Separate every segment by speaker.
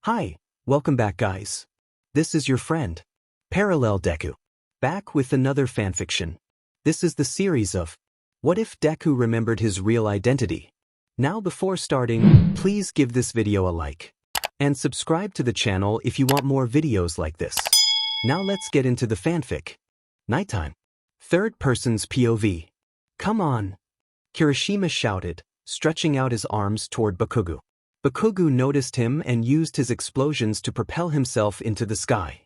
Speaker 1: Hi, welcome back guys. This is your friend, Parallel Deku, back with another fanfiction. This is the series of What If Deku Remembered His Real Identity? Now before starting, please give this video a like. And subscribe to the channel if you want more videos like this. Now let's get into the fanfic. Nighttime. Third person's POV. Come on. Kirishima shouted, stretching out his arms toward Bakugou. Bakugou noticed him and used his explosions to propel himself into the sky.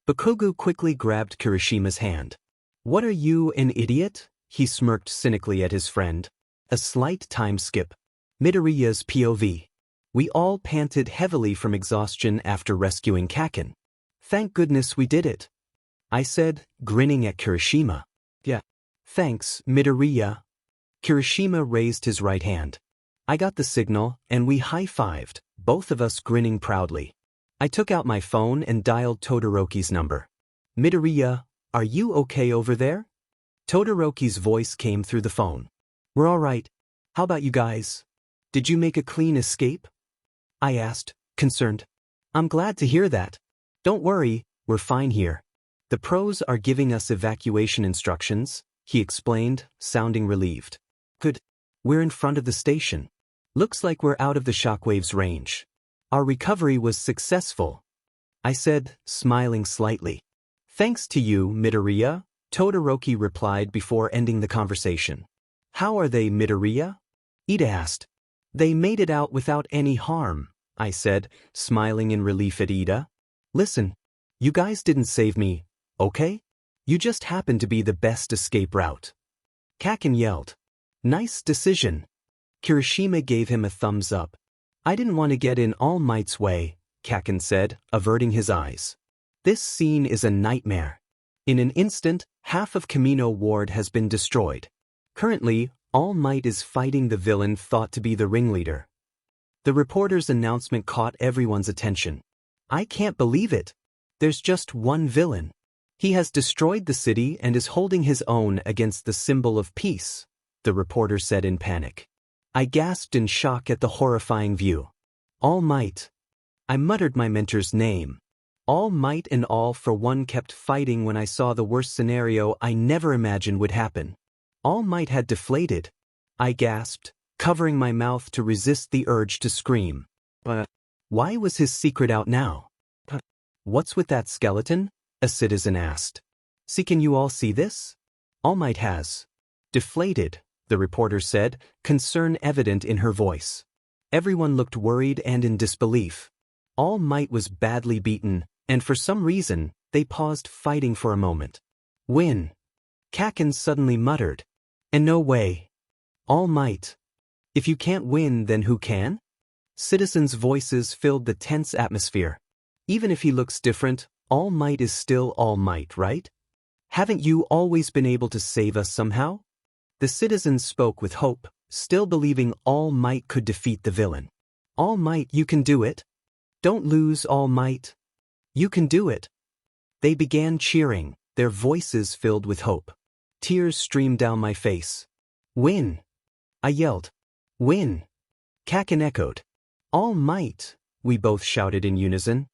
Speaker 1: Bakugou quickly grabbed Kirishima's hand. What are you, an idiot? He smirked cynically at his friend. A slight time skip. Midoriya's POV. We all panted heavily from exhaustion after rescuing Kaken. Thank goodness we did it, I said, grinning at Kirishima. Yeah. Thanks, Midoriya. Kirishima raised his right hand. I got the signal, and we high-fived, both of us grinning proudly. I took out my phone and dialed Todoroki's number. Midoriya, are you okay over there? Todoroki's voice came through the phone. We're all right. How about you guys? Did you make a clean escape? I asked, concerned. I'm glad to hear that. Don't worry, we're fine here. The pros are giving us evacuation instructions, he explained, sounding relieved. Good. We're in front of the station. Looks like we're out of the shockwave's range. Our recovery was successful, I said, smiling slightly. Thanks to you, Midoriya, Todoroki replied before ending the conversation. How are they, Midoriya? Ida asked. They made it out without any harm, I said, smiling in relief at Ida. Listen, you guys didn't save me, okay? You just happened to be the best escape route. Kaken yelled. Nice decision. Kirishima gave him a thumbs up. I didn't want to get in All Might's way, Kaken said, averting his eyes. This scene is a nightmare. In an instant, half of Kamino Ward has been destroyed. Currently, All Might is fighting the villain thought to be the ringleader. The reporter's announcement caught everyone's attention. I can't believe it. There's just one villain. He has destroyed the city and is holding his own against the symbol of peace, the reporter said in panic. I gasped in shock at the horrifying view. All Might. I muttered my mentor's name. All Might and All for One kept fighting when I saw the worst scenario I never imagined would happen. All Might had deflated. I gasped, covering my mouth to resist the urge to scream. But why was his secret out now? What's with that skeleton? A citizen asked. See, can you all see this? All Might has deflated, the reporter said, concern evident in her voice. Everyone looked worried and in disbelief. All Might was badly beaten, and for some reason, they paused fighting for a moment. Win. Kaken suddenly muttered. And no way. All Might. If you can't win, then who can? Citizens' voices filled the tense atmosphere. Even if he looks different, All Might is still All Might, right? Haven't you always been able to save us somehow? The citizens spoke with hope, still believing All Might could defeat the villain. All Might, you can do it. Don't lose, All Might. You can do it. They began cheering, their voices filled with hope. Tears streamed down my face. Win. I yelled. Win. Kaken echoed. All Might, we both shouted in unison.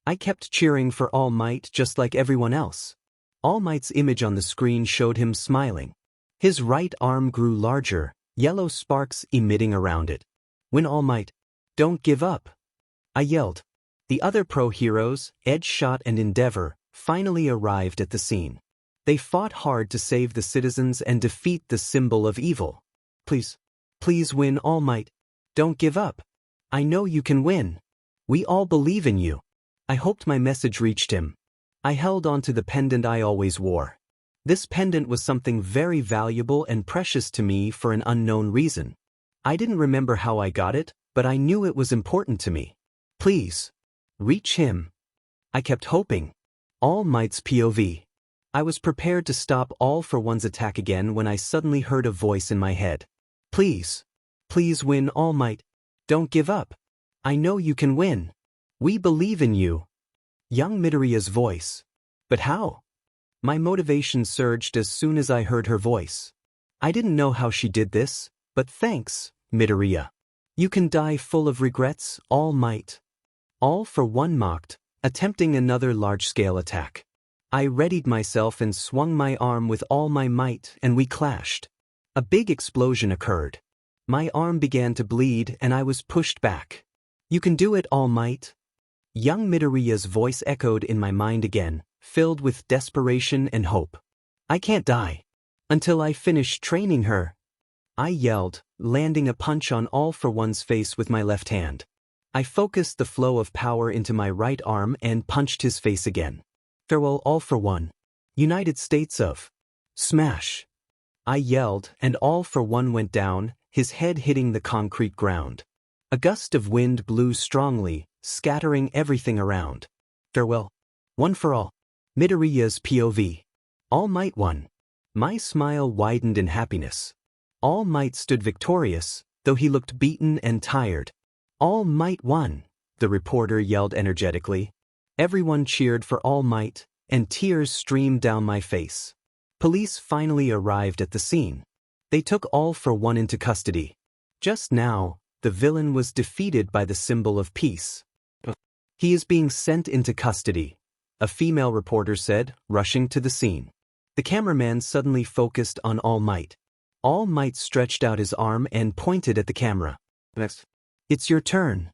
Speaker 1: I kept cheering for All Might just like everyone else. All Might's image on the screen showed him smiling. His right arm grew larger, yellow sparks emitting around it. Win, All Might. Don't give up. I yelled. The other pro-heroes, Edgeshot and Endeavor, finally arrived at the scene. They fought hard to save the citizens and defeat the symbol of evil. Please win, All Might. Don't give up. I know you can win. We all believe in you. I hoped my message reached him. I held on to the pendant I always wore. This pendant was something very valuable and precious to me for an unknown reason. I didn't remember how I got it, but I knew it was important to me. Please. Reach him. I kept hoping. All Might's POV. I was prepared to stop All for One's attack again when I suddenly heard a voice in my head. Please. Please win, All Might. Don't give up. I know you can win. We believe in you. Young Midoriya's voice. But how? My motivation surged as soon as I heard her voice. I didn't know how she did this, but thanks, Midoriya. You can die full of regrets, All Might. All for One mocked, attempting another large-scale attack. I readied myself and swung my arm with all my might, and we clashed. A big explosion occurred. My arm began to bleed and I was pushed back. "You can do it, All Might." Young Midoriya's voice echoed in my mind again, filled with desperation and hope. "I can't die until I finish training her," I yelled, landing a punch on All for One's face with my left hand. I focused the flow of power into my right arm and punched his face again. "Farewell, All for One. United States of Smash," I yelled, and All for One went down, his head hitting the concrete ground. A gust of wind blew strongly, scattering everything around. "Farewell. One for all." Midoriya's POV. All Might won. My smile widened in happiness. All Might stood victorious, though he looked beaten and tired. "All Might won," the reporter yelled energetically. Everyone cheered for All Might, and tears streamed down my face. Police finally arrived at the scene. They took All for One into custody. Just now, the villain was defeated by the symbol of peace. "He is being sent into custody," a female reporter said, rushing to the scene. The cameraman suddenly focused on All Might. All Might stretched out his arm and pointed at the camera. "Next. It's your turn,"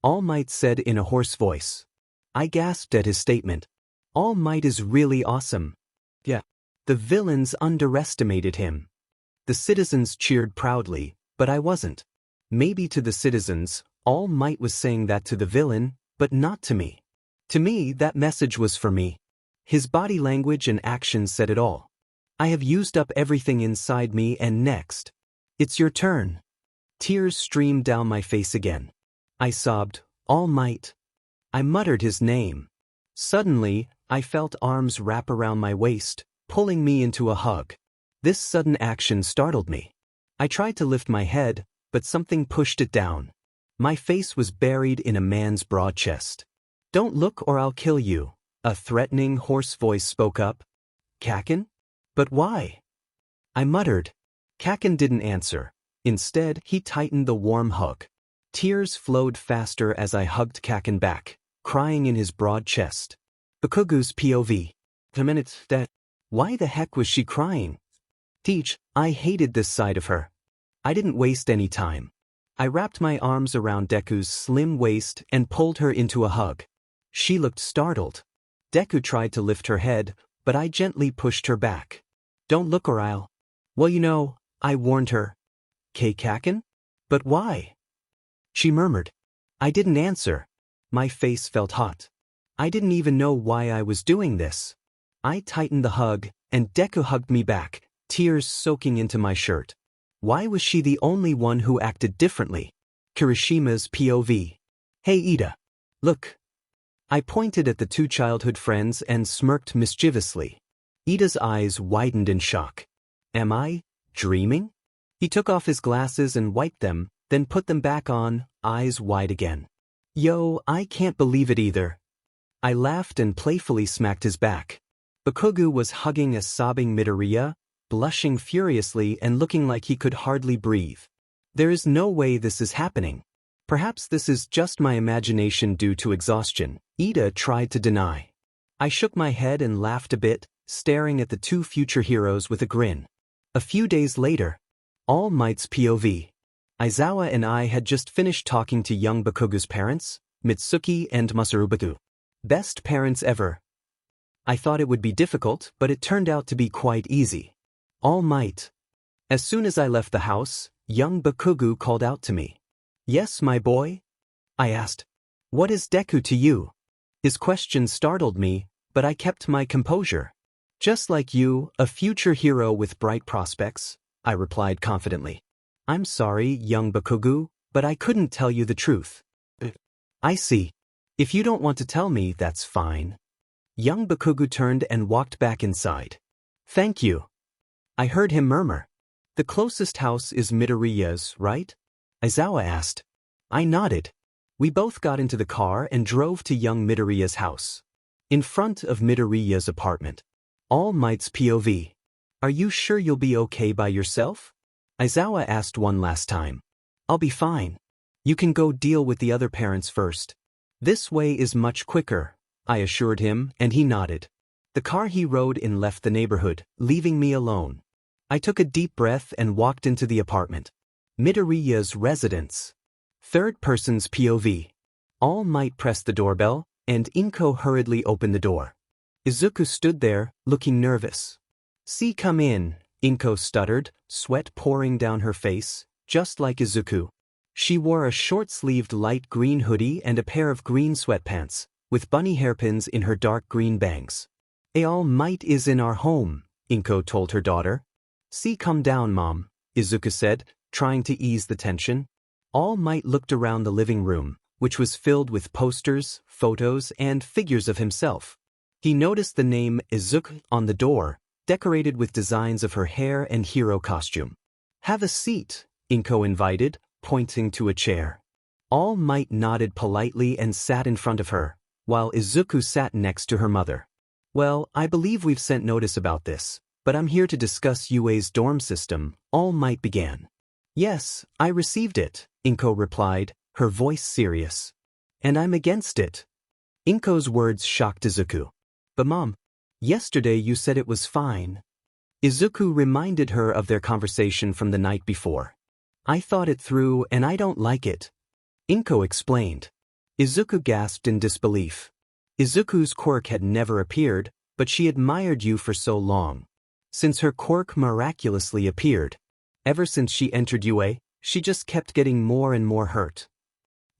Speaker 1: All Might said in a hoarse voice. I gasped at his statement. All Might is really awesome. Yeah. The villains underestimated him. The citizens cheered proudly, but I wasn't. Maybe to the citizens, All Might was saying that to the villain, but not to me. To me, that message was for me. His body language and actions said it all. "I have used up everything inside me, and next. It's your turn." Tears streamed down my face again. I sobbed, "All Might." I muttered his name. Suddenly, I felt arms wrap around my waist, pulling me into a hug. This sudden action startled me. I tried to lift my head, but something pushed it down. My face was buried in a man's broad chest. "Don't look or I'll kill you," a threatening, hoarse voice spoke up. "Kaken? But why?" I muttered. Kaken didn't answer. Instead, he tightened the warm hug. Tears flowed faster as I hugged Kaken back, crying in his broad chest. Bakugou's POV. "The minute that. Why the heck was she crying?" Teach, I hated this side of her. I didn't waste any time. I wrapped my arms around Deku's slim waist and pulled her into a hug. She looked startled. Deku tried to lift her head, but I gently pushed her back. "Don't look or I'll." "Well, you know," I warned her. "Kaken? But why?" She murmured. I didn't answer. My face felt hot. I didn't even know why I was doing this. I tightened the hug, and Deku hugged me back, tears soaking into my shirt. Why was she the only one who acted differently? Kirishima's POV. "Hey Ida. Look." I pointed at the two childhood friends and smirked mischievously. Ida's eyes widened in shock. "Am I dreaming?" He took off his glasses and wiped them, then put them back on, eyes wide again. "Yo, I can't believe it either." I laughed and playfully smacked his back. Bakugou was hugging a sobbing Midoriya, blushing furiously and looking like he could hardly breathe. "There is no way this is happening. Perhaps this is just my imagination due to exhaustion," Ida tried to deny. I shook my head and laughed a bit, staring at the two future heroes with a grin. A few days later, All Might's POV. Aizawa and I had just finished talking to young Bakugou's parents, Mitsuki and Masarubaku. Best parents ever. I thought it would be difficult, but it turned out to be quite easy. All Might. As soon as I left the house, young Bakugou called out to me. "Yes, my boy?" I asked. "What is Deku to you?" His question startled me, but I kept my composure. "Just like you, a future hero with bright prospects," I replied confidently. "I'm sorry, young Bakugou, but I couldn't tell you the truth." "I see. If you don't want to tell me, that's fine." Young Bakugou turned and walked back inside. "Thank you." I heard him murmur. "The closest house is Midoriya's, right?" Aizawa asked. I nodded. We both got into the car and drove to young Midoriya's house. In front of Midoriya's apartment. All Might's POV. "Are you sure you'll be okay by yourself?" Aizawa asked one last time. "I'll be fine. You can go deal with the other parents first." This way is much quicker, I assured him, and he nodded. The car he rode in left the neighborhood, leaving me alone. I took a deep breath and walked into the apartment. Midoriya's residence. Third person's POV. All Might pressed the doorbell, and Inko hurriedly opened the door. Izuku stood there, looking nervous. "See, come in," Inko stuttered, sweat pouring down her face, just like Izuku. She wore a short-sleeved light green hoodie and a pair of green sweatpants, with bunny hairpins in her dark green bangs. "All Might is in our home," Inko told her daughter. "See, come down, Mom," Izuku said, trying to ease the tension. All Might looked around the living room, which was filled with posters, photos, and figures of himself. He noticed the name Izuku on the door, decorated with designs of her hair and hero costume. "Have a seat," Inko invited, pointing to a chair. All Might nodded politely and sat in front of her, while Izuku sat next to her mother. "Well, I believe we've sent notice about this, but I'm here to discuss UA's dorm system," All Might began. "Yes, I received it," Inko replied, her voice serious. "And I'm against it." Inko's words shocked Izuku. "But Mom, yesterday you said it was fine." Izuku reminded her of their conversation from the night before. "I thought it through and I don't like it," Inko explained. Izuku gasped in disbelief. Izuku's quirk had never appeared, but she admired you for so long. Since her quirk miraculously appeared. Ever since she entered UA, she just kept getting more and more hurt.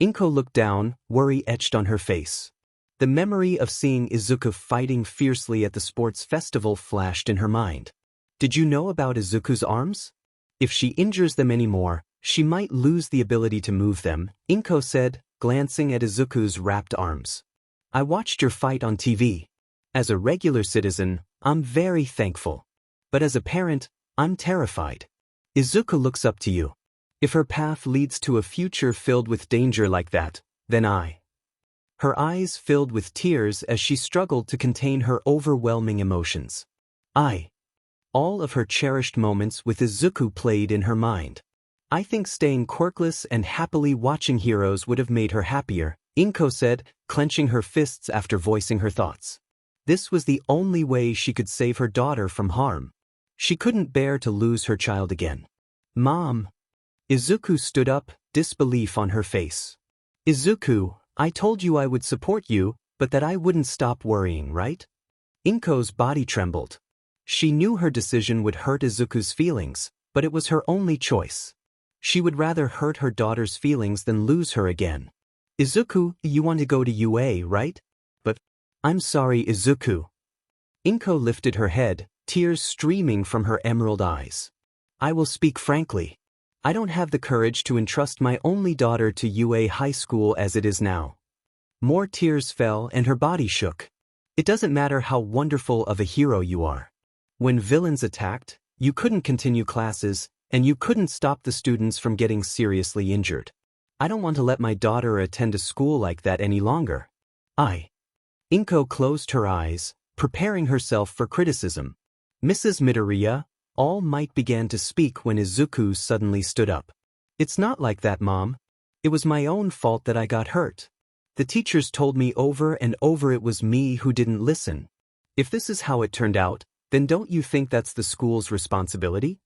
Speaker 1: Inko looked down, worry etched on her face. The memory of seeing Izuku fighting fiercely at the sports festival flashed in her mind. Did you know about Izuku's arms? If she injures them anymore, she might lose the ability to move them, Inko said, glancing at Izuku's wrapped arms. "I watched your fight on TV. As a regular citizen, I'm very thankful. But as a parent, I'm terrified. Izuku looks up to you. If her path leads to a future filled with danger like that, then I." Her eyes filled with tears as she struggled to contain her overwhelming emotions. All of her cherished moments with Izuku played in her mind. "I think staying quirkless and happily watching heroes would have made her happier," Inko said, clenching her fists after voicing her thoughts. This was the only way she could save her daughter from harm. She couldn't bear to lose her child again. "Mom." Izuku stood up, disbelief on her face. "Izuku, I told you I would support you, but that I wouldn't stop worrying, right?" Inko's body trembled. She knew her decision would hurt Izuku's feelings, but it was her only choice. She would rather hurt her daughter's feelings than lose her again. "Izuku, you want to go to UA, right?" "But I'm sorry, Izuku." Inko lifted her head, tears streaming from her emerald eyes. "I will speak frankly. I don't have the courage to entrust my only daughter to UA High School as it is now." More tears fell and her body shook. "It doesn't matter how wonderful of a hero you are. When villains attacked, you couldn't continue classes, and you couldn't stop the students from getting seriously injured. I don't want to let my daughter attend a school like that any longer." Inko closed her eyes, preparing herself for criticism. "Mrs. Midoriya," All Might began to speak when Izuku suddenly stood up. "It's not like that, Mom. It was my own fault that I got hurt. The teachers told me over and over it was me who didn't listen. If this is how it turned out, then don't you think that's the school's responsibility?"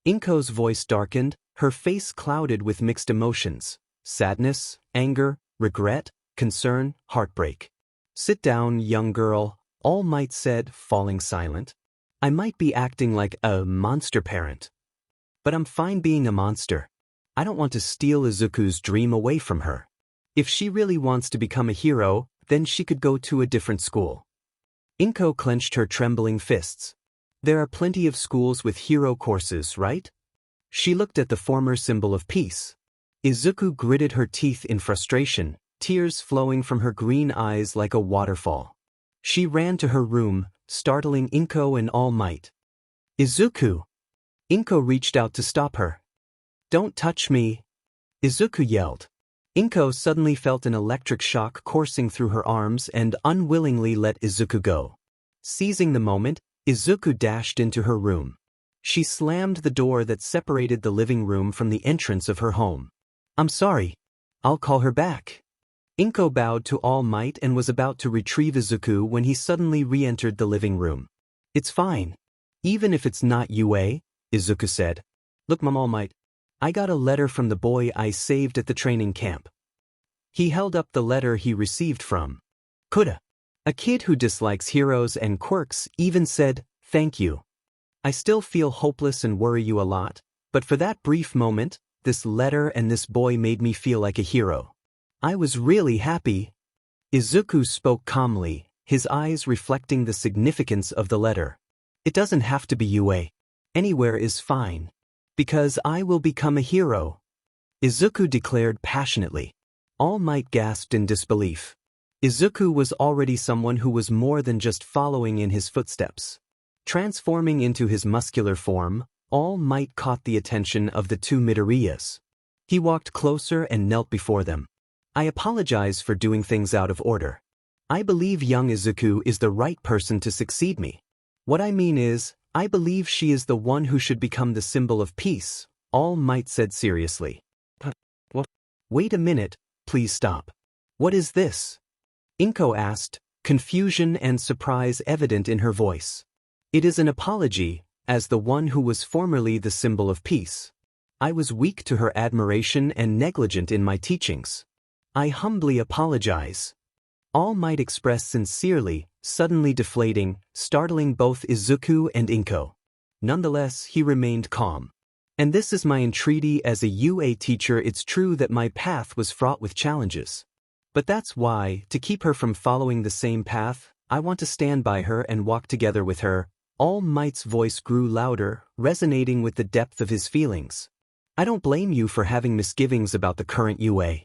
Speaker 1: Inko's voice darkened, her face clouded with mixed emotions: sadness, anger, regret, concern, heartbreak. "Sit down, young girl," All Might said, falling silent. "I might be acting like a monster parent. But I'm fine being a monster. I don't want to steal Izuku's dream away from her. If she really wants to become a hero, then she could go to a different school." Inko clenched her trembling fists. "There are plenty of schools with hero courses, right?" She looked at the former symbol of peace. Izuku gritted her teeth in frustration, tears flowing from her green eyes like a waterfall. She ran to her room, startling Inko and All Might. "Izuku!" Inko reached out to stop her. "Don't touch me!" Izuku yelled. Inko suddenly felt an electric shock coursing through her arms and unwillingly let Izuku go. Seizing the moment, Izuku dashed into her room. She slammed the door that separated the living room from the entrance of her home. "I'm sorry. I'll call her back." Inko bowed to All Might and was about to retrieve Izuku when he suddenly re-entered the living room. It's fine. Even if it's not Yue, Izuku said. Look, Mom, All Might. I got a letter from the boy I saved at the training camp. He held up the letter he received from Kuda. A kid who dislikes heroes and quirks even said, "Thank you. I still feel hopeless and worry you a lot, but for that brief moment, this letter and this boy made me feel like a hero. I was really happy." Izuku spoke calmly, his eyes reflecting the significance of the letter. It doesn't have to be Yue. Anywhere is fine. Because I will become a hero, Izuku declared passionately. All Might gasped in disbelief. Izuku was already someone who was more than just following in his footsteps. Transforming into his muscular form, All Might caught the attention of the two Midoriyas. He walked closer and knelt before them. I apologize for doing things out of order. I believe young Izuku is the right person to succeed me. What I mean is, I believe she is the one who should become the symbol of peace, All Might said seriously. What? Wait a minute, please stop. What is this? Inko asked, confusion and surprise evident in her voice. It is an apology, as the one who was formerly the symbol of peace. I was weak to her admiration and negligent in my teachings. I humbly apologize. All Might expressed sincerely, suddenly deflating, startling both Izuku and Inko. Nonetheless, he remained calm. And this is my entreaty as a UA teacher. It's true that my path was fraught with challenges. But that's why, to keep her from following the same path, I want to stand by her and walk together with her. All Might's voice grew louder, resonating with the depth of his feelings. I don't blame you for having misgivings about the current UA.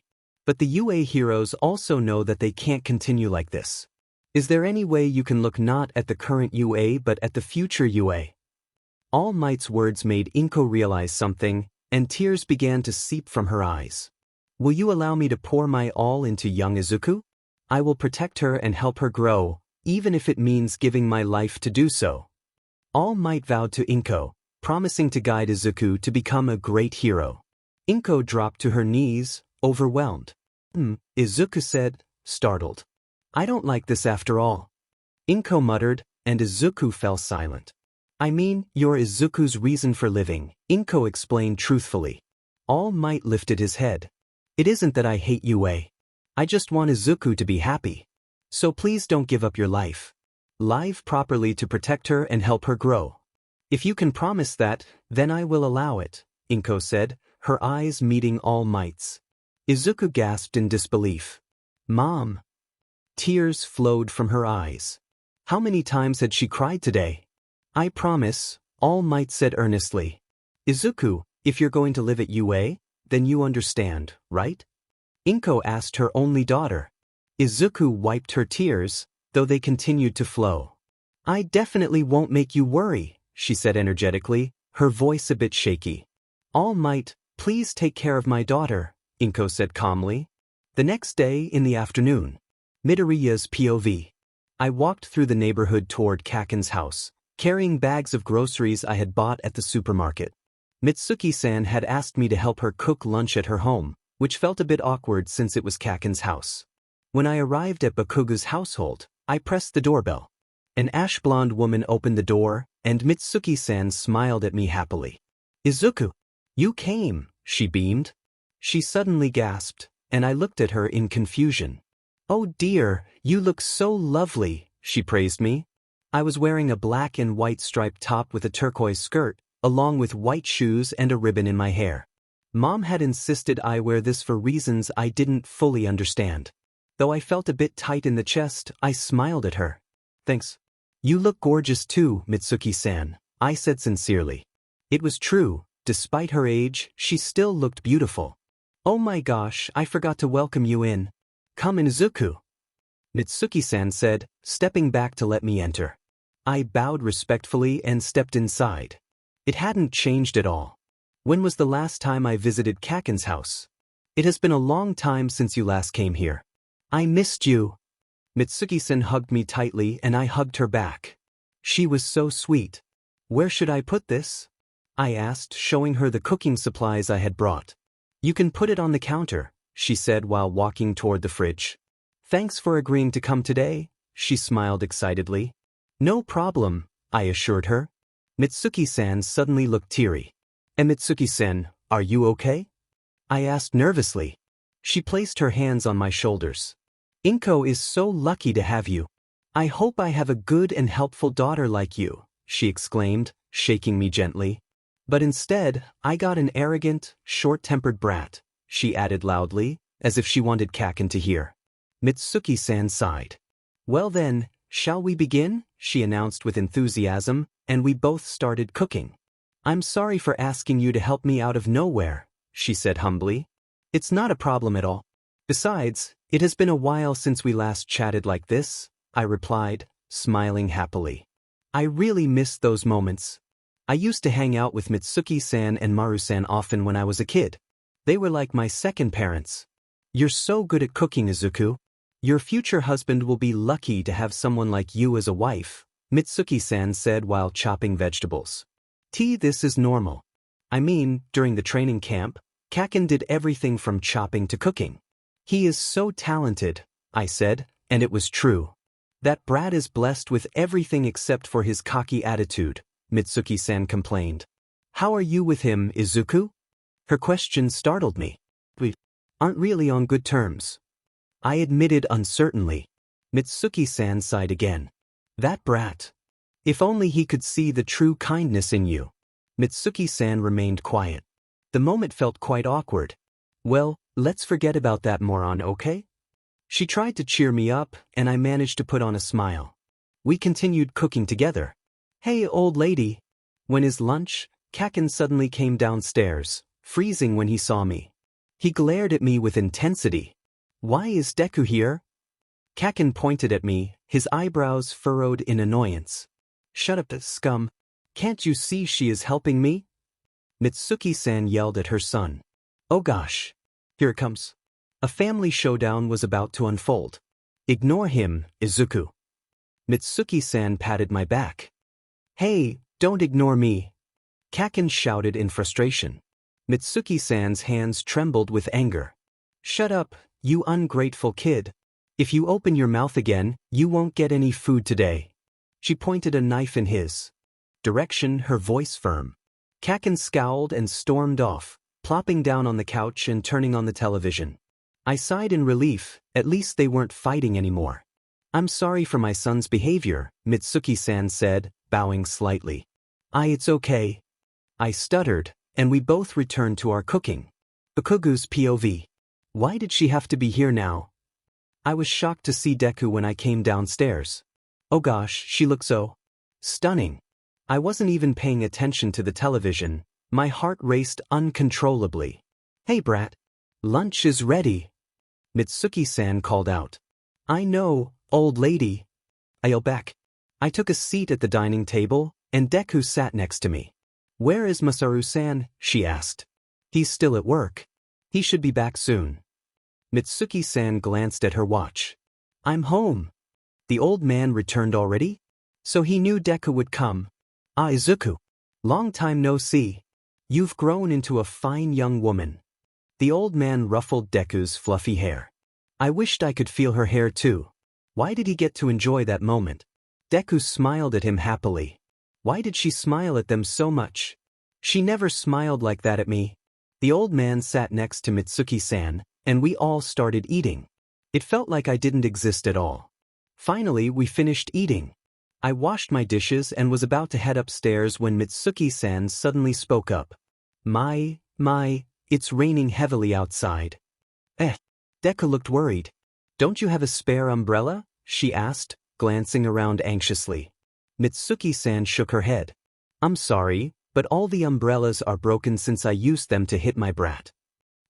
Speaker 1: But the UA heroes also know that they can't continue like this. Is there any way you can look not at the current UA but at the future UA? All Might's words made Inko realize something, and tears began to seep from her eyes. Will you allow me to pour my all into young Izuku? I will protect her and help her grow, even if it means giving my life to do so. All Might vowed to Inko, promising to guide Izuku to become a great hero. Inko dropped to her knees, overwhelmed. Izuku said, startled. I don't like this after all. Inko muttered, and Izuku fell silent. I mean, you're Izuku's reason for living, Inko explained truthfully. All Might lifted his head. It isn't that I hate UA. I just want Izuku to be happy. So please don't give up your life. Live properly to protect her and help her grow. If you can promise that, then I will allow it, Inko said, her eyes meeting All Might's. Izuku gasped in disbelief. Mom. Tears flowed from her eyes. How many times had she cried today? I promise, All Might said earnestly. Izuku, if you're going to live at UA, then you understand, right? Inko asked her only daughter. Izuku wiped her tears, though they continued to flow. I definitely won't make you worry, she said energetically, her voice a bit shaky. All Might, please take care of my daughter, Inko said calmly. The next day in the afternoon. Midoriya's POV. I walked through the neighborhood toward Kaken's house, carrying bags of groceries I had bought at the supermarket. Mitsuki-san had asked me to help her cook lunch at her home, which felt a bit awkward since it was Kaken's house. When I arrived at Bakugou's household, I pressed the doorbell. An ash-blonde woman opened the door, and Mitsuki-san smiled at me happily. Izuku, you came, she beamed. She suddenly gasped, and I looked at her in confusion. Oh dear, you look so lovely, she praised me. I was wearing a black and white striped top with a turquoise skirt, along with white shoes and a ribbon in my hair. Mom had insisted I wear this for reasons I didn't fully understand. Though I felt a bit tight in the chest, I smiled at her. Thanks. You look gorgeous too, Mitsuki-san, I said sincerely. It was true, despite her age, she still looked beautiful. Oh my gosh, I forgot to welcome you in. Come in, Izuku. Mitsuki-san said, stepping back to let me enter. I bowed respectfully and stepped inside. It hadn't changed at all. When was the last time I visited Kaken's house? It has been a long time since you last came here. I missed you. Mitsuki-san hugged me tightly and I hugged her back. She was so sweet. Where should I put this? I asked, showing her the cooking supplies I had brought. You can put it on the counter, she said while walking toward the fridge. Thanks for agreeing to come today, she smiled excitedly. No problem, I assured her. Mitsuki-san suddenly looked teary. And Mitsuki-san, are you okay? I asked nervously. She placed her hands on my shoulders. Inko is so lucky to have you. I hope I have a good and helpful daughter like you, she exclaimed, shaking me gently. But instead, I got an arrogant, short-tempered brat, she added loudly, as if she wanted Kaken to hear. Mitsuki-san sighed. Well then, shall we begin? She announced with enthusiasm, and we both started cooking. I'm sorry for asking you to help me out of nowhere, she said humbly. It's not a problem at all. Besides, it has been a while since we last chatted like this, I replied, smiling happily. I really missed those moments. I used to hang out with Mitsuki-san and Maru-san often when I was a kid. They were like my second parents. You're so good at cooking, Izuku. Your future husband will be lucky to have someone like you as a wife, Mitsuki-san said while chopping vegetables. This is normal. I mean, during the training camp, Kaken did everything from chopping to cooking. He is so talented, I said, and it was true. That brat is blessed with everything except for his cocky attitude, Mitsuki-san complained. How are you with him, Izuku? Her question startled me. We aren't really on good terms. I admitted uncertainly. Mitsuki-san sighed again. That brat. If only he could see the true kindness in you. Mitsuki-san remained quiet. The moment felt quite awkward. Well, let's forget about that moron, okay? She tried to cheer me up, and I managed to put on a smile. We continued cooking together. Hey, old lady. When his lunch, Kaken suddenly came downstairs, freezing when he saw me. He glared at me with intensity. Why is Deku here? Kaken pointed at me, his eyebrows furrowed in annoyance. Shut up, scum. Can't you see she is helping me? Mitsuki-san yelled at her son. Oh gosh. Here it comes. A family showdown was about to unfold. Ignore him, Izuku. Mitsuki-san patted my back. Hey, don't ignore me. Kaken shouted in frustration. Mitsuki-san's hands trembled with anger. Shut up, you ungrateful kid. If you open your mouth again, you won't get any food today. She pointed a knife in his direction, her voice firm. Kaken scowled and stormed off, plopping down on the couch and turning on the television. I sighed in relief, at least they weren't fighting anymore. I'm sorry for my son's behavior, Mitsuki-san said, bowing slightly. It's okay. I stuttered, and we both returned to our cooking. Bakugou's POV. Why did she have to be here now? I was shocked to see Deku when I came downstairs. Oh gosh, she looked so stunning. I wasn't even paying attention to the television. My heart raced uncontrollably. Hey brat. Lunch is ready. Mitsuki-san called out. I know, old lady. I yelled back. I took a seat at the dining table, and Deku sat next to me. Where is Masaru-san? She asked. He's still at work. He should be back soon. Mitsuki-san glanced at her watch. I'm home. The old man returned already? So he knew Deku would come. Izuku. Long time no see. You've grown into a fine young woman. The old man ruffled Deku's fluffy hair. I wished I could feel her hair too. Why did he get to enjoy that moment? Deku smiled at him happily. Why did she smile at them so much? She never smiled like that at me. The old man sat next to Mitsuki-san, and we all started eating. It felt like I didn't exist at all. Finally, we finished eating. I washed my dishes and was about to head upstairs when Mitsuki-san suddenly spoke up. My, it's raining heavily outside. Deku looked worried. Don't you have a spare umbrella? She asked, glancing around anxiously. Mitsuki-san shook her head. I'm sorry, but all the umbrellas are broken since I used them to hit my brat.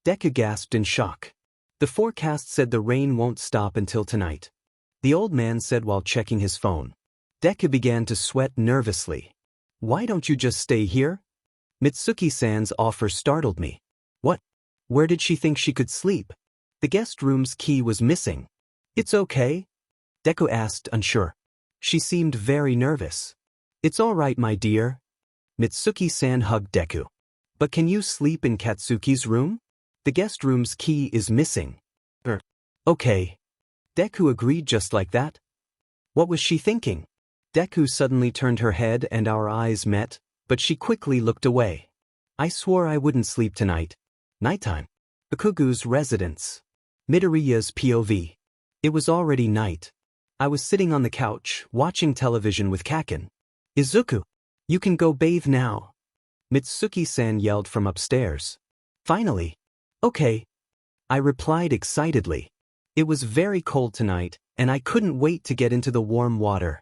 Speaker 1: Deku gasped in shock. The forecast said the rain won't stop until tonight. The old man said while checking his phone. Deku began to sweat nervously. Why don't you just stay here? Mitsuki-san's offer startled me. What? Where did she think she could sleep? The guest room's key was missing. It's okay? Deku asked, unsure. She seemed very nervous. It's all right, my dear. Mitsuki-san hugged Deku. But can you sleep in Katsuki's room? The guest room's key is missing. Okay. Deku agreed just like that. What was she thinking? Deku suddenly turned her head and our eyes met, but she quickly looked away. I swore I wouldn't sleep tonight. Nighttime. Bakugou's residence. Midoriya's POV. It was already night. I was sitting on the couch, watching television with Kaken. Izuku, you can go bathe now. Mitsuki-san yelled from upstairs. Finally. Okay. I replied excitedly. It was very cold tonight, and I couldn't wait to get into the warm water.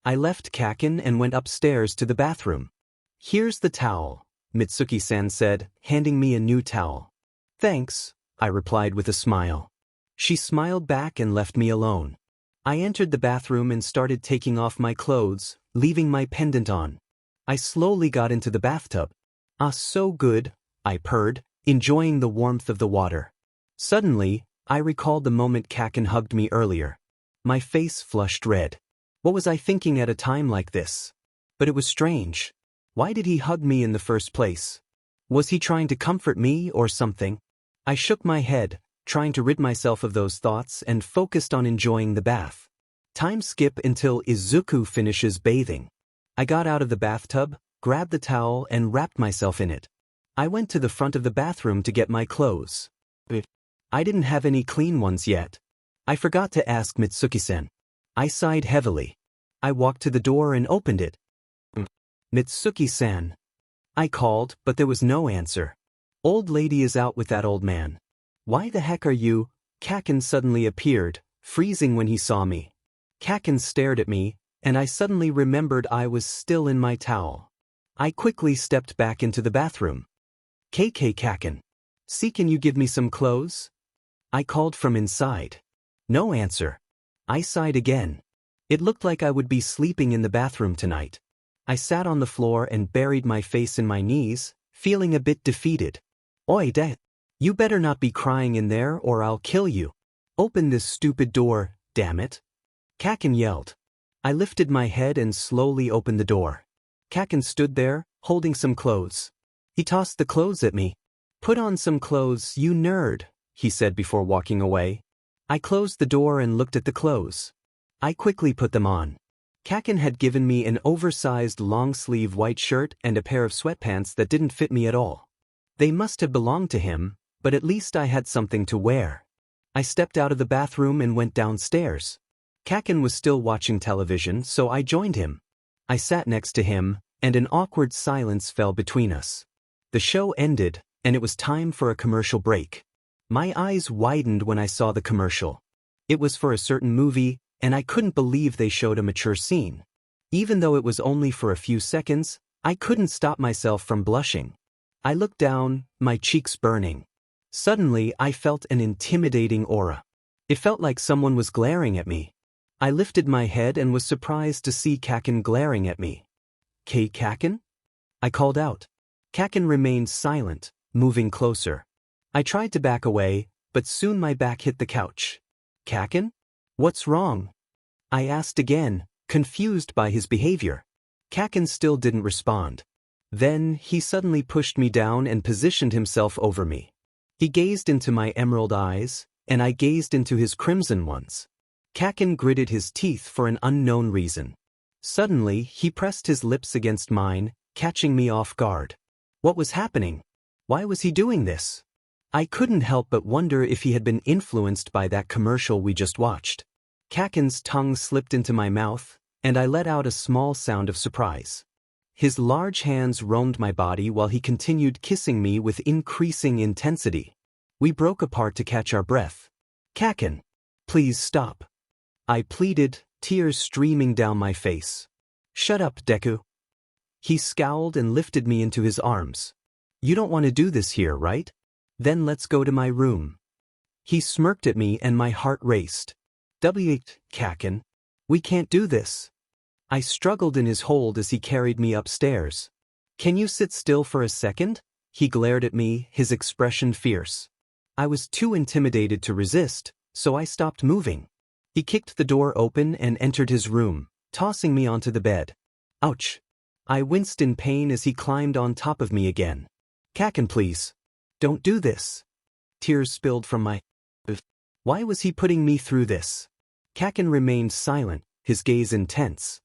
Speaker 1: I left Kaken and went upstairs to the bathroom. Here's the towel, Mitsuki-san said, handing me a new towel. Thanks, I replied with a smile. She smiled back and left me alone. I entered the bathroom and started taking off my clothes, leaving my pendant on. I slowly got into the bathtub. Ah, so good, I purred, enjoying the warmth of the water. Suddenly, I recalled the moment Kaken hugged me earlier. My face flushed red. What was I thinking at a time like this? But it was strange. Why did he hug me in the first place? Was he trying to comfort me or something? I shook my head, trying to rid myself of those thoughts and focused on enjoying the bath. Time skip until Izuku finishes bathing. I got out of the bathtub, grabbed the towel and wrapped myself in it. I went to the front of the bathroom to get my clothes. I didn't have any clean ones yet. I forgot to ask Mitsuki-san. I sighed heavily. I walked to the door and opened it. Mitsuki-san. I called, but there was no answer. Old lady is out with that old man. Why the heck are you? Kaken suddenly appeared, freezing when he saw me. Kaken stared at me, and I suddenly remembered I was still in my towel. I quickly stepped back into the bathroom. Kaken. See, can you give me some clothes? I called from inside. No answer. I sighed again. It looked like I would be sleeping in the bathroom tonight. I sat on the floor and buried my face in my knees, feeling a bit defeated. Oi, Dad. You better not be crying in there or I'll kill you. Open this stupid door, damn it. Kaken yelled. I lifted my head and slowly opened the door. Kaken stood there, holding some clothes. He tossed the clothes at me. Put on some clothes, you nerd, he said before walking away. I closed the door and looked at the clothes. I quickly put them on. Kaken had given me an oversized long-sleeve white shirt and a pair of sweatpants that didn't fit me at all. They must have belonged to him, but at least I had something to wear. I stepped out of the bathroom and went downstairs. Kaken was still watching television, so I joined him. I sat next to him, and an awkward silence fell between us. The show ended, and it was time for a commercial break. My eyes widened when I saw the commercial. It was for a certain movie, and I couldn't believe they showed a mature scene. Even though it was only for a few seconds, I couldn't stop myself from blushing. I looked down, my cheeks burning. Suddenly, I felt an intimidating aura. It felt like someone was glaring at me. I lifted my head and was surprised to see Kaken glaring at me. Kaken? I called out. Kaken remained silent, moving closer. I tried to back away, but soon my back hit the couch. Kaken? What's wrong? I asked again, confused by his behavior. Kaken still didn't respond. Then, he suddenly pushed me down and positioned himself over me. He gazed into my emerald eyes, and I gazed into his crimson ones. Kaken gritted his teeth for an unknown reason. Suddenly, he pressed his lips against mine, catching me off guard. What was happening? Why was he doing this? I couldn't help but wonder if he had been influenced by that commercial we just watched. Kaken's tongue slipped into my mouth, and I let out a small sound of surprise. His large hands roamed my body while he continued kissing me with increasing intensity. We broke apart to catch our breath. Kaken, please stop. I pleaded, tears streaming down my face. Shut up, Deku. He scowled and lifted me into his arms. You don't want to do this here, right? Then let's go to my room. He smirked at me and my heart raced. Kaken, we can't do this. I struggled in his hold as he carried me upstairs. Can you sit still for a second? He glared at me, his expression fierce. I was too intimidated to resist, so I stopped moving. He kicked the door open and entered his room, tossing me onto the bed. Ouch! I winced in pain as he climbed on top of me again. Kaken, please. Don't do this. Tears spilled from my... Why was he putting me through this? Kaken remained silent, his gaze intense.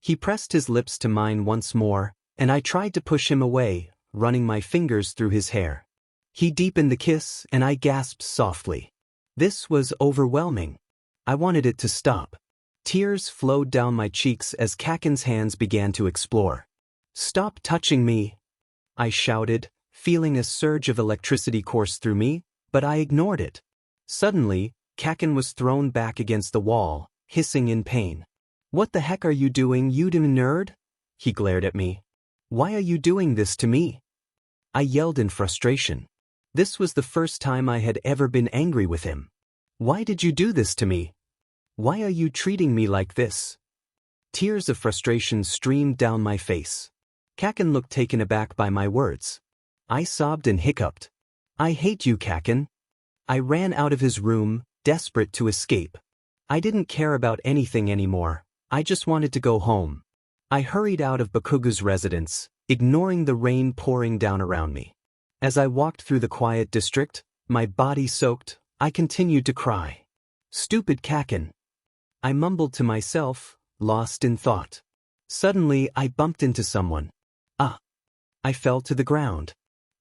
Speaker 1: He pressed his lips to mine once more, and I tried to push him away, running my fingers through his hair. He deepened the kiss, and I gasped softly. This was overwhelming. I wanted it to stop. Tears flowed down my cheeks as Kaken's hands began to explore. "Stop touching me!" I shouted, feeling a surge of electricity course through me, but I ignored it. Suddenly, Kaken was thrown back against the wall, hissing in pain. "What the heck are you doing, you dumb nerd?" He glared at me. "Why are you doing this to me?" I yelled in frustration. This was the first time I had ever been angry with him. "Why did you do this to me? Why are you treating me like this?" Tears of frustration streamed down my face. Kaken looked taken aback by my words. I sobbed and hiccuped. "I hate you, Kaken." I ran out of his room, desperate to escape. I didn't care about anything anymore. I just wanted to go home. I hurried out of Bakugou's residence, ignoring the rain pouring down around me. As I walked through the quiet district, my body soaked, I continued to cry. "Stupid Kaken." I mumbled to myself, lost in thought. Suddenly, I bumped into someone. Ah! I fell to the ground.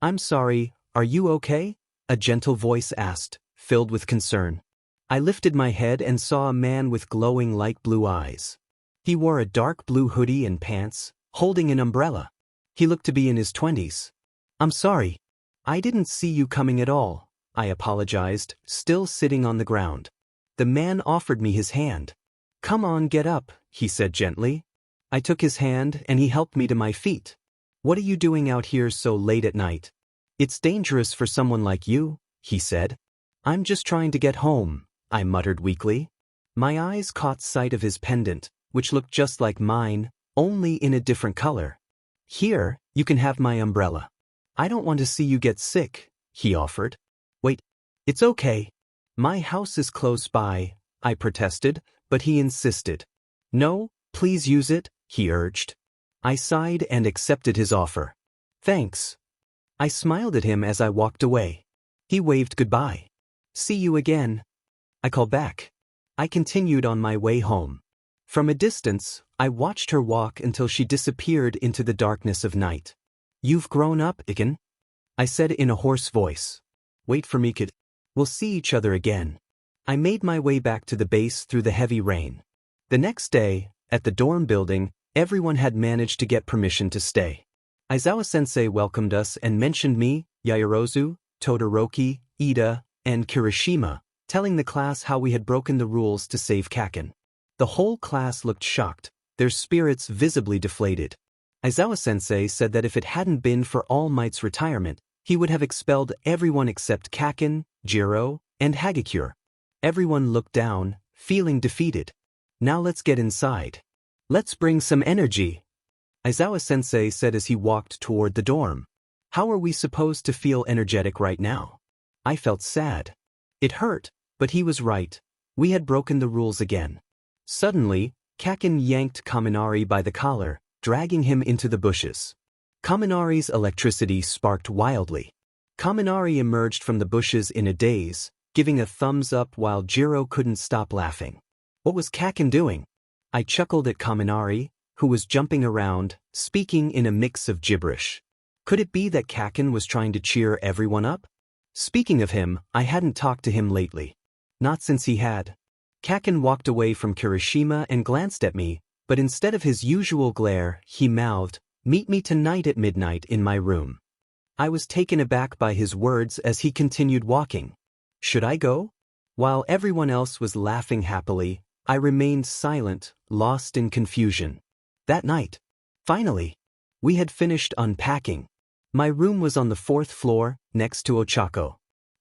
Speaker 1: "I'm sorry, are you okay?" a gentle voice asked, filled with concern. I lifted my head and saw a man with glowing light blue eyes. He wore a dark blue hoodie and pants, holding an umbrella. He looked to be in his 20s. "I'm sorry. I didn't see you coming at all," I apologized, still sitting on the ground. The man offered me his hand. "Come on, get up," he said gently. I took his hand and he helped me to my feet. "What are you doing out here so late at night?" "It's dangerous for someone like you," he said. "I'm just trying to get home," I muttered weakly. My eyes caught sight of his pendant, which looked just like mine, only in a different color. "Here, you can have my umbrella." "I don't want to see you get sick," he offered. "Wait, it's okay. My house is close by," I protested, but he insisted. "No, please use it," he urged. I sighed and accepted his offer. "Thanks." I smiled at him as I walked away. He waved goodbye. "See you again," I called back. I continued on my way home. From a distance, I watched her walk until she disappeared into the darkness of night. "You've grown up, Iken," I said in a hoarse voice. "Wait for me, kid. We'll see each other again." I made my way back to the base through the heavy rain. The next day, at the dorm building, everyone had managed to get permission to stay. Aizawa-sensei welcomed us and mentioned me, Yaoyorozu, Todoroki, Ida, and Kirishima, telling the class how we had broken the rules to save Kaken. The whole class looked shocked, their spirits visibly deflated. Aizawa-sensei said that if it hadn't been for All Might's retirement, he would have expelled everyone except Kaken, Jiro, and Hagakure. Everyone looked down, feeling defeated. "Now let's get inside. Let's bring some energy," Aizawa-sensei said as he walked toward the dorm. "How are we supposed to feel energetic right now?" I felt sad. It hurt, but he was right. We had broken the rules again. Suddenly, Kaken yanked Kaminari by the collar, dragging him into the bushes. Kaminari's electricity sparked wildly. Kaminari emerged from the bushes in a daze, giving a thumbs up while Jiro couldn't stop laughing. What was Kaken doing? I chuckled at Kaminari, who was jumping around, speaking in a mix of gibberish. Could it be that Kaken was trying to cheer everyone up? Speaking of him, I hadn't talked to him lately. Not since he had. Kaken walked away from Kirishima and glanced at me, but instead of his usual glare, he mouthed, "Meet me tonight at midnight in my room." I was taken aback by his words as he continued walking. Should I go? While everyone else was laughing happily, I remained silent, lost in confusion. That night, finally, we had finished unpacking. My room was on the 4th floor, next to Ochako.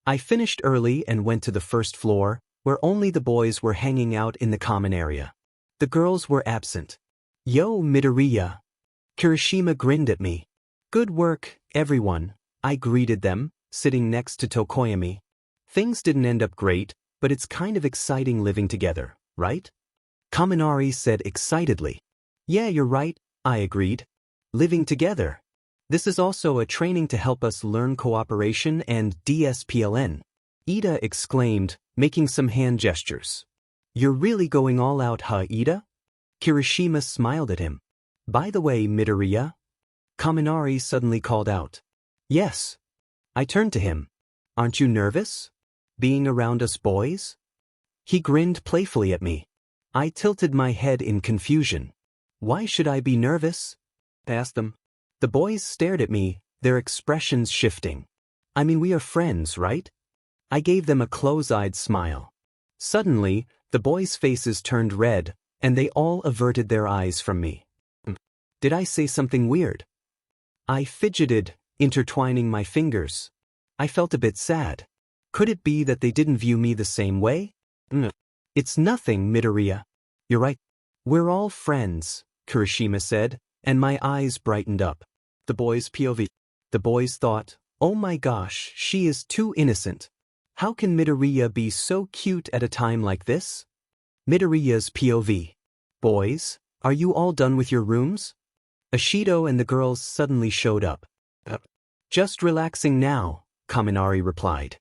Speaker 1: I finished early and went to the 1st floor, where only the boys were hanging out in the common area. The girls were absent. "Yo, Midoriya." Kirishima grinned at me. "Good work, everyone," I greeted them, sitting next to Tokoyami. "Things didn't end up great, but it's kind of exciting living together, right?" Kaminari said excitedly. "Yeah, you're right," I agreed. "Living together. This is also a training to help us learn cooperation and DSPLN. Ida exclaimed, making some hand gestures. You're really going all out, huh, Ida? Kirishima smiled at him. By the way, Midoriya? Kaminari suddenly called out. Yes. I turned to him. Aren't you nervous? Being around us boys? He grinned playfully at me. I tilted my head in confusion. Why should I be nervous? I asked them. The boys stared at me, their expressions shifting. I mean, we are friends, right? I gave them a close-eyed smile. Suddenly, the boys' faces turned red, and they all averted their eyes from me. Did I say something weird? I fidgeted, intertwining my fingers. I felt a bit sad. Could it be that they didn't view me the same way? It's nothing, Midoriya. You're right. We're all friends, Kirishima said, and my eyes brightened up. The boys' POV. The boys thought, oh my gosh, she is too innocent. How can Midoriya be so cute at a time like this? Midoriya's POV. Boys, are you all done with your rooms? Ashido and the girls suddenly showed up. Just relaxing now, Kaminari replied.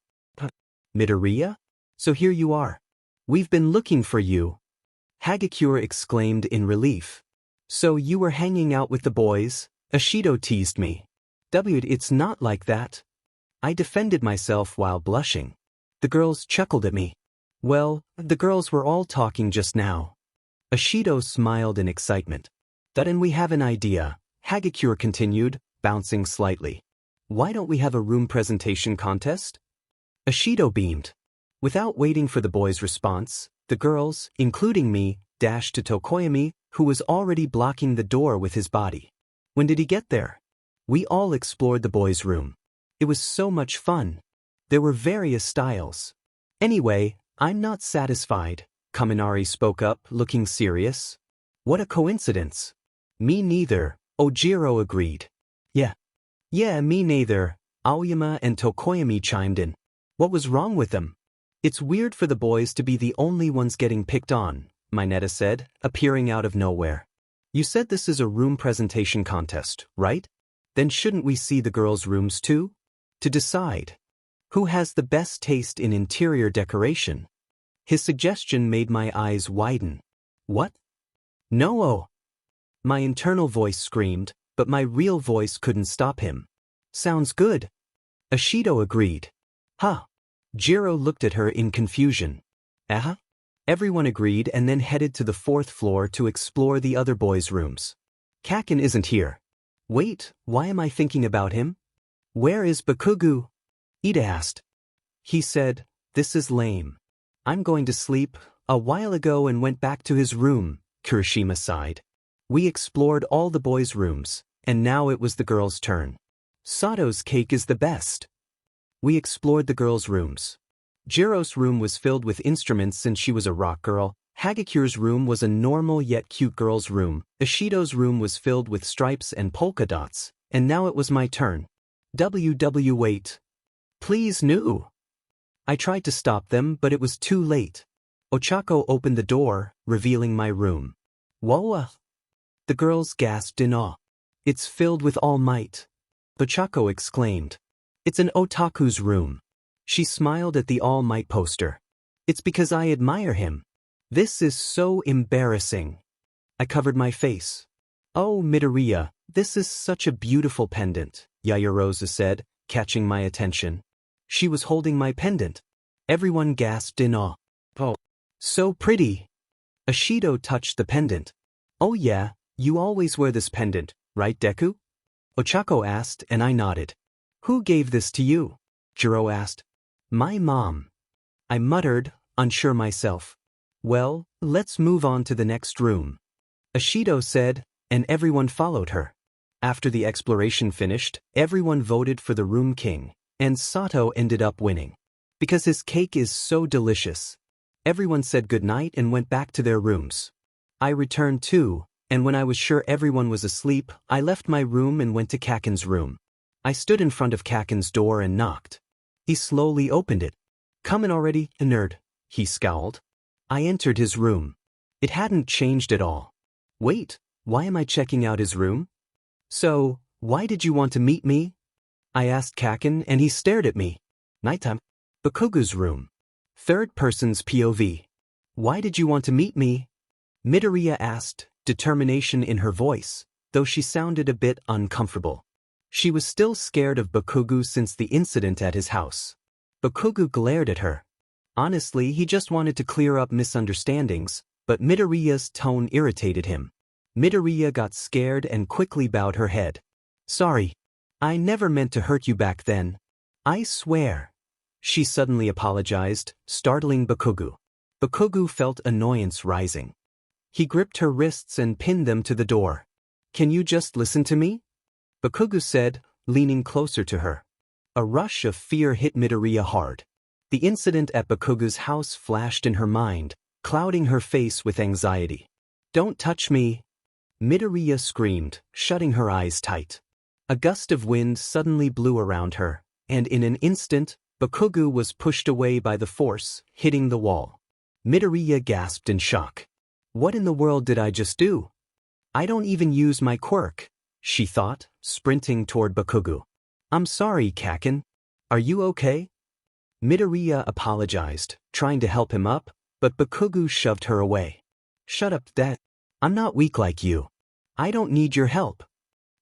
Speaker 1: Midoriya? So here you are. We've been looking for you. Hagakure exclaimed in relief. So you were hanging out with the boys? Ashido teased me. It's not like that. I defended myself while blushing. The girls chuckled at me. Well, the girls were all talking just now. Ashido smiled in excitement. Then we have an idea, Hagakure continued, bouncing slightly. Why don't we have a room presentation contest? Ashido beamed. Without waiting for the boys' response, the girls, including me, dashed to Tokoyami, who was already blocking the door with his body. When did he get there? We all explored the boys' room. It was so much fun. There were various styles. Anyway, I'm not satisfied, Kaminari spoke up, looking serious. What a coincidence. Me neither, Ojiro agreed. Yeah, me neither, Aoyama and Tokoyami chimed in. What was wrong with them? It's weird for the boys to be the only ones getting picked on, Mineta said, appearing out of nowhere. You said this is a room presentation contest, right? Then shouldn't we see the girls' rooms too? To decide who has the best taste in interior decoration. His suggestion made my eyes widen. What? No! My internal voice screamed, but my real voice couldn't stop him. Sounds good. Ashido agreed. Huh. Jiro looked at her in confusion. Everyone agreed and then headed to the 4th floor to explore the other boys' rooms. Kaken isn't here. Wait, why am I thinking about him? Where is Bakugou? Ida asked. He said, this is lame. I'm going to sleep, a while ago and went back to his room, Kirishima sighed. We explored all the boys' rooms, and now it was the girls' turn. Sato's cake is the best. We explored the girls' rooms. Jiro's room was filled with instruments since she was a rock girl. Hagakure's room was a normal yet cute girl's room. Ashido's room was filled with stripes and polka dots, and now it was my turn. Wait. Please no. I tried to stop them, but it was too late. Ochako opened the door, revealing my room. Whoa! The girls gasped in awe. It's filled with All Might. Ochako exclaimed. It's an otaku's room. She smiled at the All Might poster. It's because I admire him. This is so embarrassing. I covered my face. Oh, Midoriya, this is such a beautiful pendant, Yayarosa said, catching my attention. She was holding my pendant. Everyone gasped in awe. Oh, so pretty. Ashido touched the pendant. Oh yeah, you always wear this pendant, right, Deku? Ochako asked, and I nodded. Who gave this to you? Jiro asked. My mom. I muttered, unsure myself. Well, let's move on to the next room. Ashido said, and everyone followed her. After the exploration finished, everyone voted for the room king, and Sato ended up winning. Because his cake is so delicious. Everyone said goodnight and went back to their rooms. I returned too, and when I was sure everyone was asleep, I left my room and went to Kaken's room. I stood in front of Kaken's door and knocked. He slowly opened it. Come in already, nerd, he scowled. I entered his room. It hadn't changed at all. Wait, why am I checking out his room? So, why did you want to meet me? I asked Kaken and he stared at me. Nighttime. Bakugou's room. Third person's POV. Why did you want to meet me? Midoriya asked, determination in her voice, though she sounded a bit uncomfortable. She was still scared of Bakugou since the incident at his house. Bakugou glared at her. Honestly, he just wanted to clear up misunderstandings, but Midoriya's tone irritated him. Midoriya got scared and quickly bowed her head. Sorry. I never meant to hurt you back then. I swear. She suddenly apologized, startling Bakugou. Bakugou felt annoyance rising. He gripped her wrists and pinned them to the door. Can you just listen to me? Bakugou said, leaning closer to her. A rush of fear hit Midoriya hard. The incident at Bakugou's house flashed in her mind, clouding her face with anxiety. Don't touch me! Midoriya screamed, shutting her eyes tight. A gust of wind suddenly blew around her, and in an instant, Bakugou was pushed away by the force, hitting the wall. Midoriya gasped in shock. What in the world did I just do? I don't even use my quirk, she thought, sprinting toward Bakugou. I'm sorry, Kaken. Are you okay? Midoriya apologized, trying to help him up, but Bakugou shoved her away. Shut up, Dad. I'm not weak like you. I don't need your help.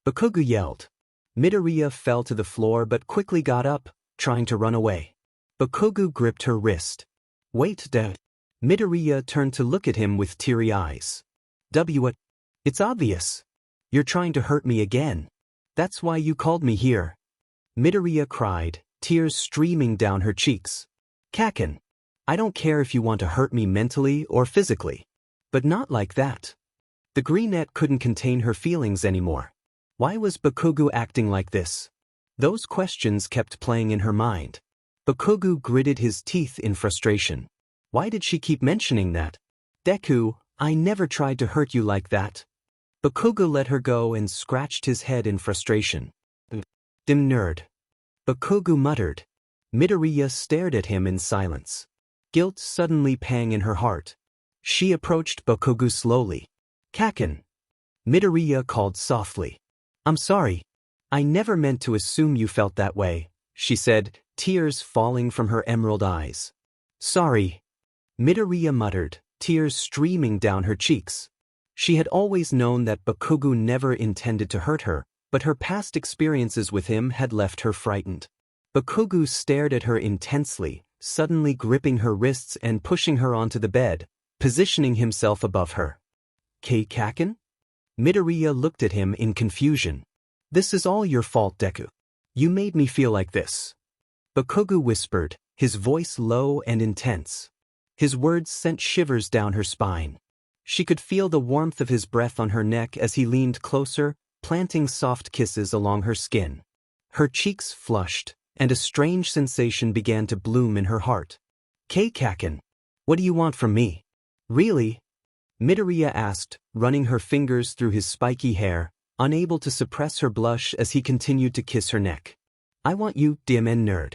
Speaker 1: Bakugou yelled. Midoriya fell to the floor but quickly got up, trying to run away. Bakugou gripped her wrist. Wait, Dad. Midoriya turned to look at him with teary eyes. What? It's obvious. You're trying to hurt me again. That's why you called me here. Midoriya cried, tears streaming down her cheeks. Kaken, I don't care if you want to hurt me mentally or physically. But not like that. The greenette couldn't contain her feelings anymore. Why was Bakugou acting like this? Those questions kept playing in her mind. Bakugou gritted his teeth in frustration. Why did she keep mentioning that? Deku, I never tried to hurt you like that. Bakugou let her go and scratched his head in frustration. Dim nerd. Bakugou muttered. Midoriya stared at him in silence. Guilt suddenly pang in her heart. She approached Bakugou slowly. Kaken. Midoriya called softly. I'm sorry. I never meant to assume you felt that way, she said, tears falling from her emerald eyes. Sorry. Midoriya muttered, tears streaming down her cheeks. She had always known that Bakugou never intended to hurt her, but her past experiences with him had left her frightened. Bakugou stared at her intensely, suddenly gripping her wrists and pushing her onto the bed, positioning himself above her. Kaken? Midoriya looked at him in confusion. This is all your fault, Deku. You made me feel like this. Bakugou whispered, his voice low and intense. His words sent shivers down her spine. She could feel the warmth of his breath on her neck as he leaned closer, planting soft kisses along her skin. Her cheeks flushed, and a strange sensation began to bloom in her heart. Kaken, what do you want from me? Really? Midoriya asked, running her fingers through his spiky hair, unable to suppress her blush as he continued to kiss her neck. I want you, Diamond nerd.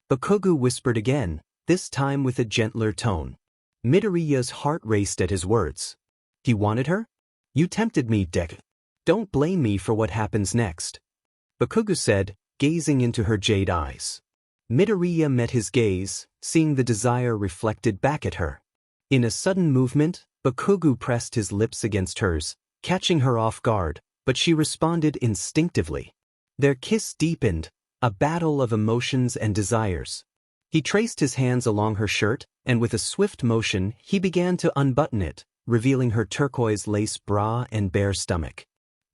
Speaker 1: Bakugou whispered again, this time with a gentler tone. Midoriya's heart raced at his words. He wanted her? You tempted me, Deku. Don't blame me for what happens next. Bakugou said, gazing into her jade eyes. Midoriya met his gaze, seeing the desire reflected back at her. In a sudden movement, Bakugou pressed his lips against hers, catching her off guard, but she responded instinctively. Their kiss deepened, a battle of emotions and desires. He traced his hands along her shirt, and with a swift motion, he began to unbutton it, revealing her turquoise lace bra and bare stomach.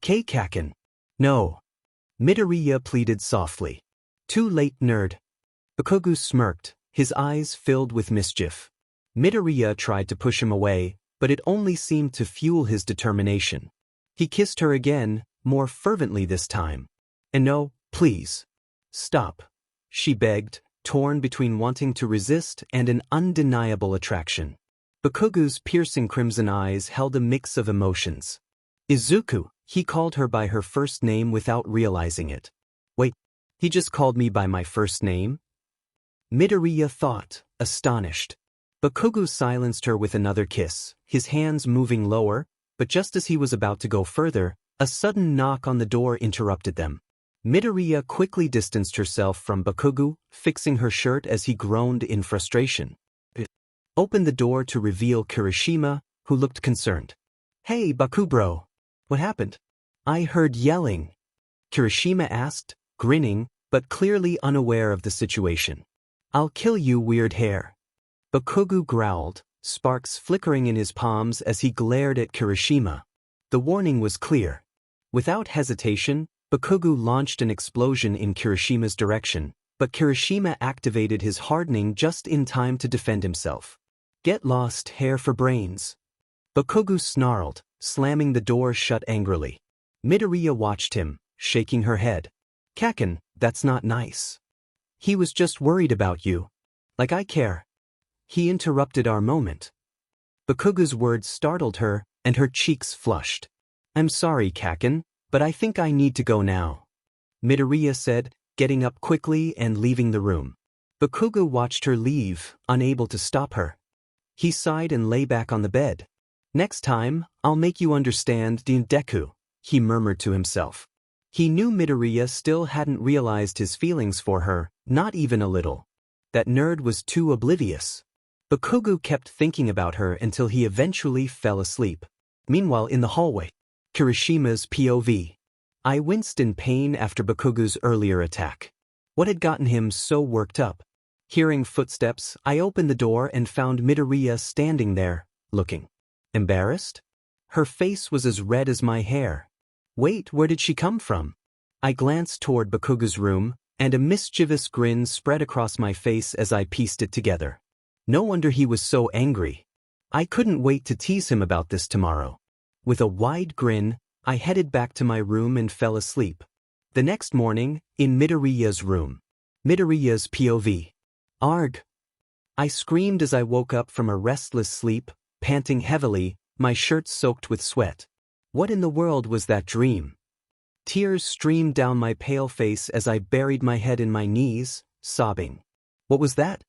Speaker 1: Kaken. No. Midoriya pleaded softly. Too late, nerd. Bakugou smirked, his eyes filled with mischief. Midoriya tried to push him away, but it only seemed to fuel his determination. He kissed her again, more fervently this time. And no, please. Stop. She begged, torn between wanting to resist and an undeniable attraction. Bakugou's piercing crimson eyes held a mix of emotions. Izuku, he called her by her first name without realizing it. Wait, he just called me by my first name? Midoriya thought, astonished. Bakugou silenced her with another kiss, his hands moving lower, but just as he was about to go further, a sudden knock on the door interrupted them. Midoriya quickly distanced herself from Bakugou, fixing her shirt as he groaned in frustration. Opened the door to reveal Kirishima, who looked concerned. "Hey, Baku bro. What happened?" "I heard yelling," Kirishima asked, grinning, but clearly unaware of the situation. "I'll kill you, weird hair." Bakugou growled, sparks flickering in his palms as he glared at Kirishima. The warning was clear. Without hesitation, Bakugou launched an explosion in Kirishima's direction, but Kirishima activated his hardening just in time to defend himself. "Get lost, hair for brains." Bakugou snarled, slamming the door shut angrily. Midoriya watched him, shaking her head. "Kaken, that's not nice. He was just worried about you. Like I care." He interrupted our moment. Bakugou's words startled her, and her cheeks flushed. "I'm sorry, Kaken, but I think I need to go now," Midoriya said, getting up quickly and leaving the room. Bakugou watched her leave, unable to stop her. He sighed and lay back on the bed. "Next time, I'll make you understand Deku," he murmured to himself. He knew Midoriya still hadn't realized his feelings for her, not even a little. That nerd was too oblivious. Bakugou kept thinking about her until he eventually fell asleep. Meanwhile in the hallway, Kirishima's POV. I winced in pain after Bakugou's earlier attack. What had gotten him so worked up? Hearing footsteps, I opened the door and found Midoriya standing there, looking embarrassed. Her face was as red as my hair. Wait, where did she come from? I glanced toward Bakugou's room, and a mischievous grin spread across my face as I pieced it together. No wonder he was so angry. I couldn't wait to tease him about this tomorrow. With a wide grin, I headed back to my room and fell asleep. The next morning, in Midoriya's room. Midoriya's POV. Arg! I screamed as I woke up from a restless sleep, panting heavily, my shirt soaked with sweat. What in the world was that dream? Tears streamed down my pale face as I buried my head in my knees, sobbing. What was that?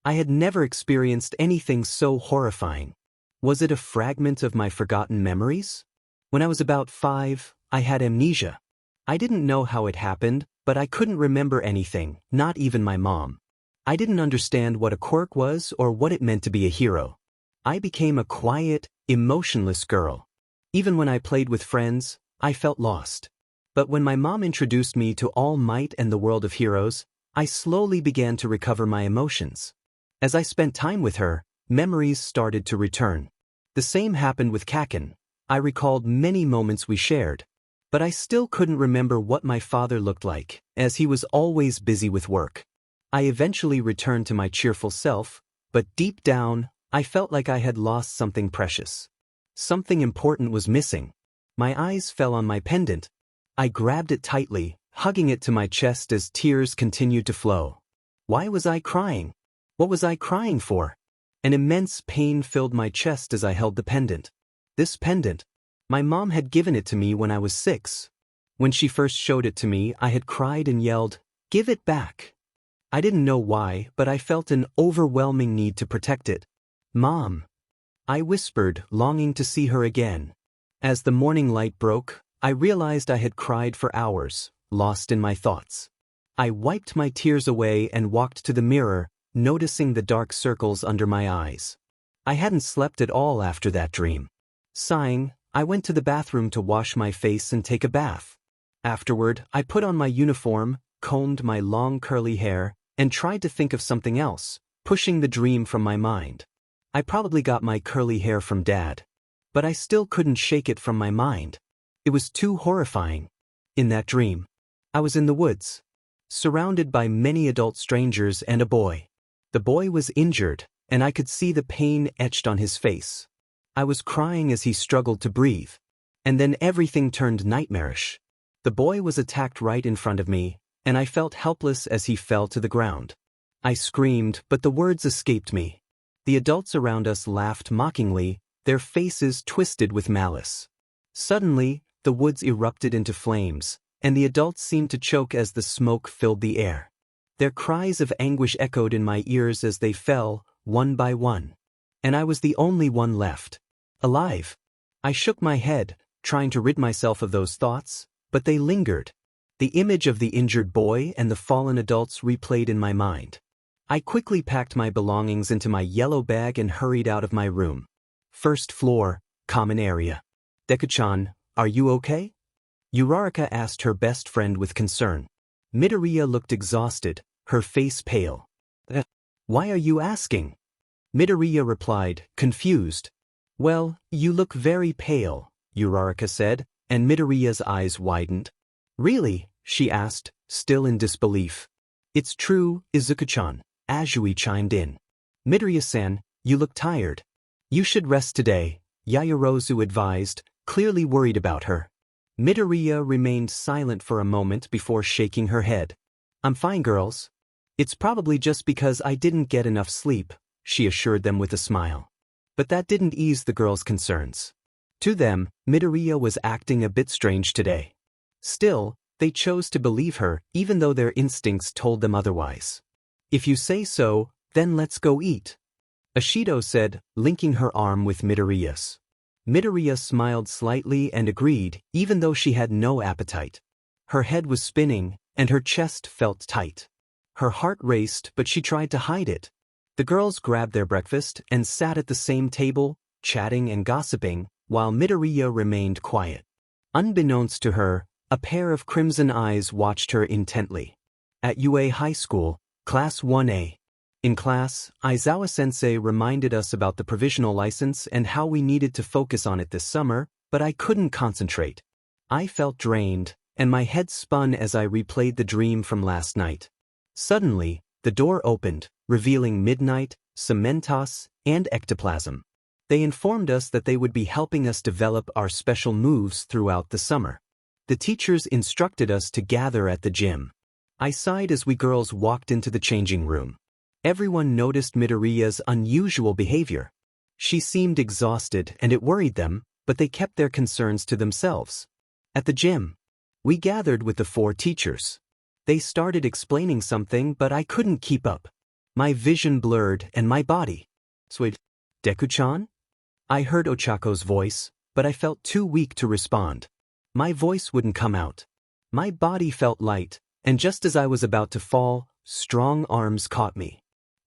Speaker 1: I had never experienced anything so horrifying. Was it a fragment of my forgotten memories? When I was about 5, I had amnesia. I didn't know how it happened, but I couldn't remember anything, not even my mom. I didn't understand what a quirk was or what it meant to be a hero. I became a quiet, emotionless girl. Even when I played with friends, I felt lost. But when my mom introduced me to All Might and the world of heroes, I slowly began to recover my emotions. As I spent time with her, memories started to return. The same happened with Kaken. I recalled many moments we shared. But I still couldn't remember what my father looked like, as he was always busy with work. I eventually returned to my cheerful self, but deep down, I felt like I had lost something precious. Something important was missing. My eyes fell on my pendant. I grabbed it tightly, hugging it to my chest as tears continued to flow. Why was I crying? What was I crying for? An immense pain filled my chest as I held the pendant. This pendant. My mom had given it to me when I was 6. When she first showed it to me, I had cried and yelled, "Give it back." I didn't know why, but I felt an overwhelming need to protect it. "Mom," I whispered, longing to see her again. As the morning light broke, I realized I had cried for hours, lost in my thoughts. I wiped my tears away and walked to the mirror, noticing the dark circles under my eyes. I hadn't slept at all after that dream. Sighing, I went to the bathroom to wash my face and take a bath. Afterward, I put on my uniform, combed my long curly hair, and tried to think of something else, pushing the dream from my mind. I probably got my curly hair from Dad. But I still couldn't shake it from my mind. It was too horrifying. In that dream, I was in the woods, surrounded by many adult strangers and a boy. The boy was injured, and I could see the pain etched on his face. I was crying as he struggled to breathe. And then everything turned nightmarish. The boy was attacked right in front of me, and I felt helpless as he fell to the ground. I screamed, but the words escaped me. The adults around us laughed mockingly, their faces twisted with malice. Suddenly, the woods erupted into flames, and the adults seemed to choke as the smoke filled the air. Their cries of anguish echoed in my ears as they fell, one by one. And I was the only one left. Alive. I shook my head, trying to rid myself of those thoughts, but they lingered. The image of the injured boy and the fallen adults replayed in my mind. I quickly packed my belongings into my yellow bag and hurried out of my room. First floor, common area. Deku-chan, are you okay? Uraraka asked her best friend with concern. Midoriya looked exhausted, her face pale. Why are you asking? Midoriya replied, confused. Well, you look very pale, Uraraka said, and Midoriya's eyes widened. Really? She asked, still in disbelief. It's true, Izuku-chan, Azui chimed in. Midoriya-san, you look tired. You should rest today, Yaoyorozu advised, clearly worried about her. Midoriya remained silent for a moment before shaking her head. I'm fine, girls. It's probably just because I didn't get enough sleep, she assured them with a smile. But that didn't ease the girls' concerns. To them, Midoriya was acting a bit strange today. Still, they chose to believe her even though their instincts told them otherwise. If you say so, then let's go eat, Ashido said, linking her arm with Midoriya's. Midoriya smiled slightly and agreed, even though she had no appetite. Her head was spinning, and her chest felt tight. Her heart raced, but she tried to hide it. The girls grabbed their breakfast and sat at the same table, chatting and gossiping, while Midoriya remained quiet. Unbeknownst to her, a pair of crimson eyes watched her intently. At UA High School, Class 1A. In class, Aizawa-sensei reminded us about the provisional license and how we needed to focus on it this summer, but I couldn't concentrate. I felt drained, and my head spun as I replayed the dream from last night. Suddenly, the door opened, revealing Midnight, Cementos, and Ectoplasm. They informed us that they would be helping us develop our special moves throughout the summer. The teachers instructed us to gather at the gym. I sighed as we girls walked into the changing room. Everyone noticed Midoriya's unusual behavior. She seemed exhausted and it worried them, but they kept their concerns to themselves. At the gym, we gathered with the 4 teachers. They started explaining something, but I couldn't keep up. My vision blurred and my body swayed. Deku-chan? I heard Ochako's voice, but I felt too weak to respond. My voice wouldn't come out. My body felt light, and just as I was about to fall, strong arms caught me.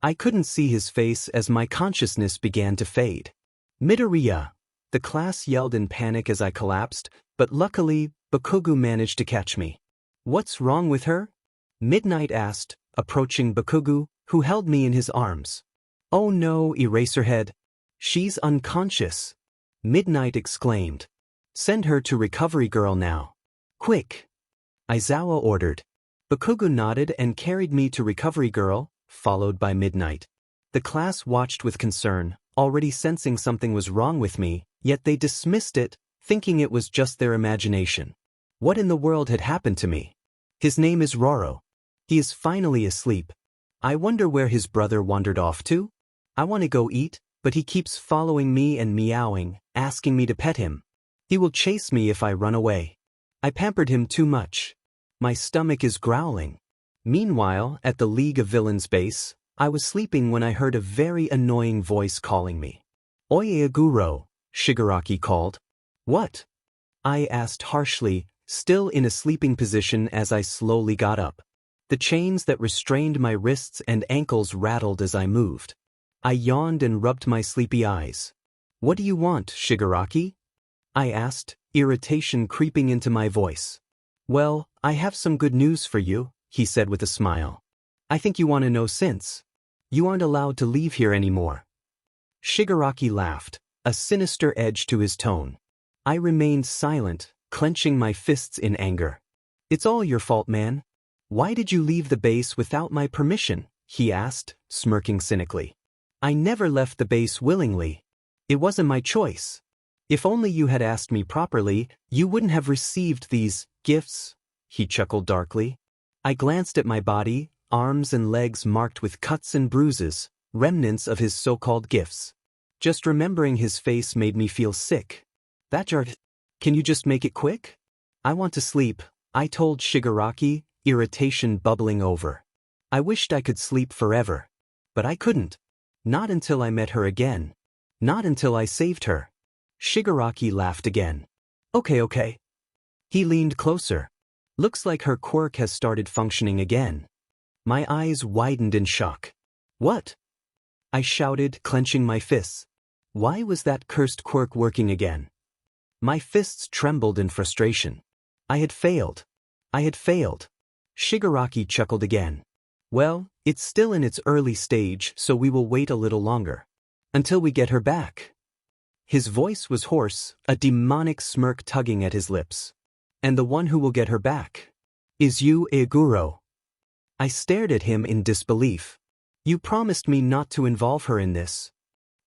Speaker 1: I couldn't see his face as my consciousness began to fade. Midoriya! The class yelled in panic as I collapsed, but luckily, Bakugou managed to catch me. What's wrong with her? Midnight asked, approaching Bakugou, who held me in his arms. Oh no, Eraserhead. She's unconscious. Midnight exclaimed. Send her to Recovery Girl now. Quick! Aizawa ordered. Bakugou nodded and carried me to Recovery Girl, followed by Midnight. The class watched with concern, already sensing something was wrong with me, yet they dismissed it, thinking it was just their imagination. What in the world had happened to me? His name is Roro. He is finally asleep. I wonder where his brother wandered off to? I want to go eat, but he keeps following me and meowing, asking me to pet him. He will chase me if I run away. I pampered him too much. My stomach is growling. Meanwhile, at the League of Villains base, I was sleeping when I heard a very annoying voice calling me. Oyeaguro, Shigaraki called. What? I asked harshly, still in a sleeping position as I slowly got up. The chains that restrained my wrists and ankles rattled as I moved. I yawned and rubbed my sleepy eyes. What do you want, Shigaraki? I asked, irritation creeping into my voice. Well, I have some good news for you, he said with a smile. I think you want to know since. You aren't allowed to leave here anymore. Shigaraki laughed, a sinister edge to his tone. I remained silent, clenching my fists in anger. It's all your fault, man. Why did you leave the base without my permission? He asked, smirking cynically. I never left the base willingly. It wasn't my choice. If only you had asked me properly, you wouldn't have received these gifts, he chuckled darkly. I glanced at my body, arms and legs marked with cuts and bruises, remnants of his so-called gifts. Just remembering his face made me feel sick. That jarred. Can you just make it quick? I want to sleep, I told Shigaraki, irritation bubbling over. I wished I could sleep forever. But I couldn't. Not until I met her again. Not until I saved her. Shigaraki laughed again. Okay. He leaned closer. Looks like her quirk has started functioning again. My eyes widened in shock. What? I shouted, clenching my fists. Why was that cursed quirk working again? My fists trembled in frustration. I had failed. I had failed. Shigaraki chuckled again. Well, it's still in its early stage, so we will wait a little longer. Until we get her back. His voice was hoarse, a demonic smirk tugging at his lips. And the one who will get her back is you, Iguro. I stared at him in disbelief. You promised me not to involve her in this.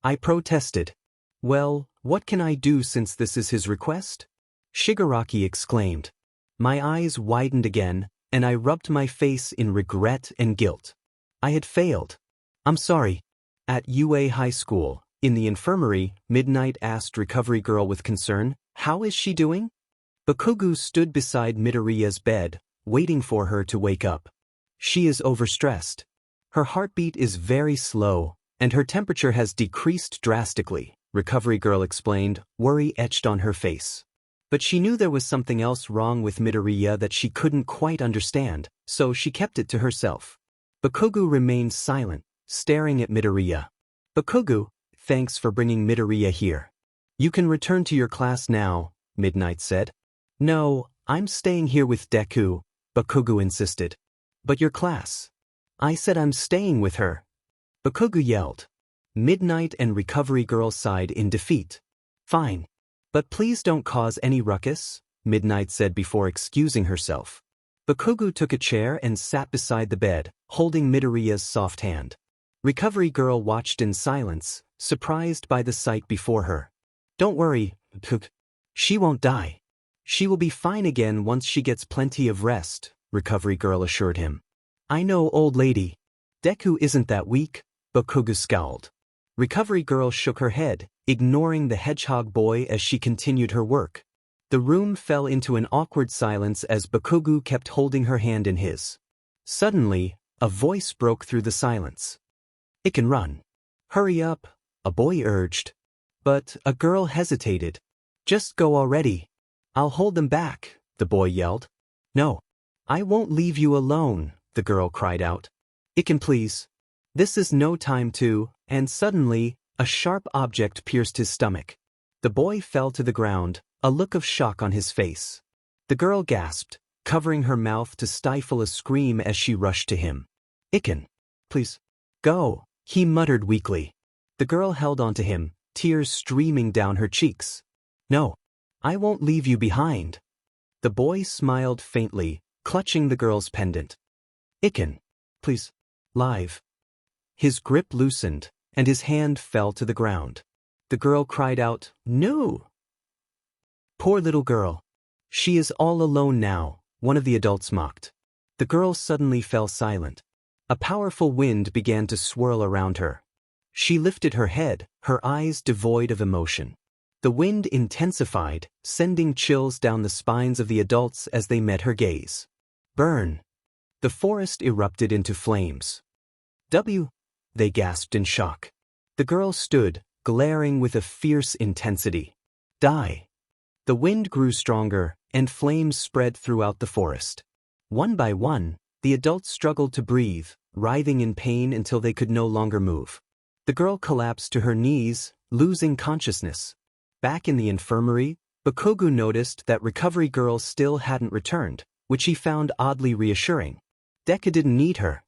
Speaker 1: I protested. Well, what can I do since this is his request? Shigaraki exclaimed. My eyes widened again, and I rubbed my face in regret and guilt. I had failed. I'm sorry. At UA High School, in the infirmary, Midnight asked Recovery Girl with concern, how is she doing? Bakugou stood beside Midoriya's bed, waiting for her to wake up. She is overstressed. Her heartbeat is very slow, and her temperature has decreased drastically, Recovery Girl explained, worry etched on her face. But she knew there was something else wrong with Midoriya that she couldn't quite understand, so she kept it to herself. Bakugou remained silent, staring at Midoriya. Bakugou, thanks for bringing Midoriya here. You can return to your class now, Midnight said. No, I'm staying here with Deku, Bakugou insisted. But your class. I said I'm staying with her. Bakugou yelled. Midnight and Recovery Girl sighed in defeat. Fine. But please don't cause any ruckus, Midnight said before excusing herself. Bakugou took a chair and sat beside the bed, holding Midoriya's soft hand. Recovery Girl watched in silence, surprised by the sight before her. Don't worry, she won't die. She will be fine again once she gets plenty of rest, Recovery Girl assured him. I know, old lady. Deku isn't that weak, Bakugou scowled. Recovery Girl shook her head, ignoring the hedgehog boy as she continued her work. The room fell into an awkward silence as Bakugou kept holding her hand in his. Suddenly, a voice broke through the silence. It can run. Hurry up, a boy urged. But a girl hesitated. Just go already. I'll hold them back, the boy yelled. No. I won't leave you alone, the girl cried out. It can please. This is no time to, and suddenly, a sharp object pierced his stomach. The boy fell to the ground, a look of shock on his face. The girl gasped, covering her mouth to stifle a scream as she rushed to him. Iken. Please. Go, he muttered weakly. The girl held onto him, tears streaming down her cheeks. No. I won't leave you behind. The boy smiled faintly, clutching the girl's pendant. Iken. Please. Live. His grip loosened, and his hand fell to the ground. The girl cried out, No! Poor little girl. She is all alone now, one of the adults mocked. The girl suddenly fell silent. A powerful wind began to swirl around her. She lifted her head, her eyes devoid of emotion. The wind intensified, sending chills down the spines of the adults as they met her gaze. Burn! The forest erupted into flames. They gasped in shock. The girl stood, glaring with a fierce intensity. Die! The wind grew stronger, and flames spread throughout the forest. One by one, the adults struggled to breathe, writhing in pain until they could no longer move. The girl collapsed to her knees, losing consciousness. Back in the infirmary, Bakugou noticed that Recovery Girl still hadn't returned, which he found oddly reassuring. Deku didn't need her.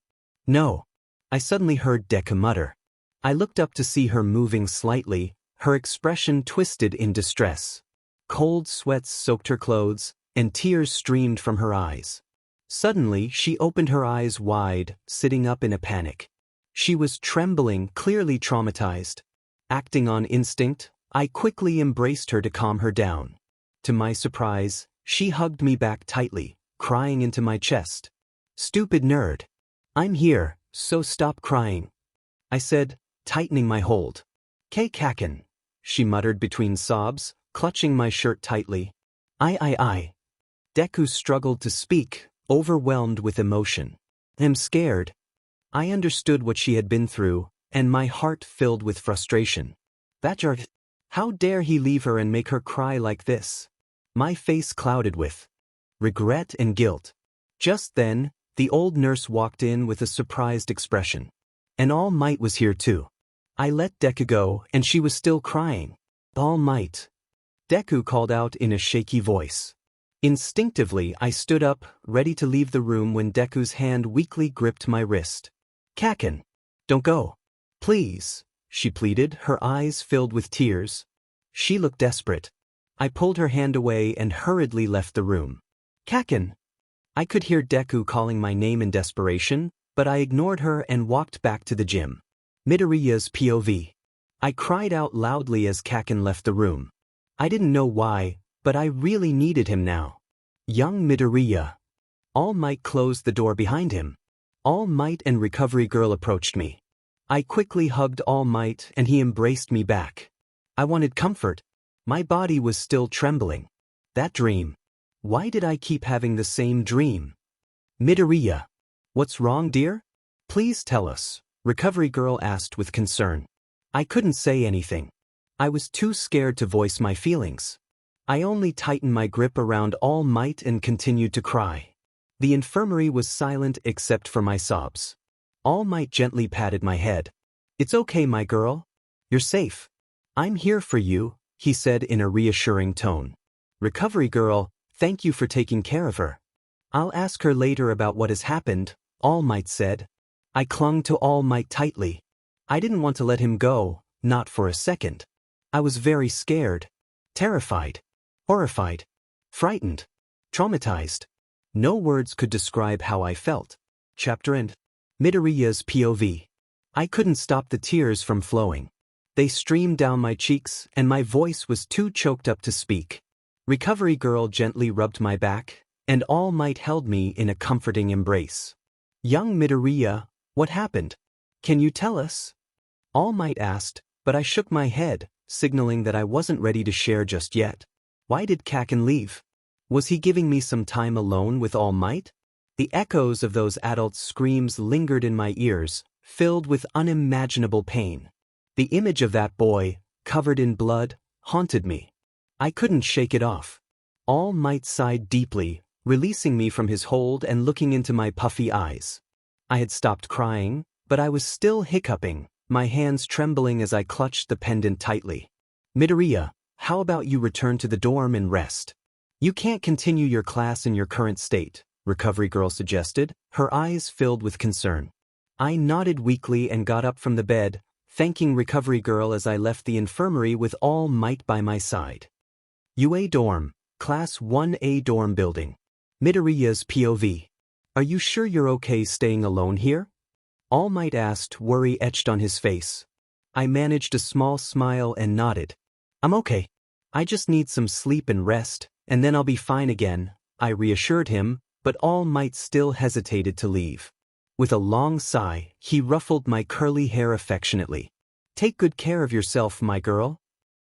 Speaker 1: No. I suddenly heard Deku mutter. I looked up to see her moving slightly, her expression twisted in distress. Cold sweats soaked her clothes, and tears streamed from her eyes. Suddenly, she opened her eyes wide, sitting up in a panic. She was trembling, clearly traumatized. Acting on instinct, I quickly embraced her to calm her down. To my surprise, she hugged me back tightly, crying into my chest. Stupid nerd. I'm here, so stop crying. I said, tightening my hold. Kaken, she muttered between sobs, clutching my shirt tightly. I. Deku struggled to speak, overwhelmed with emotion. I'm scared. I understood what she had been through, and my heart filled with frustration. How dare he leave her and make her cry like this? My face clouded with regret and guilt. Just then, the old nurse walked in with a surprised expression. And All Might was here too. I let Deku go and she was still crying. All Might. Deku called out in a shaky voice. Instinctively, I stood up, ready to leave the room when Deku's hand weakly gripped my wrist. Kaken. Don't go. Please, she pleaded, her eyes filled with tears. She looked desperate. I pulled her hand away and hurriedly left the room. Kaken. I could hear Deku calling my name in desperation, but I ignored her and walked back to the gym. Midoriya's POV. I cried out loudly as Kaken left the room. I didn't know why, but I really needed him now. Young Midoriya. All Might closed the door behind him. All Might and Recovery Girl approached me. I quickly hugged All Might and he embraced me back. I wanted comfort. My body was still trembling. That dream. Why did I keep having the same dream? Midoriya. What's wrong, dear? Please tell us, Recovery Girl asked with concern. I couldn't say anything. I was too scared to voice my feelings. I only tightened my grip around All Might and continued to cry. The infirmary was silent except for my sobs. All Might gently patted my head. It's okay, my girl. You're safe. I'm here for you, he said in a reassuring tone. Recovery Girl, thank you for taking care of her. I'll ask her later about what has happened, All Might said. I clung to All Might tightly. I didn't want to let him go, not for a second. I was very scared, terrified, horrified, frightened, traumatized. No words could describe how I felt. Chapter End. Midoriya's POV. I couldn't stop the tears from flowing. They streamed down my cheeks and my voice was too choked up to speak. Recovery Girl gently rubbed my back, and All Might held me in a comforting embrace. Young Midoriya, what happened? Can you tell us? All Might asked, but I shook my head, signaling that I wasn't ready to share just yet. Why did Kaken leave? Was he giving me some time alone with All Might? The echoes of those adults' screams lingered in my ears, filled with unimaginable pain. The image of that boy, covered in blood, haunted me. I couldn't shake it off. All Might sighed deeply, releasing me from his hold and looking into my puffy eyes. I had stopped crying, but I was still hiccuping, my hands trembling as I clutched the pendant tightly. Midoriya, how about you return to the dorm and rest? You can't continue your class in your current state, Recovery Girl suggested, her eyes filled with concern. I nodded weakly and got up from the bed, thanking Recovery Girl as I left the infirmary with All Might by my side. UA Dorm, Class 1A Dorm Building. Midoriya's POV. Are you sure you're okay staying alone here? All Might asked, worry etched on his face. I managed a small smile and nodded. I'm okay. I just need some sleep and rest, and then I'll be fine again, I reassured him, but All Might still hesitated to leave. With a long sigh, he ruffled my curly hair affectionately. Take good care of yourself, my girl.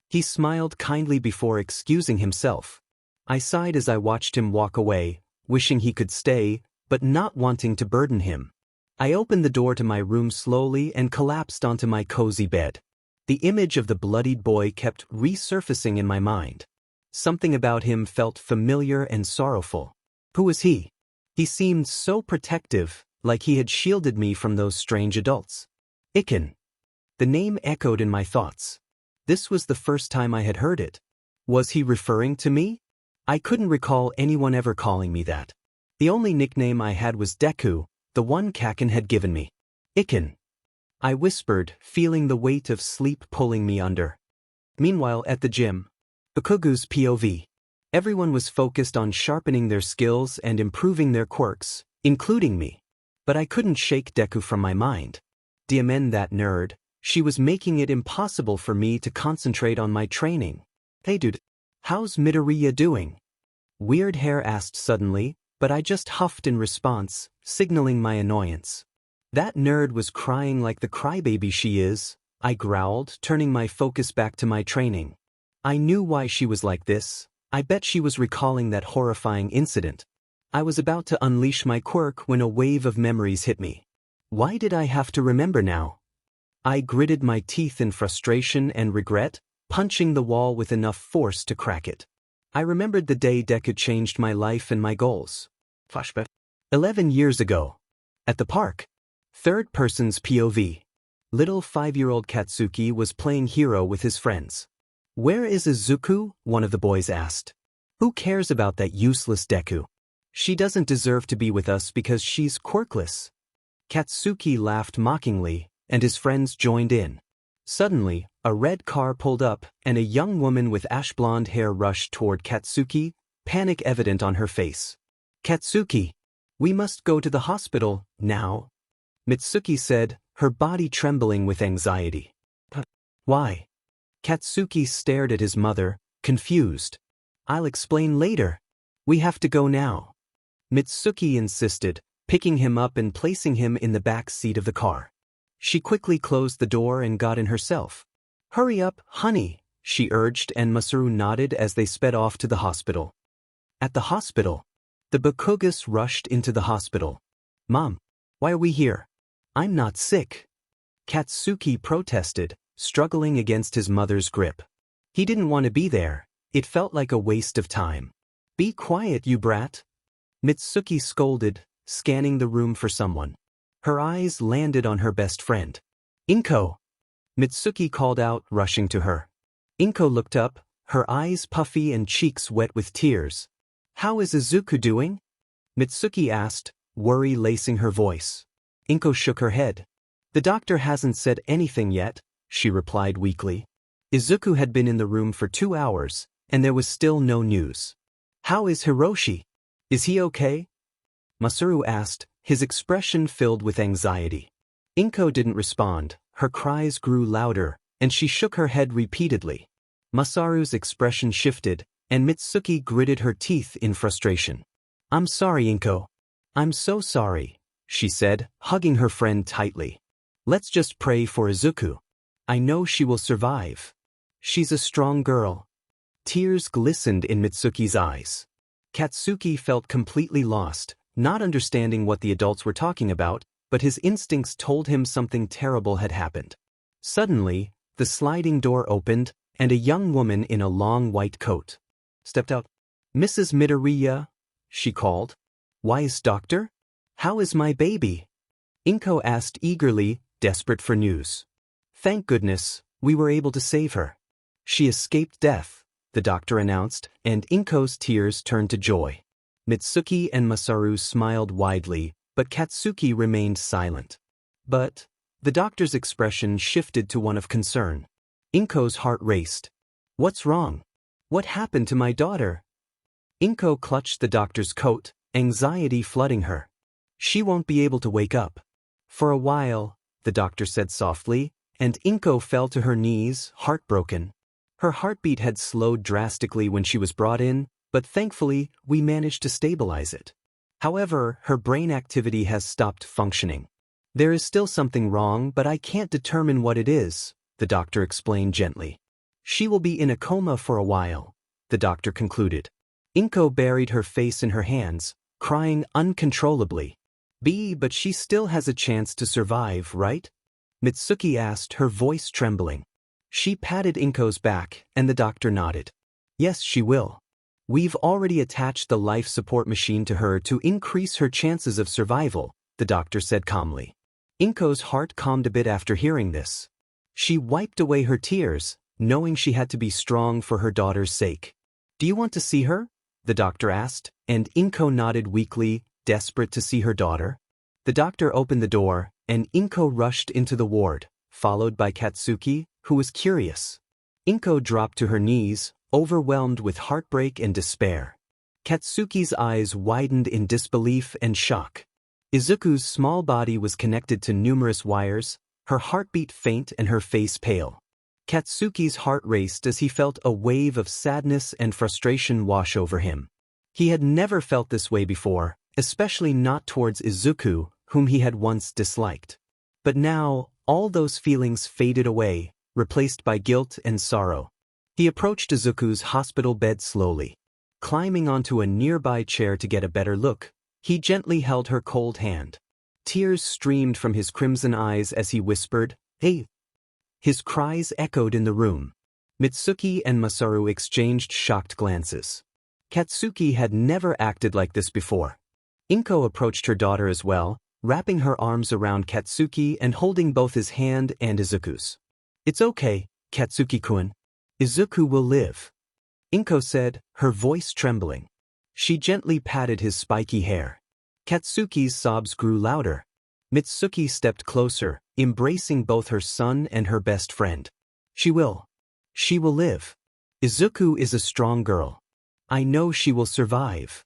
Speaker 1: He smiled kindly before excusing himself. I sighed as I watched him walk away, wishing he could stay, but not wanting to burden him. I opened the door to my room slowly and collapsed onto my cozy bed. The image of the bloodied boy kept resurfacing in my mind. Something about him felt familiar and sorrowful. Who was he? He seemed so protective, like he had shielded me from those strange adults. Iken. The name echoed in my thoughts. This was the first time I had heard it. Was he referring to me? I couldn't recall anyone ever calling me that. The only nickname I had was Deku, the one Kaken had given me. Iken. I whispered, feeling the weight of sleep pulling me under. Meanwhile, at the gym, Bakugou's POV. Everyone was focused on sharpening their skills and improving their quirks, including me. But I couldn't shake Deku from my mind. Diamond, that nerd, she was making it impossible for me to concentrate on my training. Hey dude, how's Midoriya doing? Weird Hair asked suddenly, but I just huffed in response, signaling my annoyance. That nerd was crying like the crybaby she is, I growled, turning my focus back to my training. I knew why she was like this. I bet she was recalling that horrifying incident. I was about to unleash my quirk when a wave of memories hit me. Why did I have to remember now? I gritted my teeth in frustration and regret, punching the wall with enough force to crack it. I remembered the day Deku changed my life and my goals. Flashback. 11 years ago. At the park. Third person's POV. Little 5-year-old Katsuki was playing hero with his friends. Where is Izuku? One of the boys asked. Who cares about that useless Deku? She doesn't deserve to be with us because she's quirkless. Katsuki laughed mockingly, and his friends joined in. Suddenly, a red car pulled up, and a young woman with ash-blonde hair rushed toward Katsuki, panic evident on her face. Katsuki, we must go to the hospital, now. Mitsuki said, her body trembling with anxiety. Why? Katsuki stared at his mother, confused. I'll explain later. We have to go now. Mitsuki insisted, picking him up and placing him in the back seat of the car. She quickly closed the door and got in herself. Hurry up, honey, she urged, and Masaru nodded as they sped off to the hospital. At the hospital, the Bakugous rushed into the hospital. Mom, why are we here? I'm not sick. Katsuki protested, struggling against his mother's grip. He didn't want to be there. It felt like a waste of time. Be quiet, you brat. Mitsuki scolded, scanning the room for someone. Her eyes landed on her best friend. Inko! Mitsuki called out, rushing to her. Inko looked up, her eyes puffy and cheeks wet with tears. How is Izuku doing? Mitsuki asked, worry lacing her voice. Inko shook her head. The doctor hasn't said anything yet, she replied weakly. Izuku had been in the room for 2 hours, and there was still no news. How is Hiroshi? Is he okay? Masaru asked, his expression filled with anxiety. Inko didn't respond, her cries grew louder, and she shook her head repeatedly. Masaru's expression shifted, and Mitsuki gritted her teeth in frustration. I'm sorry, Inko. I'm so sorry, she said, hugging her friend tightly. Let's just pray for Izuku. I know she will survive. She's a strong girl. Tears glistened in Mitsuki's eyes. Katsuki felt completely lost, not understanding what the adults were talking about, but his instincts told him something terrible had happened. Suddenly, the sliding door opened, and a young woman in a long white coat stepped out. Mrs. Midoriya, she called. Wise doctor? How is my baby? Inko asked eagerly, desperate for news. Thank goodness, we were able to save her. She escaped death, the doctor announced, and Inko's tears turned to joy. Mitsuki and Masaru smiled widely, but Katsuki remained silent. But the doctor's expression shifted to one of concern. Inko's heart raced. What's wrong? What happened to my daughter? Inko clutched the doctor's coat, anxiety flooding her. She won't be able to wake up. For a while, the doctor said softly, and Inko fell to her knees, heartbroken. Her heartbeat had slowed drastically when she was brought in, but thankfully, we managed to stabilize it. However, her brain activity has stopped functioning. There is still something wrong, but I can't determine what it is, the doctor explained gently. She will be in a coma for a while, the doctor concluded. Inko buried her face in her hands, crying uncontrollably. But she still has a chance to survive, right? Mitsuki asked, her voice trembling. She patted Inko's back, and the doctor nodded. Yes, she will. We've already attached the life support machine to her to increase her chances of survival, the doctor said calmly. Inko's heart calmed a bit after hearing this. She wiped away her tears, knowing she had to be strong for her daughter's sake. Do you want to see her? The doctor asked, and Inko nodded weakly, desperate to see her daughter. The doctor opened the door, and Inko rushed into the ward, followed by Katsuki, who was curious. Inko dropped to her knees, overwhelmed with heartbreak and despair. Katsuki's eyes widened in disbelief and shock. Izuku's small body was connected to numerous wires, her heartbeat faint and her face pale. Katsuki's heart raced as he felt a wave of sadness and frustration wash over him. He had never felt this way before, especially not towards Izuku, whom he had once disliked. But now, all those feelings faded away, replaced by guilt and sorrow. He approached Izuku's hospital bed slowly. Climbing onto a nearby chair to get a better look, he gently held her cold hand. Tears streamed from his crimson eyes as he whispered, "Hey!" His cries echoed in the room. Mitsuki and Masaru exchanged shocked glances. Katsuki had never acted like this before. Inko approached her daughter as well, wrapping her arms around Katsuki and holding both his hand and Izuku's. "It's okay, Katsuki-kun. Izuku will live," Inko said, her voice trembling. She gently patted his spiky hair. Katsuki's sobs grew louder. Mitsuki stepped closer, embracing both her son and her best friend. She will live. Izuku is a strong girl. I know she will survive,"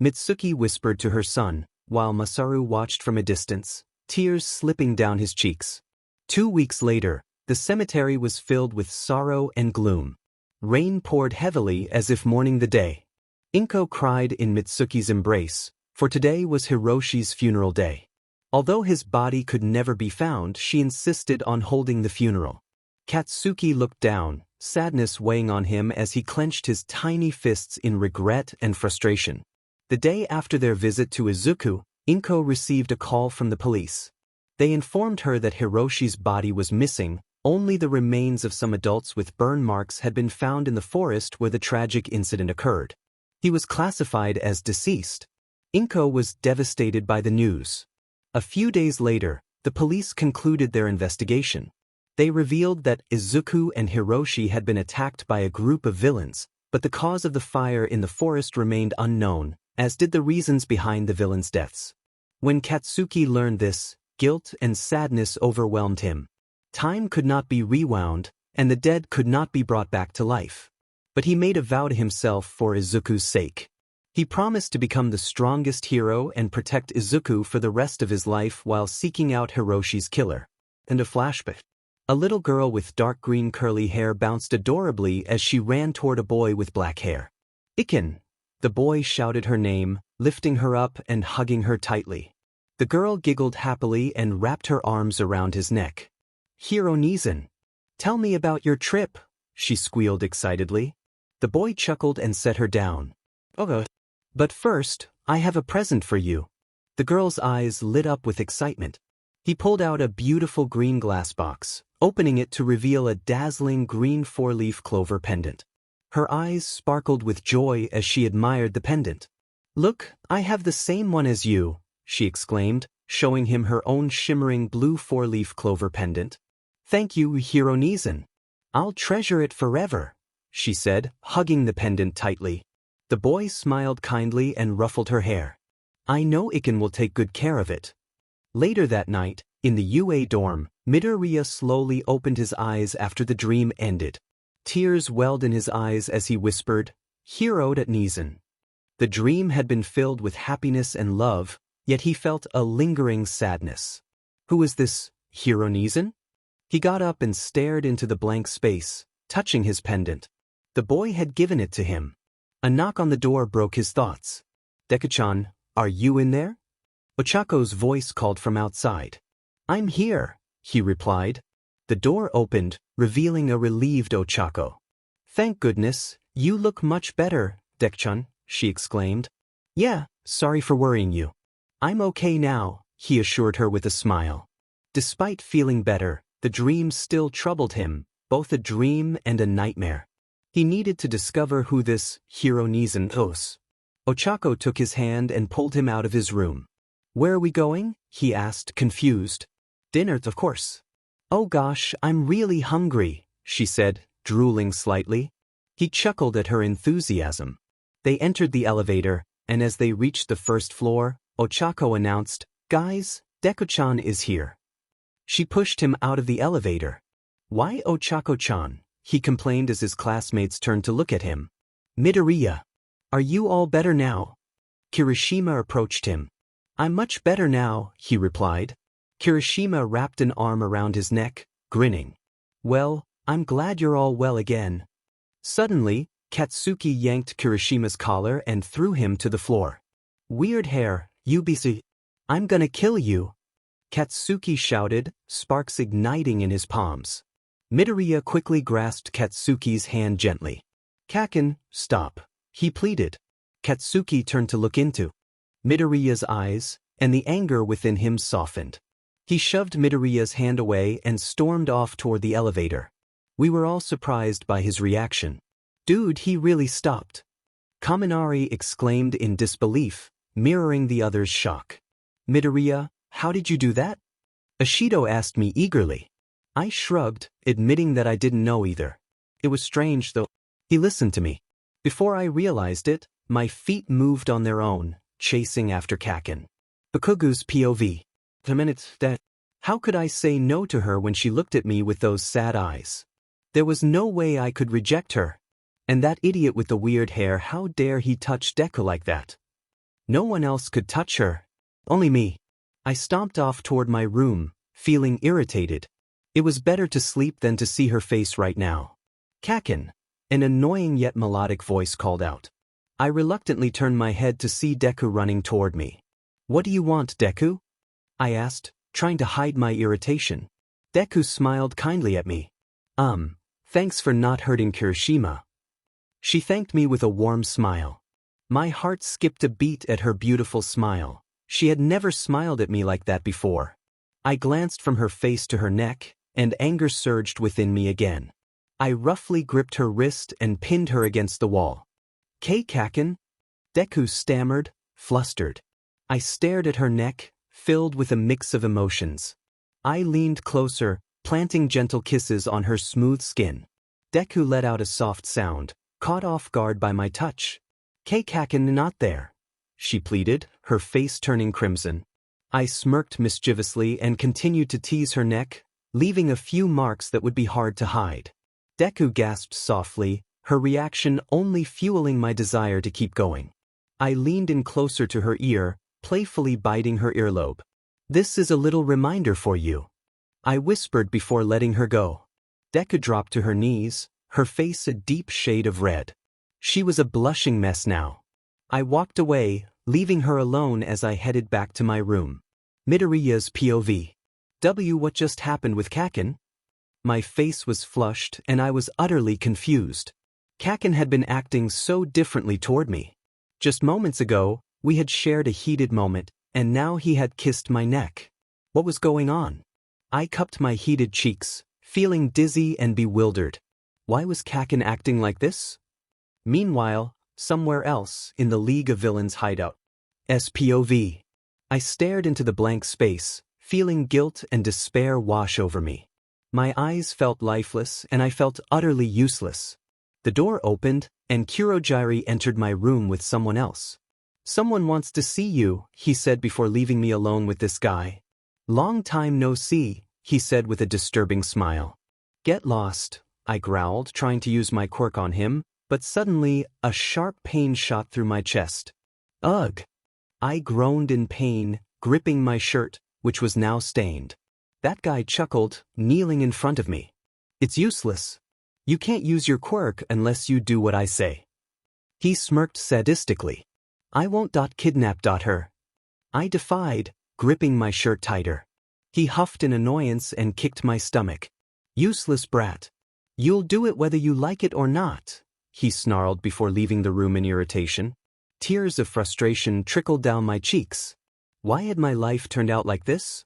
Speaker 1: Mitsuki whispered to her son, while Masaru watched from a distance, tears slipping down his cheeks. 2 weeks later, the cemetery was filled with sorrow and gloom. Rain poured heavily as if mourning the day. Inko cried in Mitsuki's embrace, for today was Hiroshi's funeral day. Although his body could never be found, she insisted on holding the funeral. Katsuki looked down, sadness weighing on him as he clenched his tiny fists in regret and frustration. The day after their visit to Izuku, Inko received a call from the police. They informed her that Hiroshi's body was missing, only the remains of some adults with burn marks had been found in the forest where the tragic incident occurred. He was classified as deceased. Inko was devastated by the news. A few days later, the police concluded their investigation. They revealed that Izuku and Hiroshi had been attacked by a group of villains, but the cause of the fire in the forest remained unknown, as did the reasons behind the villains' deaths. When Katsuki learned this, guilt and sadness overwhelmed him. Time could not be rewound, and the dead could not be brought back to life. But he made a vow to himself for Izuku's sake. He promised to become the strongest hero and protect Izuku for the rest of his life while seeking out Hiroshi's killer. And a flashback. A little girl with dark green curly hair bounced adorably as she ran toward a boy with black hair. "Iken!" The boy shouted her name, lifting her up and hugging her tightly. The girl giggled happily and wrapped her arms around his neck. "Hironizan, tell me about your trip," she squealed excitedly. The boy chuckled and set her down. "Okay. But first, I have a present for you." The girl's eyes lit up with excitement. He pulled out a beautiful green glass box, opening it to reveal a dazzling green 4-leaf clover pendant. Her eyes sparkled with joy as she admired the pendant. "Look, I have the same one as you," she exclaimed, showing him her own shimmering blue 4-leaf clover pendant. "Thank you, Hironizan. I'll treasure it forever," she said, hugging the pendant tightly. The boy smiled kindly and ruffled her hair. "I know Iken will take good care of it." Later that night, in the UA dorm, Midoriya slowly opened his eyes after the dream ended. Tears welled in his eyes as he whispered, "Hironizan." The dream had been filled with happiness and love, yet he felt a lingering sadness. Who is this Hironizan? He got up and stared into the blank space, touching his pendant. The boy had given it to him. A knock on the door broke his thoughts. "Deku-chan, are you in there?" Ochako's voice called from outside. "I'm here," he replied. The door opened, revealing a relieved Ochako. "Thank goodness, you look much better, Deku-chan," she exclaimed. "Yeah, sorry for worrying you. I'm okay now," he assured her with a smile. Despite feeling better, the dream still troubled him, both a dream and a nightmare. He needed to discover who this Hironizan was. Ochako took his hand and pulled him out of his room. "Where are we going?" he asked, confused. "Dinner, of course." "Oh gosh, I'm really hungry," she said, drooling slightly. He chuckled at her enthusiasm. They entered the elevator, and as they reached the first floor, Ochako announced, "Guys, Deku-chan is here." She pushed him out of the elevator. "Why Ochako-chan?" he complained as his classmates turned to look at him. "Midoriya, are you all better now?" Kirishima approached him. "I'm much better now," he replied. Kirishima wrapped an arm around his neck, grinning. "Well, I'm glad you're all well again." Suddenly, Katsuki yanked Kirishima's collar and threw him to the floor. "Weird hair, you busy. I'm gonna kill you," Katsuki shouted, sparks igniting in his palms. Midoriya quickly grasped Katsuki's hand gently. "Kaken, stop," he pleaded. Katsuki turned to look into Midoriya's eyes, and the anger within him softened. He shoved Midoriya's hand away and stormed off toward the elevator. We were all surprised by his reaction. Dude, he really stopped. Kaminari exclaimed in disbelief, mirroring the other's shock. Midoriya, how did you do that? Ashido asked me eagerly. I shrugged, admitting that I didn't know either. It was strange though. He listened to me. Before I realized it, my feet moved on their own, chasing after Kakin. Bakugou's POV. The minute that. How could I say no to her when she looked at me with those sad eyes? There was no way I could reject her. And that idiot with the weird hair, how dare he touch Deku like that? No one else could touch her. Only me. I stomped off toward my room, feeling irritated. It was better to sleep than to see her face right now. Kakin, an annoying yet melodic voice called out. I reluctantly turned my head to see Deku running toward me. What do you want, Deku? I asked, trying to hide my irritation. Deku smiled kindly at me. Thanks for not hurting Kirishima. She thanked me with a warm smile. My heart skipped a beat at her beautiful smile. She had never smiled at me like that before. I glanced from her face to her neck, and anger surged within me again. I roughly gripped her wrist and pinned her against the wall. Kakin? Deku stammered, flustered. I stared at her neck, filled with a mix of emotions. I leaned closer, planting gentle kisses on her smooth skin. Deku let out a soft sound, caught off guard by my touch. Kakin, not there, she pleaded, her face turning crimson. I smirked mischievously and continued to tease her neck, leaving a few marks that would be hard to hide. Deku gasped softly, her reaction only fueling my desire to keep going. I leaned in closer to her ear, playfully biting her earlobe. This is a little reminder for you, I whispered before letting her go. Deku dropped to her knees, her face a deep shade of red. She was a blushing mess now. I walked away, leaving her alone as I headed back to my room. Midoriya's POV. What just happened with Kakin? My face was flushed and I was utterly confused. Kakin had been acting so differently toward me. Just moments ago, we had shared a heated moment, and now he had kissed my neck. What was going on? I cupped my heated cheeks, feeling dizzy and bewildered. Why was Kakin acting like this? Meanwhile, somewhere else, in the League of Villains hideout. SPOV. I stared into the blank space, feeling guilt and despair wash over me. My eyes felt lifeless and I felt utterly useless. The door opened, and Kurogiri entered my room with someone else. Someone wants to see you, he said before leaving me alone with this guy. Long time no see, he said with a disturbing smile. Get lost, I growled, trying to use my quirk on him, but suddenly, a sharp pain shot through my chest. Ugh! I groaned in pain, gripping my shirt, which was now stained. That guy chuckled, kneeling in front of me. It's useless. You can't use your quirk unless you do what I say. He smirked sadistically. I won't kidnap her. I defied, gripping my shirt tighter. He huffed in annoyance and kicked my stomach. Useless brat. You'll do it whether you like it or not, he snarled before leaving the room in irritation. Tears of frustration trickled down my cheeks. Why had my life turned out like this?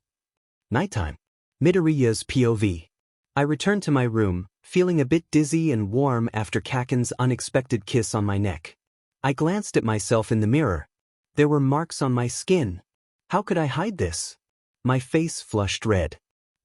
Speaker 1: Nighttime. Midoriya's POV. I returned to my room, feeling a bit dizzy and warm after Kakin's unexpected kiss on my neck. I glanced at myself in the mirror. There were marks on my skin. How could I hide this? My face flushed red.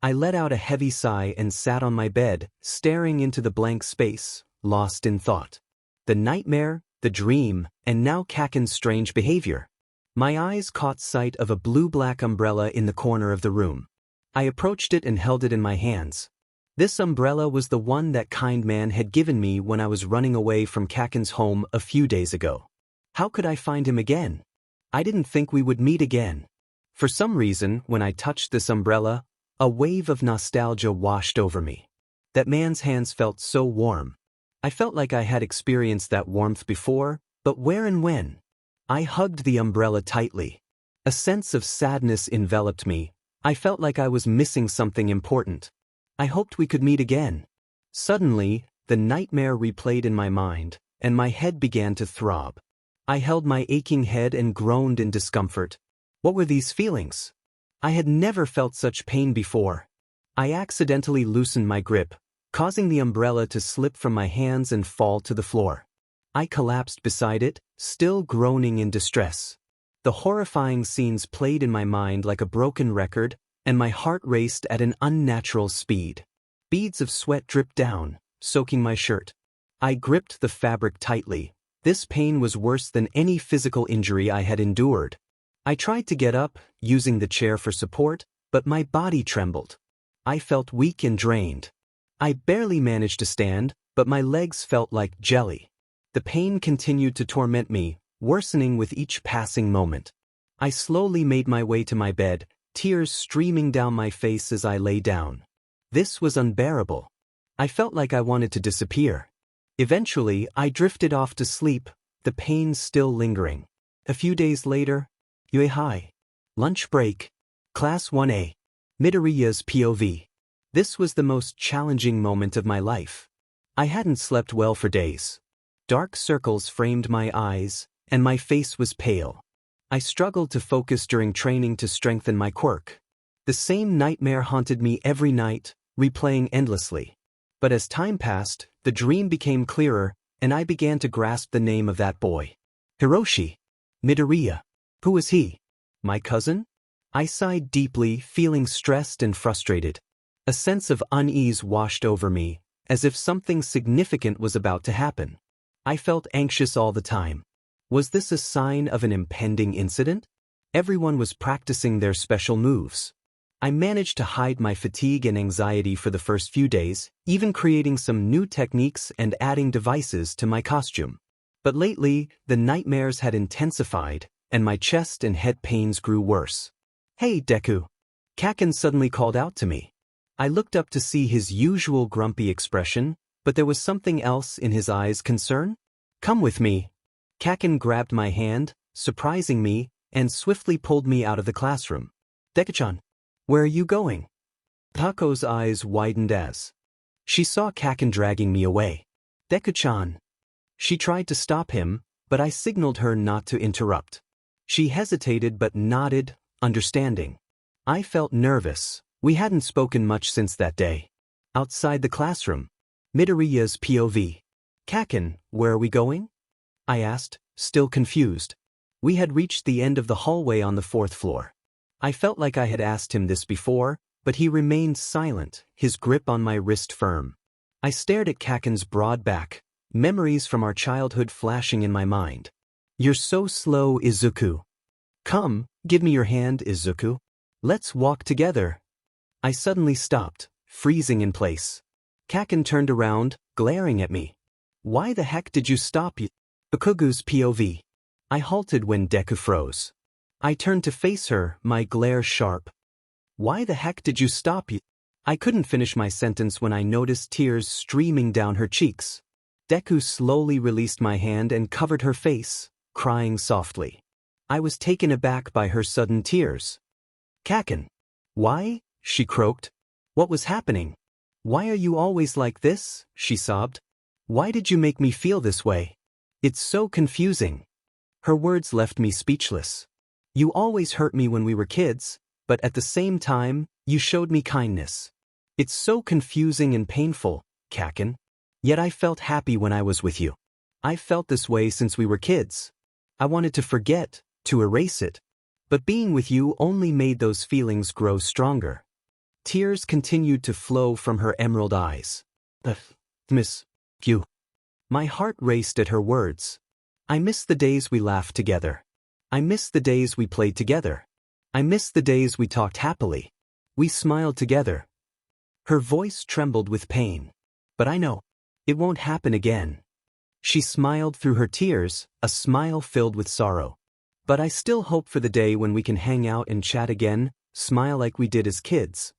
Speaker 1: I let out a heavy sigh and sat on my bed, staring into the blank space, lost in thought. The nightmare, the dream, and now Kakin's strange behavior. My eyes caught sight of a blue-black umbrella in the corner of the room. I approached it and held it in my hands. This umbrella was the one that kind man had given me when I was running away from Kakin's home a few days ago. How could I find him again? I didn't think we would meet again. For some reason, when I touched this umbrella, a wave of nostalgia washed over me. That man's hands felt so warm. I felt like I had experienced that warmth before, but where and when? I hugged the umbrella tightly. A sense of sadness enveloped me. I felt like I was missing something important. I hoped we could meet again. Suddenly, the nightmare replayed in my mind, and my head began to throb. I held my aching head and groaned in discomfort. What were these feelings? I had never felt such pain before. I accidentally loosened my grip, causing the umbrella to slip from my hands and fall to the floor. I collapsed beside it, still groaning in distress. The horrifying scenes played in my mind like a broken record, and my heart raced at an unnatural speed. Beads of sweat dripped down, soaking my shirt. I gripped the fabric tightly. This pain was worse than any physical injury I had endured. I tried to get up, using the chair for support, but my body trembled. I felt weak and drained. I barely managed to stand, but my legs felt like jelly. The pain continued to torment me, worsening with each passing moment. I slowly made my way to my bed, tears streaming down my face as I lay down. This was unbearable. I felt like I wanted to disappear. Eventually, I drifted off to sleep, the pain still lingering. A few days later, Hi. Lunch break. Class 1A. Midoriya's POV. This was the most challenging moment of my life. I hadn't slept well for days. Dark circles framed my eyes, and my face was pale. I struggled to focus during training to strengthen my quirk. The same nightmare haunted me every night, replaying endlessly. But as time passed, the dream became clearer, and I began to grasp the name of that boy. Hiroshi. Midoriya. Who was he? My cousin? I sighed deeply, feeling stressed and frustrated. A sense of unease washed over me, as if something significant was about to happen. I felt anxious all the time. Was this a sign of an impending incident? Everyone was practicing their special moves. I managed to hide my fatigue and anxiety for the first few days, even creating some new techniques and adding devices to my costume. But lately, the nightmares had intensified, and my chest and head pains grew worse. Hey, Deku. Kaken suddenly called out to me. I looked up to see his usual grumpy expression, but there was something else in his eyes. Concern? Come with me. Kaken grabbed my hand, surprising me, and swiftly pulled me out of the classroom. Deku-chan, where are you going? Tako's eyes widened as she saw Kaken dragging me away. Deku-chan. She tried to stop him, but I signaled her not to interrupt. She hesitated but nodded, understanding. I felt nervous. We hadn't spoken much since that day. Outside the classroom. Midoriya's POV. Kaken, where are we going? I asked, still confused. We had reached the end of the hallway on the 4th floor. I felt like I had asked him this before, but he remained silent, his grip on my wrist firm. I stared at Kaken's broad back, memories from our childhood flashing in my mind. You're so slow, Izuku. Come, give me your hand, Izuku. Let's walk together. I suddenly stopped, freezing in place. Kaken turned around, glaring at me. Why the heck did you stop? Bakugou's POV. I halted when Deku froze. I turned to face her, my glare sharp. Why the heck did you stop? I couldn't finish my sentence when I noticed tears streaming down her cheeks. Deku slowly released my hand and covered her face, crying softly. I was taken aback by her sudden tears. Kaken. Why? She croaked. What was happening? Why are you always like this? She sobbed. Why did you make me feel this way? It's so confusing. Her words left me speechless. You always hurt me when we were kids, but at the same time, you showed me kindness. It's so confusing and painful, Kaken. Yet I felt happy when I was with you. I felt this way since we were kids. I wanted to forget, to erase it. But being with you only made those feelings grow stronger. Tears continued to flow from her emerald eyes. Miss you. My heart raced at her words. I miss the days we laughed together. I miss the days we played together. I miss the days we talked happily. We smiled together. Her voice trembled with pain. But I know. It won't happen again. She smiled through her tears, a smile filled with sorrow. But I still hope for the day when we can hang out and chat again, smile like we did as kids.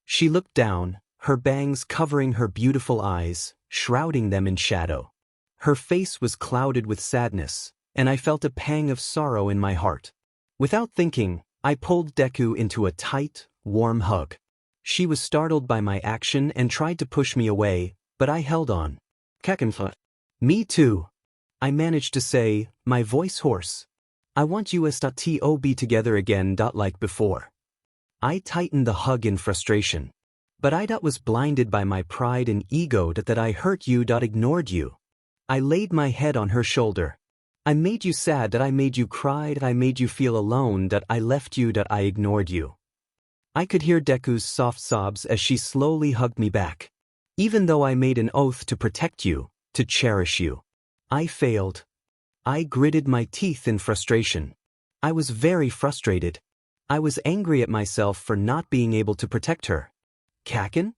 Speaker 1: She looked down, her bangs covering her beautiful eyes, shrouding them in shadow. Her face was clouded with sadness, and I felt a pang of sorrow in my heart. Without thinking, I pulled Deku into a tight, warm hug. She was startled by my action and tried to push me away, but I held on. Kaken. Me too. I managed to say, my voice hoarse. I want us to be together again. Like before. I tightened the hug in frustration. But I was blinded by my pride and ego that I hurt you. Ignored you. I laid my head on her shoulder. I made you sad. That I made you cry. That I made you feel alone. That I left you. That I ignored you. I could hear Deku's soft sobs as she slowly hugged me back. Even though I made an oath to protect you, to cherish you, I failed. I gritted my teeth in frustration. I was very frustrated. I was angry at myself for not being able to protect her. Kaken?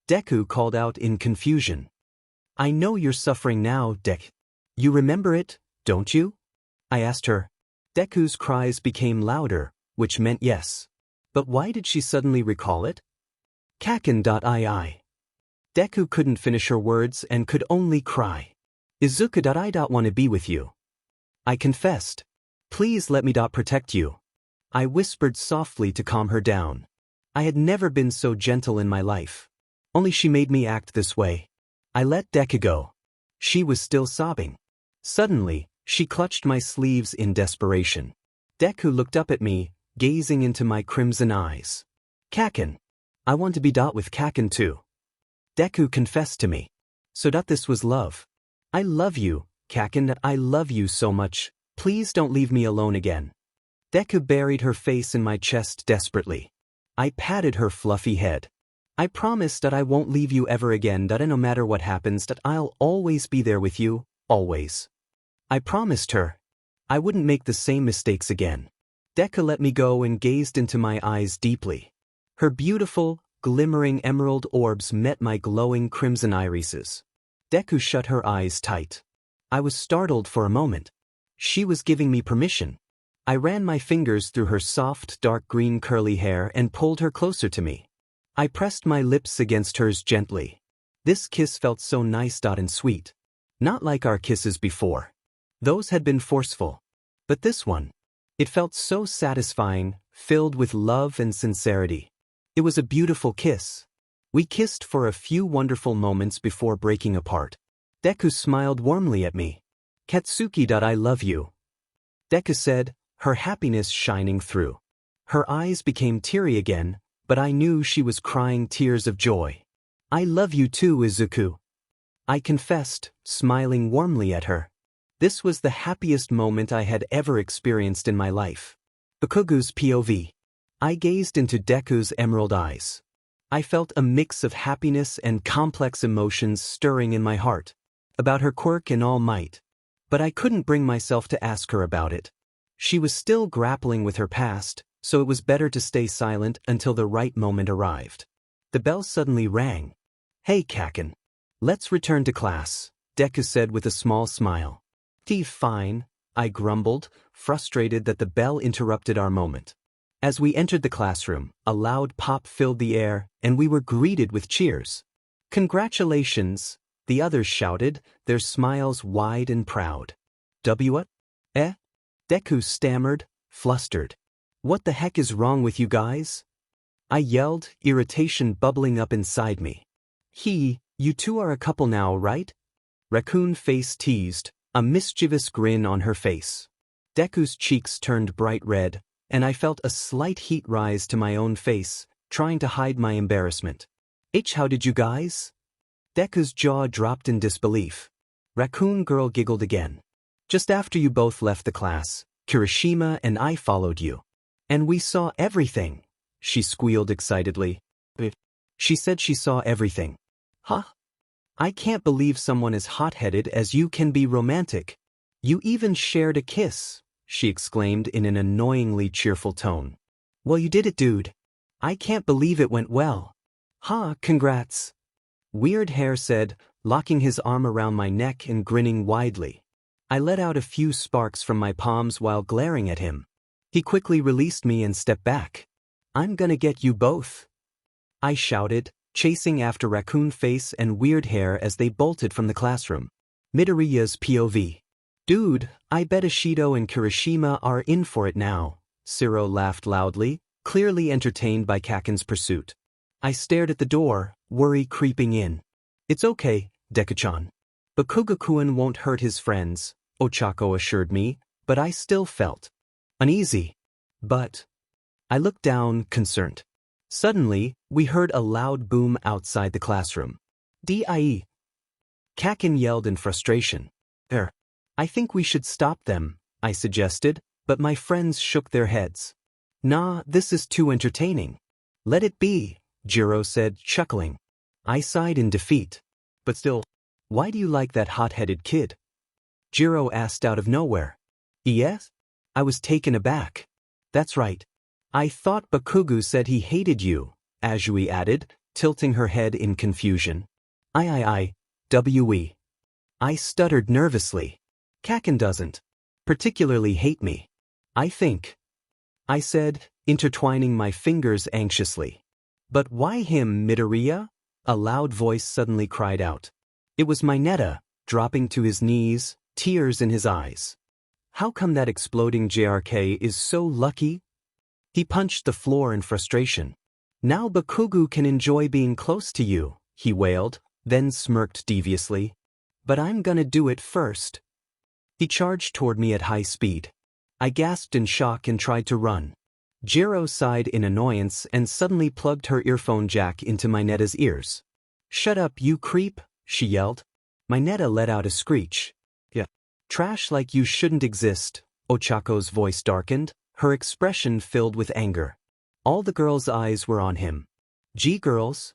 Speaker 1: Deku called out in confusion. I know you're suffering now, Deku. You remember it, don't you? I asked her. Deku's cries became louder, which meant yes. But why did she suddenly recall it? Kaken.ii. Deku couldn't finish her words and could only cry. Izuku.I want to be with you. I confessed. Please let me protect you. I whispered softly to calm her down. I had never been so gentle in my life. Only she made me act this way. I let Deku go. She was still sobbing. Suddenly, she clutched my sleeves in desperation. Deku looked up at me, gazing into my crimson eyes. Kaken. I want to be with Kaken too. Deku confessed to me. So this was love. I love you, Kaken. I love you so much. Please don't leave me alone again. Deku buried her face in my chest desperately. I patted her fluffy head. I promise that I won't leave you ever again. That no matter what happens, that I'll always be there with you, always. I promised her. I wouldn't make the same mistakes again. Deku let me go and gazed into my eyes deeply. Her beautiful, glimmering emerald orbs met my glowing crimson irises. Deku shut her eyes tight. I was startled for a moment. She was giving me permission. I ran my fingers through her soft, dark green curly hair and pulled her closer to me. I pressed my lips against hers gently. This kiss felt so nice and sweet. Not like our kisses before. Those had been forceful. But this one, it felt so satisfying, filled with love and sincerity. It was a beautiful kiss. We kissed for a few wonderful moments before breaking apart. Deku smiled warmly at me. Katsuki, I love you. Deku said, her happiness shining through. Her eyes became teary again, but I knew she was crying tears of joy. I love you too, Izuku. I confessed, smiling warmly at her. This was the happiest moment I had ever experienced in my life. Bakugou's POV. I gazed into Deku's emerald eyes. I felt a mix of happiness and complex emotions stirring in my heart, about her quirk and all might. But I couldn't bring myself to ask her about it. She was still grappling with her past, so it was better to stay silent until the right moment arrived. The bell suddenly rang. Hey Kaken. Let's return to class, Deku said with a small smile. Fine, I grumbled, frustrated that the bell interrupted our moment. As we entered the classroom, a loud pop filled the air, and we were greeted with cheers. Congratulations, the others shouted, their smiles wide and proud. What? Deku stammered, flustered. What the heck is wrong with you guys? I yelled, irritation bubbling up inside me. You two are a couple now, right? Raccoon Face teased, a mischievous grin on her face. Deku's cheeks turned bright red, and I felt a slight heat rise to my own face, trying to hide my embarrassment. How did you guys? Deku's jaw dropped in disbelief. Raccoon Girl giggled again. Just after you both left the class, Kirishima and I followed you. And we saw everything, she squealed excitedly. She said she saw everything. Huh? I can't believe someone as hot-headed as you can be romantic. You even shared a kiss, she exclaimed in an annoyingly cheerful tone. Well, you did it, dude. I can't believe it went well. Congrats. Weird Hair said, locking his arm around my neck and grinning widely. I let out a few sparks from my palms while glaring at him. He quickly released me and stepped back. I'm gonna get you both, I shouted, chasing after Raccoon Face and Weird Hair as they bolted from the classroom. Midoriya's POV. Dude, I bet Ishido and Kirishima are in for it now. Siro laughed loudly, clearly entertained by Kaken's pursuit. I stared at the door, worry creeping in. It's okay, Deku-chan. Bakugou-kun won't hurt his friends, Ochako assured me, but I still felt uneasy. But I looked down, concerned. Suddenly, We heard a loud boom outside the classroom. Die! Kakin yelled in frustration. I think we should stop them, I suggested, but my friends shook their heads. Nah, this is too entertaining. Let it be, Jiro said, chuckling. I sighed in defeat. But still, why do you like that hot-headed kid? Jiro asked out of nowhere. Yes? I was taken aback. That's right. I thought Bakugou said he hated you, Azui added, tilting her head in confusion. We. I stuttered nervously. Kakin doesn't particularly hate me, I think, I said, intertwining my fingers anxiously. But why him, Midoriya? A loud voice suddenly cried out. It was Mineta, dropping to his knees, tears in his eyes. How come that exploding JRK is so lucky? He punched the floor in frustration. Now Bakugou can enjoy being close to you, he wailed, then smirked deviously. But I'm gonna do it first. He charged toward me at high speed. I gasped in shock and tried to run. Jiro sighed in annoyance and suddenly plugged her earphone jack into Mineta's ears. Shut up, you creep, she yelled. Mineta let out a screech. Yeah. Trash like you shouldn't exist, Ochako's voice darkened, her expression filled with anger. All the girls' eyes were on him. Gee, girls?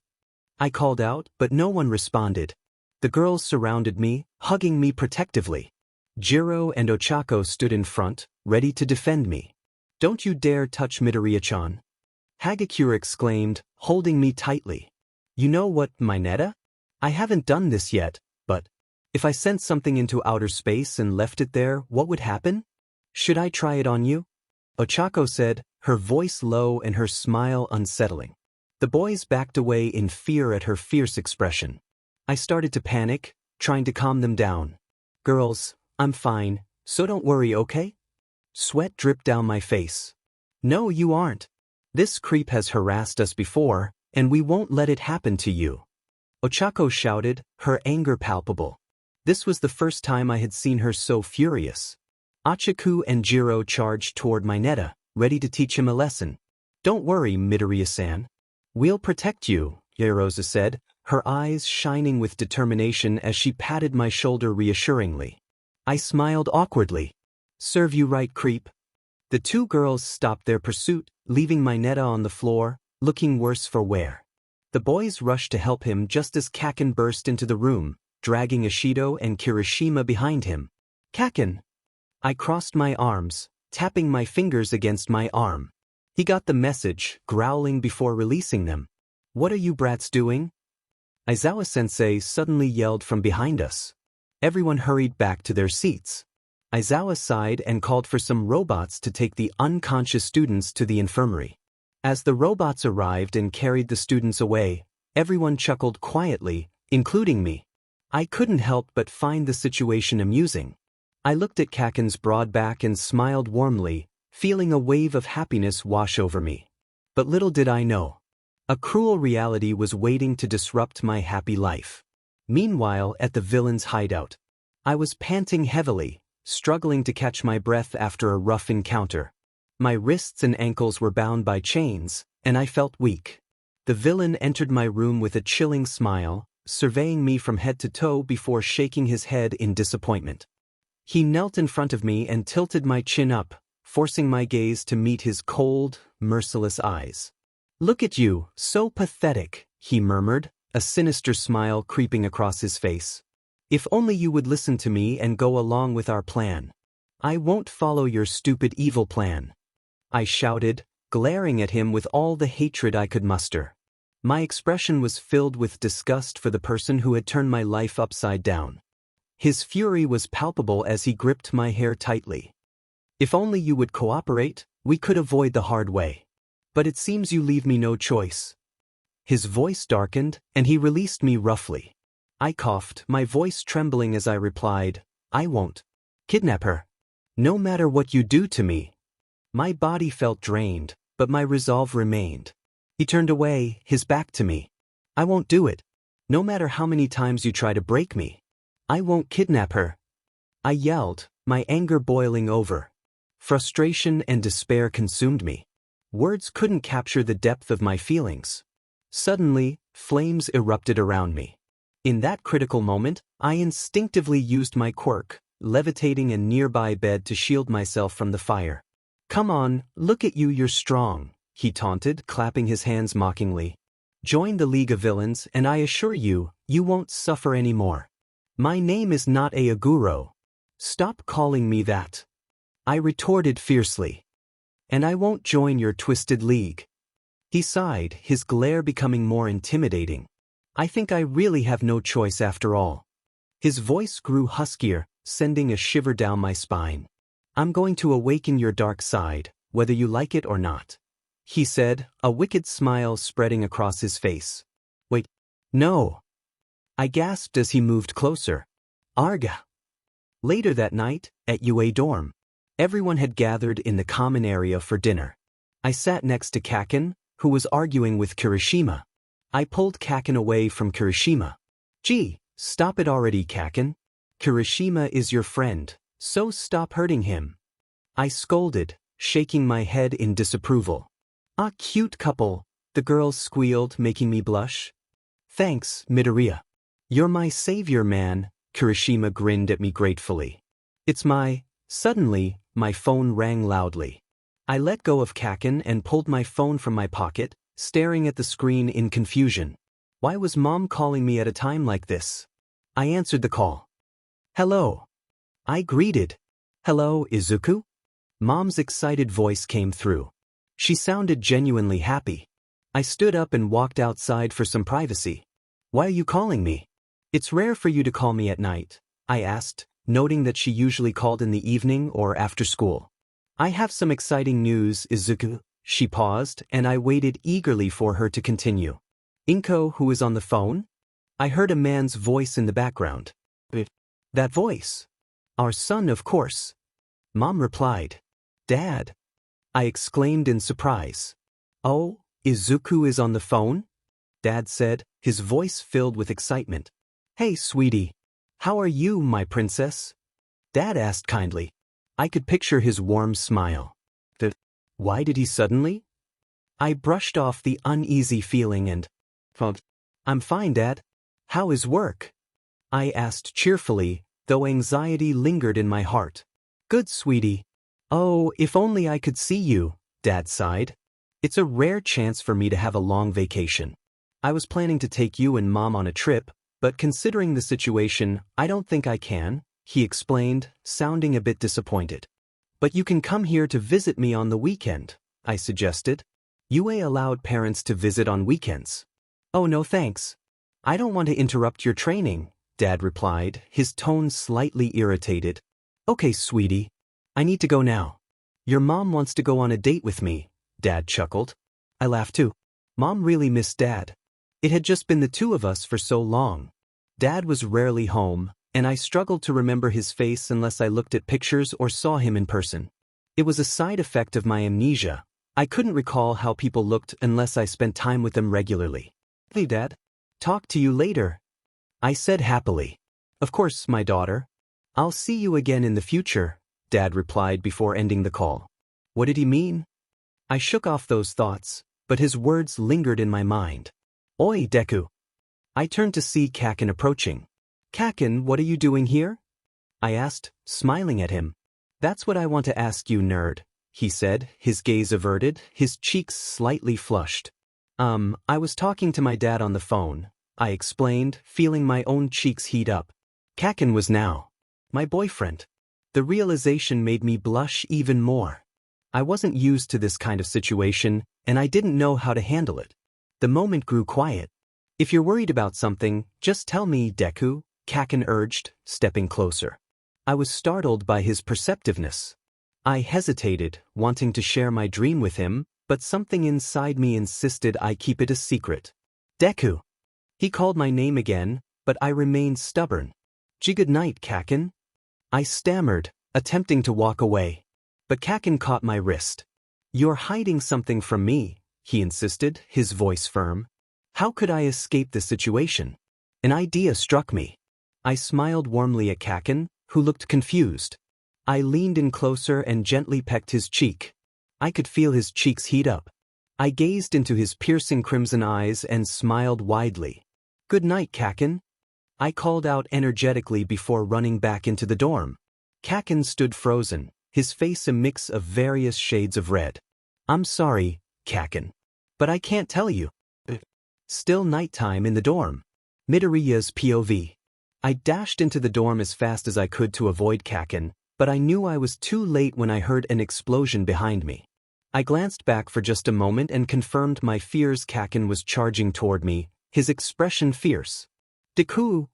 Speaker 1: I called out, but no one responded. The girls surrounded me, hugging me protectively. Jiro and Ochako stood in front, ready to defend me. Don't you dare touch Midoriya-chan, Hagakure exclaimed, holding me tightly. You know what, Mineta? I haven't done this yet, but if I sent something into outer space and left it there, what would happen? Should I try it on you? Ochako said, her voice low and her smile unsettling. The boys backed away in fear at her fierce expression. I started to panic, trying to calm them down. Girls, I'm fine, so don't worry, okay? Sweat dripped down my face. No, you aren't. This creep has harassed us before, and we won't let it happen to you. Ochako shouted, her anger palpable. This was the first time I had seen her so furious. Achaku and Jiro charged toward Mineta, ready to teach him a lesson. Don't worry, Midoriya-san. We'll protect you, Yarosa said, her eyes shining with determination as she patted my shoulder reassuringly. I smiled awkwardly. Serve you right, creep. The two girls stopped their pursuit, leaving Mineta on the floor, looking worse for wear. The boys rushed to help him just as Kakin burst into the room, dragging Ishido and Kirishima behind him. Kakin! I crossed my arms, tapping my fingers against my arm. He got the message, growling before releasing them. What are you brats doing? Aizawa-sensei suddenly yelled from behind us. Everyone hurried back to their seats. Aizawa sighed and called for some robots to take the unconscious students to the infirmary. As the robots arrived and carried the students away, everyone chuckled quietly, including me. I couldn't help but find the situation amusing. I looked at Kakin's broad back and smiled warmly, feeling a wave of happiness wash over me. But little did I know. A cruel reality was waiting to disrupt my happy life. Meanwhile, at the villain's hideout, I was panting heavily, struggling to catch my breath after a rough encounter. My wrists and ankles were bound by chains, and I felt weak. The villain entered my room with a chilling smile, surveying me from head to toe before shaking his head in disappointment. He knelt in front of me and tilted my chin up, forcing my gaze to meet his cold, merciless eyes. Look at you, so pathetic, he murmured, a sinister smile creeping across his face. If only you would listen to me and go along with our plan. I won't follow your stupid evil plan. I shouted, glaring at him with all the hatred I could muster. My expression was filled with disgust for the person who had turned my life upside down. His fury was palpable as he gripped my hair tightly. If only you would cooperate, we could avoid the hard way. But it seems you leave me no choice. His voice darkened, and he released me roughly. I coughed, my voice trembling as I replied, I won't kidnap her. No matter what you do to me. My body felt drained, but my resolve remained. He turned away, his back to me. I won't do it. No matter how many times you try to break me. I won't kidnap her. I yelled, my anger boiling over. Frustration and despair consumed me. Words couldn't capture the depth of my feelings. Suddenly, flames erupted around me. In that critical moment, I instinctively used my quirk, levitating a nearby bed to shield myself from the fire. "Come on, look at you, you're strong," he taunted, clapping his hands mockingly. "Join the League of Villains and I assure you, you won't suffer anymore. My name is not Aguro. Stop calling me that," I retorted fiercely. "And I won't join your twisted league." He sighed, his glare becoming more intimidating. "I think I really have no choice after all." His voice grew huskier, sending a shiver down my spine. "I'm going to awaken your dark side, whether you like it or not," he said, a wicked smile spreading across his face. "Wait, no," I gasped as he moved closer. "Arga." Later that night, at UA dorm, everyone had gathered in the common area for dinner. I sat next to Kaken, who was arguing with Kirishima. I pulled Kaken away from Kirishima. "Gee, stop it already, Kaken. Kirishima is your friend, so stop hurting him," I scolded, shaking my head in disapproval. "Ah, cute couple," the girls squealed, making me blush. "Thanks, Midoriya. You're my savior, man," Kirishima grinned at me gratefully. Suddenly, my phone rang loudly. I let go of Kaken and pulled my phone from my pocket, staring at the screen in confusion. Why was Mom calling me at a time like this? I answered the call. "Hello," I greeted. "Hello, Izuku?" Mom's excited voice came through. She sounded genuinely happy. I stood up and walked outside for some privacy. "Why are you calling me?" "It's rare for you to call me at night," I asked, noting that she usually called in the evening or after school. "I have some exciting news, Izuku." She paused, and I waited eagerly for her to continue. "Inko, who is on the phone?" I heard a man's voice in the background. That voice? "Our son, of course." Mom replied. "Dad?" I exclaimed in surprise. "Oh, Izuku is on the phone?" Dad said, his voice filled with excitement. "Hey, sweetie. How are you, my princess?" Dad asked kindly. I could picture his warm smile. Why did he suddenly? I brushed off the uneasy feeling and, "I'm fine, Dad. How is work?" I asked cheerfully, though anxiety lingered in my heart. "Good, sweetie." "Oh, if only I could see you," Dad sighed. "It's a rare chance for me to have a long vacation. I was planning to take you and Mom on a trip, but considering the situation, I don't think I can," he explained, sounding a bit disappointed. "But you can come here to visit me on the weekend," I suggested. UA allowed parents to visit on weekends. "Oh, no thanks. I don't want to interrupt your training," Dad replied, his tone slightly irritated. "Okay, sweetie. I need to go now." "Your mom wants to go on a date with me," Dad chuckled. I laughed too. Mom really missed Dad. It had just been the two of us for so long. Dad was rarely home, and I struggled to remember his face unless I looked at pictures or saw him in person. It was a side effect of my amnesia. I couldn't recall how people looked unless I spent time with them regularly. "Hey, Dad. Talk to you later," I said happily. "Of course, my daughter. I'll see you again in the future," Dad replied before ending the call. What did he mean? I shook off those thoughts, but his words lingered in my mind. "Oi, Deku." I turned to see Kaken approaching. "Kaken, what are you doing here?" I asked, smiling at him. "That's what I want to ask you, nerd," he said, his gaze averted, his cheeks slightly flushed. I was talking to my dad on the phone," I explained, feeling my own cheeks heat up. Kaken was now my boyfriend. The realization made me blush even more. I wasn't used to this kind of situation, and I didn't know how to handle it. The moment grew quiet. "If you're worried about something, just tell me, Deku," Kaken urged, stepping closer. I was startled by his perceptiveness. I hesitated, wanting to share my dream with him, but something inside me insisted I keep it a secret. "Deku." He called my name again, but I remained stubborn. "Good night, Kaken." I stammered, attempting to walk away. But Kaken caught my wrist. "You're hiding something from me," he insisted, his voice firm. How could I escape the situation? An idea struck me. I smiled warmly at Kaken, who looked confused. I leaned in closer and gently pecked his cheek. I could feel his cheeks heat up. I gazed into his piercing crimson eyes and smiled widely. "Good night, Kaken," I called out energetically before running back into the dorm. Kaken stood frozen, his face a mix of various shades of red. "I'm sorry, Kaken. But I can't tell you." Still nighttime in the dorm. Midoriya's POV. I dashed into the dorm as fast as I could to avoid Kaken, but I knew I was too late when I heard an explosion behind me. I glanced back for just a moment and confirmed my fears. Kaken was charging toward me, his expression fierce. "Deku!"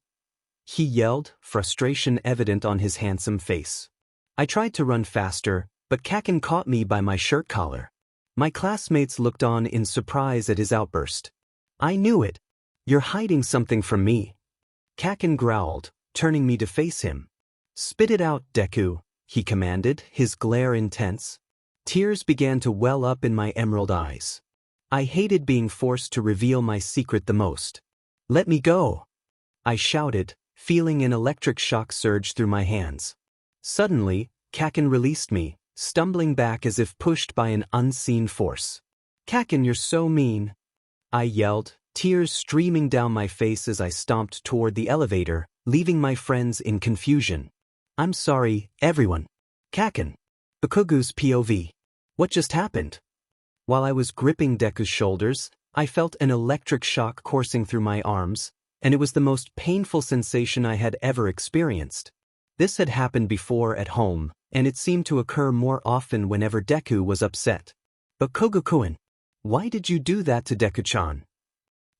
Speaker 1: he yelled, frustration evident on his handsome face. I tried to run faster, but Kaken caught me by my shirt collar. My classmates looked on in surprise at his outburst. "I knew it. You're hiding something from me." Kaken growled, turning me to face him. "Spit it out, Deku," he commanded, his glare intense. Tears began to well up in my emerald eyes. I hated being forced to reveal my secret the most. "Let me go," I shouted, feeling an electric shock surge through my hands. Suddenly, Kaken released me, stumbling back as if pushed by an unseen force. "Kaken, you're so mean," I yelled, tears streaming down my face as I stomped toward the elevator, leaving my friends in confusion. "I'm sorry, everyone." Kaken. Bakugou's POV. What just happened? While I was gripping Deku's shoulders, I felt an electric shock coursing through my arms, and it was the most painful sensation I had ever experienced. This had happened before at home, and it seemed to occur more often whenever Deku was upset. "Bakugou-kun, why did you do that to Deku-chan?"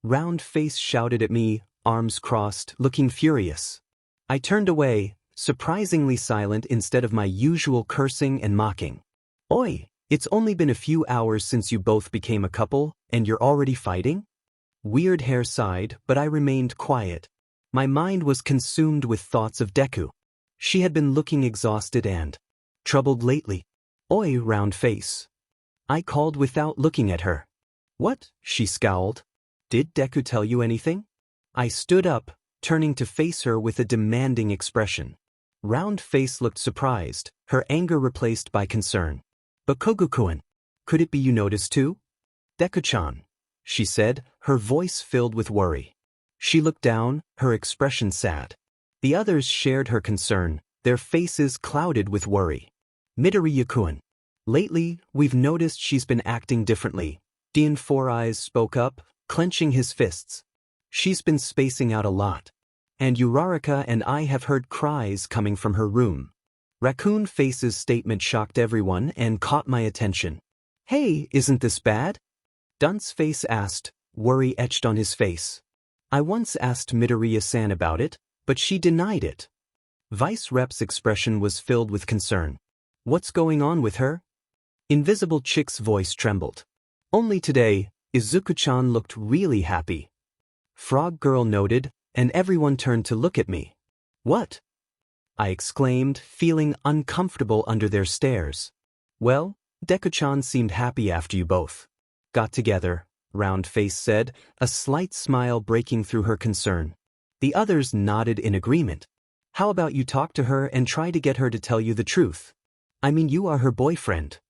Speaker 1: Round Face shouted at me, arms crossed, looking furious. I turned away, surprisingly silent instead of my usual cursing and mocking. "Oi, it's only been a few hours since you both became a couple, and you're already fighting?" Weird Hair sighed, but I remained quiet. My mind was consumed with thoughts of Deku. She had been looking exhausted and troubled lately. "Oi, Round Face," I called without looking at her. "What?" she scowled. "Did Deku tell you anything?" I stood up, turning to face her with a demanding expression. Round Face looked surprised, her anger replaced by concern. "Bakugou-kun, could it be you noticed too?" "Deku-chan," she said, her voice filled with worry. She looked down, her expression sad. The others shared her concern, their faces clouded with worry. "Midoriya-kun, lately, we've noticed she's been acting differently." Dian Four Eyes spoke up, clenching his fists. "She's been spacing out a lot. And Uraraka and I have heard cries coming from her room." Raccoon Face's statement shocked everyone and caught my attention. "Hey, isn't this bad?" Dunce Face asked, worry etched on his face. "I once asked Midoriya-san about it, but she denied it." Vice Rep's expression was filled with concern. "What's going on with her?" Invisible Chick's voice trembled. "Only today, Izuku-chan looked really happy." Frog Girl noted, and everyone turned to look at me. "What?" I exclaimed, feeling uncomfortable under their stares. "Well, Deku-chan seemed happy after you both got together," Round Face said, a slight smile breaking through her concern. The others nodded in agreement. "How about you talk to her and try to get her to tell you the truth? I mean, you are her boyfriend."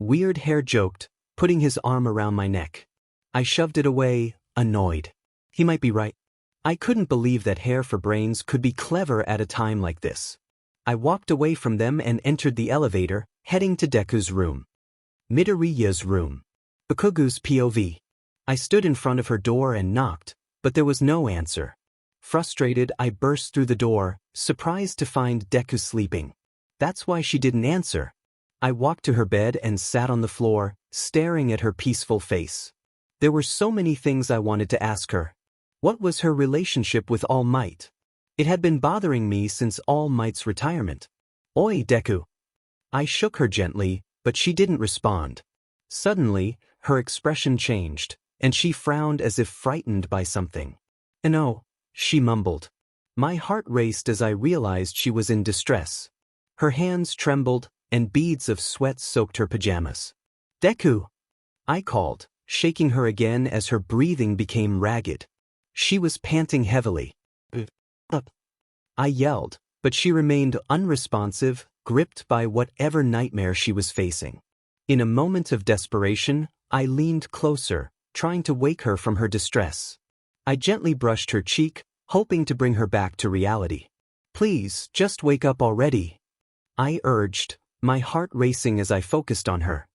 Speaker 1: Weird Hair joked, putting his arm around my neck. I shoved it away, annoyed. He might be right. I couldn't believe that Hair for Brains could be clever at a time like this. I walked away from them and entered the elevator, heading to Deku's room. Midoriya's room. Bakugou's POV. I stood in front of her door and knocked, but there was no answer. Frustrated, I burst through the door, surprised to find Deku sleeping. That's why she didn't answer. I walked to her bed and sat on the floor, staring at her peaceful face. There were so many things I wanted to ask her. What was her relationship with All Might? It had been bothering me since All Might's retirement. "Oi, Deku." I shook her gently, but she didn't respond. Suddenly, her expression changed, and she frowned as if frightened by something. "No," she mumbled. My heart raced as I realized she was in distress. Her hands trembled, and beads of sweat soaked her pajamas. "Deku," I called, shaking her again as her breathing became ragged. She was panting heavily. "Up," I yelled, but she remained unresponsive, gripped by whatever nightmare she was facing. In a moment of desperation, I leaned closer, trying to wake her from her distress. I gently brushed her cheek, hoping to bring her back to reality. "Please, just wake up already," I urged, my heart racing as I focused on her.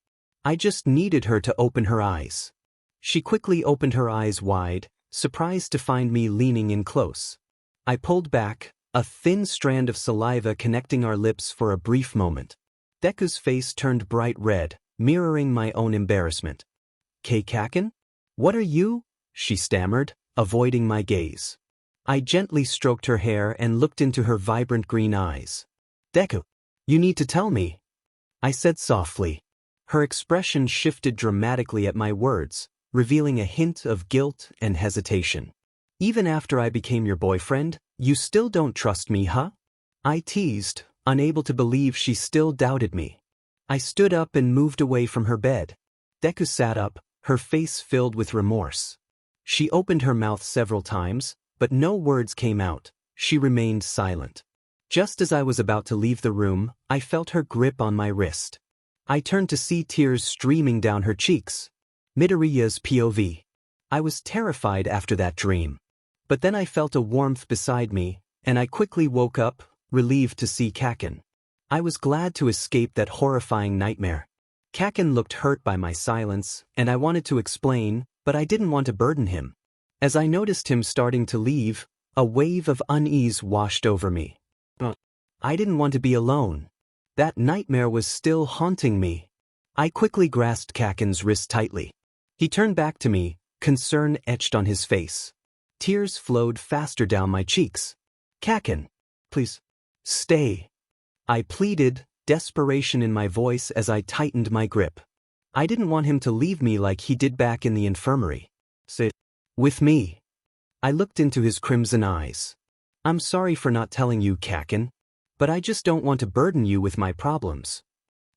Speaker 1: I just needed her to open her eyes. She quickly opened her eyes wide, surprised to find me leaning in close. I pulled back, a thin strand of saliva connecting our lips for a brief moment. Deku's face turned bright red, mirroring my own embarrassment. "Kaken? What are you?" she stammered, avoiding my gaze. I gently stroked her hair and looked into her vibrant green eyes. "Deku, you need to tell me," I said softly. Her expression shifted dramatically at my words, revealing a hint of guilt and hesitation. "Even after I became your boyfriend, you still don't trust me, huh?" I teased, unable to believe she still doubted me. I stood up and moved away from her bed. Deku sat up, her face filled with remorse. She opened her mouth several times, but no words came out. She remained silent. Just as I was about to leave the room, I felt her grip on my wrist. I turned to see tears streaming down her cheeks. Midoriya's POV. I was terrified after that dream. But then I felt a warmth beside me, and I quickly woke up, relieved to see Kaken. I was glad to escape that horrifying nightmare. Kaken looked hurt by my silence, and I wanted to explain, but I didn't want to burden him. As I noticed him starting to leave, a wave of unease washed over me. I didn't want to be alone. That nightmare was still haunting me. I quickly grasped Kaken's wrist tightly. He turned back to me, concern etched on his face. Tears flowed faster down my cheeks. "Kaken, please, stay," I pleaded, desperation in my voice as I tightened my grip. I didn't want him to leave me like he did back in the infirmary. "Sit with me." I looked into his crimson eyes. "I'm sorry for not telling you, Kaken, but I just don't want to burden you with my problems."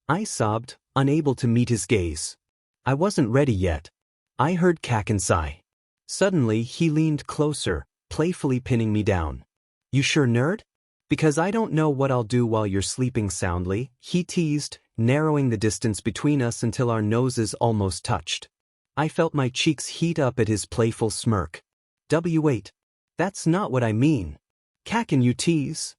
Speaker 1: I sobbed, unable to meet his gaze. I wasn't ready yet. I heard Kaken sigh. Suddenly, he leaned closer, playfully pinning me down. "You sure, nerd? Because I don't know what I'll do while you're sleeping soundly," he teased, narrowing the distance between us until our noses almost touched. I felt my cheeks heat up at his playful smirk. "Wait. That's not what I mean. Kaken, you tease,"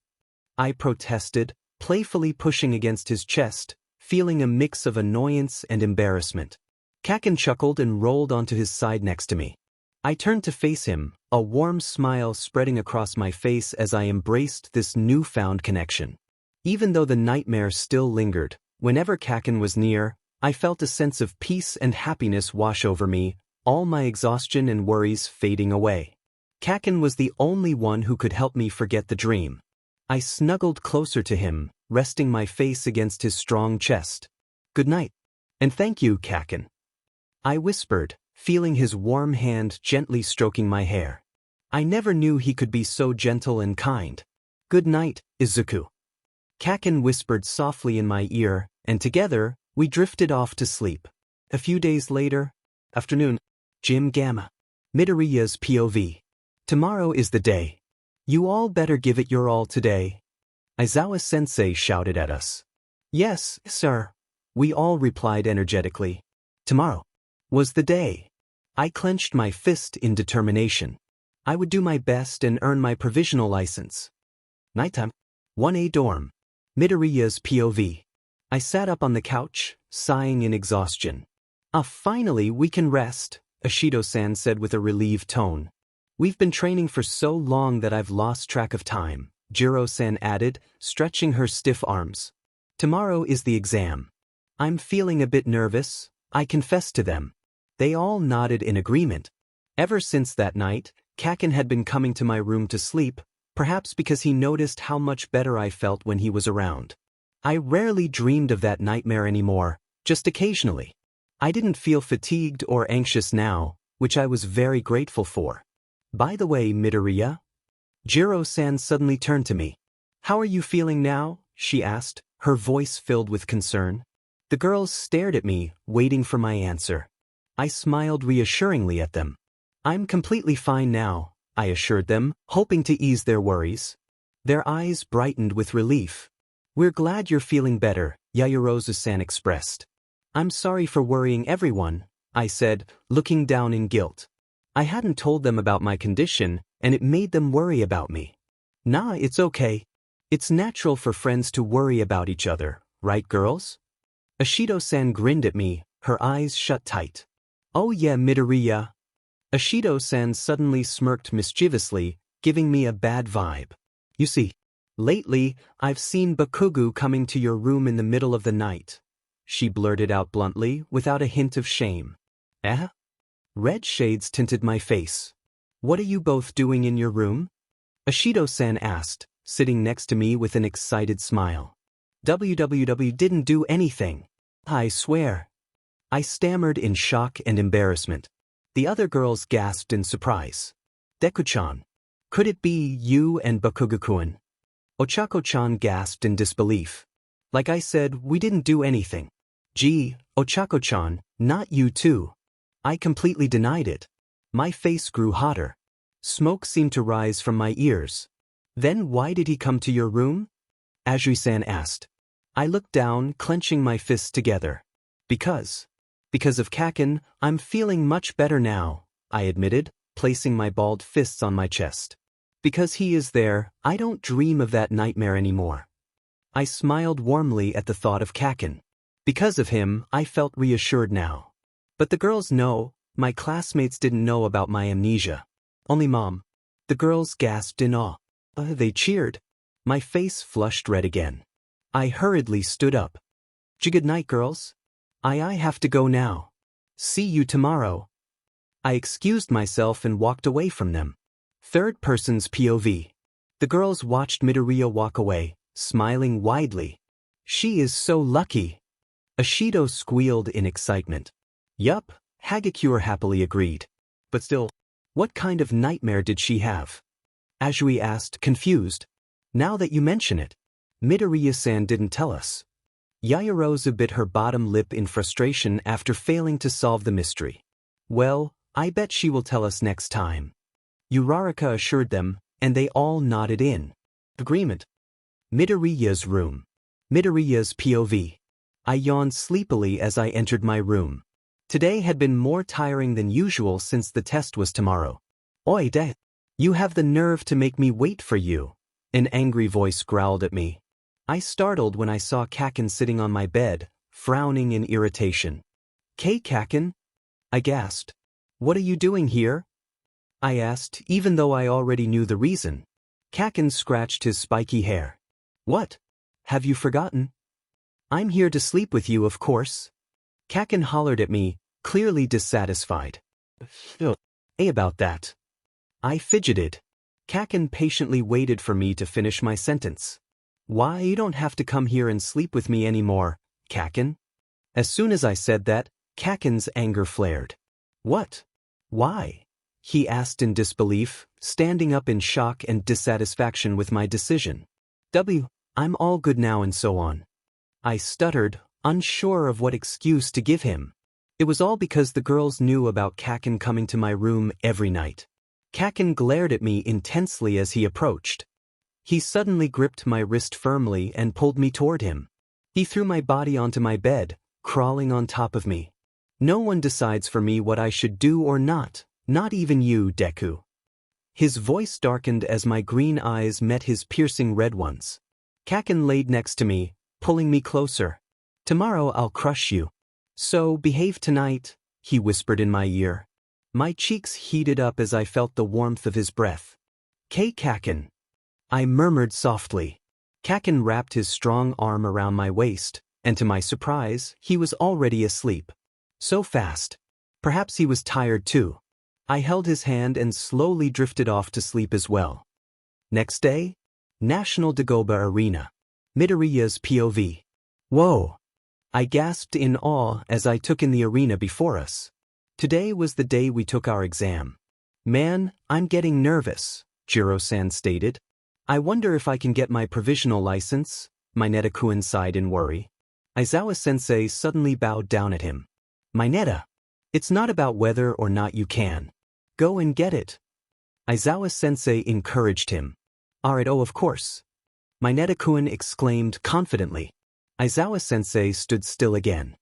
Speaker 1: I protested, playfully pushing against his chest, feeling a mix of annoyance and embarrassment. Kaken chuckled and rolled onto his side next to me. I turned to face him, a warm smile spreading across my face as I embraced this newfound connection. Even though the nightmare still lingered, whenever Kaken was near, I felt a sense of peace and happiness wash over me, all my exhaustion and worries fading away. Kaken was the only one who could help me forget the dream. I snuggled closer to him, resting my face against his strong chest. "Good night. And thank you, Kaken," I whispered, feeling his warm hand gently stroking my hair. I never knew he could be so gentle and kind. "Good night, Izuku," Kaken whispered softly in my ear, and together, we drifted off to sleep. A few days later, afternoon, Gym Gamma. Midoriya's POV. "Tomorrow is the day. You all better give it your all today," Aizawa-sensei shouted at us. "Yes, sir," we all replied energetically. Tomorrow was the day. I clenched my fist in determination. I would do my best and earn my provisional license. Nighttime. 1A dorm. Midoriya's POV. I sat up on the couch, sighing in exhaustion. Finally we can rest," Ashido-san said with a relieved tone. "We've been training for so long that I've lost track of time," Jiro-san added, stretching her stiff arms. "Tomorrow is the exam. I'm feeling a bit nervous," I confessed to them. They all nodded in agreement. Ever since that night, Kaken had been coming to my room to sleep, perhaps because he noticed how much better I felt when he was around. I rarely dreamed of that nightmare anymore, just occasionally. I didn't feel fatigued or anxious now, which I was very grateful for. "By the way, Midoriya," Jiro-san suddenly turned to me. "How are you feeling now?" she asked, her voice filled with concern. The girls stared at me, waiting for my answer. I smiled reassuringly at them. "I'm completely fine now," I assured them, hoping to ease their worries. Their eyes brightened with relief. "We're glad you're feeling better," Yaoyorozu-san expressed. "I'm sorry for worrying everyone," I said, looking down in guilt. I hadn't told them about my condition, and it made them worry about me. Nah, it's okay. It's natural for friends to worry about each other, right girls? Ashido-san grinned at me, her eyes shut tight. Oh yeah, Midoriya. Ashido-san suddenly smirked mischievously, giving me a bad vibe. You see, lately, I've seen Bakugou coming to your room in the middle of the night. She blurted out bluntly, without a hint of shame. Eh? Red shades tinted my face. What are you both doing in your room? Ashido-san asked, sitting next to me with an excited smile. WWW didn't do anything. I swear. I stammered in shock and embarrassment. The other girls gasped in surprise. Deku-chan. Could it be you and Bakugou-kun? Ochako-chan gasped in disbelief. Like I said, we didn't do anything. Gee, Ochako-chan, not you too. I completely denied it. My face grew hotter. Smoke seemed to rise from my ears. Then why did he come to your room? Ajuri-san asked. I looked down, clenching my fists together. Because of Kaken, I'm feeling much better now, I admitted, placing my balled fists on my chest. Because he is there, I don't dream of that nightmare anymore. I smiled warmly at the thought of Kaken. Because of him, I felt reassured now. But the girls know, my classmates didn't know about my amnesia. Only Mom. The girls gasped in awe. They cheered. My face flushed red again. I hurriedly stood up. Good night, girls. I have to go now. See you tomorrow. I excused myself and walked away from them. Third person's POV. The girls watched Midoriya walk away, smiling widely. She is so lucky. Ashido squealed in excitement. Yup, Hagakure happily agreed. But still, what kind of nightmare did she have? Ajui asked, confused. Now that you mention it, Midoriya-san didn't tell us. Yaoyorozu bit her bottom lip in frustration after failing to solve the mystery. Well, I bet she will tell us next time. Uraraka assured them, and they all nodded in agreement. Midoriya's room. Midoriya's POV. I yawned sleepily as I entered my room. Today had been more tiring than usual since the test was tomorrow. Oi, you have the nerve to make me wait for you. An angry voice growled at me. I startled when I saw Kaken sitting on my bed, frowning in irritation. Kaken? I gasped. What are you doing here? I asked, even though I already knew the reason. Kaken scratched his spiky hair. What? Have you forgotten? I'm here to sleep with you, of course. Kaken hollered at me, clearly dissatisfied. Hey, about that. I fidgeted. Kaken patiently waited for me to finish my sentence. Why, you don't have to come here and sleep with me anymore, Kaken. As soon as I said that, Kaken's anger flared. What? Why? He asked in disbelief, standing up in shock and dissatisfaction with my decision. I'm all good now and so on. I stuttered, unsure of what excuse to give him. It was all because the girls knew about Kaken coming to my room every night. Kaken glared at me intensely as he approached. He suddenly gripped my wrist firmly and pulled me toward him. He threw my body onto my bed, crawling on top of me. No one decides for me what I should do or not even you, Deku. His voice darkened as my green eyes met his piercing red ones. Kaken laid next to me, pulling me closer. Tomorrow I'll crush you. So behave tonight, he whispered in my ear. My cheeks heated up as I felt the warmth of his breath. Kaken. I murmured softly. Kaken wrapped his strong arm around my waist, and to my surprise, he was already asleep. So fast. Perhaps he was tired too. I held his hand and slowly drifted off to sleep as well. Next day, National Dagoba Arena. Midoriya's POV. Whoa! I gasped in awe as I took in the arena before us. Today was the day we took our exam. Man, I'm getting nervous, Jiro-san stated. I wonder if I can get my provisional license, Mineta-kun sighed in worry. Aizawa-sensei suddenly bowed down at him. Mineta, it's not about whether or not you can. Go and get it. Aizawa-sensei encouraged him. Alright, oh of course. Mineta-kun exclaimed confidently. Aizawa-sensei stood still again.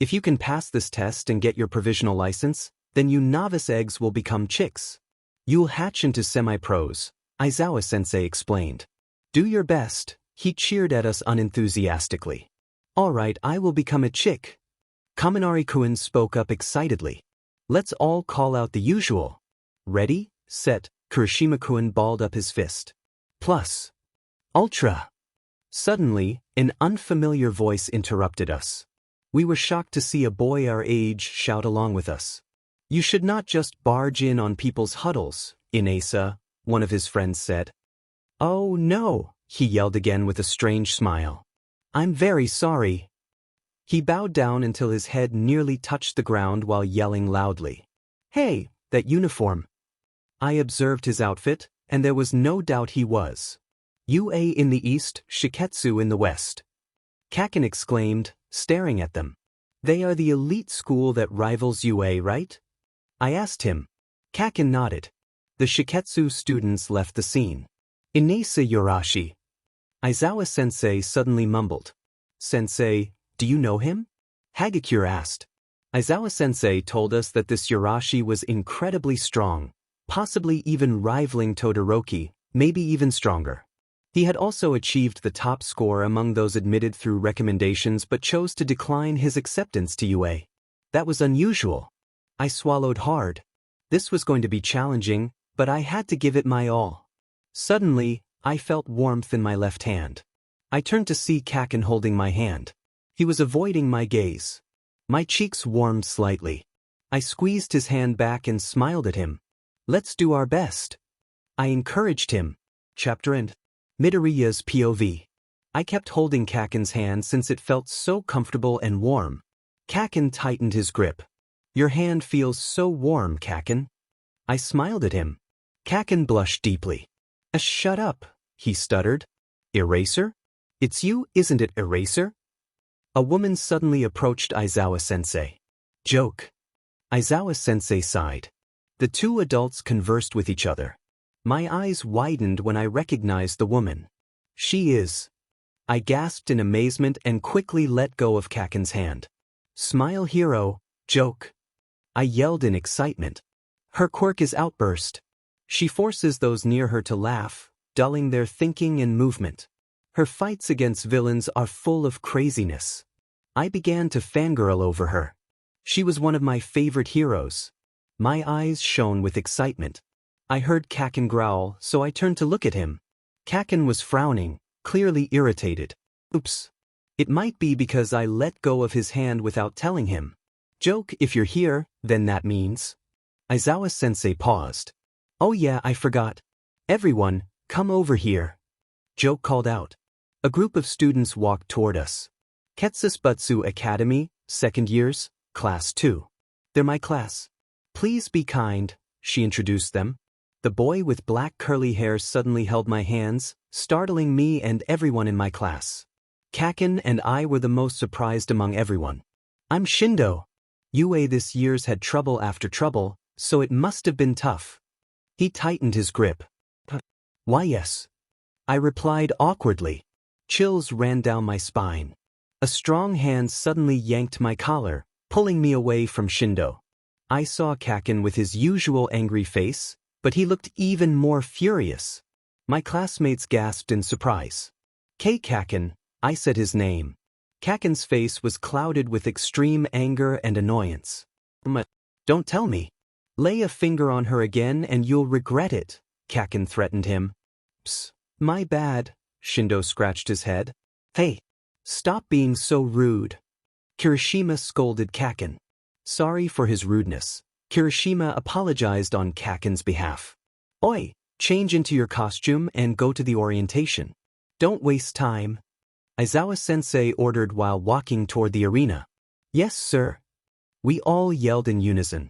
Speaker 1: If you can pass this test and get your provisional license, then you novice eggs will become chicks. You'll hatch into semi-pros, Aizawa-sensei explained. Do your best, he cheered at us unenthusiastically. Alright, I will become a chick. Kaminari-kun spoke up excitedly. Let's all call out the usual. Ready, set, Kirishima-kun balled up his fist. Plus. Ultra. Suddenly, an unfamiliar voice interrupted us. We were shocked to see a boy our age shout along with us. You should not just barge in on people's huddles, Inesa, one of his friends said. Oh no, he yelled again with a strange smile. I'm very sorry. He bowed down until his head nearly touched the ground while yelling loudly. Hey, that uniform. I observed his outfit, and there was no doubt he was. UA in the east, Shiketsu in the west. Kaken exclaimed, staring at them. They are the elite school that rivals UA, right? I asked him. Kaken nodded. The Shiketsu students left the scene. Inesa Yorashi. Aizawa-sensei suddenly mumbled. Sensei, do you know him? Hagakure asked. Aizawa-sensei told us that this Yorashi was incredibly strong, possibly even rivaling Todoroki, maybe even stronger. He had also achieved the top score among those admitted through recommendations but chose to decline his acceptance to UA. That was unusual. I swallowed hard. This was going to be challenging, but I had to give it my all. Suddenly, I felt warmth in my left hand. I turned to see Kaken holding my hand. He was avoiding my gaze. My cheeks warmed slightly. I squeezed his hand back and smiled at him. Let's do our best. I encouraged him. Chapter End. Midoriya's POV. I kept holding Kaken's hand since it felt so comfortable and warm. Kaken tightened his grip. Your hand feels so warm, Kaken. I smiled at him. Kaken blushed deeply. Shut up, he stuttered. Eraser? It's you, isn't it, Eraser? A woman suddenly approached Aizawa-sensei. Joke. Aizawa-sensei sighed. The two adults conversed with each other. My eyes widened when I recognized the woman. She is. I gasped in amazement and quickly let go of Kaken's hand. Smile hero, joke. I yelled in excitement. Her quirk is outburst. She forces those near her to laugh, dulling their thinking and movement. Her fights against villains are full of craziness. I began to fangirl over her. She was one of my favorite heroes. My eyes shone with excitement. I heard Kaken growl, so I turned to look at him. Kaken was frowning, clearly irritated. Oops. It might be because I let go of his hand without telling him. Joke, if you're here, then that means. Aizawa-sensei paused. Oh yeah, I forgot. Everyone, come over here. Joke called out. A group of students walked toward us. Ketsusbutsu Academy, second years, class 2. They're my class. Please be kind, she introduced them. The boy with black curly hair suddenly held my hands, startling me and everyone in my class. Kaken and I were the most surprised among everyone. I'm Shindo. UA this year's had trouble after trouble, so it must have been tough. He tightened his grip. Why yes. I replied awkwardly. Chills ran down my spine. A strong hand suddenly yanked my collar, pulling me away from Shindo. I saw Kaken with his usual angry face, but he looked even more furious. My classmates gasped in surprise. Kaken, I said his name. Kaken's face was clouded with extreme anger and annoyance. Don't tell me. Lay a finger on her again and you'll regret it, Kaken threatened him. Psst, my bad, Shindo scratched his head. Hey, stop being so rude. Kirishima scolded Kaken. Sorry for his rudeness. Kirishima apologized on Kaken's behalf. Oi, change into your costume and go to the orientation. Don't waste time. Aizawa-sensei ordered while walking toward the arena. Yes, sir. We all yelled in unison.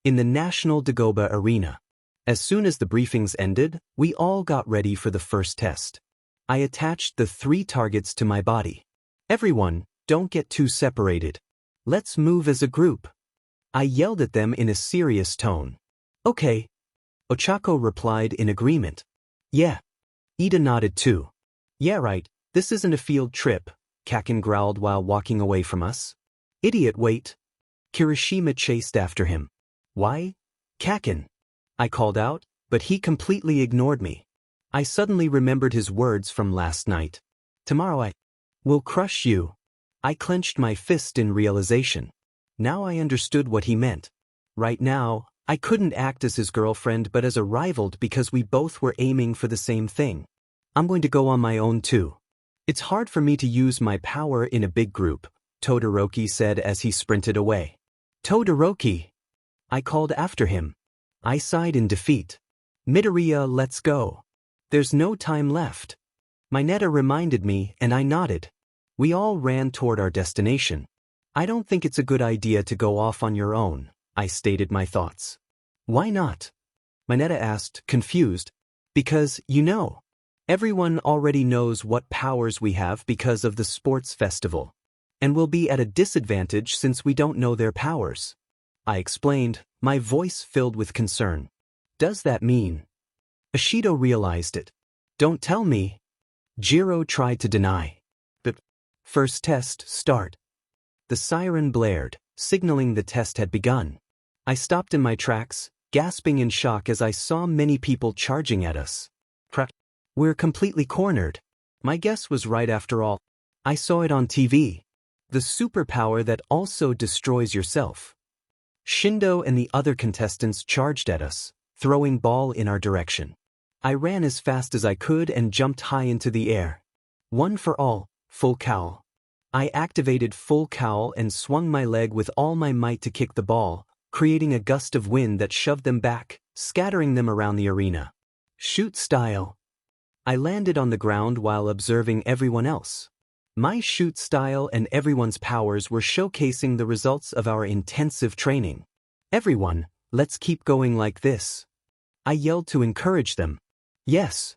Speaker 1: In the National Dagoba Arena. As soon as the briefings ended, we all got ready for the first test. I attached the 3 targets to my body. Everyone, don't get too separated. Let's move as a group. I yelled at them in a serious tone. Okay. Ochako replied in agreement. Yeah. Ida nodded too. Yeah right, this isn't a field trip, Kaken growled while walking away from us. Idiot, wait. Kirishima chased after him. Why? Kaken. I called out, but he completely ignored me. I suddenly remembered his words from last night. Tomorrow I will crush you. I clenched my fist in realization. Now I understood what he meant. Right now, I couldn't act as his girlfriend but as a rival because we both were aiming for the same thing. I'm going to go on my own too. It's hard for me to use my power in a big group, Todoroki said as he sprinted away. Todoroki! I called after him. I sighed in defeat. Midoriya, let's go. There's no time left. Mineta reminded me and I nodded. We all ran toward our destination. I don't think it's a good idea to go off on your own, I stated my thoughts. Why not? Mineta asked, confused. Because, everyone already knows what powers we have because of the sports festival. And we'll be at a disadvantage since we don't know their powers. I explained, my voice filled with concern. Does that mean? Ashido realized it. Don't tell me. Jiro tried to deny. But first test, start. The siren blared, signaling the test had begun. I stopped in my tracks, gasping in shock as I saw many people charging at us. We're completely cornered. My guess was right after all. I saw it on TV. The superpower that also destroys yourself. Shindo and the other contestants charged at us, throwing ball in our direction. I ran as fast as I could and jumped high into the air. One for all, full cowl. I activated full cowl and swung my leg with all my might to kick the ball, creating a gust of wind that shoved them back, scattering them around the arena. Shoot style. I landed on the ground while observing everyone else. My shoot style and everyone's powers were showcasing the results of our intensive training. Everyone, let's keep going like this. I yelled to encourage them. Yes.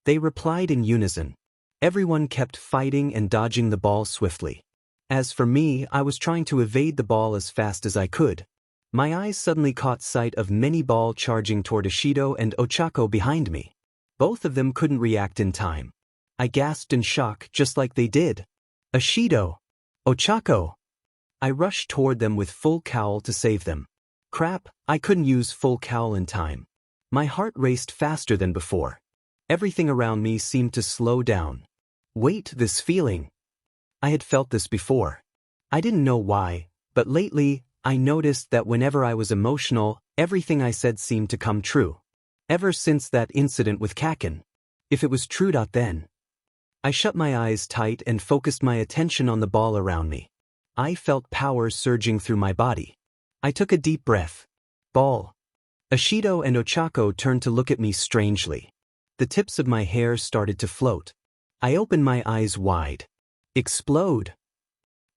Speaker 1: They replied in unison. Everyone kept fighting and dodging the ball swiftly. As for me, I was trying to evade the ball as fast as I could. My eyes suddenly caught sight of many ball charging toward Ashido and Ochako behind me. Both of them couldn't react in time. I gasped in shock just like they did. Ashido! Ochako! I rushed toward them with full cowl to save them. Crap, I couldn't use full cowl in time. My heart raced faster than before. Everything around me seemed to slow down. Wait, this feeling. I had felt this before. I didn't know why, but lately, I noticed that whenever I was emotional, everything I said seemed to come true. Ever since that incident with Kaken. If it was true then. I shut my eyes tight and focused my attention on the ball around me. I felt power surging through my body. I took a deep breath. Ball. Ashido and Ochako turned to look at me strangely. The tips of my hair started to float. I opened my eyes wide. Explode!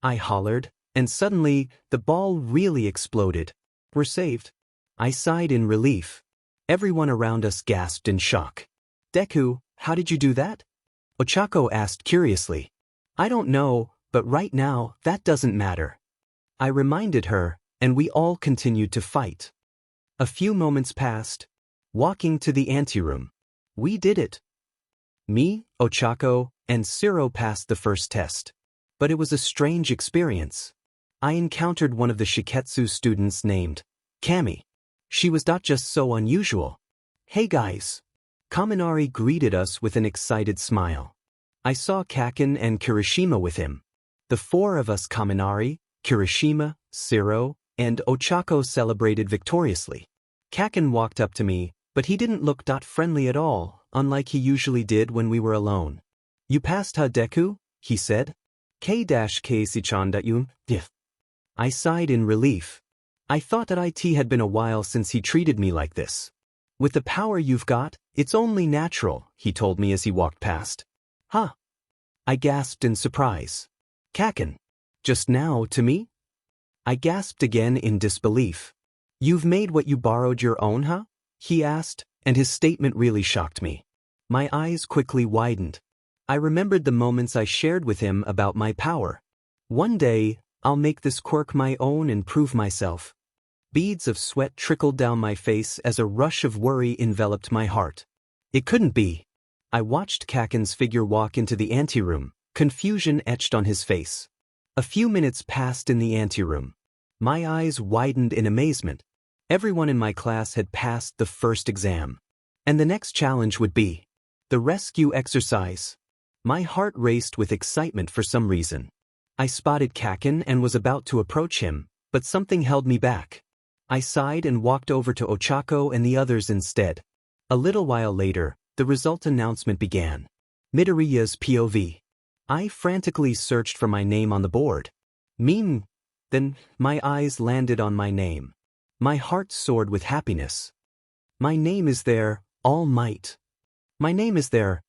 Speaker 1: I hollered, and suddenly, the ball really exploded. We're saved. I sighed in relief. Everyone around us gasped in shock. Deku, how did you do that? Ochako asked curiously. I don't know, but right now, that doesn't matter. I reminded her, and we all continued to fight. A few moments passed. Walking to the anteroom. We did it. Me, Ochako, and Siro passed the first test. But it was a strange experience. I encountered one of the Shiketsu students named Kami. She was not just so unusual. Hey guys. Kaminari greeted us with an excited smile. I saw Kaken and Kirishima with him. The four of us, Kaminari, Kirishima, Siro, and Ochako, celebrated victoriously. Kaken walked up to me, but he didn't look friendly at all, unlike he usually did when we were alone. You passed Deku? He said. K-K-Sichan.you. I sighed in relief. I thought that it had been a while since he treated me like this. With the power you've got, it's only natural, he told me as he walked past. Huh? I gasped in surprise. Kaken. Just now, to me? I gasped again in disbelief. You've made what you borrowed your own, huh? He asked, and his statement really shocked me. My eyes quickly widened. I remembered the moments I shared with him about my power. One day, I'll make this quirk my own and prove myself. Beads of sweat trickled down my face as a rush of worry enveloped my heart. It couldn't be. I watched Kaken's figure walk into the anteroom, confusion etched on his face. A few minutes passed in the anteroom. My eyes widened in amazement. Everyone in my class had passed the first exam. And the next challenge would be the rescue exercise. My heart raced with excitement for some reason. I spotted Kaken and was about to approach him, but something held me back. I sighed and walked over to Ochako and the others instead. A little while later, the result announcement began. Midoriya's POV. I frantically searched for my name on the board. Then my eyes landed on my name. My heart soared with happiness. My name is there, All Might. My name is there,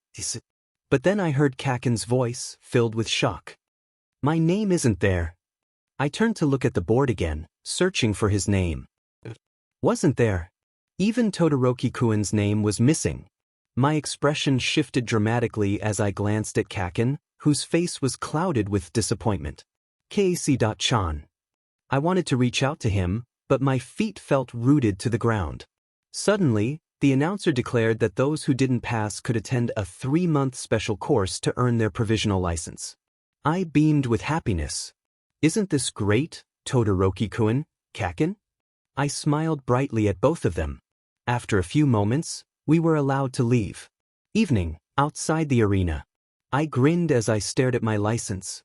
Speaker 1: but then I heard Kaken's voice, filled with shock. My name isn't there. I turned to look at the board again, searching for his name. Wasn't there. Even Todoroki-kun's name was missing. My expression shifted dramatically as I glanced at Kaken, whose face was clouded with disappointment. Chan. I wanted to reach out to him, but my feet felt rooted to the ground. Suddenly, the announcer declared that those who didn't pass could attend a 3-month special course to earn their provisional license. I beamed with happiness. Isn't this great, Todoroki-kun, Kaken? I smiled brightly at both of them. After a few moments, we were allowed to leave. Evening, outside the arena. I grinned as I stared at my license.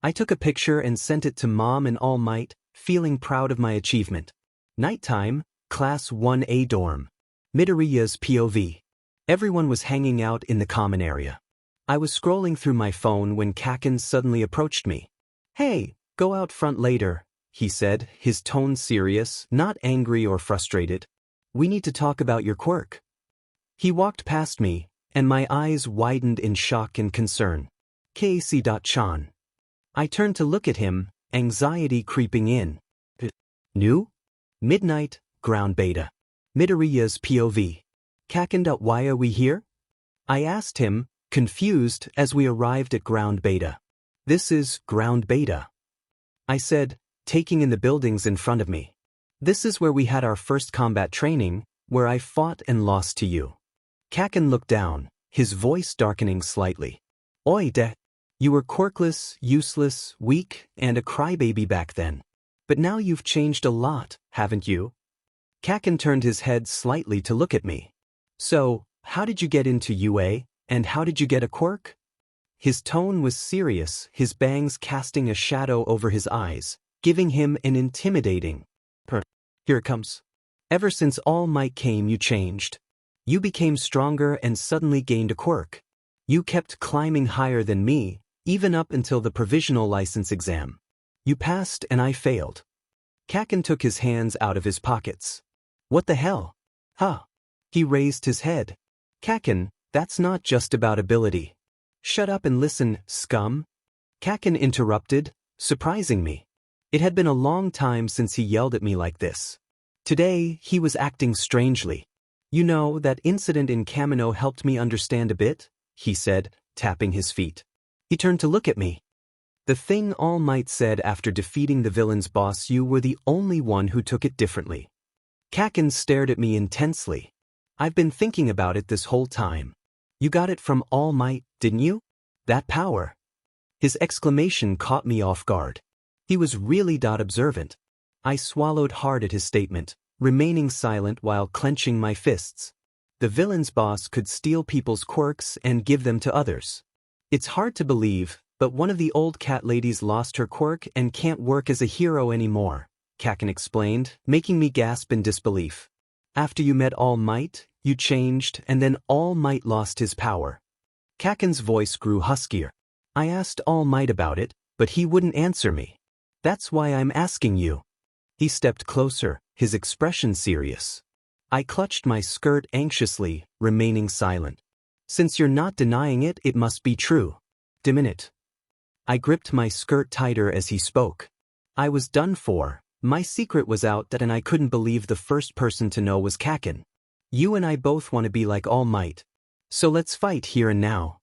Speaker 1: I took a picture and sent it to Mom and All Might, feeling proud of my achievement. Nighttime, Class 1A dorm. Midoriya's POV. Everyone was hanging out in the common area. I was scrolling through my phone when Kaken suddenly approached me. Hey, go out front later, he said, his tone serious, not angry or frustrated. We need to talk about your quirk. He walked past me, and my eyes widened in shock and concern. Chan. I turned to look at him, anxiety creeping in. New? Midnight, ground beta. Midoriya's POV. Kaken. Why are we here? I asked him, confused, as we arrived at ground beta. This is ground beta, I said, taking in the buildings in front of me. This is where we had our first combat training, where I fought and lost to you. Kaken looked down, his voice darkening slightly. Oi you were quirkless, useless, weak, and a crybaby back then. But now you've changed a lot, haven't you? Kaken turned his head slightly to look at me. So, how did you get into UA, and how did you get a quirk? His tone was serious, his bangs casting a shadow over his eyes, giving him an intimidating Here it comes. Ever since All Might came, you changed. You became stronger and suddenly gained a quirk. You kept climbing higher than me, even up until the provisional license exam. You passed and I failed. Kaken took his hands out of his pockets. What the hell? Huh? He raised his head. Kaken, that's not just about ability. Shut up and listen, scum. Kaken interrupted, surprising me. It had been a long time since he yelled at me like this. Today, he was acting strangely. You know, that incident in Kamino helped me understand a bit, he said, tapping his feet. He turned to look at me. The thing All Might said after defeating the villain's boss, you were the only one who took it differently. Kaken stared at me intensely. I've been thinking about it this whole time. You got it from All Might, didn't you? That power. His exclamation caught me off guard. He was really observant. I swallowed hard at his statement, remaining silent while clenching my fists. The villain's boss could steal people's quirks and give them to others. It's hard to believe, but one of the old cat ladies lost her quirk and can't work as a hero anymore, Kaken explained, making me gasp in disbelief. After you met All Might, you changed, and then All Might lost his power. Kaken's voice grew huskier. I asked All Might about it, but he wouldn't answer me. That's why I'm asking you. He stepped closer, his expression serious. I clutched my skirt anxiously, remaining silent. Since you're not denying it, it must be true. Minute. I gripped my skirt tighter as he spoke. I was done for. My secret was out and I couldn't believe the first person to know was Kaken. You and I both want to be like All Might. So let's fight here and now.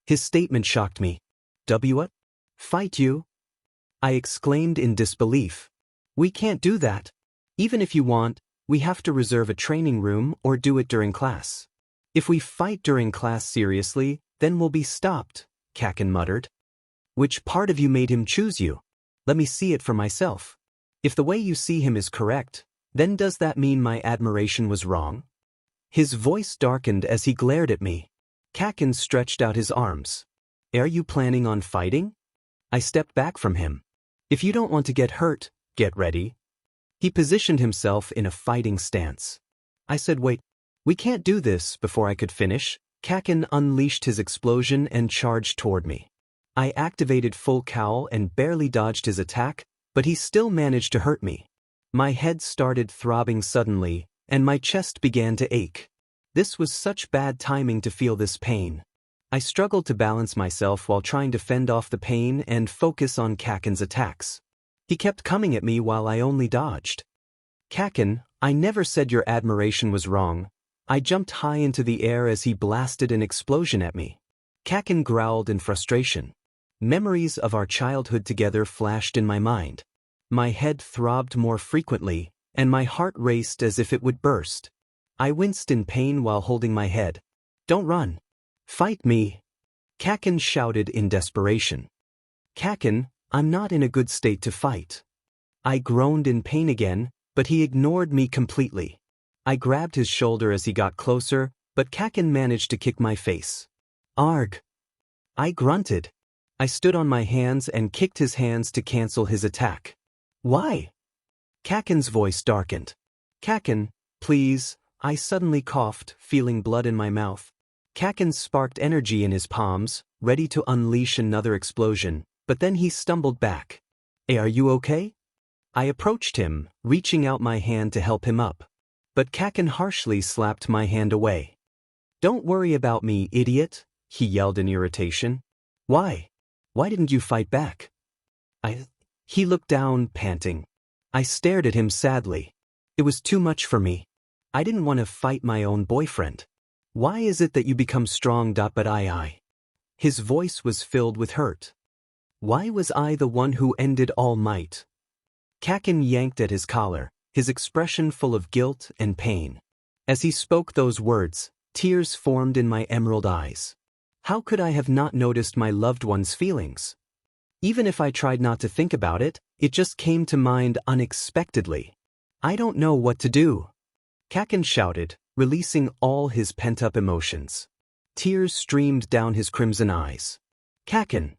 Speaker 1: His statement shocked me. What? Fight you? I exclaimed in disbelief. We can't do that. Even if you want, we have to reserve a training room or do it during class. If we fight during class seriously, then we'll be stopped, Kaken muttered. Which part of you made him choose you? Let me see it for myself. If the way you see him is correct, then does that mean my admiration was wrong? His voice darkened as he glared at me. Kaken stretched out his arms. Are you planning on fighting? I stepped back from him. If you don't want to get hurt, get ready. He positioned himself in a fighting stance. I said, wait, we can't do this. Before I could finish, Kaken unleashed his explosion and charged toward me. I activated full cowl and barely dodged his attack, but he still managed to hurt me. My head started throbbing suddenly, and my chest began to ache. This was such bad timing to feel this pain. I struggled to balance myself while trying to fend off the pain and focus on Kaken's attacks. He kept coming at me while I only dodged. Kaken, I never said your admiration was wrong. I jumped high into the air as he blasted an explosion at me. Kaken growled in frustration. Memories of our childhood together flashed in my mind. My head throbbed more frequently, and my heart raced as if it would burst. I winced in pain while holding my head. Don't run. Fight me. Kaken shouted in desperation. Kaken, I'm not in a good state to fight. I groaned in pain again, but he ignored me completely. I grabbed his shoulder as he got closer, but Kaken managed to kick my face. Arg! I grunted. I stood on my hands and kicked his hands to cancel his attack. Why? Kaken's voice darkened. Kaken, please, I suddenly coughed, feeling blood in my mouth. Kaken sparked energy in his palms, ready to unleash another explosion, but then he stumbled back. Hey, are you okay? I approached him, reaching out my hand to help him up. But Kaken harshly slapped my hand away. Don't worry about me, idiot, he yelled in irritation. Why? Why didn't you fight back? He looked down, panting. I stared at him sadly. It was too much for me. I didn't want to fight my own boyfriend. Why is it that you become strong? But I. His voice was filled with hurt. Why was I the one who ended All Might? Kaken yanked at his collar, his expression full of guilt and pain. As he spoke those words, tears formed in my emerald eyes. How could I have not noticed my loved one's feelings? Even if I tried not to think about it, it just came to mind unexpectedly. I don't know what to do. Kaken shouted, releasing all his pent-up emotions. Tears streamed down his crimson eyes. Kaken.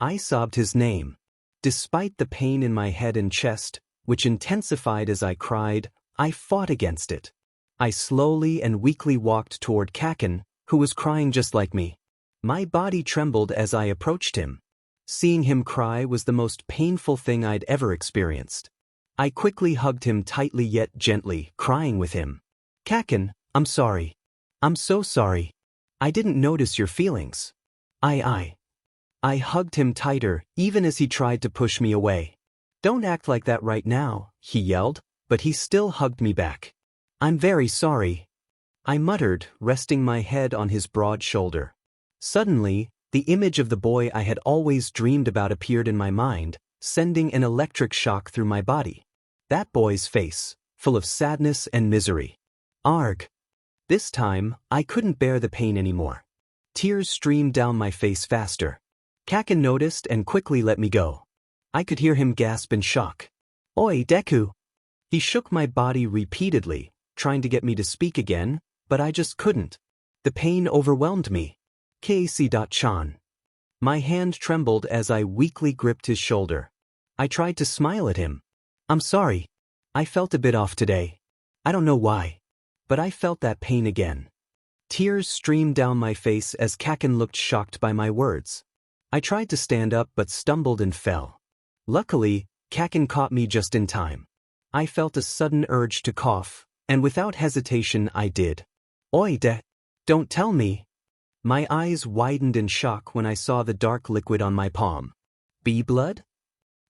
Speaker 1: I sobbed his name. Despite the pain in my head and chest, which intensified as I cried, I fought against it. I slowly and weakly walked toward Kaken, who was crying just like me. My body trembled as I approached him. Seeing him cry was the most painful thing I'd ever experienced. I quickly hugged him tightly yet gently, crying with him. Kaken, I'm sorry. I'm so sorry. I didn't notice your feelings. I hugged him tighter, even as he tried to push me away. Don't act like that right now, he yelled, but he still hugged me back. I'm very sorry. I muttered, resting my head on his broad shoulder. Suddenly, the image of the boy I had always dreamed about appeared in my mind, sending an electric shock through my body. That boy's face, full of sadness and misery. Arg! This time, I couldn't bear the pain anymore. Tears streamed down my face faster. Kaken noticed and quickly let me go. I could hear him gasp in shock. Oi, Deku! He shook my body repeatedly, trying to get me to speak again, but I just couldn't. The pain overwhelmed me. Chan. My hand trembled as I weakly gripped his shoulder. I tried to smile at him. I'm sorry. I felt a bit off today. I don't know why. But I felt that pain again. Tears streamed down my face as Kaken looked shocked by my words. I tried to stand up but stumbled and fell. Luckily, Kaken caught me just in time. I felt a sudden urge to cough, and without hesitation I did. Oi, don't tell me. My eyes widened in shock when I saw the dark liquid on my palm. Bee blood?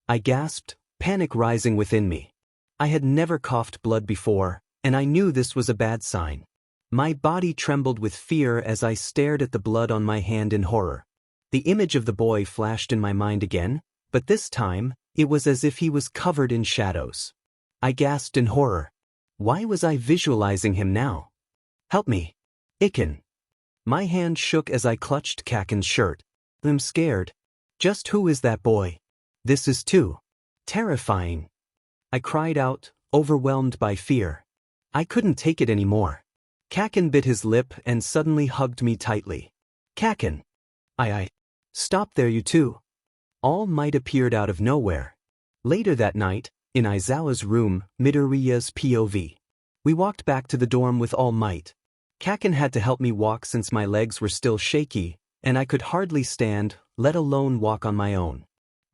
Speaker 1: I gasped, panic rising within me. I had never coughed blood before, and I knew this was a bad sign. My body trembled with fear as I stared at the blood on my hand in horror. The image of the boy flashed in my mind again, but this time, it was as if he was covered in shadows. I gasped in horror. Why was I visualizing him now? Help me. Iken. My hand shook as I clutched Kaken's shirt. I'm scared. Just who is that boy? This is 2. Terrifying. I cried out, overwhelmed by fear. I couldn't take it anymore. Kaken bit his lip and suddenly hugged me tightly. Kaken. I. Stop there, you two. All Might appeared out of nowhere. Later that night, in Aizawa's room, Midoriya's POV. We walked back to the dorm with All Might. Kaken had to help me walk since my legs were still shaky, and I could hardly stand, let alone walk on my own.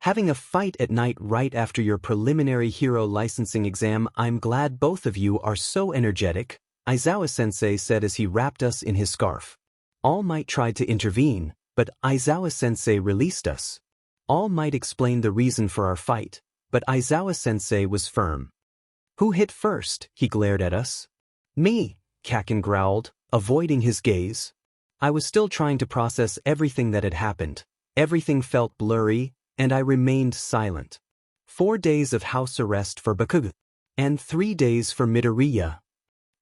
Speaker 1: Having a fight at night right after your preliminary hero licensing exam. I'm glad both of you are so energetic, Aizawa-sensei said as he wrapped us in his scarf. All Might tried to intervene, but Aizawa-sensei released us. All Might explained the reason for our fight, but Aizawa-sensei was firm. Who hit first? He glared at us. Me, Kaken growled, avoiding his gaze. I was still trying to process everything that had happened. Everything felt blurry, and I remained silent. 4 days of house arrest for Bakugou. And 3 days for Midoriya.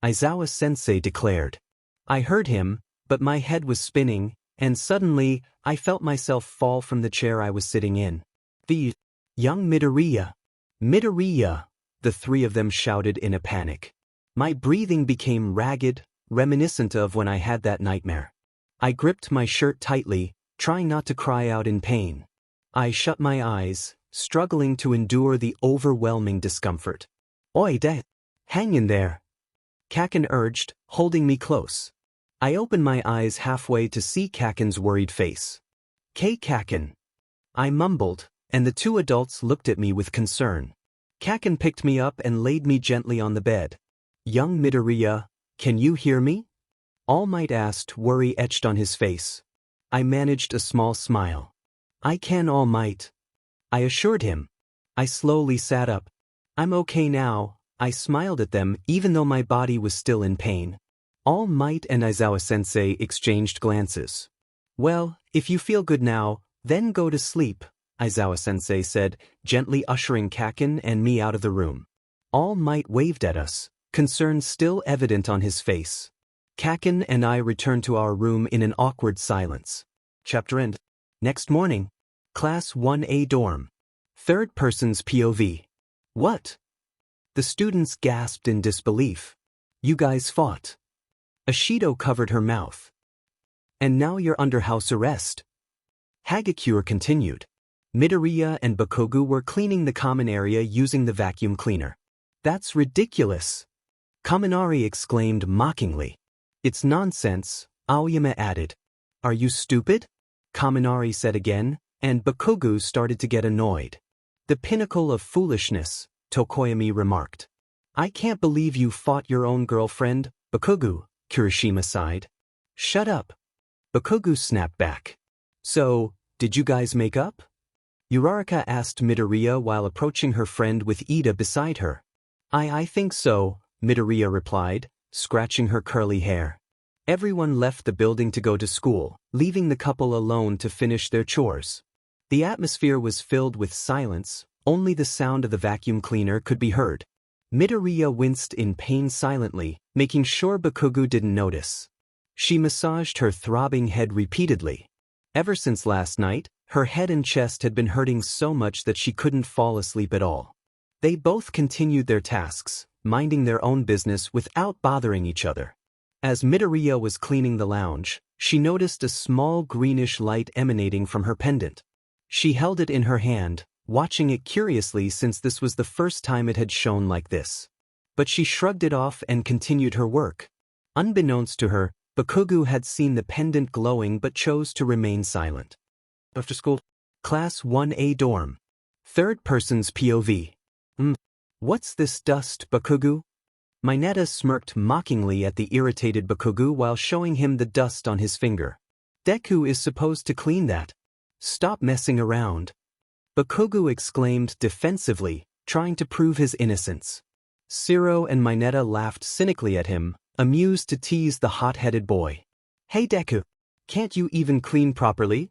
Speaker 1: Aizawa-sensei declared. I heard him, but my head was spinning, and suddenly, I felt myself fall from the chair I was sitting in. The young Midoriya. Midoriya, the three of them shouted in a panic. My breathing became ragged, reminiscent of when I had that nightmare. I gripped my shirt tightly, trying not to cry out in pain. I shut my eyes, struggling to endure the overwhelming discomfort. Oi, hang in there. Kaken urged, holding me close. I opened my eyes halfway to see Kaken's worried face. Kaken. I mumbled, and the two adults looked at me with concern. Kaken picked me up and laid me gently on the bed. Young Midoriya, can you hear me? All Might asked, worry etched on his face. I managed a small smile. I can, All Might. I assured him. I slowly sat up. I'm okay now, I smiled at them even though my body was still in pain. All Might and Aizawa-sensei exchanged glances. Well, if you feel good now, then go to sleep, Aizawa-sensei said, gently ushering Kaken and me out of the room. All Might waved at us, concern still evident on his face. Kaken and I returned to our room in an awkward silence. Chapter end. Next morning. Class 1A dorm. Third person's POV. What? The students gasped in disbelief. You guys fought. Ashido covered her mouth. And now you're under house arrest. Hagakure continued. Midoriya and Bakugou were cleaning the common area using the vacuum cleaner. That's ridiculous. Kaminari exclaimed mockingly. It's nonsense, Aoyama added. Are you stupid? Kaminari said again, and Bakugou started to get annoyed. The pinnacle of foolishness, Tokoyami remarked. I can't believe you fought your own girlfriend, Bakugou, Kirishima sighed. Shut up. Bakugou snapped back. So, did you guys make up? Uraraka asked Midoriya while approaching her friend with Ida beside her. I think so, Midoriya replied, scratching her curly hair. Everyone left the building to go to school, leaving the couple alone to finish their chores. The atmosphere was filled with silence, only the sound of the vacuum cleaner could be heard. Midoriya winced in pain silently, making sure Bakugou didn't notice. She massaged her throbbing head repeatedly. Ever since last night, her head and chest had been hurting so much that she couldn't fall asleep at all. They both continued their tasks, minding their own business without bothering each other. As Midoriya was cleaning the lounge, she noticed a small greenish light emanating from her pendant. She held it in her hand, watching it curiously since this was the first time it had shone like this. But she shrugged it off and continued her work. Unbeknownst to her, Bakugou had seen the pendant glowing but chose to remain silent. After school. Class 1A dorm. Third person's POV. What's this dust, Bakugou? Mineta smirked mockingly at the irritated Bakugou while showing him the dust on his finger. Deku is supposed to clean that. Stop messing around. Bakugou exclaimed defensively, trying to prove his innocence. Siro and Mineta laughed cynically at him, amused to tease the hot-headed boy. Hey Deku, can't you even clean properly?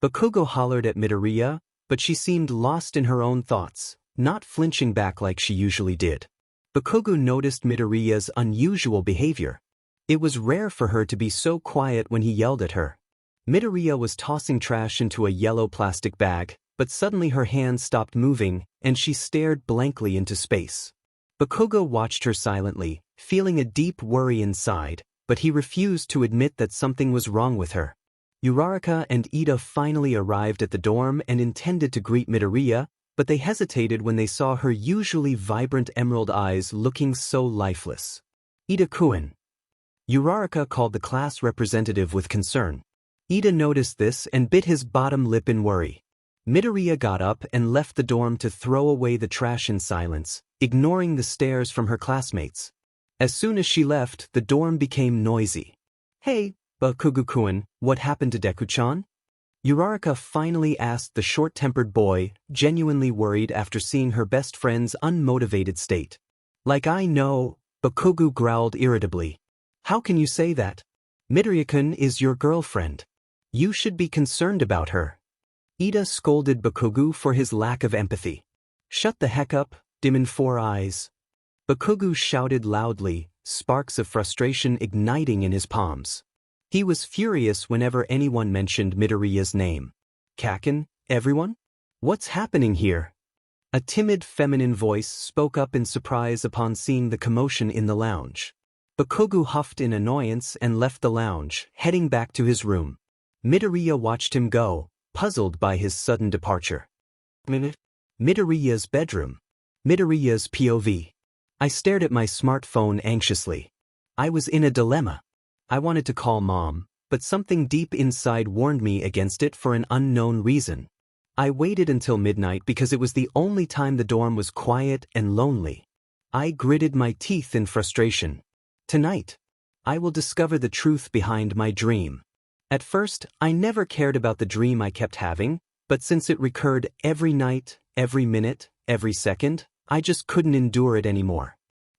Speaker 1: Bakugou hollered at Midoriya, but she seemed lost in her own thoughts, not flinching back like she usually did. Bakugou noticed Midoriya's unusual behavior. It was rare for her to be so quiet when he yelled at her. Midoriya was tossing trash into a yellow plastic bag, but suddenly her hand stopped moving, and she stared blankly into space. Bakugou watched her silently, feeling a deep worry inside, but he refused to admit that something was wrong with her. Uraraka and Ida finally arrived at the dorm and intended to greet Midoriya, but they hesitated when they saw her usually vibrant emerald eyes looking so lifeless. Ida-kun. Uraraka called the class representative with concern. Ida noticed this and bit his bottom lip in worry. Midoriya got up and left the dorm to throw away the trash in silence, ignoring the stares from her classmates. As soon as she left, the dorm became noisy. "Hey, Bakugou-kun, what happened to Deku-chan?" Uraraka finally asked the short-tempered boy, genuinely worried after seeing her best friend's unmotivated state. "Like I know," Bakugou growled irritably. "How can you say that? Midoriya-kun is your girlfriend. You should be concerned about her." Ida scolded Bakugou for his lack of empathy. "Shut the heck up, Demon Four Eyes." Bakugou shouted loudly, sparks of frustration igniting in his palms. He was furious whenever anyone mentioned Midoriya's name. "Kaken, everyone? What's happening here?" A timid feminine voice spoke up in surprise upon seeing the commotion in the lounge. Bakugou huffed in annoyance and left the lounge, heading back to his room. Midoriya watched him go, puzzled by his sudden departure. Midoriya's bedroom. Midoriya's POV. I stared at my smartphone anxiously. I was in a dilemma. I wanted to call Mom, but something deep inside warned me against it for an unknown reason. I waited until midnight because it was the only time the dorm was quiet and lonely. I gritted my teeth in frustration. Tonight, I will discover the truth behind my dream. At first, I never cared about the dream I kept having, but since it recurred every night, every minute, every second, I just couldn't endure it anymore.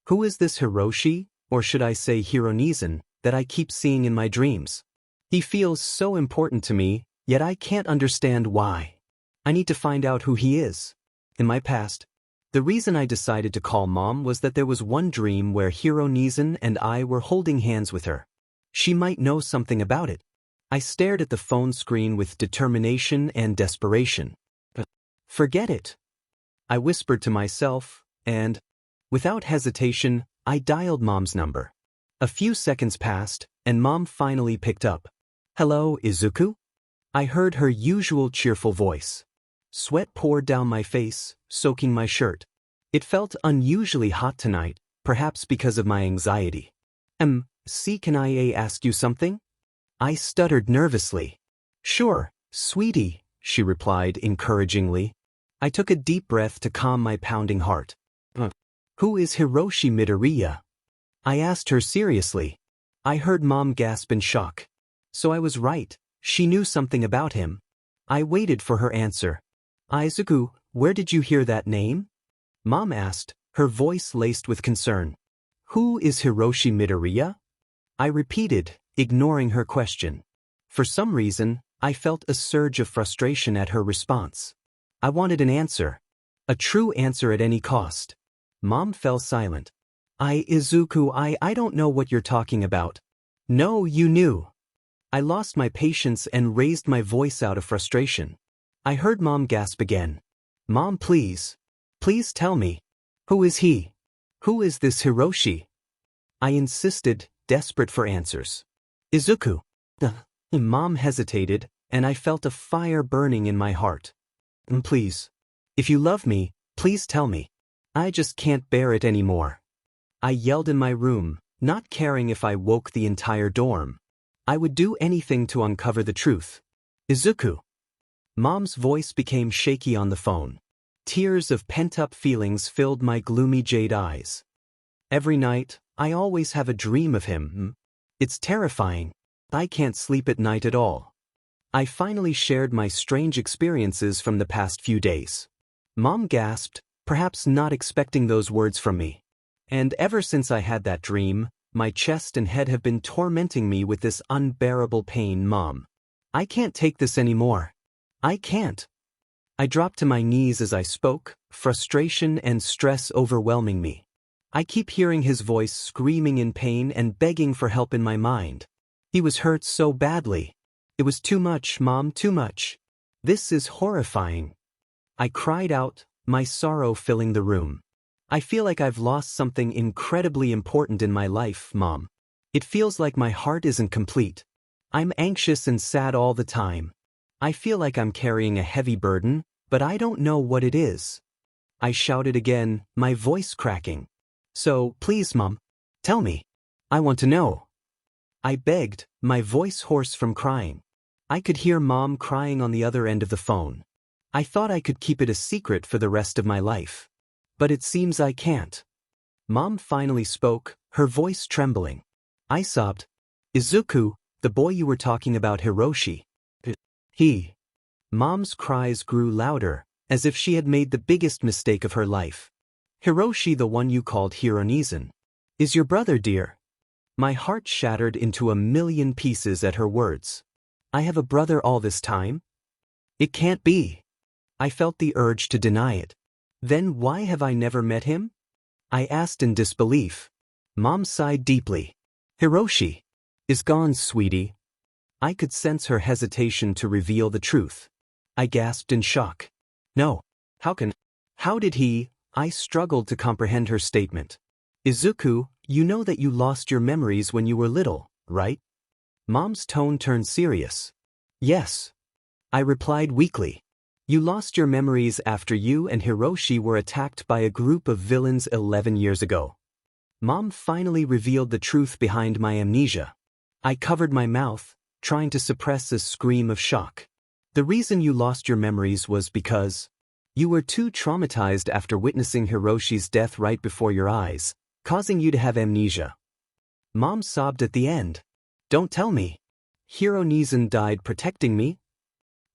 Speaker 1: Who is this Hiroshi, or should I say Hironizan, that I keep seeing in my dreams? He feels so important to me, yet I can't understand why. I need to find out who he is. In my past, the reason I decided to call Mom was that there was one dream where Hironizan and I were holding hands with her. She might know something about it. I stared at the phone screen with determination and desperation. "Forget it," I whispered to myself, and, without hesitation, I dialed Mom's number. A few seconds passed, and Mom finally picked up. "Hello, Izuku?" I heard her usual cheerful voice. Sweat poured down my face, soaking my shirt. It felt unusually hot tonight, perhaps because of my anxiety. Can I ask you something?" I stuttered nervously. "Sure, sweetie," she replied encouragingly. I took a deep breath to calm my pounding heart. "Who is Hiroshi Midoriya?" I asked her seriously. I heard Mom gasp in shock. So I was right, she knew something about him. I waited for her answer. "Izuku, where did you hear that name?" Mom asked, her voice laced with concern. "Who is Hiroshi Midoriya?" I repeated, ignoring her question. For some reason, I felt a surge of frustration at her response. I wanted an answer. A true answer at any cost. Mom fell silent. Izuku, I don't know what you're talking about." "No, you knew." I lost my patience and raised my voice out of frustration. I heard Mom gasp again. "Mom, please. Please tell me. Who is he? Who is this Hiroshi?" I insisted, desperate for answers. "Izuku." Mom hesitated, and I felt a fire burning in my heart. "Please. If you love me, please tell me. I just can't bear it anymore." I yelled in my room, not caring if I woke the entire dorm. I would do anything to uncover the truth. "Izuku." Mom's voice became shaky on the phone. Tears of pent-up feelings filled my gloomy jade eyes. "Every night, I always have a dream of him. It's terrifying. I can't sleep at night at all." I finally shared my strange experiences from the past few days. Mom gasped, perhaps not expecting those words from me. "And ever since I had that dream, my chest and head have been tormenting me with this unbearable pain, Mom. I can't take this anymore. I can't." I dropped to my knees as I spoke, frustration and stress overwhelming me. I keep hearing his voice screaming in pain and begging for help in my mind. He was hurt so badly. It was too much, Mom, too much. This is horrifying. I cried out, my sorrow filling the room. I feel like I've lost something incredibly important in my life, Mom. It feels like my heart isn't complete. I'm anxious and sad all the time. I feel like I'm carrying a heavy burden, but I don't know what it is. I shouted again, my voice cracking. So, please, Mom, tell me. I want to know. I begged, my voice hoarse from crying. I could hear Mom crying on the other end of the phone. I thought I could keep it a secret for the rest of my life. But it seems I can't. Mom finally spoke, her voice trembling. I sobbed. Izuku, the boy you were talking about, Hiroshi. He. Mom's cries grew louder, as if she had made the biggest mistake of her life. Hiroshi, the one you called Hironizan, is your brother, dear. My heart shattered into a million pieces at her words. I have a brother all this time? It can't be. I felt the urge to deny it. Then why have I never met him? I asked in disbelief. Mom sighed deeply. Hiroshi is gone, sweetie. I could sense her hesitation to reveal the truth. I gasped in shock. No. How did he? I struggled to comprehend her statement. Izuku, you know that you lost your memories when you were little, right? Mom's tone turned serious. Yes. I replied weakly. You lost your memories after you and Hiroshi were attacked by a group of villains 11 years ago. Mom finally revealed the truth behind my amnesia. I covered my mouth, trying to suppress a scream of shock. The reason you lost your memories was because you were too traumatized after witnessing Hiroshi's death right before your eyes, causing you to have amnesia. Mom sobbed at the end. Don't tell me. Hironizan died protecting me?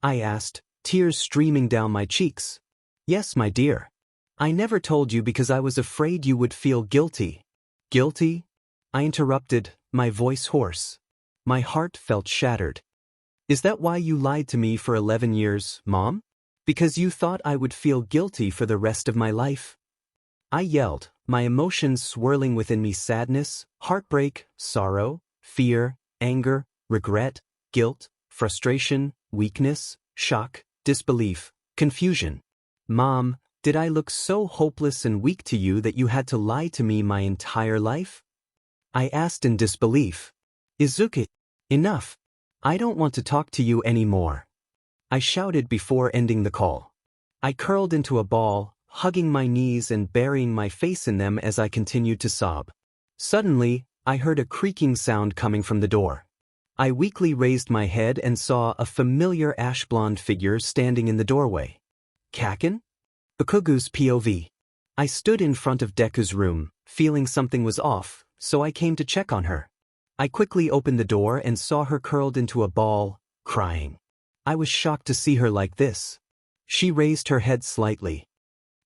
Speaker 1: I asked, tears streaming down my cheeks. Yes, my dear. I never told you because I was afraid you would feel guilty. Guilty? I interrupted, my voice hoarse. My heart felt shattered. Is that why you lied to me for 11 years, Mom? Because you thought I would feel guilty for the rest of my life? I yelled, my emotions swirling within me: sadness, heartbreak, sorrow, fear, anger, regret, guilt, frustration, weakness, shock, disbelief, confusion. Mom, did I look so hopeless and weak to you that you had to lie to me my entire life? I asked in disbelief. Izuku, enough. I don't want to talk to you anymore. I shouted before ending the call. I curled into a ball, hugging my knees and burying my face in them as I continued to sob. Suddenly, I heard a creaking sound coming from the door. I weakly raised my head and saw a familiar ash-blonde figure standing in the doorway. Kaken? Bakugou's POV. I stood in front of Deku's room, feeling something was off, so I came to check on her. I quickly opened the door and saw her curled into a ball, crying. I was shocked to see her like this. She raised her head slightly.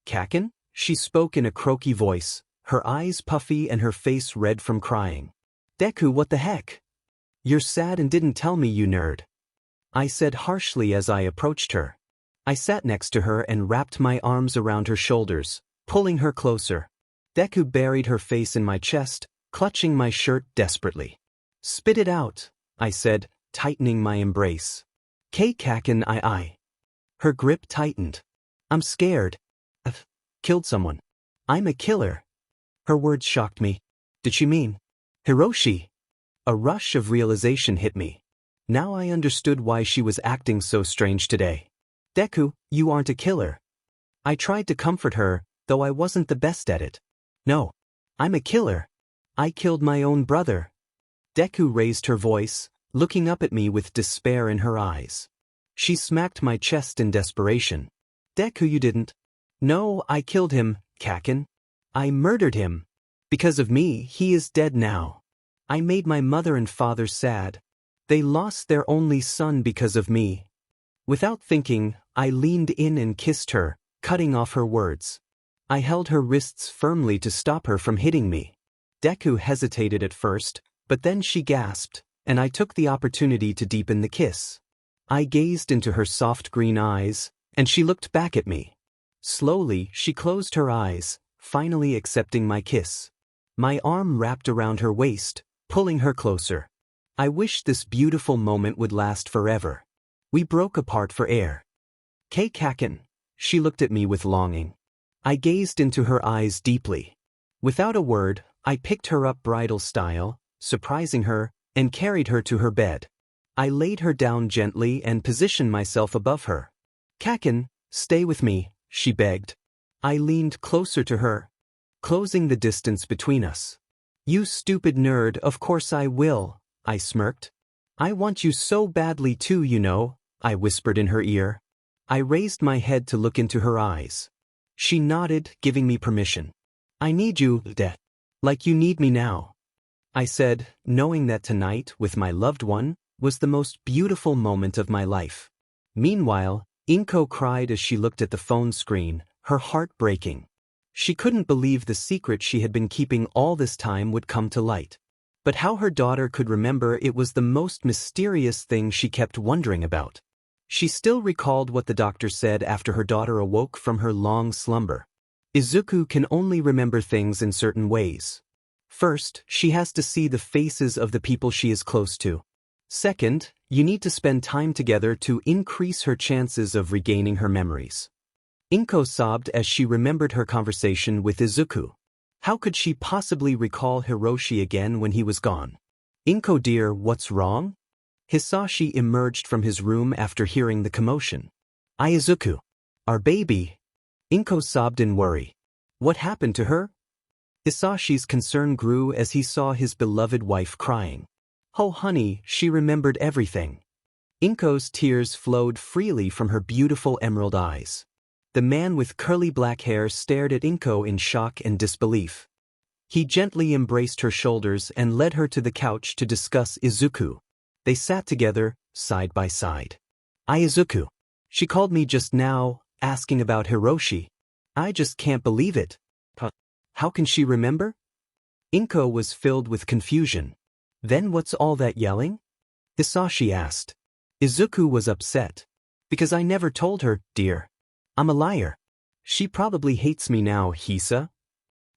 Speaker 1: Kaken? She spoke in a croaky voice, her eyes puffy and her face red from crying. Deku, what the heck? You're sad and didn't tell me, you nerd. I said harshly as I approached her. I sat next to her and wrapped my arms around her shoulders, pulling her closer. Deku buried her face in my chest, clutching my shirt desperately. Spit it out, I said, tightening my embrace. Kaken, I. Her grip tightened. I'm scared. I've killed someone. I'm a killer. Her words shocked me. Did she mean Hiroshi? A rush of realization hit me. Now I understood why she was acting so strange today. Deku, you aren't a killer. I tried to comfort her, though I wasn't the best at it. No, I'm a killer. I killed my own brother. Deku raised her voice, looking up at me with despair in her eyes. She smacked my chest in desperation. Deku, you didn't. No, I killed him, Kaken. I murdered him. Because of me, he is dead now. I made my mother and father sad. They lost their only son because of me. Without thinking, I leaned in and kissed her, cutting off her words. I held her wrists firmly to stop her from hitting me. Deku hesitated at first, but then she gasped, and I took the opportunity to deepen the kiss. I gazed into her soft green eyes, and she looked back at me. Slowly, she closed her eyes, finally accepting my kiss. My arm wrapped around her waist, pulling her closer. I wished this beautiful moment would last forever. We broke apart for air. Kaken, She looked at me with longing. I gazed into her eyes deeply. Without a word, I picked her up bridal style, surprising her, and carried her to her bed. I laid her down gently and positioned myself above her. "Kaken, stay with me," she begged. I leaned closer to her, closing the distance between us. "You stupid nerd, of course I will," I smirked. "I want you so badly too, you know," I whispered in her ear. I raised my head to look into her eyes. She nodded, giving me permission. "I need you, like you need me now," I said, knowing that tonight, with my loved one, was the most beautiful moment of my life. Meanwhile, Inko cried as she looked at the phone screen, her heart breaking. She couldn't believe the secret she had been keeping all this time would come to light. But how her daughter could remember it was the most mysterious thing she kept wondering about. She still recalled what the doctor said after her daughter awoke from her long slumber. Izuku can only remember things in certain ways. First, she has to see the faces of the people she is close to. Second, you need to spend time together to increase her chances of regaining her memories. Inko sobbed as she remembered her conversation with Izuku. How could she possibly recall Hiroshi again when he was gone? "Inko dear, what's wrong?" Hisashi emerged from his room after hearing the commotion. "Izuku, our baby." Inko sobbed in worry. "What happened to her?" Hisashi's concern grew as he saw his beloved wife crying. "Oh honey, she remembered everything." Inko's tears flowed freely from her beautiful emerald eyes. The man with curly black hair stared at Inko in shock and disbelief. He gently embraced her shoulders and led her to the couch to discuss Izuku. They sat together, side by side. "Izuku. She called me just now, asking about Hiroshi. I just can't believe it. How can she remember?" Inko was filled with confusion. "Then what's all that yelling?" Hisashi asked. Izuku was upset. "Because I never told her, dear. I'm a liar. She probably hates me now, Hisa."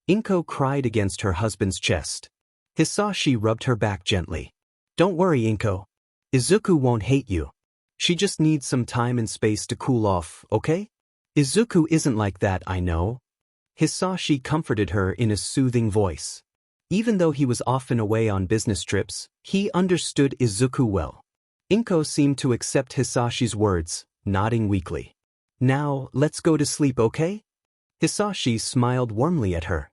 Speaker 1: Inko cried against her husband's chest. Hisashi rubbed her back gently. "Don't worry, Inko. Izuku won't hate you. She just needs some time and space to cool off, okay? Izuku isn't like that, I know." Hisashi comforted her in a soothing voice. Even though he was often away on business trips, he understood Izuku well. Inko seemed to accept Hisashi's words, nodding weakly. "Now, let's go to sleep, okay?" Hisashi smiled warmly at her.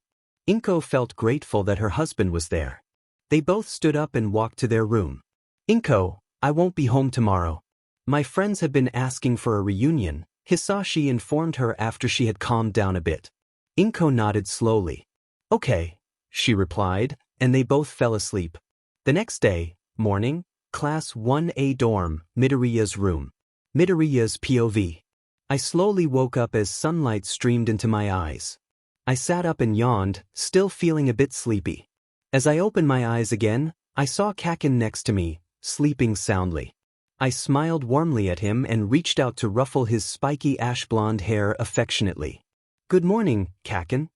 Speaker 1: Inko felt grateful that her husband was there. They both stood up and walked to their room. "Inko, I won't be home tomorrow. My friends have been asking for a reunion," Hisashi informed her after she had calmed down a bit. Inko nodded slowly. "Okay," she replied, and they both fell asleep. The next day, morning, Class 1A dorm, Midoriya's room. Midoriya's POV. I slowly woke up as sunlight streamed into my eyes. I sat up and yawned, still feeling a bit sleepy. As I opened my eyes again, I saw Kaken next to me, sleeping soundly. I smiled warmly at him and reached out to ruffle his spiky ash-blonde hair affectionately. "Good morning, Kaken,"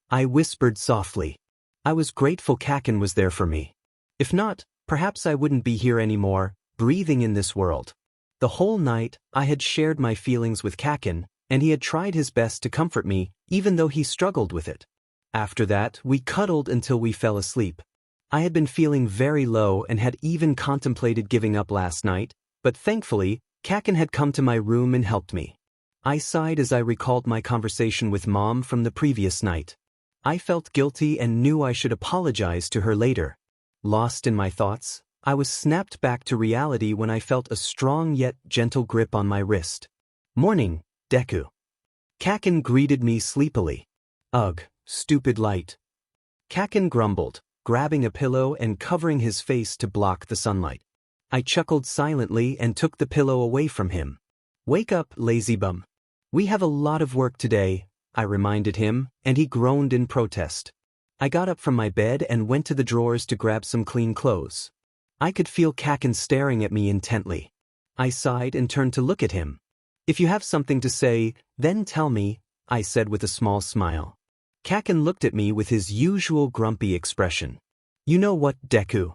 Speaker 1: I whispered softly. I was grateful Kaken was there for me. If not, perhaps I wouldn't be here anymore, breathing in this world. The whole night, I had shared my feelings with Kaken, and he had tried his best to comfort me, even though he struggled with it. After that, we cuddled until we fell asleep. I had been feeling very low and had even contemplated giving up last night, but thankfully, Kaken had come to my room and helped me. I sighed as I recalled my conversation with Mom from the previous night. I felt guilty and knew I should apologize to her later. Lost in my thoughts, I was snapped back to reality when I felt a strong yet gentle grip on my wrist. "Morning, Deku." Kaken greeted me sleepily. "Ugh, stupid light." Kaken grumbled, grabbing a pillow and covering his face to block the sunlight. I chuckled silently and took the pillow away from him. "Wake up, lazy bum. We have a lot of work today," I reminded him, and he groaned in protest. I got up from my bed and went to the drawers to grab some clean clothes. I could feel Kaken staring at me intently. I sighed and turned to look at him. "If you have something to say, then tell me," I said with a small smile. Kaken looked at me with his usual grumpy expression. "You know what, Deku?"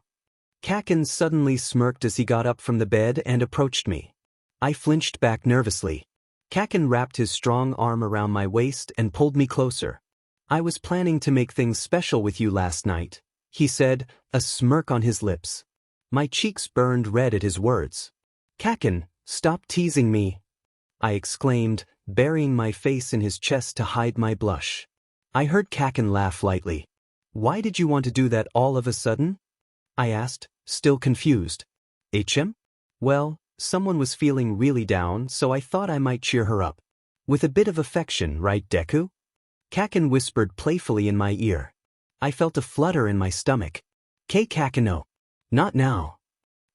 Speaker 1: Kaken suddenly smirked as he got up from the bed and approached me. I flinched back nervously. Kaken wrapped his strong arm around my waist and pulled me closer. I was planning to make things special with you last night, he said, a smirk on his lips. My cheeks burned red at his words. Kaken, stop teasing me, I exclaimed, burying my face in his chest to hide my blush. I heard Kaken laugh lightly. Why did you want to do that all of a sudden? I asked, still confused. HM? Well, someone was feeling really down, so I thought I might cheer her up. With a bit of affection, right, Deku? Kaken whispered playfully in my ear. I felt a flutter in my stomach. Kakeno. Not now.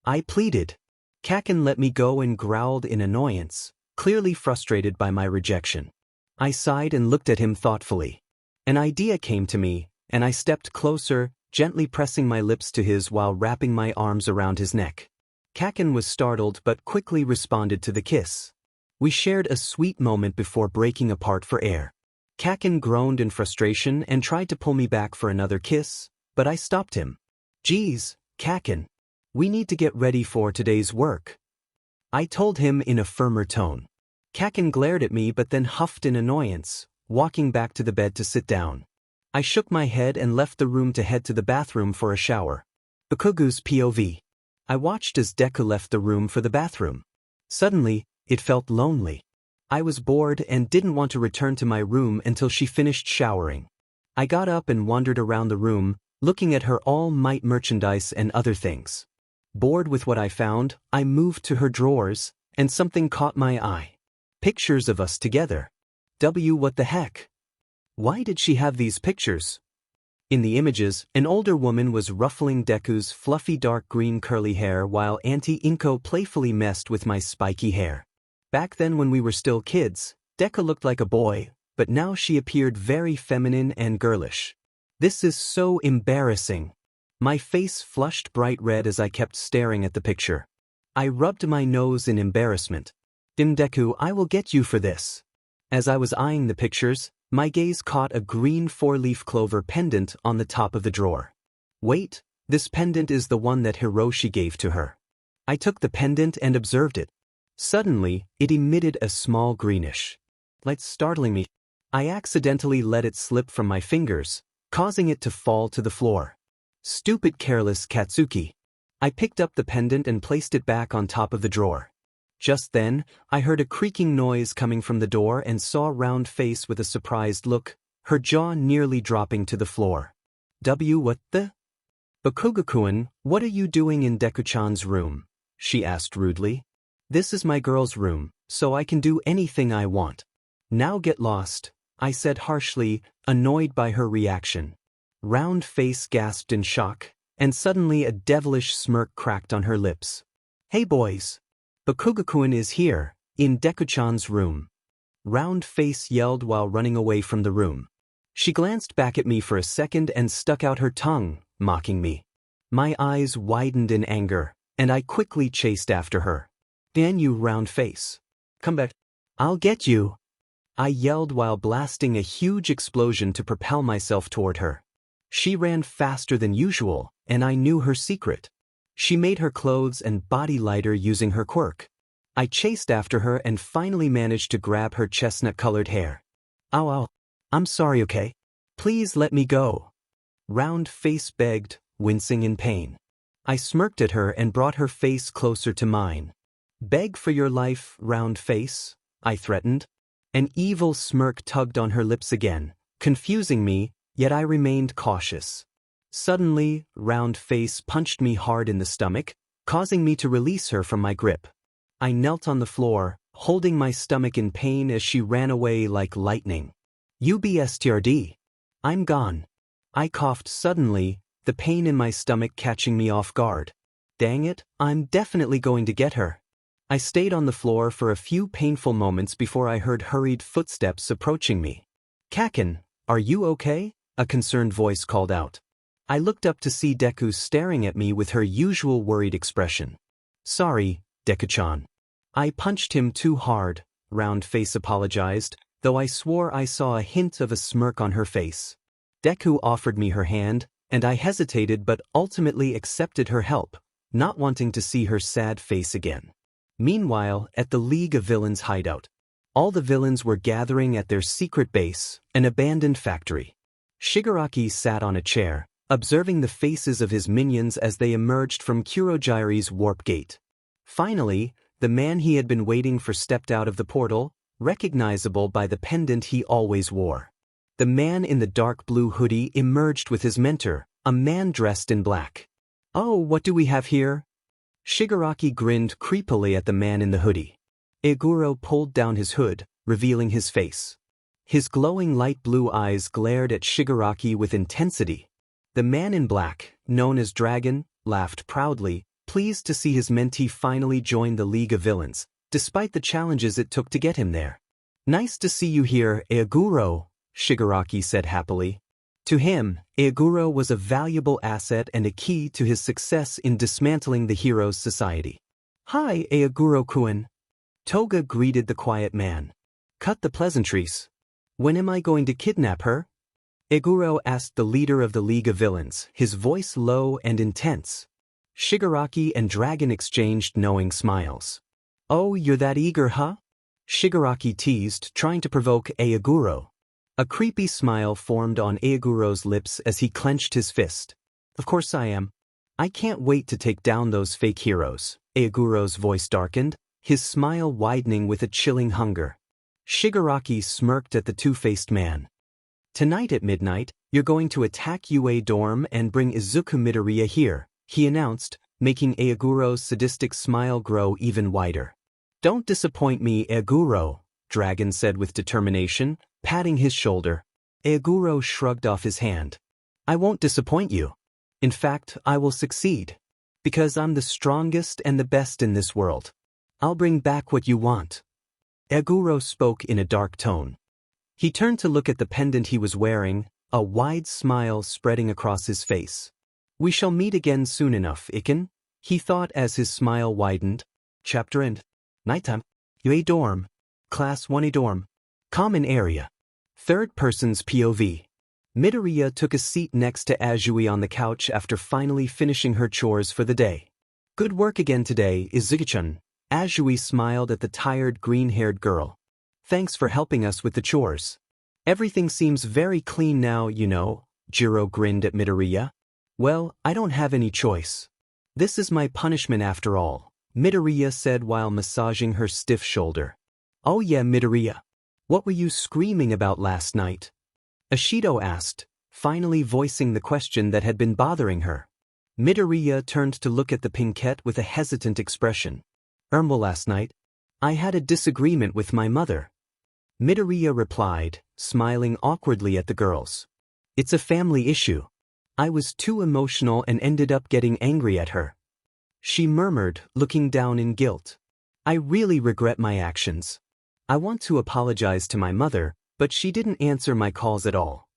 Speaker 1: I pleaded. Kaken let me go and growled in annoyance, clearly frustrated by my rejection. I sighed and looked at him thoughtfully. An idea came to me, and I stepped closer, gently pressing my lips to his while wrapping my arms around his neck. Kaken was startled but quickly responded to the kiss. We shared a sweet moment before breaking apart for air. Kaken groaned in frustration and tried to pull me back for another kiss, but I stopped him. Geez, Kaken. We need to get ready for today's work, I told him in a firmer tone. Kaken glared at me but then huffed in annoyance, walking back to the bed to sit down. I shook my head and left the room to head to the bathroom for a shower. Bakugou's POV. I watched as Deku left the room for the bathroom. Suddenly, it felt lonely. I was bored and didn't want to return to my room until she finished showering. I got up and wandered around the room, looking at her All Might merchandise and other things. Bored with what I found, I moved to her drawers, and something caught my eye. Pictures of us together. What the heck? Why did she have these pictures? In the images, an older woman was ruffling Deku's fluffy dark green curly hair while Auntie Inko playfully messed with my spiky hair. Back then when we were still kids, Deku looked like a boy, but now she appeared very feminine and girlish. This is so embarrassing. My face flushed bright red as I kept staring at the picture. I rubbed my nose in embarrassment. Deku, I will get you for this. As I was eyeing the pictures, my gaze caught a green four-leaf clover pendant on the top of the drawer. Wait, this pendant is the one that Hiroshi gave to her. I took the pendant and observed it. Suddenly, it emitted a small greenish light, startling me. I accidentally let it slip from my fingers, causing it to fall to the floor. Stupid careless Katsuki. I picked up the pendant and placed it back on top of the drawer. Just then, I heard a creaking noise coming from the door and saw a round face with a surprised look, her jaw nearly dropping to the floor. What the? Bakugou-kun, what are you doing in Deku-chan's room? She asked rudely. This is my girl's room, so I can do anything I want. Now get lost, I said harshly, annoyed by her reaction. Round face gasped in shock, and suddenly a devilish smirk cracked on her lips. Hey boys! Bakugou-kun is here, in Deku-chan's room. Round face yelled while running away from the room. She glanced back at me for a second and stuck out her tongue, mocking me. My eyes widened in anger, and I quickly chased after her. Damn you, round face. Come back. I'll get you. I yelled while blasting a huge explosion to propel myself toward her. She ran faster than usual, and I knew her secret. She made her clothes and body lighter using her quirk. I chased after her and finally managed to grab her chestnut-colored hair. Ow. I'm sorry, okay? Please let me go. Round face begged, wincing in pain. I smirked at her and brought her face closer to mine. Beg for your life, round face, I threatened. An evil smirk tugged on her lips again, confusing me, yet I remained cautious. Suddenly, round face punched me hard in the stomach, causing me to release her from my grip. I knelt on the floor, holding my stomach in pain as she ran away like lightning. UBSTRD. I'm gone. I coughed suddenly, the pain in my stomach catching me off guard. Dang it, I'm definitely going to get her. I stayed on the floor for a few painful moments before I heard hurried footsteps approaching me. Kaken, are you okay? A concerned voice called out. I looked up to see Deku staring at me with her usual worried expression. Sorry, Deku-chan. I punched him too hard, round face apologized, though I swore I saw a hint of a smirk on her face. Deku offered me her hand, and I hesitated but ultimately accepted her help, not wanting to see her sad face again. Meanwhile, at the League of Villains hideout, All the villains were gathering at their secret base, an abandoned factory. Shigaraki sat on a chair, observing the faces of his minions as they emerged from Kurogiri's warp gate. Finally, the man he had been waiting for stepped out of the portal, recognizable by the pendant he always wore. The man in the dark blue hoodie emerged with his mentor, a man dressed in black. "Oh, what do we have here?" Shigaraki grinned creepily at the man in the hoodie. Iguro pulled down his hood, revealing his face. His glowing light blue eyes glared at Shigaraki with intensity. The man in black, known as Dragon, laughed proudly, pleased to see his mentee finally join the League of Villains, despite the challenges it took to get him there. "Nice to see you here, Iguro," Shigaraki said happily. To him, Iguro was a valuable asset and a key to his success in dismantling the Heroes' Society. "Hi, Iguro-kun." Toga greeted the quiet man. "Cut the pleasantries. When am I going to kidnap her?" Iguro asked the leader of the League of Villains, his voice low and intense. Shigaraki and Dragon exchanged knowing smiles. "Oh, you're that eager, huh?" Shigaraki teased, trying to provoke Iguro. A creepy smile formed on Iguro's lips as he clenched his fist. "Of course I am. I can't wait to take down those fake heroes." Iguro's voice darkened, his smile widening with a chilling hunger. Shigaraki smirked at the two-faced man. "Tonight at midnight, you're going to attack UA dorm and bring Izuku Midoriya here," he announced, making Aiguro's sadistic smile grow even wider. "Don't disappoint me, Iguro," Dragon said with determination, patting his shoulder. Iguro shrugged off his hand. "I won't disappoint you. In fact, I will succeed. Because I'm the strongest and the best in this world. I'll bring back what you want." Iguro spoke in a dark tone. He turned to look at the pendant he was wearing, a wide smile spreading across his face. "We shall meet again soon enough, Iken," he thought as his smile widened. Chapter end. Nighttime. UA dorm. Class 1A dorm. Common area. Third person's POV. Midoriya took a seat next to Azui on the couch after finally finishing her chores for the day. "Good work again today, Izuku-chan." Azui smiled at the tired green-haired girl. "Thanks for helping us with the chores. Everything seems very clean now, you know." Jiro grinned at Midoriya. "Well, I don't have any choice. This is my punishment after all," Midoriya said while massaging her stiff shoulder. "Oh yeah, Midoriya. What were you screaming about last night?" Ashido asked, finally voicing the question that had been bothering her. Midoriya turned to look at the pinkette with a hesitant expression. "Well, last night, I had a disagreement with my mother." Midoriya replied, smiling awkwardly at the girls. "It's a family issue. I was too emotional and ended up getting angry at her." She murmured, looking down in guilt. "I really regret my actions. I want to apologize to my mother, but she didn't answer my calls at all."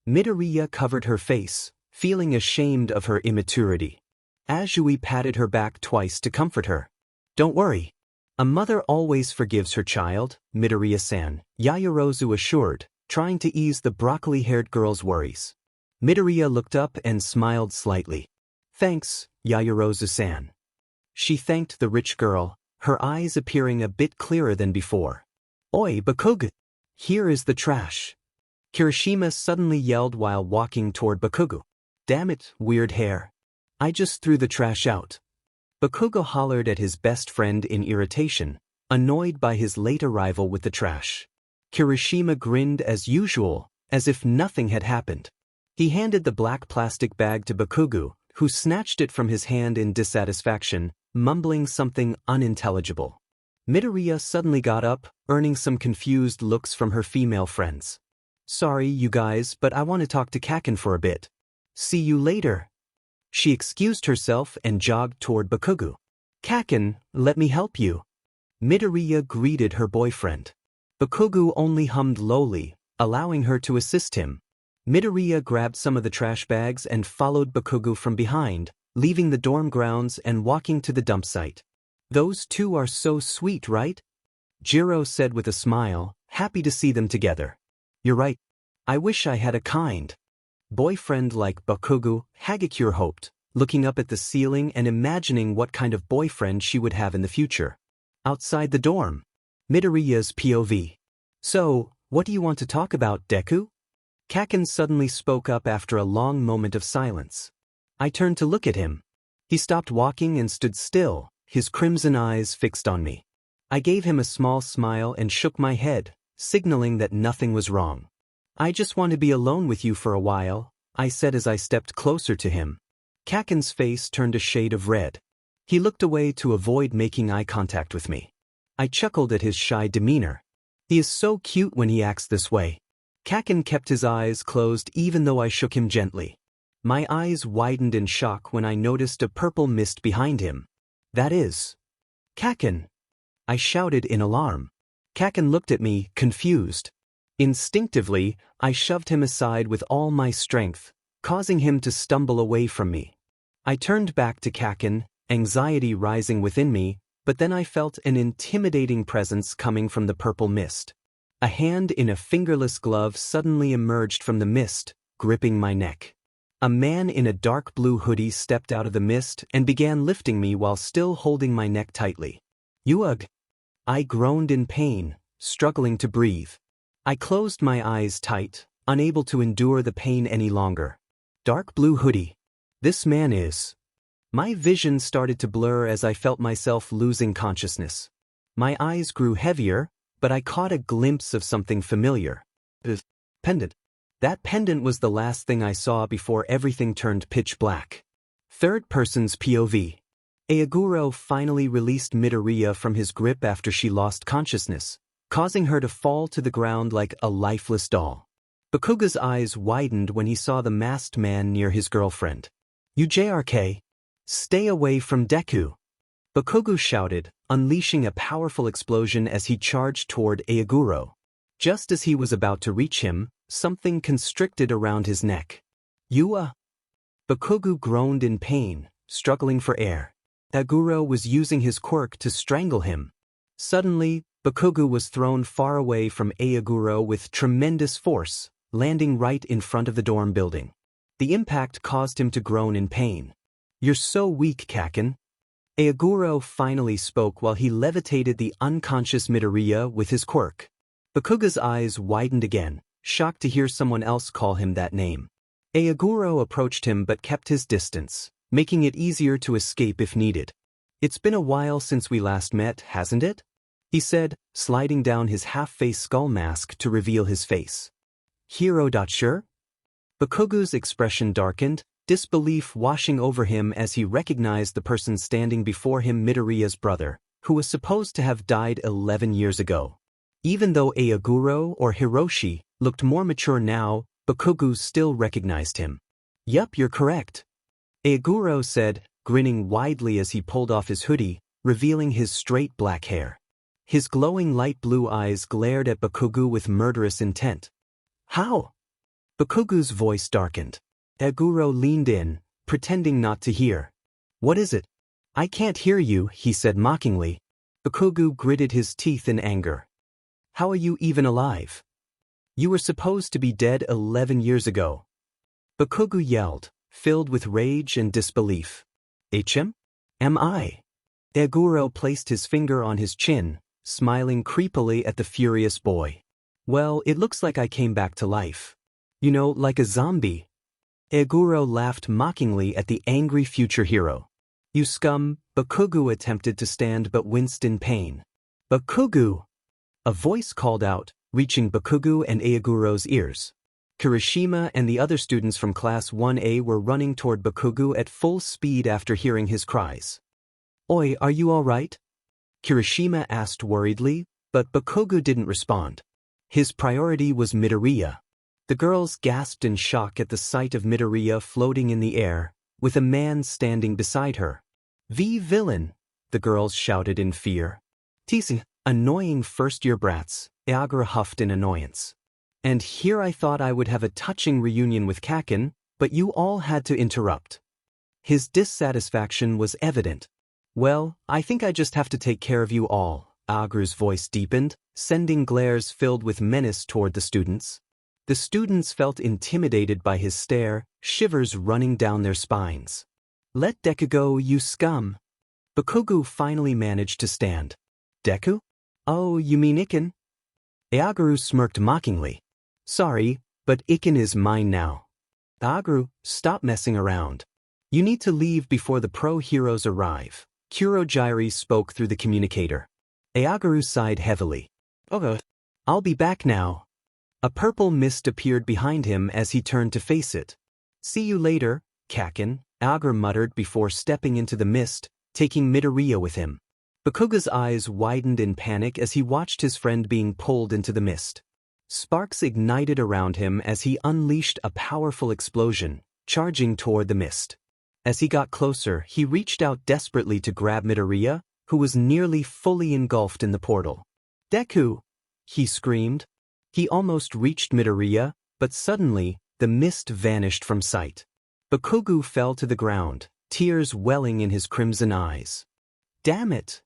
Speaker 1: Midoriya covered her face, feeling ashamed of her immaturity. Azui patted her back twice to comfort her. "Don't worry. A mother always forgives her child," Midoriya-san, Yaoyorozu assured, trying to ease the broccoli-haired girl's worries. Midoriya looked up and smiled slightly. "Thanks, Yaoyorozu-san." She thanked the rich girl, her eyes appearing a bit clearer than before. "Oi, Bakugou! Here is the trash." Kirishima suddenly yelled while walking toward Bakugou. "Damn it, weird hair. I just threw the trash out." Bakugou hollered at his best friend in irritation, annoyed by his late arrival with the trash. Kirishima grinned as usual, as if nothing had happened. He handed the black plastic bag to Bakugou, who snatched it from his hand in dissatisfaction, mumbling something unintelligible. Midoriya suddenly got up, earning some confused looks from her female friends. "Sorry, you guys, but I want to talk to Kaken for a bit. See you later." She excused herself and jogged toward Bakugou. "Kaken, let me help you." Midoriya greeted her boyfriend. Bakugou only hummed lowly, allowing her to assist him. Midoriya grabbed some of the trash bags and followed Bakugou from behind, leaving the dorm grounds and walking to the dump site. "Those two are so sweet, right?" Jiro said with a smile, happy to see them together. "You're right. I wish I had a kind boyfriend like Bakugou," Hagakure hoped, looking up at the ceiling and imagining what kind of boyfriend she would have in the future. Outside the dorm, Midoriya's POV. So, what do you want to talk about, Deku? Kaken suddenly spoke up after a long moment of silence. I turned to look at him. He stopped walking and stood still, his crimson eyes fixed on me. I gave him a small smile and shook my head, signaling that nothing was wrong. I just want to be alone with you for a while, I said as I stepped closer to him. Kaken's face turned a shade of red. He looked away to avoid making eye contact with me. I chuckled at his shy demeanor. He is so cute when he acts this way. Kaken kept his eyes closed even though I shook him gently. My eyes widened in shock when I noticed a purple mist behind him. That is Kaken! I shouted in alarm. Kaken looked at me, confused. Instinctively, I shoved him aside with all my strength, causing him to stumble away from me. I turned back to Kaken, anxiety rising within me, but then I felt an intimidating presence coming from the purple mist. A hand in a fingerless glove suddenly emerged from the mist, gripping my neck. A man in a dark blue hoodie stepped out of the mist and began lifting me while still holding my neck tightly. "Ugh!" I groaned in pain, struggling to breathe. I closed my eyes tight, unable to endure the pain any longer. Dark blue hoodie. This man is... My vision started to blur as I felt myself losing consciousness. My eyes grew heavier, but I caught a glimpse of something familiar. Pendant. That pendant was the last thing I saw before everything turned pitch black. Third person's POV. Izuku finally released Midoriya from his grip after she lost consciousness, causing her to fall to the ground like a lifeless doll. Bakugou's eyes widened when he saw the masked man near his girlfriend. "UJRK? Stay away from Deku!" Bakugou shouted, unleashing a powerful explosion as he charged toward Izuku. Just as he was about to reach him, something constricted around his neck. Bakugou groaned in pain, struggling for air. Izuku was using his quirk to strangle him. Suddenly, Bakugou was thrown far away from Izuku with tremendous force, landing right in front of the dorm building. The impact caused him to groan in pain. "You're so weak, Kaken." Izuku finally spoke while he levitated the unconscious Midoriya with his quirk. Bakugou's eyes widened again, shocked to hear someone else call him that name. Izuku approached him but kept his distance, making it easier to escape if needed. "It's been a while since we last met, hasn't it?" he said, sliding down his half-face skull mask to reveal his face. "Hero.Sure?" Bakugou's expression darkened, disbelief washing over him as he recognized the person standing before him, Midoriya's brother, who was supposed to have died 11 years ago. Even though Izuku or Hiroshi looked more mature now, Bakugou still recognized him. "Yup, you're correct," Izuku said, grinning widely as he pulled off his hoodie, revealing his straight black hair. His glowing light blue eyes glared at Bakugou with murderous intent. "How?" Bakugou's voice darkened. Izuku leaned in, pretending not to hear. "What is it?" "I can't hear you," he said mockingly. Bakugou gritted his teeth in anger. "How are you even alive? You were supposed to be dead 11 years ago." Bakugou yelled, filled with rage and disbelief. Am I?" Izuku placed his finger on his chin, smiling creepily at the furious boy. "Well, it looks like I came back to life. You know, like a zombie." Izuku laughed mockingly at the angry future hero. "You scum!" Bakugou attempted to stand but winced in pain. "Bakugou!" A voice called out, reaching Bakugou and Izuku's ears. Kirishima and the other students from Class 1A were running toward Bakugou at full speed after hearing his cries. "Oi, are you all right?" Kirishima asked worriedly, but Bakugou didn't respond. His priority was Midoriya. The girls gasped in shock at the sight of Midoriya floating in the air, with a man standing beside her. "Villain!" the girls shouted in fear. "Tisi, annoying first-year brats," Izuku huffed in annoyance. "And here I thought I would have a touching reunion with Kaken, but you all had to interrupt." His dissatisfaction was evident. "Well, I think I just have to take care of you all," Izuku's voice deepened, sending glares filled with menace toward the students. The students felt intimidated by his stare, shivers running down their spines. "Let Deku go, you scum!" Bakugou finally managed to stand. "Deku? Oh, you mean Iken? Eagaru smirked mockingly. Sorry, but Iken is mine now. Eagaru, stop messing around. You need to leave before the pro-heroes arrive. Kurogyri spoke through the communicator. Eagaru sighed heavily. Okay. I'll be back now. A purple mist appeared behind him as he turned to face it. See you later, Kaken, Eagaru muttered before stepping into the mist, taking Midoriya with him. Bakugou's eyes widened in panic as he watched his friend being pulled into the mist. Sparks ignited around him as he unleashed a powerful explosion, charging toward the mist. As he got closer, he reached out desperately to grab Midoriya, who was nearly fully engulfed in the portal. Deku! He screamed. He almost reached Midoriya, but suddenly, the mist vanished from sight. Bakugou fell to the ground, tears welling in his crimson eyes. Damn it!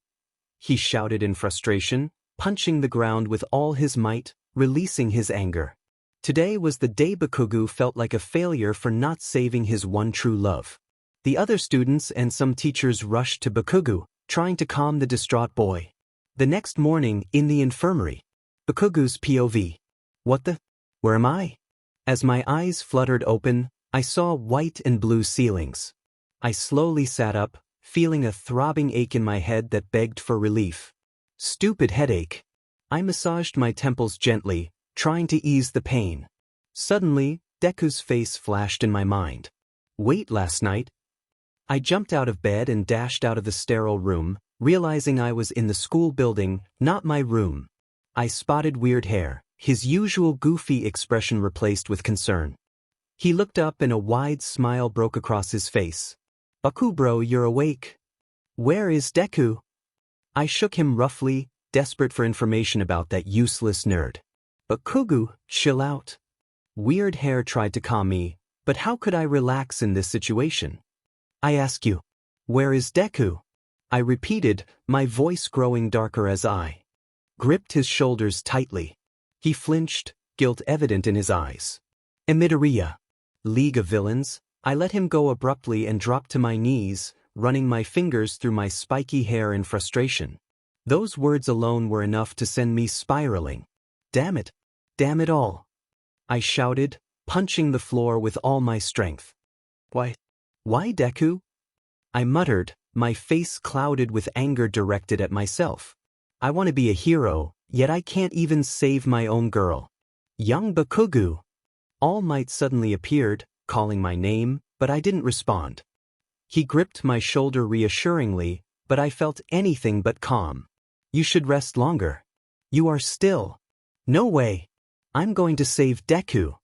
Speaker 1: He shouted in frustration, punching the ground with all his might, releasing his anger. Today was the day Bakugou felt like a failure for not saving his one true love. The other students and some teachers rushed to Bakugou, trying to calm the distraught boy. The next morning, in the infirmary, Bakugou's POV. What the? Where am I? As my eyes fluttered open, I saw white and blue ceilings. I slowly sat up, feeling a throbbing ache in my head that begged for relief. Stupid headache. I massaged my temples gently, trying to ease the pain. Suddenly, Deku's face flashed in my mind. Wait, last night? I jumped out of bed and dashed out of the sterile room, realizing I was in the school building, not my room. I spotted Weird Hair, his usual goofy expression replaced with concern. He looked up and a wide smile broke across his face. Baku bro, you're awake. Where is Deku? I shook him roughly, desperate for information about that useless nerd. Bakugou, chill out. Weird Hair tried to calm me, but how could I relax in this situation? I ask you, where is Deku? I repeated, my voice growing darker as I gripped his shoulders tightly. He flinched, guilt evident in his eyes. Midoriya. League of Villains. I let him go abruptly and dropped to my knees, running my fingers through my spiky hair in frustration. Those words alone were enough to send me spiraling. Damn it. Damn it all. I shouted, punching the floor with all my strength. Why Deku? I muttered, my face clouded with anger directed at myself. I want to be a hero, yet I can't even save my own girl. Young Bakugou. All Might suddenly appeared, calling my name, but I didn't respond. He gripped my shoulder reassuringly, but I felt anything but calm. You should rest longer. You are still. No way. I'm going to save Deku.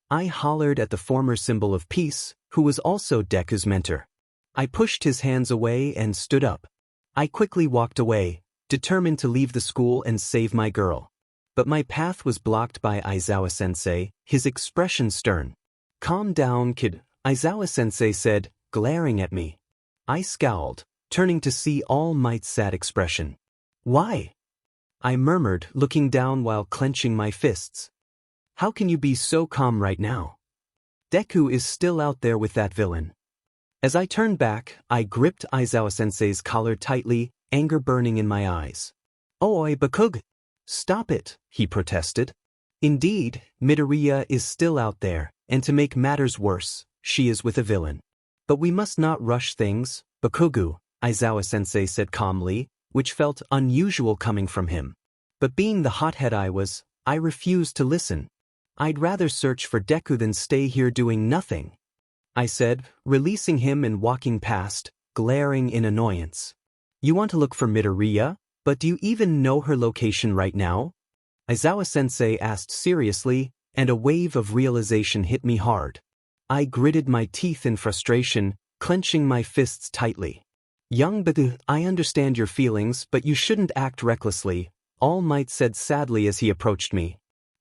Speaker 1: I hollered at the former symbol of peace, who was also Deku's mentor. I pushed his hands away and stood up. I quickly walked away, determined to leave the school and save my girl. But my path was blocked by Aizawa-sensei, his expression stern. Calm down, kid, Aizawa-sensei said, glaring at me. I scowled, turning to see All Might's sad expression. Why? I murmured, looking down while clenching my fists. How can you be so calm right now? Deku is still out there with that villain. As I turned back, I gripped Aizawa-sensei's collar tightly, anger burning in my eyes. Oi, Bakugou! Stop it, he protested. Indeed, Midoriya is still out there, and to make matters worse, she is with a villain. But we must not rush things, Bakugou, Aizawa-sensei said calmly, which felt unusual coming from him. But being the hothead I was, I refused to listen. I'd rather search for Deku than stay here doing nothing, I said, releasing him and walking past, glaring in annoyance. You want to look for Midoriya, but do you even know her location right now? Aizawa-sensei asked seriously, and a wave of realization hit me hard. I gritted my teeth in frustration, clenching my fists tightly. Young Bakugou, I understand your feelings, but you shouldn't act recklessly, All Might said sadly as he approached me.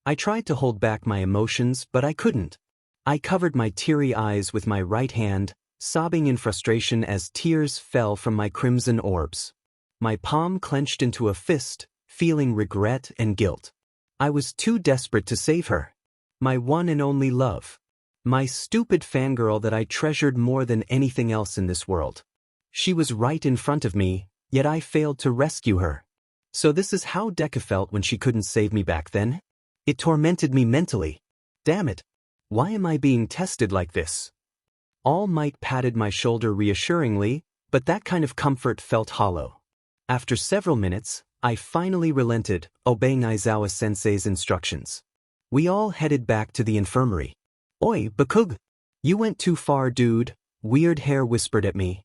Speaker 1: I tried to hold back my emotions, but I couldn't. I covered my teary eyes with my right hand, sobbing in frustration as tears fell from my crimson orbs. My palm clenched into a fist, feeling regret and guilt. I was too desperate to save her. My one and only love. My stupid fangirl that I treasured more than anything else in this world. She was right in front of me, yet I failed to rescue her. So this is how Deku felt when she couldn't save me back then? It tormented me mentally. Damn it. Why am I being tested like this? All Might patted my shoulder reassuringly, but that kind of comfort felt hollow. After several minutes, I finally relented, obeying Aizawa-sensei's instructions. We all headed back to the infirmary. Oi, Bakugou! You went too far, dude, Weird Hair whispered at me.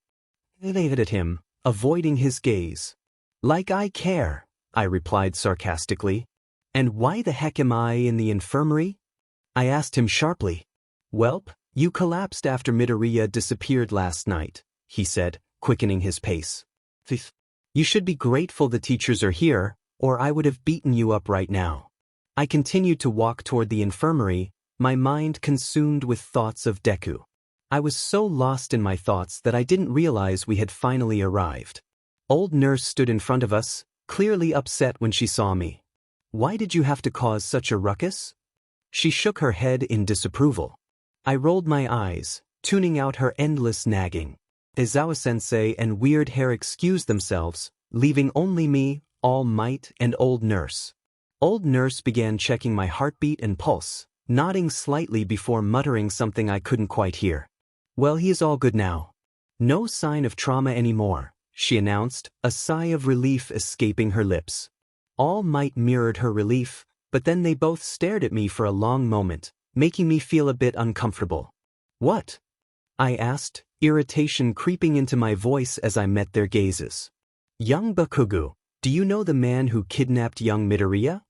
Speaker 1: I laughed at him, avoiding his gaze. Like I care, I replied sarcastically. And why the heck am I in the infirmary? I asked him sharply. Welp, you collapsed after Midoriya disappeared last night, he said, quickening his pace. You should be grateful the teachers are here, or I would have beaten you up right now. I continued to walk toward the infirmary, my mind consumed with thoughts of Deku. I was so lost in my thoughts that I didn't realize we had finally arrived. Old Nurse stood in front of us, clearly upset when she saw me. Why did you have to cause such a ruckus? She shook her head in disapproval. I rolled my eyes, tuning out her endless nagging. Aizawa-sensei and Weird Hair excused themselves, leaving only me, All Might, and Old Nurse. Old Nurse began checking my heartbeat and pulse, nodding slightly before muttering something I couldn't quite hear. Well, he is all good now. No sign of trauma anymore, she announced, a sigh of relief escaping her lips. All Might mirrored her relief, but then they both stared at me for a long moment, making me feel a bit uncomfortable. What? I asked, irritation creeping into my voice as I met their gazes. Young Bakugou, do you know the man who kidnapped young Midoriya?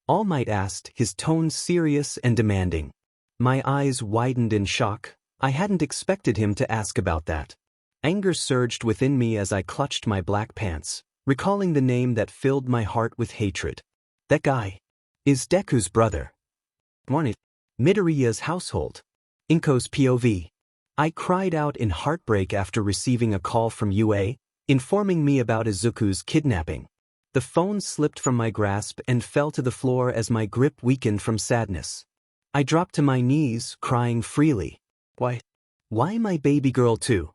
Speaker 1: All Might asked, his tone serious and demanding. My eyes widened in shock. I hadn't expected him to ask about that. Anger surged within me as I clutched my black pants, recalling the name that filled my heart with hatred. That guy is Deku's brother. Midoriya's household. Inko's POV. I cried out in heartbreak after receiving a call from UA, informing me about Izuku's kidnapping. The phone slipped from my grasp and fell to the floor as my grip weakened from sadness. I dropped to my knees, crying freely. Why my baby girl too?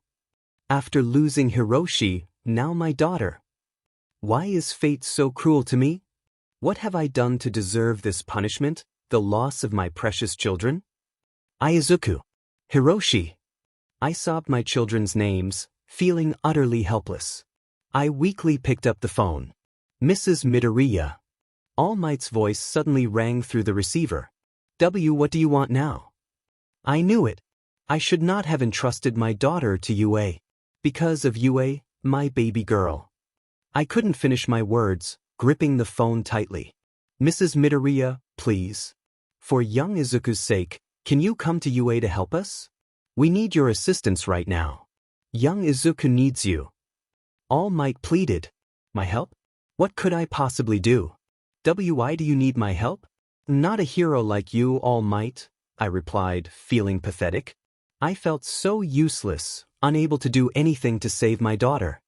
Speaker 1: After losing Hiroshi, now my daughter. Why is fate so cruel to me? What have I done to deserve this punishment, the loss of my precious children? Izuku. Hiroshi. I sobbed my children's names, feeling utterly helpless. I weakly picked up the phone. Mrs. Midoriya. All Might's voice suddenly rang through the receiver. What do you want now? I knew it. I should not have entrusted my daughter to UA. Because of UA, my baby girl. I couldn't finish my words, gripping the phone tightly. Mrs. Midoriya, please. For young Izuku's sake, can you come to UA to help us? We need your assistance right now. Young Izuku needs you. All Might pleaded. My help? What could I possibly do? Why do you need my help? Not a hero like you, All Might, I replied, feeling pathetic. I felt so useless, unable to do anything to save my daughter.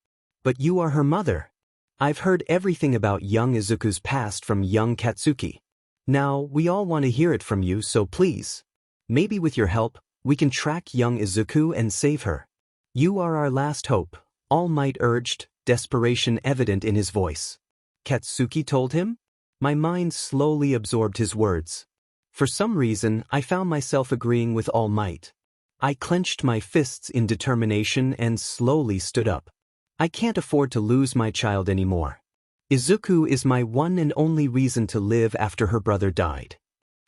Speaker 1: But you are her mother. I've heard everything about young Izuku's past from young Katsuki. Now, we all want to hear it from you, so please. Maybe with your help, we can track young Izuku and save her. You are our last hope, All Might urged, desperation evident in his voice. Katsuki told him? My mind slowly absorbed his words. For some reason, I found myself agreeing with All Might. I clenched my fists in determination and slowly stood up. I can't afford to lose my child anymore. Izuku is my one and only reason to live after her brother died.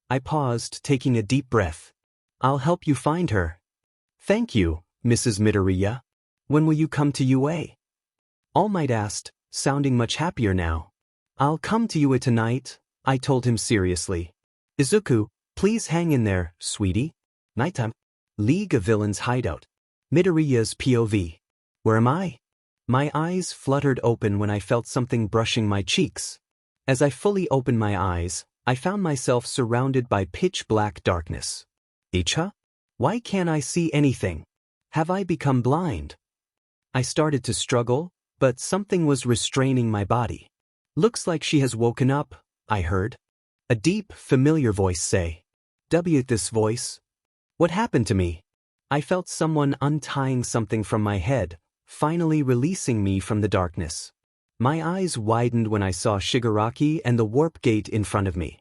Speaker 1: I paused, taking a deep breath. I'll help you find her. Thank you, Mrs. Midoriya. When will you come to UA? All Might asked, sounding much happier now. I'll come to UA tonight, I told him seriously. Izuku, please hang in there, sweetie. Nighttime. League of Villains hideout. Midoriya's POV. Where am I? My eyes fluttered open when I felt something brushing my cheeks. As I fully opened my eyes, I found myself surrounded by pitch-black darkness. Icha? Why can't I see anything? Have I become blind? I started to struggle, but something was restraining my body. Looks like she has woken up, I heard. A deep, familiar voice say. This voice? What happened to me? I felt someone untying something from my head, finally releasing me from the darkness. My eyes widened when I saw Shigaraki and the warp gate in front of me.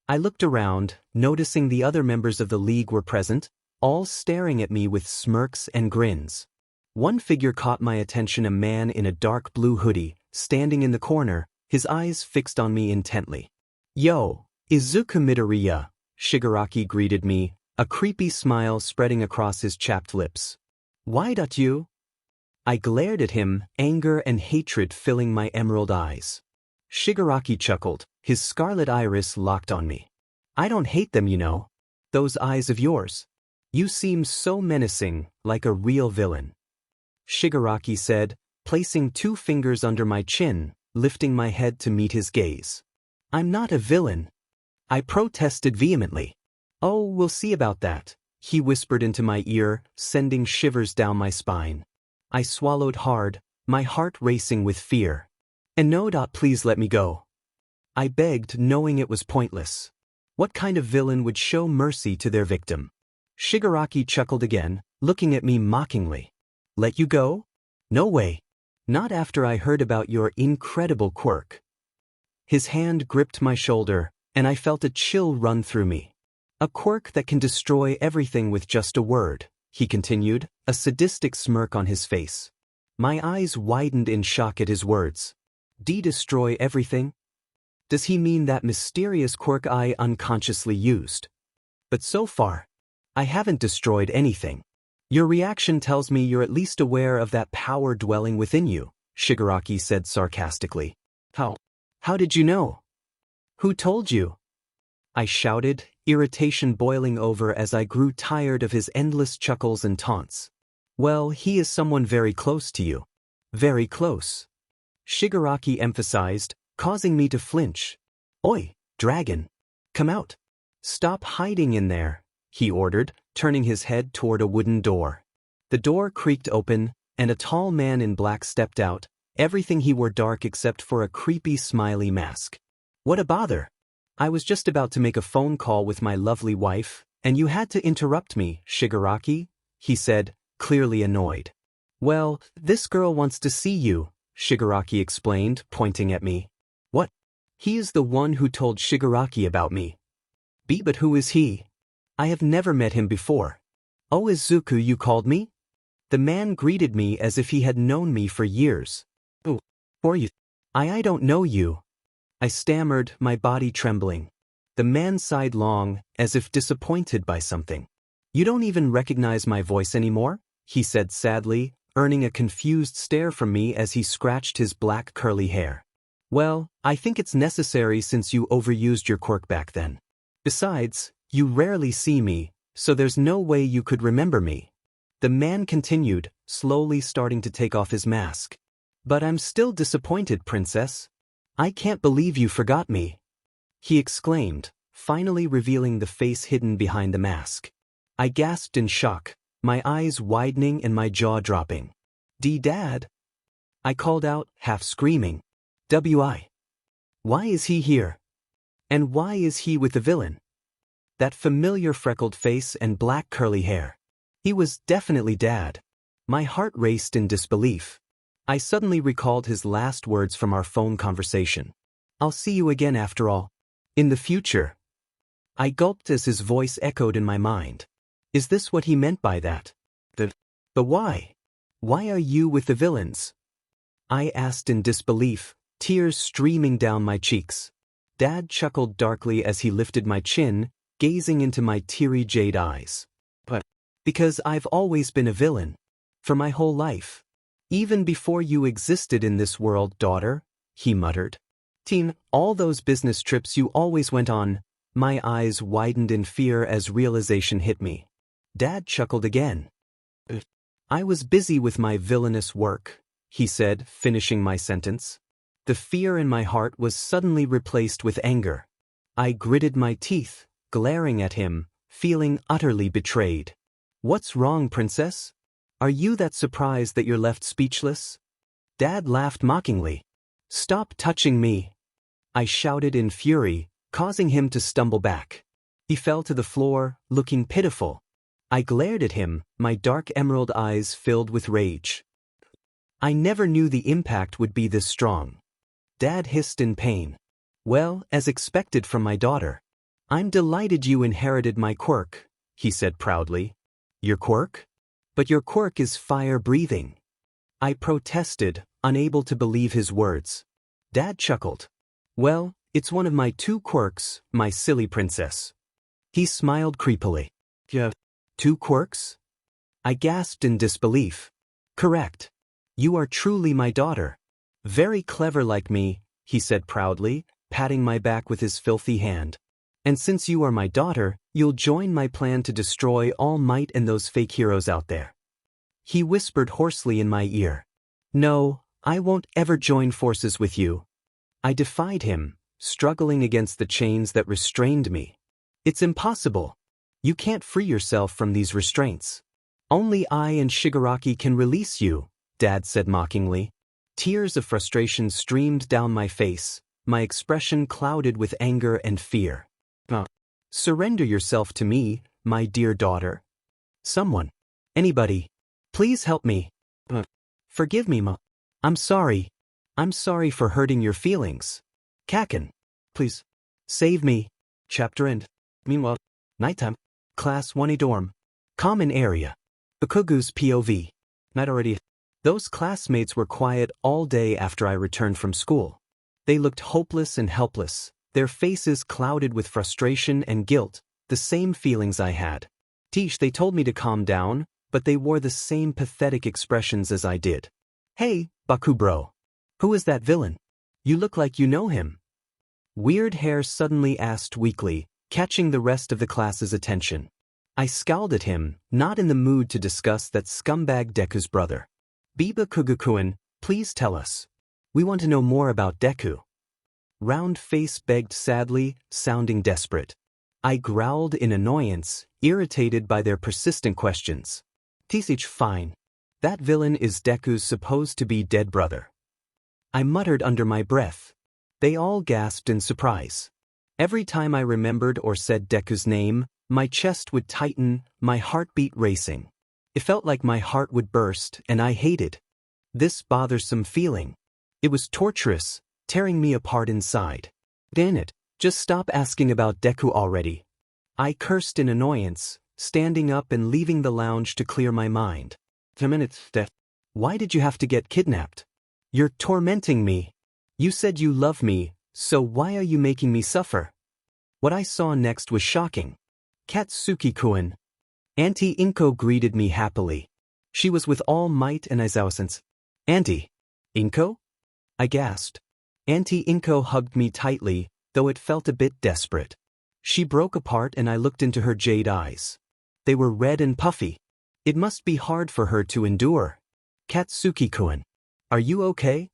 Speaker 1: I looked around, noticing the other members of the league were present, all staring at me with smirks and grins. One figure caught my attention, a man in a dark blue hoodie, standing in the corner, his eyes fixed on me intently. "Yo, Izuku Midoriya," Shigaraki greeted me, a creepy smile spreading across his chapped lips. "Why don't you?" I glared at him, anger and hatred filling my emerald eyes. Shigaraki chuckled, his scarlet iris locked on me. "I don't hate them, you know. Those eyes of yours. You seem so menacing, like a real villain." Shigaraki said, placing 2 fingers under my chin, lifting my head to meet his gaze. "I'm not a villain." I protested vehemently. "Oh, we'll see about that," he whispered into my ear, sending shivers down my spine. I swallowed hard, my heart racing with fear. "And no, please let me go," I begged, knowing it was pointless. What kind of villain would show mercy to their victim? Shigaraki chuckled again, looking at me mockingly. "Let you go? No way. Not after I heard about your incredible quirk." His hand gripped my shoulder, and I felt a chill run through me. "A quirk that can destroy everything with just a word," he continued, a sadistic smirk on his face. My eyes widened in shock at his words. "Destroy everything? Does he mean that mysterious quirk I unconsciously used? But so far, I haven't destroyed anything." "Your reaction tells me you're at least aware of that power dwelling within you," Shigaraki said sarcastically. How did you know? Who told you?" I shouted, irritation boiling over as I grew tired of his endless chuckles and taunts. "Well, he is someone very close to you." "Very close," Shigaraki emphasized, causing me to flinch. "Oi, dragon. Come out. Stop hiding in there," he ordered, turning his head toward a wooden door. The door creaked open, and a tall man in black stepped out, everything he wore dark except for a creepy smiley mask. "What a bother. I was just about to make a phone call with my lovely wife, and you had to interrupt me, Shigaraki," he said, clearly annoyed. "Well, this girl wants to see you," Shigaraki explained, pointing at me. "What? He is the one who told Shigaraki about me." But who is he? I have never met him before." "Oh, Izuku, you called me?" The man greeted me as if he had known me for years. "Oh, or you? I don't know you," I stammered, my body trembling. The man sighed long, as if disappointed by something. "You don't even recognize my voice anymore?" he said sadly, earning a confused stare from me as he scratched his black curly hair. "Well, I think it's necessary since you overused your quirk back then. Besides, you rarely see me, so there's no way you could remember me." The man continued, slowly starting to take off his mask. "But I'm still disappointed, Princess. I can't believe you forgot me," he exclaimed, finally revealing the face hidden behind the mask. I gasped in shock, my eyes widening and my jaw dropping. "Dad?" I called out, half screaming. Why is he here? And why is he with the villain? That familiar freckled face and black curly hair. He was definitely Dad. My heart raced in disbelief. I suddenly recalled his last words from our phone conversation. "I'll see you again after all. In the future." I gulped as his voice echoed in my mind. Is this what he meant by that? But why? Why are you with the villains? I asked in disbelief, tears streaming down my cheeks. Dad chuckled darkly as he lifted my chin, gazing into my teary jade eyes. "But because I've always been a villain. For my whole life. Even before you existed in this world, daughter," he muttered. All those business trips you always went on." My eyes widened in fear as realization hit me. Dad chuckled again. "I was busy with my villainous work," he said, finishing my sentence. The fear in my heart was suddenly replaced with anger. I gritted my teeth, glaring at him, feeling utterly betrayed. "What's wrong, Princess? Are you that surprised that you're left speechless?" Dad laughed mockingly. "Stop touching me," I shouted in fury, causing him to stumble back. He fell to the floor, looking pitiful. I glared at him, my dark emerald eyes filled with rage. I never knew the impact would be this strong. Dad hissed in pain. Well, as expected from my daughter. I'm delighted you inherited my quirk, he said proudly. Your quirk? But your quirk is fire-breathing. I protested, unable to believe his words. Dad chuckled. Well, it's one of my 2 quirks, my silly princess. He smiled creepily. You have 2 quirks? I gasped in disbelief. Correct. You are truly my daughter. Very clever like me, he said proudly, patting my back with his filthy hand. And since you are my daughter, you'll join my plan to destroy All Might and those fake heroes out there. He whispered hoarsely in my ear. No, I won't ever join forces with you. I defied him, struggling against the chains that restrained me. It's impossible. You can't free yourself from these restraints. Only I and Shigaraki can release you, Dad said mockingly. Tears of frustration streamed down my face, my expression clouded with anger and fear. Surrender yourself to me, my dear daughter. Someone. Anybody. Please help me. Forgive me, Ma. I'm sorry. I'm sorry for hurting your feelings. Kaken. Please. Save me. Chapter end. Meanwhile, nighttime. Class 1A dorm. Common area. Bakugou's POV. Night already. Those classmates were quiet all day after I returned from school. They looked hopeless and helpless, their faces clouded with frustration and guilt, the same feelings I had. They told me to calm down, but they wore the same pathetic expressions as I did. Hey, Baku bro. Who is that villain? You look like you know him. Weird Hair suddenly asked weakly, catching the rest of the class's attention. I scowled at him, not in the mood to discuss that scumbag Deku's brother. Bakugou-kun, please tell us. We want to know more about Deku. Round Face begged sadly, sounding desperate. I growled in annoyance, irritated by their persistent questions. Tisich, fine. That villain is Deku's supposed-to-be dead brother. I muttered under my breath. They all gasped in surprise. Every time I remembered or said Deku's name, my chest would tighten, my heartbeat racing. It felt like my heart would burst, and I hated this bothersome feeling. It was torturous, tearing me apart inside. Damn it, just stop asking about Deku already. I cursed in annoyance, standing up and leaving the lounge to clear my mind. 10 minutes, Def. Why did you have to get kidnapped? You're tormenting me. You said you love me, so why are you making me suffer? What I saw next was shocking. Katsuki-kun. Auntie Inko greeted me happily. She was with All Might and Izuku. Auntie. Inko? I gasped. Auntie Inko hugged me tightly, though it felt a bit desperate. She broke apart and I looked into her jade eyes. They were red and puffy. It must be hard for her to endure. Katsuki-kun. Are you okay?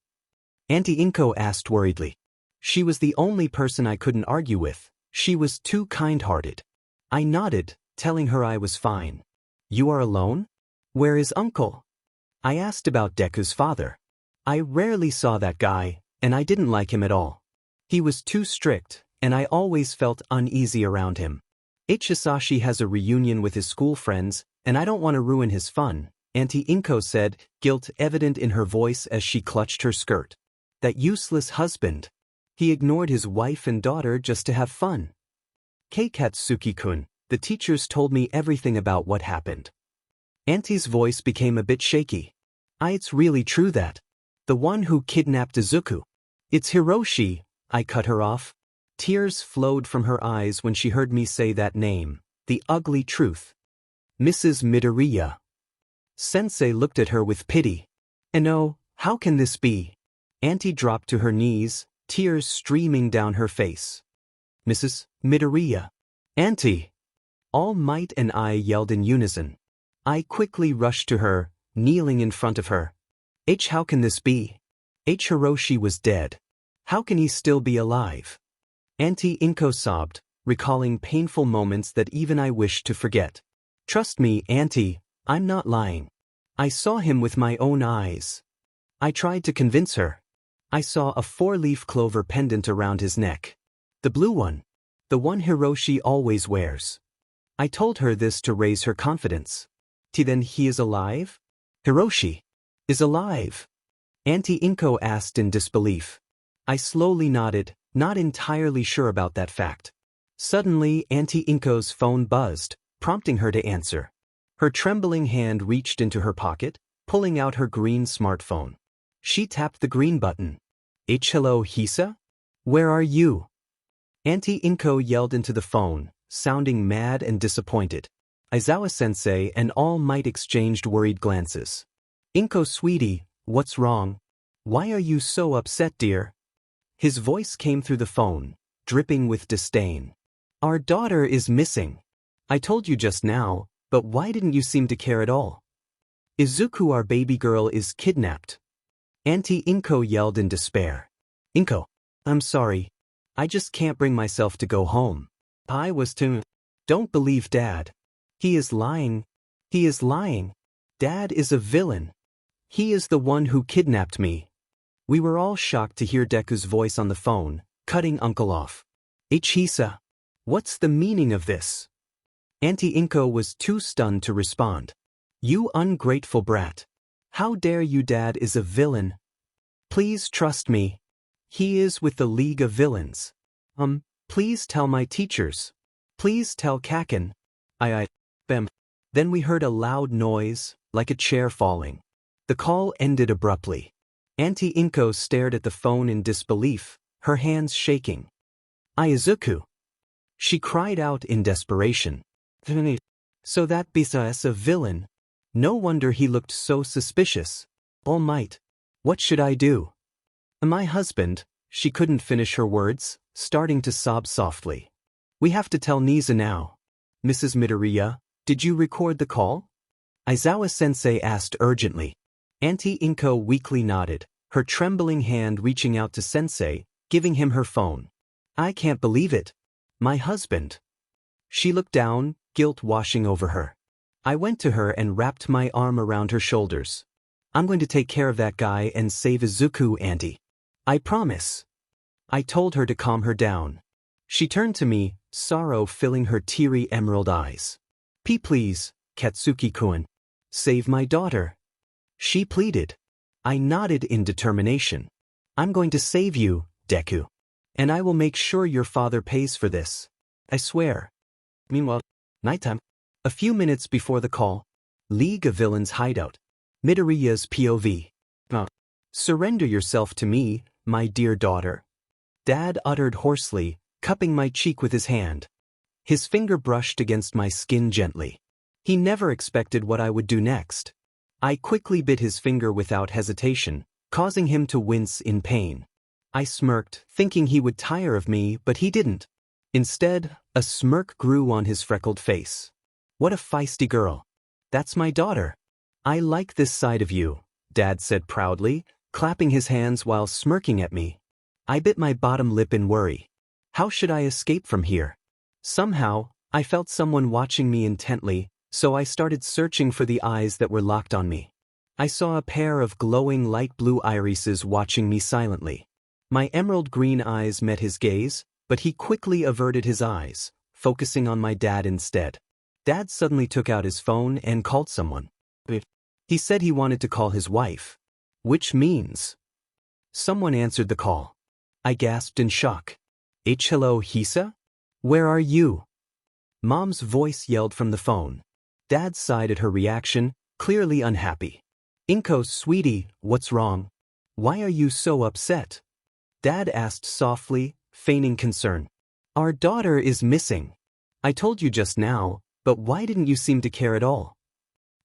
Speaker 1: Auntie Inko asked worriedly. She was the only person I couldn't argue with. She was too kind-hearted. I nodded, telling her I was fine. You are alone? Where is Uncle? I asked about Deku's father. I rarely saw that guy, and I didn't like him at all. He was too strict, and I always felt uneasy around him. Hisashi has a reunion with his school friends, and I don't want to ruin his fun, Auntie Inko said, guilt evident in her voice as she clutched her skirt. That useless husband. He ignored his wife and daughter just to have fun. Katsuki-kun, the teachers told me everything about what happened. Auntie's voice became a bit shaky. It's really true that. The one who kidnapped Izuku. It's Hiroshi, I cut her off. Tears flowed from her eyes when she heard me say that name, the ugly truth. Mrs. Midoriya. Sensei looked at her with pity. And oh, how can this be? Auntie dropped to her knees, tears streaming down her face. Mrs. Midoriya. Auntie! All Might and I yelled in unison. I quickly rushed to her, kneeling in front of her. How can this be? Hiroshi was dead. How can he still be alive? Auntie Inko sobbed, recalling painful moments that even I wished to forget. Trust me, Auntie, I'm not lying. I saw him with my own eyes. I tried to convince her. I saw a 4-leaf clover pendant around his neck. The blue one. The one Hiroshi always wears. I told her this to raise her confidence. Then he is alive? Hiroshi is alive. Auntie Inko asked in disbelief. I slowly nodded, not entirely sure about that fact. Suddenly, Auntie Inko's phone buzzed, prompting her to answer. Her trembling hand reached into her pocket, pulling out her green smartphone. She tapped the green button. Hello, Hisa? Where are you? Auntie Inko yelled into the phone, sounding mad and disappointed. Aizawa-sensei and All Might exchanged worried glances. Inko sweetie, what's wrong? Why are you so upset, dear? His voice came through the phone, dripping with disdain. Our daughter is missing. I told you just now, but why didn't you seem to care at all? Izuku, our baby girl, is kidnapped. Auntie Inko yelled in despair. Inko, I'm sorry. I just can't bring myself to go home. I was too. Don't believe Dad. He is lying. He is lying. Dad is a villain. He is the one who kidnapped me. We were all shocked to hear Deku's voice on the phone, cutting Uncle off. Hisa, what's the meaning of this? Auntie Inko was too stunned to respond. You ungrateful brat. How dare you? Dad is a villain. Please trust me. He is with the League of Villains. Please tell my teachers. Please tell Kaken. Bam. Then we heard a loud noise, like a chair falling. The call ended abruptly. Auntie Inko stared at the phone in disbelief, her hands shaking. Izuku. She cried out in desperation. So that Bisa is a villain. No wonder he looked so suspicious. All Might. What should I do? My husband. She couldn't finish her words, starting to sob softly. We have to tell Nisa now. Mrs. Midoriya, did you record the call? Aizawa-sensei asked urgently. Auntie Inko weakly nodded, her trembling hand reaching out to Sensei, giving him her phone. I can't believe it. My husband. She looked down, guilt washing over her. I went to her and wrapped my arm around her shoulders. I'm going to take care of that guy and save Izuku, Auntie. I promise. I told her to calm her down. She turned to me, sorrow filling her teary emerald eyes. Please, Katsuki-kun. Save my daughter. She pleaded. I nodded in determination. I'm going to save you, Deku. And I will make sure your father pays for this. I swear. Meanwhile, nighttime. A few minutes before the call. League of Villains hideout. Midoriya's POV. Surrender yourself to me, my dear daughter. Dad uttered hoarsely, cupping my cheek with his hand. His finger brushed against my skin gently. He never expected what I would do next. I quickly bit his finger without hesitation, causing him to wince in pain. I smirked, thinking he would tire of me, but he didn't. Instead, a smirk grew on his freckled face. What a feisty girl. That's my daughter. I like this side of you, Dad said proudly, clapping his hands while smirking at me. I bit my bottom lip in worry. How should I escape from here? Somehow, I felt someone watching me intently, so I started searching for the eyes that were locked on me. I saw a pair of glowing light blue irises watching me silently. My emerald green eyes met his gaze, but he quickly averted his eyes, focusing on my dad instead. Dad suddenly took out his phone and called someone. He said he wanted to call his wife. Which means... Someone answered the call. I gasped in shock. Hello, Hisa? Where are you? Mom's voice yelled from the phone. Dad sighed at her reaction, clearly unhappy. Inko, sweetie, what's wrong? Why are you so upset? Dad asked softly, feigning concern. Our daughter is missing. I told you just now, but why didn't you seem to care at all?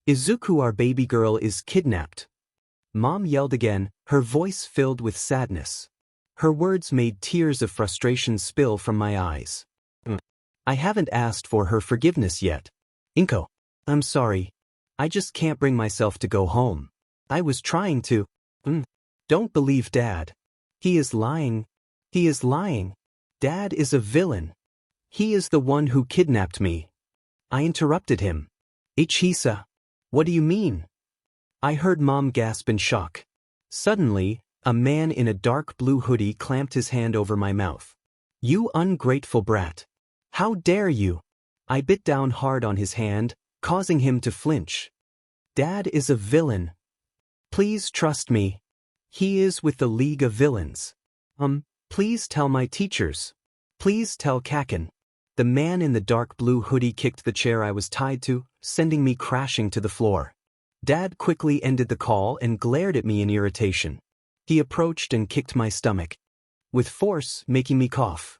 Speaker 1: Izuku, our baby girl, is kidnapped. Mom yelled again, her voice filled with sadness. Her words made tears of frustration spill from my eyes. I haven't asked for her forgiveness yet. Inko, I'm sorry. I just can't bring myself to go home. I was trying to. Don't believe Dad. He is lying. He is lying. Dad is a villain. He is the one who kidnapped me. I interrupted him. Hisa, what do you mean? I heard Mom gasp in shock. Suddenly, a man in a dark blue hoodie clamped his hand over my mouth. You ungrateful brat. How dare you? I bit down hard on his hand, causing him to flinch. Dad is a villain. Please trust me. He is with the League of Villains. Please tell my teachers. Please tell Kaken. The man in the dark blue hoodie kicked the chair I was tied to, sending me crashing to the floor. Dad quickly ended the call and glared at me in irritation. He approached and kicked my stomach, with force, making me cough.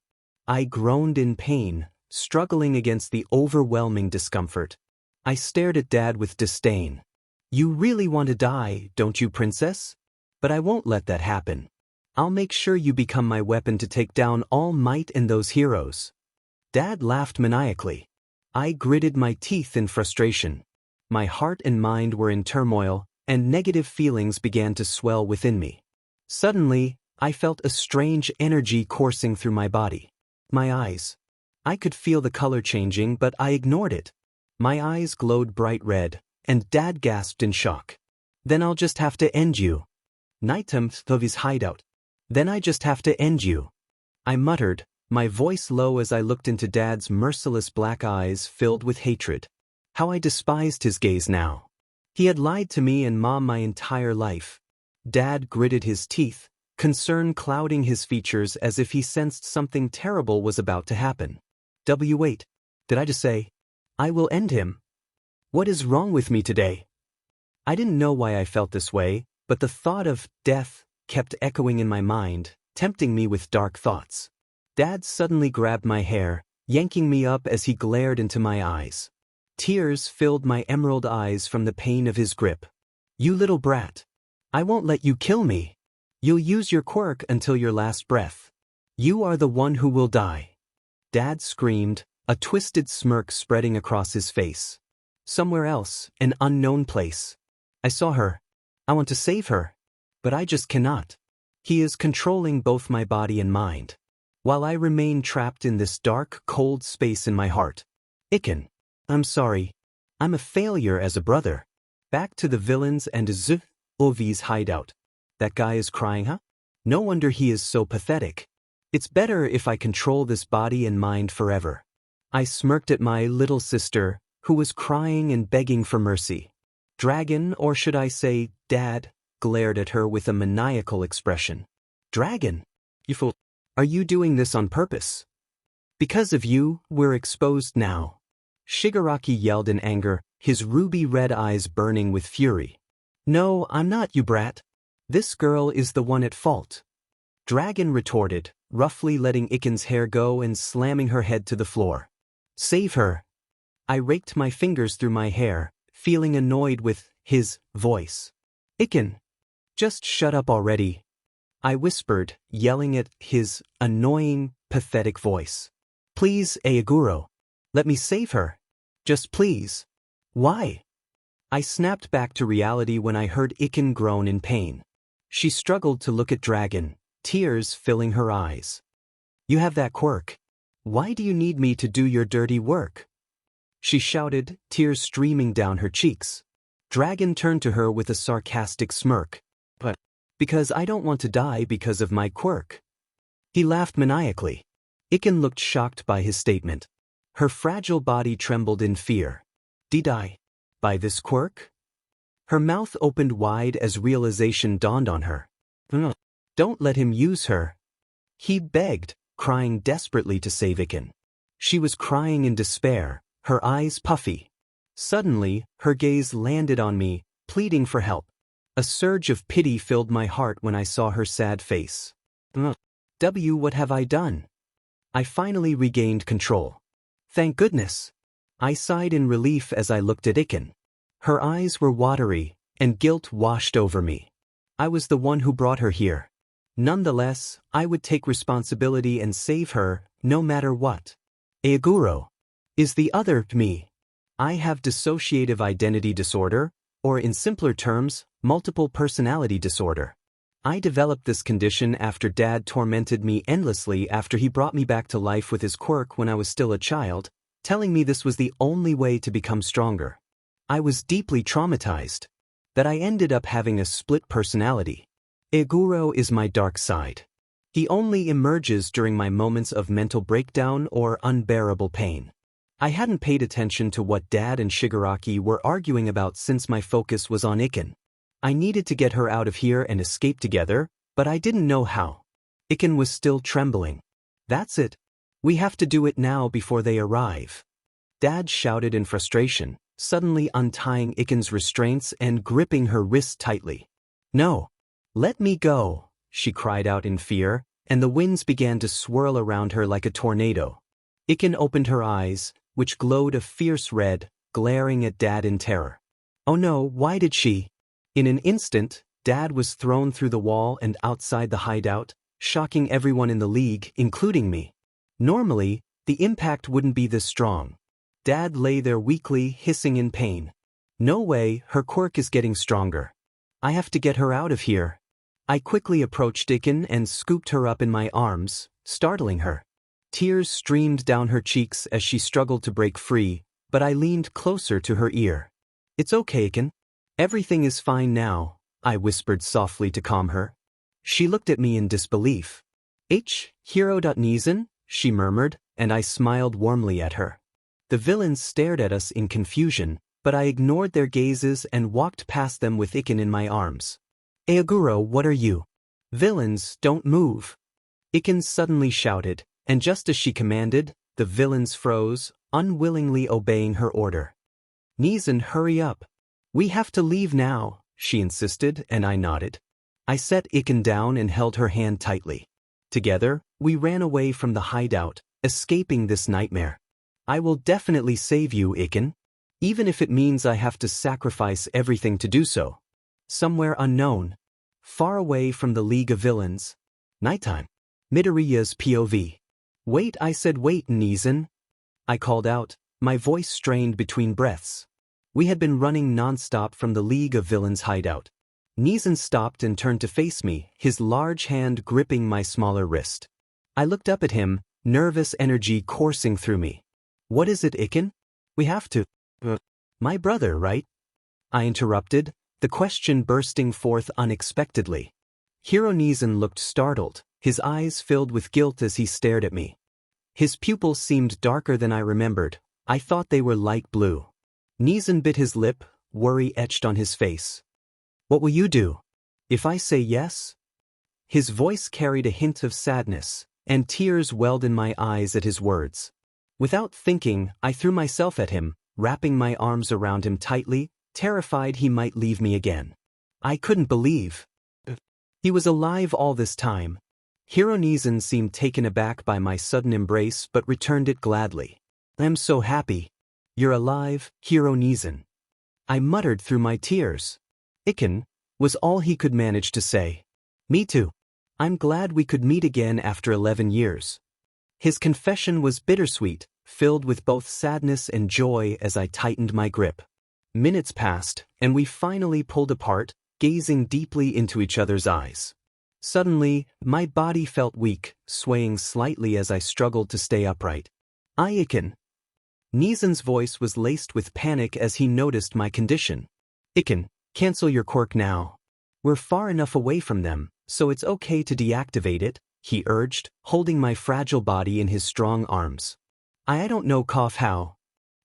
Speaker 1: I groaned in pain, struggling against the overwhelming discomfort. I stared at Dad with disdain. You really want to die, don't you, princess? But I won't let that happen. I'll make sure you become my weapon to take down All Might and those heroes. Dad laughed maniacally. I gritted my teeth in frustration. My heart and mind were in turmoil, and negative feelings began to swell within me. Suddenly, I felt a strange energy coursing through my body. My eyes. I could feel the color changing, but I ignored it. My eyes glowed bright red, and Dad gasped in shock. Then I'll just have to end you. Nightum of his hideout. Then I just have to end you. I muttered, my voice low as I looked into Dad's merciless black eyes filled with hatred. How I despised his gaze now. He had lied to me and Mom my entire life. Dad gritted his teeth, concern clouding his features as if he sensed something terrible was about to happen. Wait. Did I just say, I will end him? What is wrong with me today? I didn't know why I felt this way, but the thought of death kept echoing in my mind, tempting me with dark thoughts. Dad suddenly grabbed my hair, yanking me up as he glared into my eyes. Tears filled my emerald eyes from the pain of his grip. You little brat. I won't let you kill me. You'll use your quirk until your last breath. You are the one who will die. Dad screamed, a twisted smirk spreading across his face. Somewhere else, an unknown place. I saw her. I want to save her. But I just cannot. He is controlling both my body and mind, while I remain trapped in this dark, cold space in my heart. Iken. I'm sorry. I'm a failure as a brother. Back to the villains and Ovi's hideout. That guy is crying, huh? No wonder he is so pathetic. It's better if I control this body and mind forever. I smirked at my little sister, who was crying and begging for mercy. Dragon, or should I say, Dad, glared at her with a maniacal expression. Dragon? You fool. Are you doing this on purpose? Because of you, we're exposed now. Shigaraki yelled in anger, his ruby-red eyes burning with fury. No, I'm not, you brat. This girl is the one at fault. Dragon retorted, roughly letting Iken's hair go and slamming her head to the floor. Save her. I raked my fingers through my hair, feeling annoyed with his voice. Iken. Just shut up already. I whispered, yelling at his annoying, pathetic voice. Please, Ayaguro. Let me save her. Just please. Why? I snapped back to reality when I heard Iken groan in pain. She struggled to look at Dragon, tears filling her eyes. You have that quirk. Why do you need me to do your dirty work? She shouted, tears streaming down her cheeks. Dragon turned to her with a sarcastic smirk. But, because I don't want to die because of my quirk. He laughed maniacally. Iken looked shocked by his statement. Her fragile body trembled in fear. Did I? By this quirk? Her mouth opened wide as realization dawned on her. Don't let him use her. He begged, crying desperately to save Iken. She was crying in despair, her eyes puffy. Suddenly, her gaze landed on me, pleading for help. A surge of pity filled my heart when I saw her sad face. What have I done? I finally regained control. Thank goodness. I sighed in relief as I looked at Iken. Her eyes were watery, and guilt washed over me. I was the one who brought her here. Nonetheless, I would take responsibility and save her, no matter what. Ayaguro is the other me. I have dissociative identity disorder, or in simpler terms, multiple personality disorder. I developed this condition after Dad tormented me endlessly after he brought me back to life with his quirk when I was still a child, telling me this was the only way to become stronger. I was deeply traumatized that I ended up having a split personality. Ayaguro is my dark side. He only emerges during my moments of mental breakdown or unbearable pain. I hadn't paid attention to what Dad and Shigaraki were arguing about since my focus was on Iken. I needed to get her out of here and escape together, but I didn't know how. Iken was still trembling. That's it. We have to do it now before they arrive. Dad shouted in frustration, suddenly untying Iken's restraints and gripping her wrist tightly. No. Let me go, she cried out in fear, and the winds began to swirl around her like a tornado. Iken opened her eyes, which glowed a fierce red, glaring at Dad in terror. Oh no, why did she? In an instant, Dad was thrown through the wall and outside the hideout, shocking everyone in the league, including me. Normally, the impact wouldn't be this strong. Dad lay there weakly, hissing in pain. No way, her quirk is getting stronger. I have to get her out of here. I quickly approached Iken and scooped her up in my arms, startling her. Tears streamed down her cheeks as she struggled to break free, but I leaned closer to her ear. It's okay, Iken. Everything is fine now, I whispered softly to calm her. She looked at me in disbelief. Hero.Nezen, she murmured, and I smiled warmly at her. The villains stared at us in confusion, but I ignored their gazes and walked past them with Iken in my arms. Ayaguro, what are you? Villains, don't move. Iken suddenly shouted, and just as she commanded, the villains froze, unwillingly obeying her order. Nezen, hurry up. We have to leave now, she insisted, and I nodded. I set Iken down and held her hand tightly. Together, we ran away from the hideout, escaping this nightmare. I will definitely save you, Iken. Even if it means I have to sacrifice everything to do so. Somewhere unknown. Far away from the League of Villains. Nighttime. Midoriya's POV. Wait, I said wait, Nezen. I called out, my voice strained between breaths. We had been running non-stop from the League of Villains hideout. Nezen stopped and turned to face me, his large hand gripping my smaller wrist. I looked up at him, nervous energy coursing through me. What is it, Iken? We have to. My brother, right? I interrupted, the question bursting forth unexpectedly. Hero Nezen looked startled, his eyes filled with guilt as he stared at me. His pupils seemed darker than I remembered. I thought they were light blue. Nezen bit his lip, worry etched on his face. What will you do? If I say yes? His voice carried a hint of sadness, and tears welled in my eyes at his words. Without thinking, I threw myself at him, wrapping my arms around him tightly, terrified he might leave me again. I couldn't believe. He was alive all this time. Hero Nezen seemed taken aback by my sudden embrace but returned it gladly. I'm so happy. You're alive, Hero Nezen. I muttered through my tears. Iken, was all he could manage to say. Me too. I'm glad we could meet again after 11 years. His confession was bittersweet, filled with both sadness and joy as I tightened my grip. Minutes passed, and we finally pulled apart, gazing deeply into each other's eyes. Suddenly, my body felt weak, swaying slightly as I struggled to stay upright. Iken. Nezen's voice was laced with panic as he noticed my condition. Iken, cancel your quirk now. We're far enough away from them, so it's okay to deactivate it, he urged, holding my fragile body in his strong arms. I don't know how.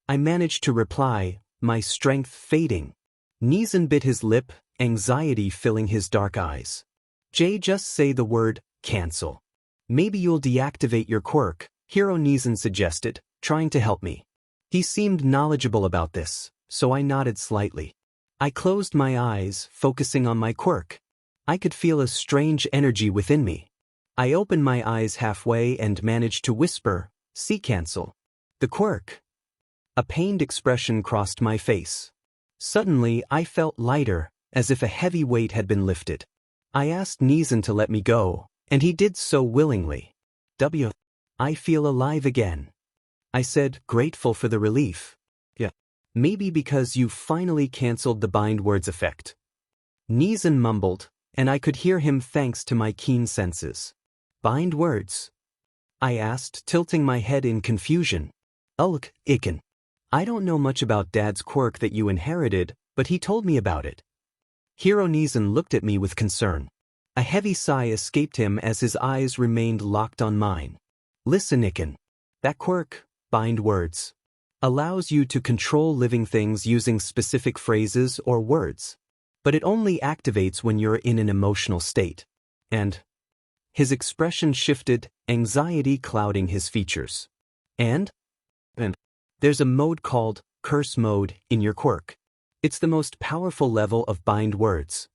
Speaker 1: I managed to reply, my strength fading. Nezen bit his lip, anxiety filling his dark eyes. Just say the word, cancel. Maybe you'll deactivate your quirk, Hero Nezen suggested, trying to help me. He seemed knowledgeable about this, so I nodded slightly. I closed my eyes, focusing on my quirk. I could feel a strange energy within me. I opened my eyes halfway and managed to whisper, "See cancel." The quirk. A pained expression crossed my face. Suddenly, I felt lighter, as if a heavy weight had been lifted. I asked Nezen to let me go, and he did so willingly. I feel alive again. I said, grateful for the relief. Yeah. Maybe because you finally canceled the bind words effect. Nezen mumbled, and I could hear him thanks to my keen senses. Bind words? I asked, tilting my head in confusion. Iken. I don't know much about Dad's quirk that you inherited, but he told me about it. Hero Nezen looked at me with concern. A heavy sigh escaped him as his eyes remained locked on mine. Listen, Iken. That quirk, bind words, allows you to control living things using specific phrases or words. But it only activates when you're in an emotional state. And His expression shifted, anxiety clouding his features. And there's a mode called Curse Mode in your quirk. It's the most powerful level of bind words.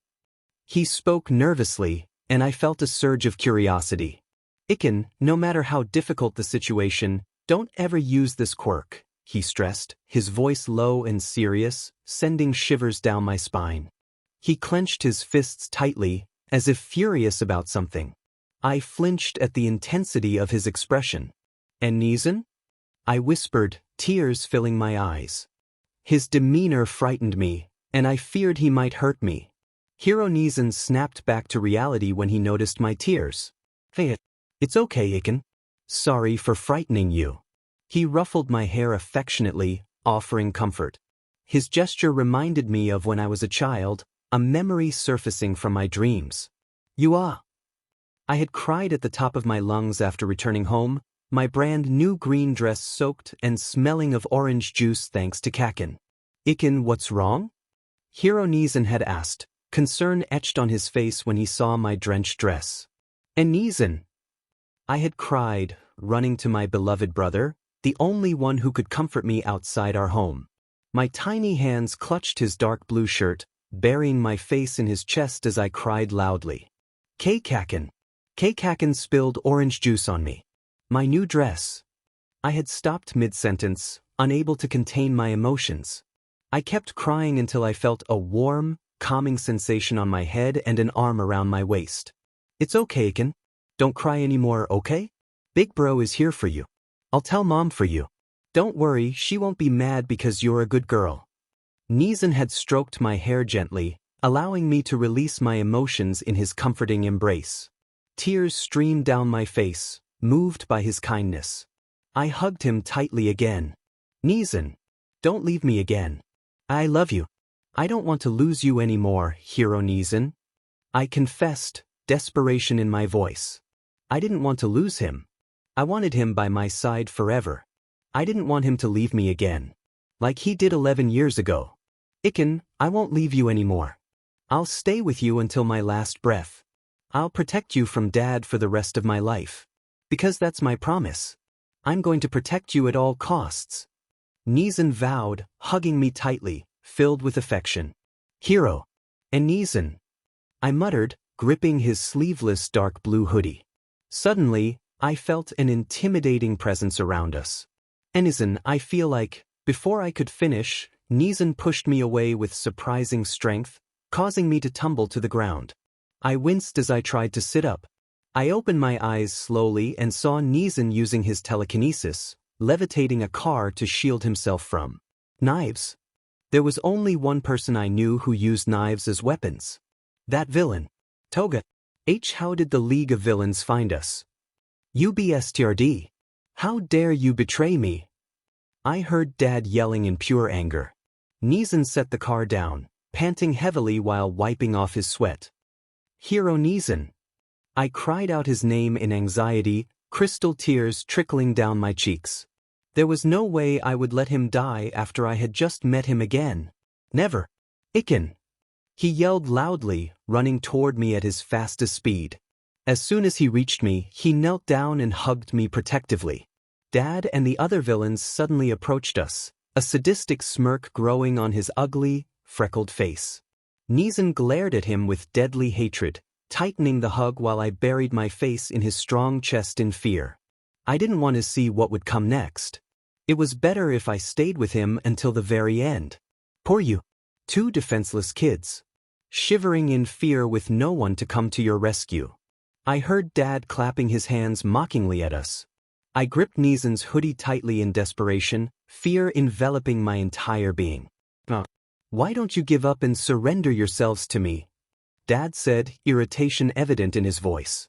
Speaker 1: He spoke nervously, and I felt a surge of curiosity. Iken, no matter how difficult the situation, don't ever use this quirk, he stressed, his voice low and serious, sending shivers down my spine. He clenched his fists tightly, as if furious about something. I flinched at the intensity of his expression. And Neeson? I whispered, tears filling my eyes. His demeanor frightened me, and I feared he might hurt me. Hero Neeson snapped back to reality when he noticed my tears. Hey, it's okay, Iken. Sorry for frightening you. He ruffled my hair affectionately, offering comfort. His gesture reminded me of when I was a child, a memory surfacing from my dreams. You are. I had cried at the top of my lungs after returning home, my brand new green dress soaked and smelling of orange juice thanks to Kaken. Iken, what's wrong? Hero Neeson had asked, concern etched on his face when he saw my drenched dress. And Neeson? I had cried, running to my beloved brother, the only one who could comfort me outside our home. My tiny hands clutched his dark blue shirt, burying my face in his chest as I cried loudly. Kaken spilled orange juice on me. My new dress. I had stopped mid-sentence, unable to contain my emotions. I kept crying until I felt a warm, calming sensation on my head and an arm around my waist. It's okay, Ken. Don't cry anymore, okay? Big bro is here for you. I'll tell mom for you. Don't worry, she won't be mad because you're a good girl. Neeson had stroked my hair gently, allowing me to release my emotions in his comforting embrace. Tears streamed down my face, moved by his kindness. I hugged him tightly again. Neeson, don't leave me again. I love you. I don't want to lose you anymore, Hero Neeson. I confessed, desperation in my voice. I didn't want to lose him. I wanted him by my side forever. I didn't want him to leave me again. Like he did 11 years ago. Iken, I won't leave you anymore. I'll stay with you until my last breath. I'll protect you from Dad for the rest of my life. Because that's my promise. I'm going to protect you at all costs. Neeson vowed, hugging me tightly, filled with affection. Hero. And Neeson. I muttered, gripping his sleeveless dark blue hoodie. Suddenly, I felt an intimidating presence around us. Neeson, I feel like, before I could finish, Neeson pushed me away with surprising strength, causing me to tumble to the ground. I winced as I tried to sit up. I opened my eyes slowly and saw Neeson using his telekinesis, levitating a car to shield himself from knives. There was only one person I knew who used knives as weapons. That villain. Toga. How did the League of Villains find us? UBSTRD. How dare you betray me? I heard Dad yelling in pure anger. Neeson set the car down, panting heavily while wiping off his sweat. Hero Neeson. I cried out his name in anxiety, crystal tears trickling down my cheeks. There was no way I would let him die after I had just met him again. Never. Iken. He yelled loudly, running toward me at his fastest speed. As soon as he reached me, he knelt down and hugged me protectively. Dad and the other villains suddenly approached us, a sadistic smirk growing on his ugly, freckled face. Neeson glared at him with deadly hatred, tightening the hug while I buried my face in his strong chest in fear. I didn't want to see what would come next. It was better if I stayed with him until the very end. Poor you. Two defenseless kids. Shivering in fear with no one to come to your rescue. I heard Dad clapping his hands mockingly at us. I gripped Neeson's hoodie tightly in desperation, fear enveloping my entire being. Why don't you give up and surrender yourselves to me? Dad said, irritation evident in his voice.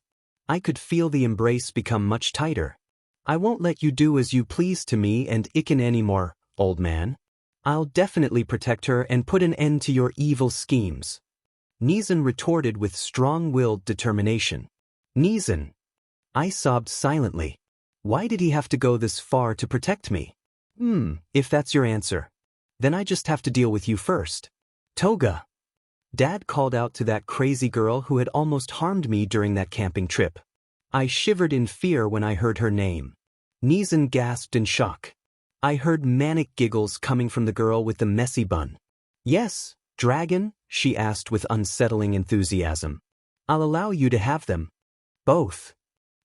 Speaker 1: I could feel the embrace become much tighter. I won't let you do as you please to me and Iken anymore, old man. I'll definitely protect her and put an end to your evil schemes. Neeson retorted with strong-willed determination. Neeson. I sobbed silently. Why did he have to go this far to protect me? If that's your answer. Then I just have to deal with you first. Toga. Dad called out to that crazy girl who had almost harmed me during that camping trip. I shivered in fear when I heard her name. Nizan gasped in shock. I heard manic giggles coming from the girl with the messy bun. Yes, dragon? She asked with unsettling enthusiasm. I'll allow you to have them. Both.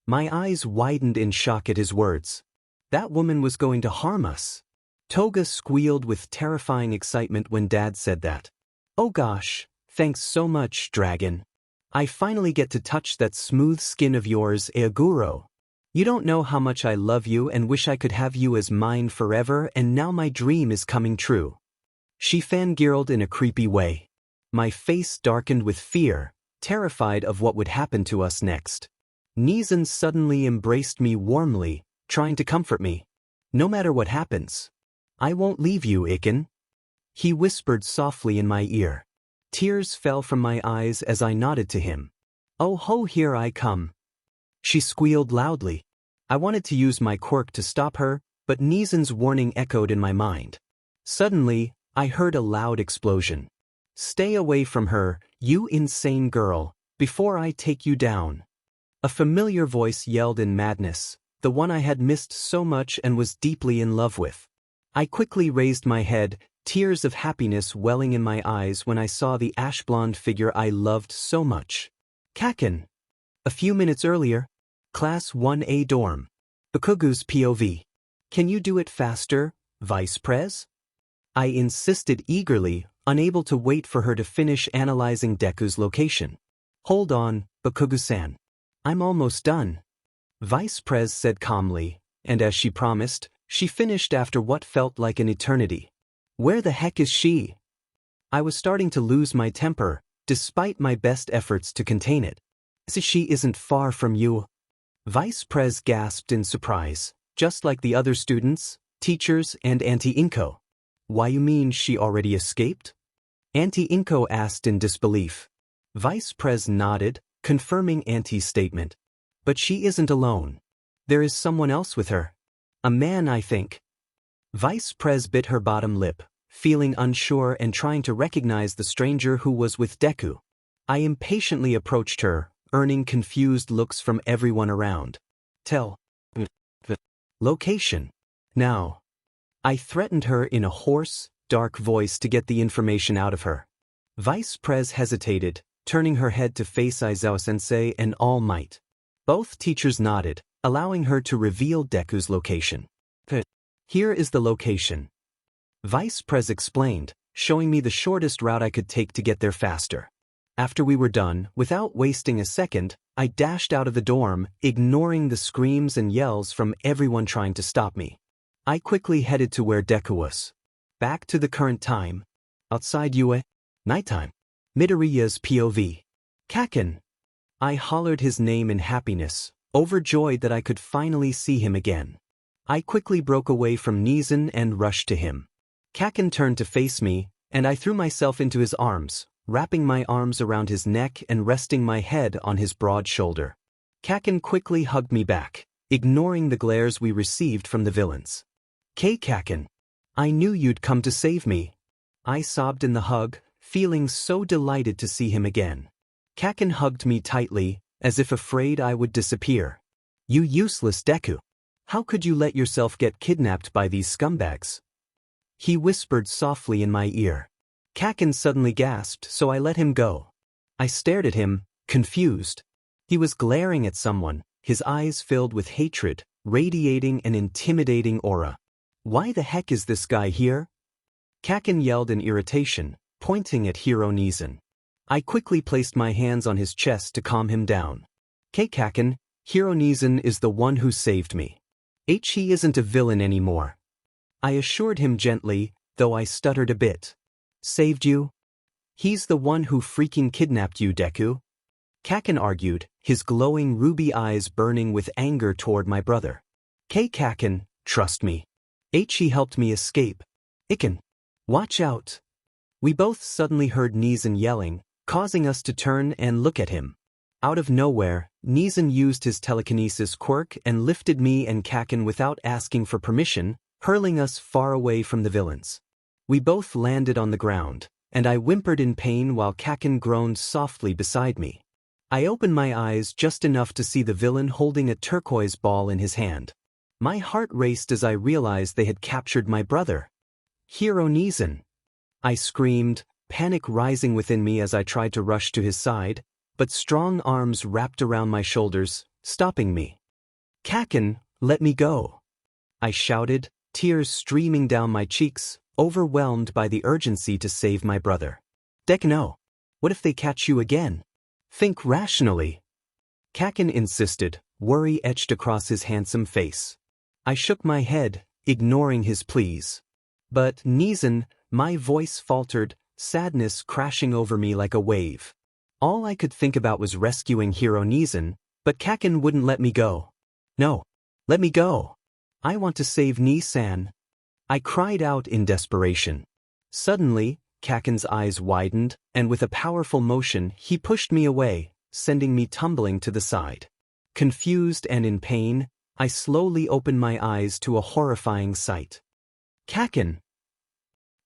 Speaker 1: My eyes widened in shock at his words. That woman was going to harm us. Toga squealed with terrifying excitement when Dad said that. Oh gosh, thanks so much, dragon. I finally get to touch that smooth skin of yours, Eoguro. You don't know how much I love you and wish I could have you as mine forever, and now my dream is coming true. She fangirled in a creepy way. My face darkened with fear, terrified of what would happen to us next. Nizan suddenly embraced me warmly, trying to comfort me. No matter what happens, I won't leave you, Iken. He whispered softly in my ear. Tears fell from my eyes as I nodded to him. Oh ho, here I come. She squealed loudly. I wanted to use my quirk to stop her, but Nizan's warning echoed in my mind. Suddenly, I heard a loud explosion. Stay away from her, you insane girl, before I take you down. A familiar voice yelled in madness, the one I had missed so much and was deeply in love with. I quickly raised my head, tears of happiness welling in my eyes when I saw the ash-blonde figure I loved so much. Kaken. A few minutes earlier. Class 1A dorm. Bakugou's POV. Can you do it faster, Vice Prez? I insisted eagerly, unable to wait for her to finish analyzing Deku's location. Hold on, Bakugou-san. I'm almost done. Vice Prez said calmly, and as she promised, she finished after what felt like an eternity. Where the heck is she? I was starting to lose my temper, despite my best efforts to contain it. She isn't far from you. Vice Prez gasped in surprise, just like the other students, teachers, and Auntie Inko. Why you mean she already escaped? Auntie Inko asked in disbelief. Vice Prez nodded, confirming Auntie's statement. But she isn't alone. There is someone else with her. A man, I think. Vice Prez bit her bottom lip, feeling unsure and trying to recognize the stranger who was with Deku. I impatiently approached her, earning confused looks from everyone around. Tell the location. Now. I threatened her in a hoarse, dark voice to get the information out of her. Vice Prez hesitated, turning her head to face Aizawa-sensei and All Might. Both teachers nodded, allowing her to reveal Deku's location. Here is the location. Vice Prez explained, showing me the shortest route I could take to get there faster. After we were done, without wasting a second, I dashed out of the dorm, ignoring the screams and yells from everyone trying to stop me. I quickly headed to where Deku was. Back to the current time. Outside Yue. Nighttime. Midoriya's POV. Kaken. I hollered his name in happiness, overjoyed that I could finally see him again. I quickly broke away from Nizan and rushed to him. Kaken turned to face me, and I threw myself into his arms, wrapping my arms around his neck and resting my head on his broad shoulder. Kaken quickly hugged me back, ignoring the glares we received from the villains. Kaken. I knew you'd come to save me. I sobbed in the hug, feeling so delighted to see him again. Kaken hugged me tightly, as if afraid I would disappear. You useless Deku. How could you let yourself get kidnapped by these scumbags? He whispered softly in my ear. Kaken suddenly gasped, so I let him go. I stared at him, confused. He was glaring at someone, his eyes filled with hatred, radiating an intimidating aura. Why the heck is this guy here? Kaken yelled in irritation, pointing at Hiro Nizan. I quickly placed my hands on his chest to calm him down. Kaken, Hiro Nizan is the one who saved me. He isn't a villain anymore. I assured him gently, though I stuttered a bit. Saved you? He's the one who freaking kidnapped you, Deku. Kaken argued, his glowing ruby eyes burning with anger toward my brother. Kaken, trust me. He helped me escape. Iken. Watch out. We both suddenly heard Nizan yelling, causing us to turn and look at him. Out of nowhere, Nizan used his telekinesis quirk and lifted me and Kaken without asking for permission, hurling us far away from the villains. We both landed on the ground, and I whimpered in pain while Kaken groaned softly beside me. I opened my eyes just enough to see the villain holding a turquoise ball in his hand. My heart raced as I realized they had captured my brother. Hiro Nezen! I screamed, panic rising within me as I tried to rush to his side, but strong arms wrapped around my shoulders, stopping me. Kaken, let me go! I shouted, tears streaming down my cheeks, overwhelmed by the urgency to save my brother. Deku, no. What if they catch you again? Think rationally. Kaken insisted, worry etched across his handsome face. I shook my head, ignoring his pleas. But Nezen, my voice faltered, sadness crashing over me like a wave. All I could think about was rescuing Hiro Nezen, but Kaken wouldn't let me go. No, let me go. I want to save Ni-san. I cried out in desperation. Suddenly, Kaken's eyes widened, and with a powerful motion, he pushed me away, sending me tumbling to the side. Confused and in pain, I slowly opened my eyes to a horrifying sight. Kaken!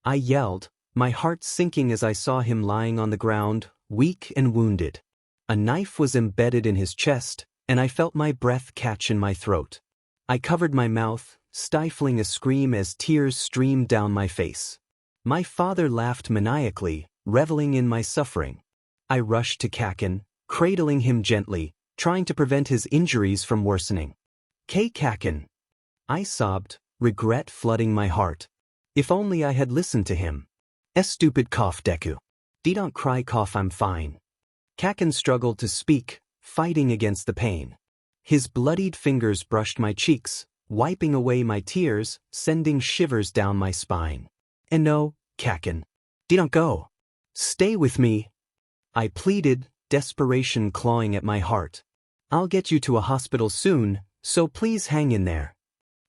Speaker 1: I yelled, my heart sinking as I saw him lying on the ground, weak and wounded. A knife was embedded in his chest, and I felt my breath catch in my throat. I covered my mouth, stifling a scream as tears streamed down my face. My father laughed maniacally, reveling in my suffering. I rushed to Kaken, cradling him gently, trying to prevent his injuries from worsening. Kaken! I sobbed, regret flooding my heart. If only I had listened to him. Stupid cough, Deku. Don't cry, cough, I'm fine. Kaken struggled to speak, fighting against the pain. His bloodied fingers brushed my cheeks, wiping away my tears, sending shivers down my spine. And no, Kaken. Don't go. Stay with me. I pleaded, desperation clawing at my heart. I'll get you to a hospital soon, so please hang in there.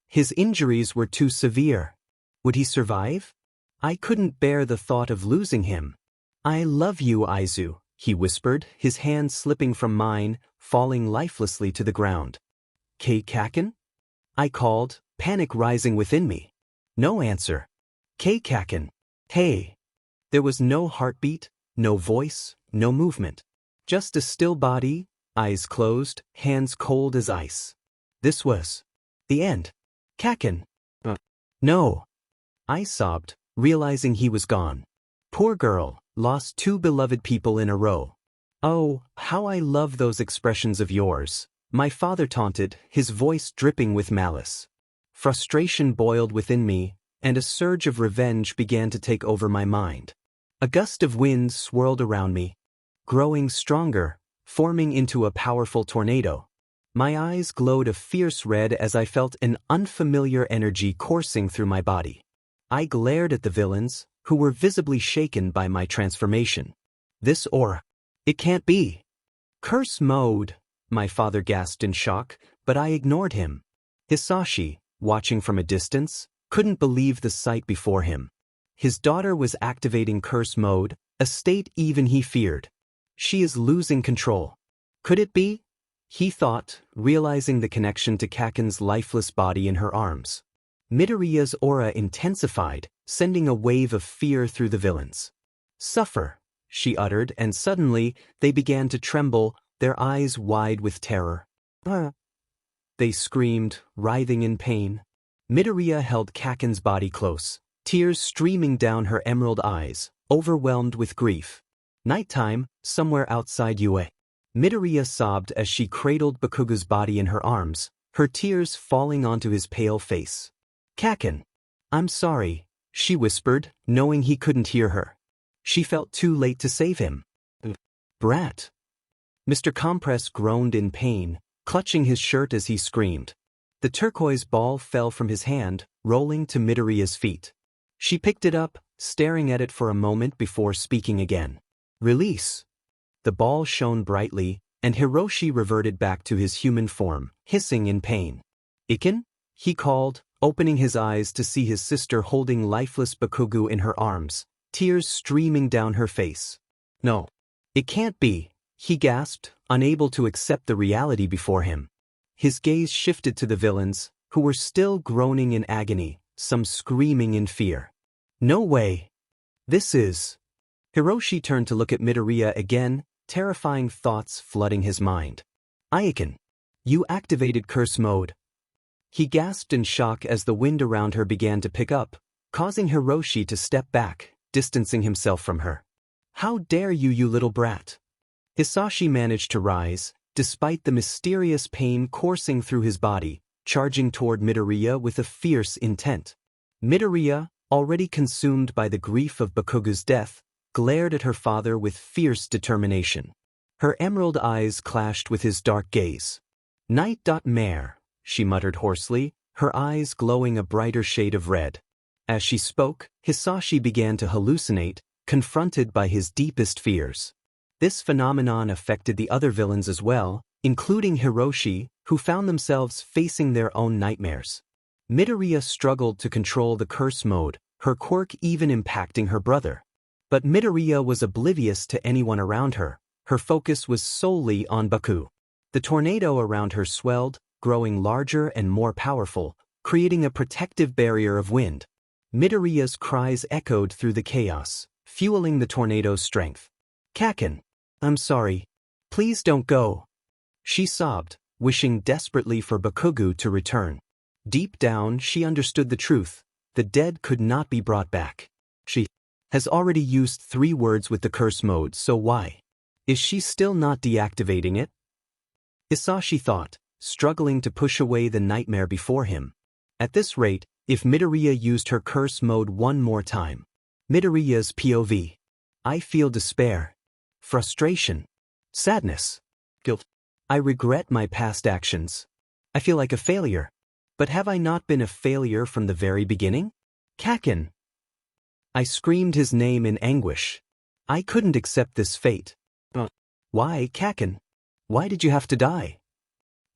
Speaker 1: His injuries were too severe. Would he survive? I couldn't bear the thought of losing him. I love you, Izu, he whispered, his hand slipping from mine, falling lifelessly to the ground. Kaken? I called, panic rising within me. No answer. Kaken. Hey. There was no heartbeat, no voice, no movement. Just a still body, eyes closed, hands cold as ice. This was the end. Kaken. No. I sobbed, realizing he was gone. Poor girl, lost two beloved people in a row. Oh, how I love those expressions of yours, my father taunted, his voice dripping with malice. Frustration boiled within me, and a surge of revenge began to take over my mind. A gust of wind swirled around me, growing stronger, forming into a powerful tornado. My eyes glowed a fierce red as I felt an unfamiliar energy coursing through my body. I glared at the villains, who were visibly shaken by my transformation. This aura. It can't be. Curse mode, my father gasped in shock, but I ignored him. Hisashi, watching from a distance, couldn't believe the sight before him. His daughter was activating curse mode, a state even he feared. She is losing control. Could it be? He thought, realizing the connection to Kaken's lifeless body in her arms. Midoriya's aura intensified, sending a wave of fear through the villains. Suffer, she uttered, and suddenly, they began to tremble, their eyes wide with terror. They screamed, writhing in pain. Midoriya held Kaken's body close, tears streaming down her emerald eyes, overwhelmed with grief. Nighttime, somewhere outside Yue. Midoriya sobbed as she cradled Bakugou's body in her arms, her tears falling onto his pale face. Kaken. I'm sorry, she whispered, knowing he couldn't hear her. She felt too late to save him. Brat. Mr. Compress groaned in pain, clutching his shirt as he screamed. The turquoise ball fell from his hand, rolling to Midoriya's feet. She picked it up, staring at it for a moment before speaking again. Release. The ball shone brightly, and Hiroshi reverted back to his human form, hissing in pain. Iken? He called, opening his eyes to see his sister holding lifeless Bakugou in her arms, tears streaming down her face. No. It can't be, he gasped, unable to accept the reality before him. His gaze shifted to the villains, who were still groaning in agony, some screaming in fear. No way. This is... Hiroshi turned to look at Midoriya again, terrifying thoughts flooding his mind. Aiken, you activated curse mode. He gasped in shock as the wind around her began to pick up, causing Hiroshi to step back, distancing himself from her. How dare you, you little brat! Hisashi managed to rise, despite the mysterious pain coursing through his body, charging toward Midoriya with a fierce intent. Midoriya, already consumed by the grief of Bakugou's death, glared at her father with fierce determination. Her emerald eyes clashed with his dark gaze. Night.mare, she muttered hoarsely, her eyes glowing a brighter shade of red. As she spoke, Hisashi began to hallucinate, confronted by his deepest fears. This phenomenon affected the other villains as well, including Hiroshi, who found themselves facing their own nightmares. Midoriya struggled to control the curse mode, her quirk even impacting her brother. But Midoriya was oblivious to anyone around her. Her focus was solely on Baku. The tornado around her swelled, growing larger and more powerful, creating a protective barrier of wind. Midoriya's cries echoed through the chaos, fueling the tornado's strength. Kaken, I'm sorry. Please don't go. She sobbed, wishing desperately for Bakugou to return. Deep down, she understood the truth. The dead could not be brought back. She has already used 3 words with the curse mode, so why? Is she still not deactivating it? Hisashi thought, struggling to push away the nightmare before him. At this rate, if Midoriya used her curse mode one more time. Midoriya's POV. I feel despair, frustration, sadness, guilt. I regret my past actions. I feel like a failure. But have I not been a failure from the very beginning? Kaken. I screamed his name in anguish. I couldn't accept this fate. Why, Kaken? Why did you have to die?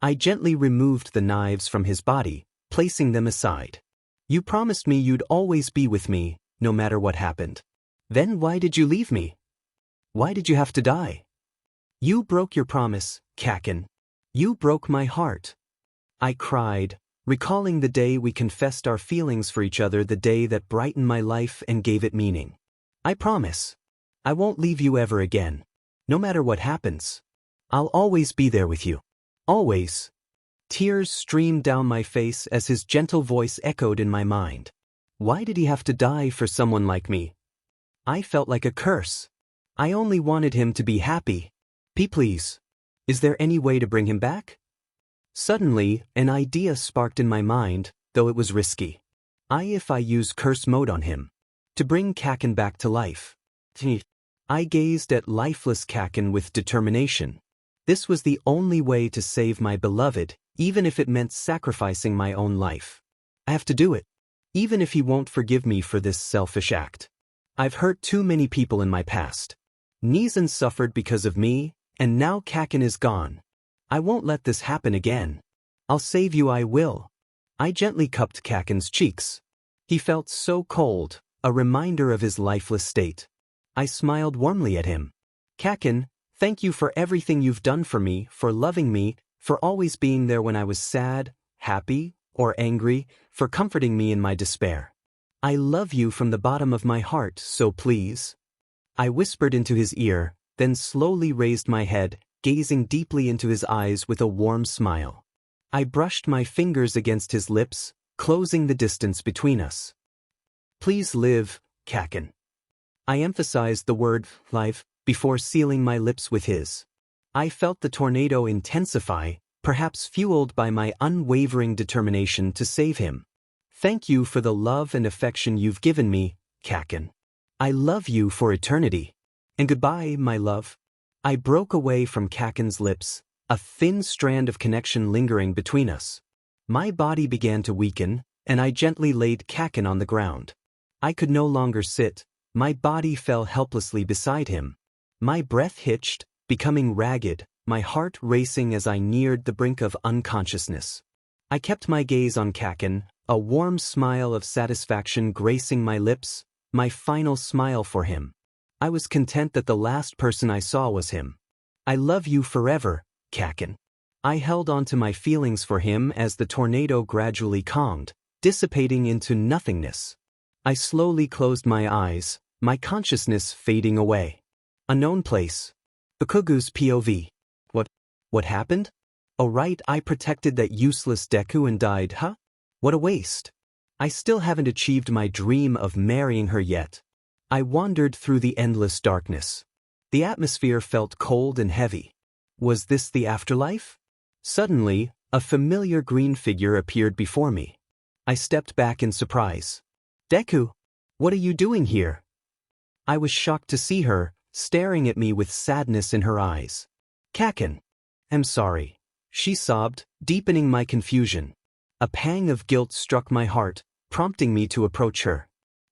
Speaker 1: I gently removed the knives from his body, placing them aside. You promised me you'd always be with me, no matter what happened. Then why did you leave me? Why did you have to die? You broke your promise, Kaken. You broke my heart. I cried, recalling the day we confessed our feelings for each other, the day that brightened my life and gave it meaning. I promise. I won't leave you ever again. No matter what happens. I'll always be there with you. Always. Tears streamed down my face as his gentle voice echoed in my mind. Why did he have to die for someone like me? I felt like a curse. I only wanted him to be happy. Please. Is there any way to bring him back? Suddenly, an idea sparked in my mind, though it was risky. If I use curse mode on him. To bring Kaken back to life. I gazed at lifeless Kaken with determination. This was the only way to save my beloved, even if it meant sacrificing my own life. I have to do it. Even if he won't forgive me for this selfish act. I've hurt too many people in my past. Nizan suffered because of me, and now Kaken is gone. I won't let this happen again. I'll save you, I will. I gently cupped Kaken's cheeks. He felt so cold, a reminder of his lifeless state. I smiled warmly at him. Kaken, thank you for everything you've done for me, for loving me, for always being there when I was sad, happy, or angry, for comforting me in my despair. I love you from the bottom of my heart, so please. I whispered into his ear, then slowly raised my head, gazing deeply into his eyes with a warm smile. I brushed my fingers against his lips, closing the distance between us. Please live, Kaken. I emphasized the word live before sealing my lips with his. I felt the tornado intensify, perhaps fueled by my unwavering determination to save him. Thank you for the love and affection you've given me, Kaken. I love you for eternity. And goodbye, my love. I broke away from Kaken's lips, a thin strand of connection lingering between us. My body began to weaken, and I gently laid Kaken on the ground. I could no longer sit. My body fell helplessly beside him. My breath hitched, becoming ragged, my heart racing as I neared the brink of unconsciousness. I kept my gaze on Kaken, a warm smile of satisfaction gracing my lips, my final smile for him. I was content that the last person I saw was him. I love you forever, Kaken. I held on to my feelings for him as the tornado gradually calmed, dissipating into nothingness. I slowly closed my eyes, my consciousness fading away. Unknown place. Bakugou's POV. What happened? Oh right, I protected that useless Deku and died, huh? What a waste. I still haven't achieved my dream of marrying her yet. I wandered through the endless darkness. The atmosphere felt cold and heavy. Was this the afterlife? Suddenly, a familiar green figure appeared before me. I stepped back in surprise. Deku, what are you doing here? I was shocked to see her, staring at me with sadness in her eyes. Kaken. I'm sorry, she sobbed, deepening my confusion. A pang of guilt struck my heart, prompting me to approach her.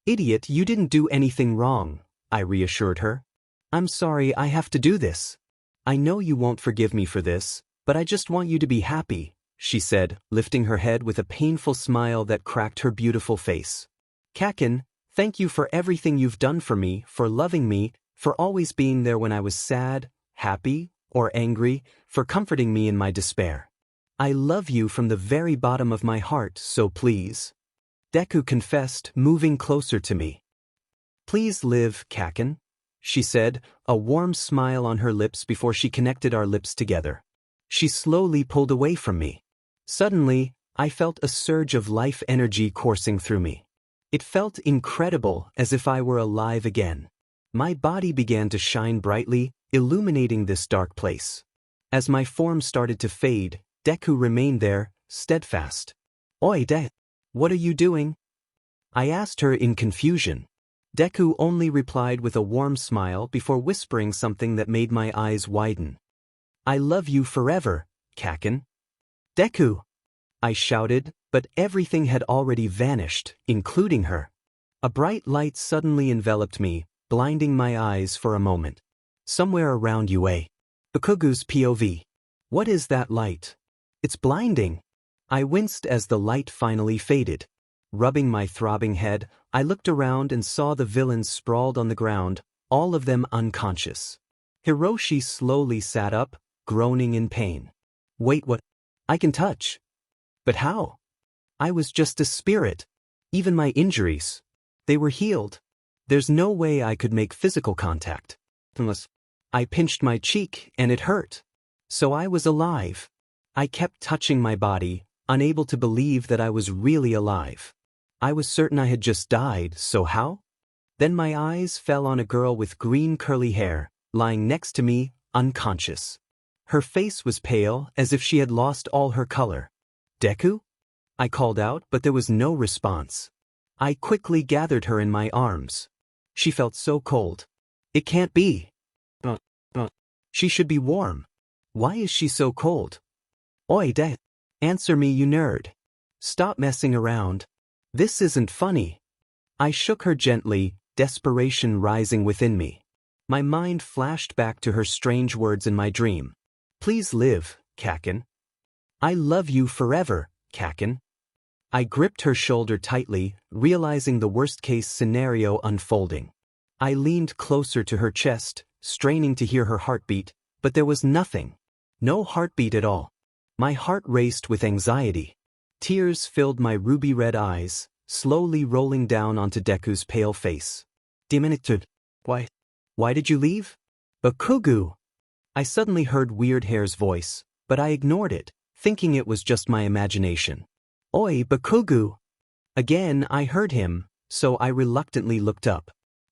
Speaker 1: Idiot, you didn't do anything wrong, I reassured her. I'm sorry I have to do this. I know you won't forgive me for this, but I just want you to be happy, she said, lifting her head with a painful smile that cracked her beautiful face. Kaken, thank you for everything you've done for me, for loving me, for always being there when I was sad, happy, or angry, for comforting me in my despair. I love you from the very bottom of my heart, so please. Deku confessed, moving closer to me. Please live, Kaken, she said, a warm smile on her lips before she connected our lips together. She slowly pulled away from me. Suddenly, I felt a surge of life energy coursing through me. It felt incredible, as if I were alive again. My body began to shine brightly, illuminating this dark place. As my form started to fade, Deku remained there, steadfast. Oi, what are you doing? I asked her in confusion. Deku only replied with a warm smile before whispering something that made my eyes widen. I love you forever, Kaken. Deku! I shouted, but everything had already vanished, including her. A bright light suddenly enveloped me, blinding my eyes for a moment. Somewhere around Bakugou's POV. What is that light? It's blinding. I winced as the light finally faded. Rubbing my throbbing head, I looked around and saw the villains sprawled on the ground, all of them unconscious. Hiroshi slowly sat up, groaning in pain. Wait, what? I can touch. But how? I was just a spirit. Even my injuries, they were healed. There's no way I could make physical contact. Unless I pinched my cheek and it hurt. So I was alive. I kept touching my body, unable to believe that I was really alive. I was certain I had just died, so how? Then my eyes fell on a girl with green curly hair, lying next to me, unconscious. Her face was pale, as if she had lost all her color. Deku? I called out, but there was no response. I quickly gathered her in my arms. She felt so cold. It can't be. She should be warm. Why is she so cold? Oi, answer me, you nerd. Stop messing around. This isn't funny. I shook her gently, desperation rising within me. My mind flashed back to her strange words in my dream. Please live, Kaken. I love you forever, Kaken. I gripped her shoulder tightly, realizing the worst-case scenario unfolding. I leaned closer to her chest, straining to hear her heartbeat, but there was nothing. No heartbeat at all. My heart raced with anxiety. Tears filled my ruby-red eyes, slowly rolling down onto Deku's pale face. Diminutive. Why did you leave? Bakugou! I suddenly heard Weird Hair's voice, but I ignored it, thinking it was just my imagination. Oi, Bakugou! Again I heard him, so I reluctantly looked up.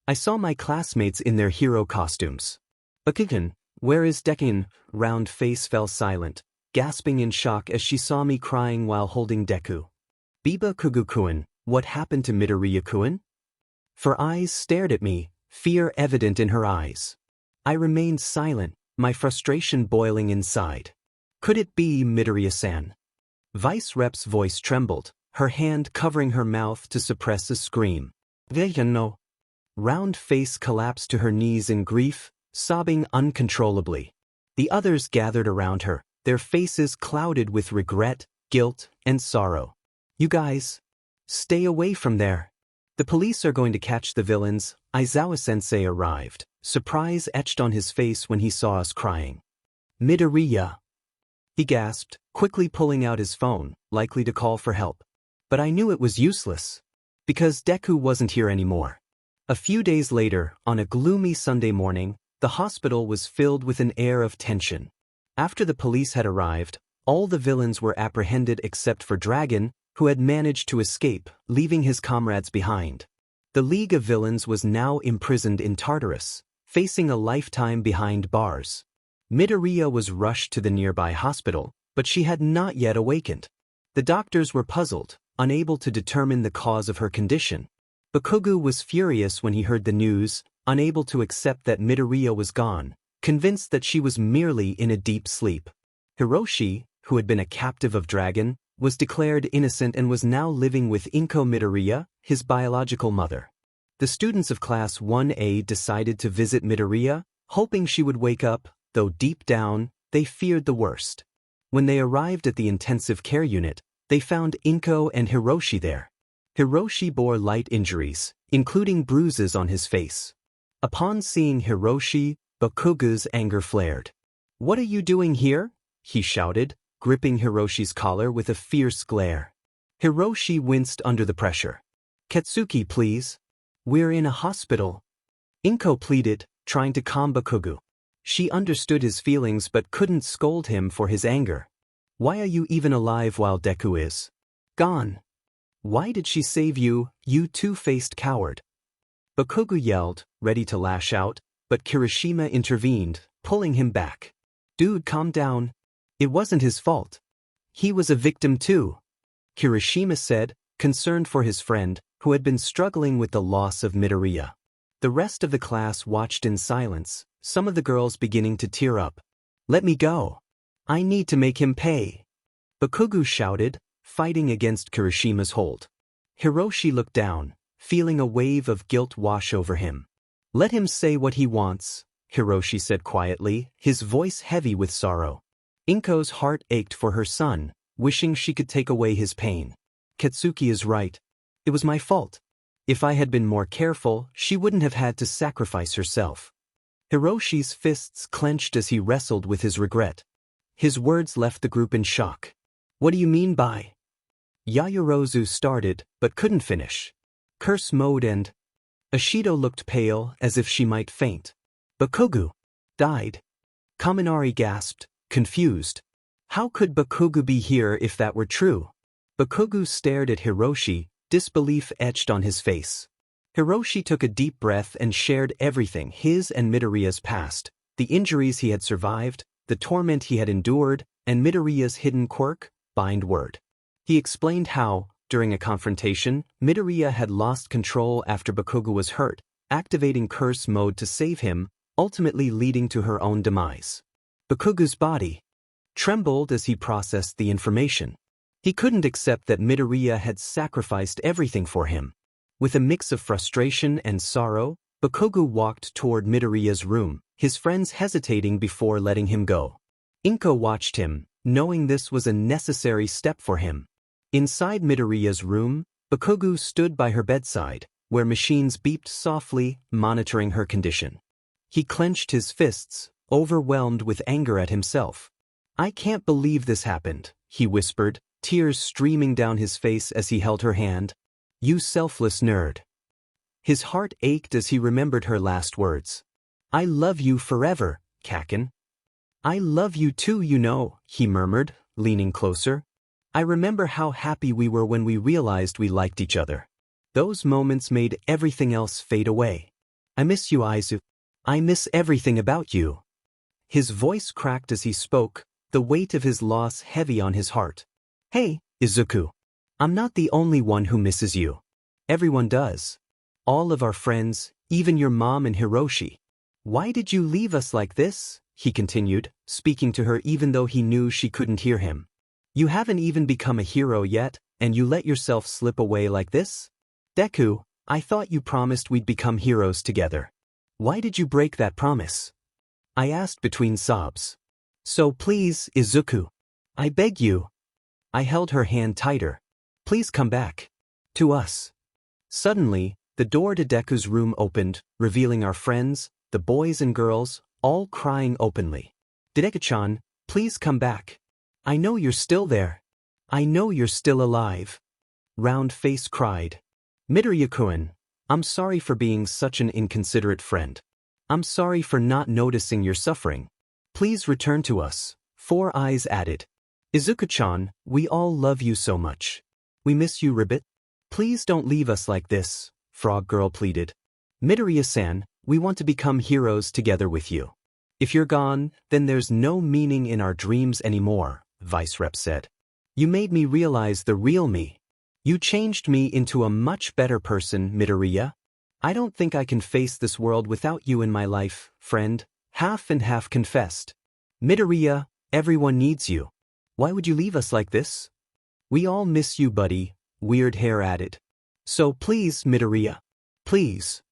Speaker 1: I saw my classmates in their hero costumes. Bakugou, where is Deku? Round face fell silent, gasping in shock as she saw me crying while holding Deku. Bakugou-kun, what happened to Midoriya-kun? Her eyes stared at me, fear evident in her eyes. I remained silent, my frustration boiling inside. Could it be Midoriya-san? Vice Rep's voice trembled, her hand covering her mouth to suppress a scream. No. Round face collapsed to her knees in grief, sobbing uncontrollably. The others gathered around her, their faces clouded with regret, guilt, and sorrow. You guys, stay away from there. The police are going to catch the villains. Aizawa-sensei arrived, surprise etched on his face when he saw us crying. Midoriya, he gasped, quickly pulling out his phone, likely to call for help. But I knew it was useless, because Deku wasn't here anymore. A few days later, on a gloomy Sunday morning, The hospital was filled with an air of tension. After the police had arrived, all the villains were apprehended except for Dragon, who had managed to escape, leaving his comrades behind. The League of Villains was now imprisoned in Tartarus, facing a lifetime behind bars. Midoriya was rushed to the nearby hospital, but she had not yet awakened. The doctors were puzzled, unable to determine the cause of her condition. Bakugou was furious when he heard the news, unable to accept that Midoriya was gone, convinced that she was merely in a deep sleep. Hiroshi, who had been a captive of Dragon, was declared innocent and was now living with Inko Midoriya, his biological mother. The students of Class 1A decided to visit Midoriya, hoping she would wake up, though deep down, they feared the worst. When they arrived at the intensive care unit, they found Inko and Hiroshi there. Hiroshi bore light injuries, including bruises on his face. Upon seeing Hiroshi, Bakugou's anger flared. "What are you doing here?" he shouted, gripping Hiroshi's collar with a fierce glare. Hiroshi winced under the pressure. "Katsuki, please. We're in a hospital." Inko pleaded, trying to calm Bakugou. She understood his feelings but couldn't scold him for his anger. "Why are you even alive while Deku is gone? Why did she save you, you two-faced coward?" Bakugou yelled, ready to lash out, but Kirishima intervened, pulling him back. "Dude, calm down. It wasn't his fault. He was a victim too," Kirishima said, concerned for his friend, who had been struggling with the loss of Midoriya. The rest of the class watched in silence, some of the girls beginning to tear up. "Let me go. I need to make him pay," Bakugou shouted, fighting against Kirishima's hold. Hiroshi looked down, feeling a wave of guilt wash over him. "Let him say what he wants," Hiroshi said quietly, his voice heavy with sorrow. Inko's heart ached for her son, wishing she could take away his pain. "Katsuki is right. It was my fault. If I had been more careful, she wouldn't have had to sacrifice herself." Hiroshi's fists clenched as he wrestled with his regret. His words left the group in shock. "What do you mean by?" Yayorozu started, but couldn't finish. "Curse mode and—" Ashido looked pale, as if she might faint. "Bakugou died?" Kaminari gasped, confused. How could Bakugou be here if that were true? Bakugou stared at Hiroshi, disbelief etched on his face. Hiroshi took a deep breath and shared everything, his and Midoriya's past, the injuries he had survived, the torment he had endured, and Midoriya's hidden quirk, bind word. He explained how, during a confrontation, Midoriya had lost control after Bakugou was hurt, activating curse mode to save him, ultimately leading to her own demise. Bakugou's body trembled as he processed the information. He couldn't accept that Midoriya had sacrificed everything for him. With a mix of frustration and sorrow, Bakugou walked toward Midoriya's room, his friends hesitating before letting him go. Inko watched him, knowing this was a necessary step for him. Inside Midoriya's room, Bakugou stood by her bedside, where machines beeped softly, monitoring her condition. He clenched his fists, overwhelmed with anger at himself. "I can't believe this happened," he whispered, tears streaming down his face as he held her hand. "You selfless nerd." His heart ached as he remembered her last words. "I love you forever, Kaken." "I love you too, you know," he murmured, leaning closer. "I remember how happy we were when we realized we liked each other. Those moments made everything else fade away. I miss you, Izuku. I miss everything about you." His voice cracked as he spoke, the weight of his loss heavy on his heart. "Hey, Izuku. I'm not the only one who misses you. Everyone does. All of our friends, even your mom and Hiroshi. Why did you leave us like this?" he continued, speaking to her even though he knew she couldn't hear him. "You haven't even become a hero yet, and you let yourself slip away like this? Deku, I thought you promised we'd become heroes together. Why did you break that promise?" I asked between sobs. "So please, Izuku. I beg you." I held her hand tighter. "Please come back. To us." Suddenly, the door to Deku's room opened, revealing our friends, the boys and girls, all crying openly. "Deku-chan, please come back. I know you're still there. I know you're still alive." Round Face cried. "Midoriya-kun, I'm sorry for being such an inconsiderate friend. I'm sorry for not noticing your suffering. Please return to us, Four Eyes added. Izuku-chan, we all love you so much. We miss you, Ribbit. Please don't leave us like this, Frog Girl pleaded. Midoriya-san, we want to become heroes together with you. If you're gone, then there's no meaning in our dreams anymore, Vice Rep said. You made me realize the real me. You changed me into a much better person, Midoriya. I don't think I can face this world without you in my life, friend, half and half confessed. Midoriya, everyone needs you. Why would you leave us like this? We all miss you, buddy, Weird Hair added. So please, Midoriya. Please.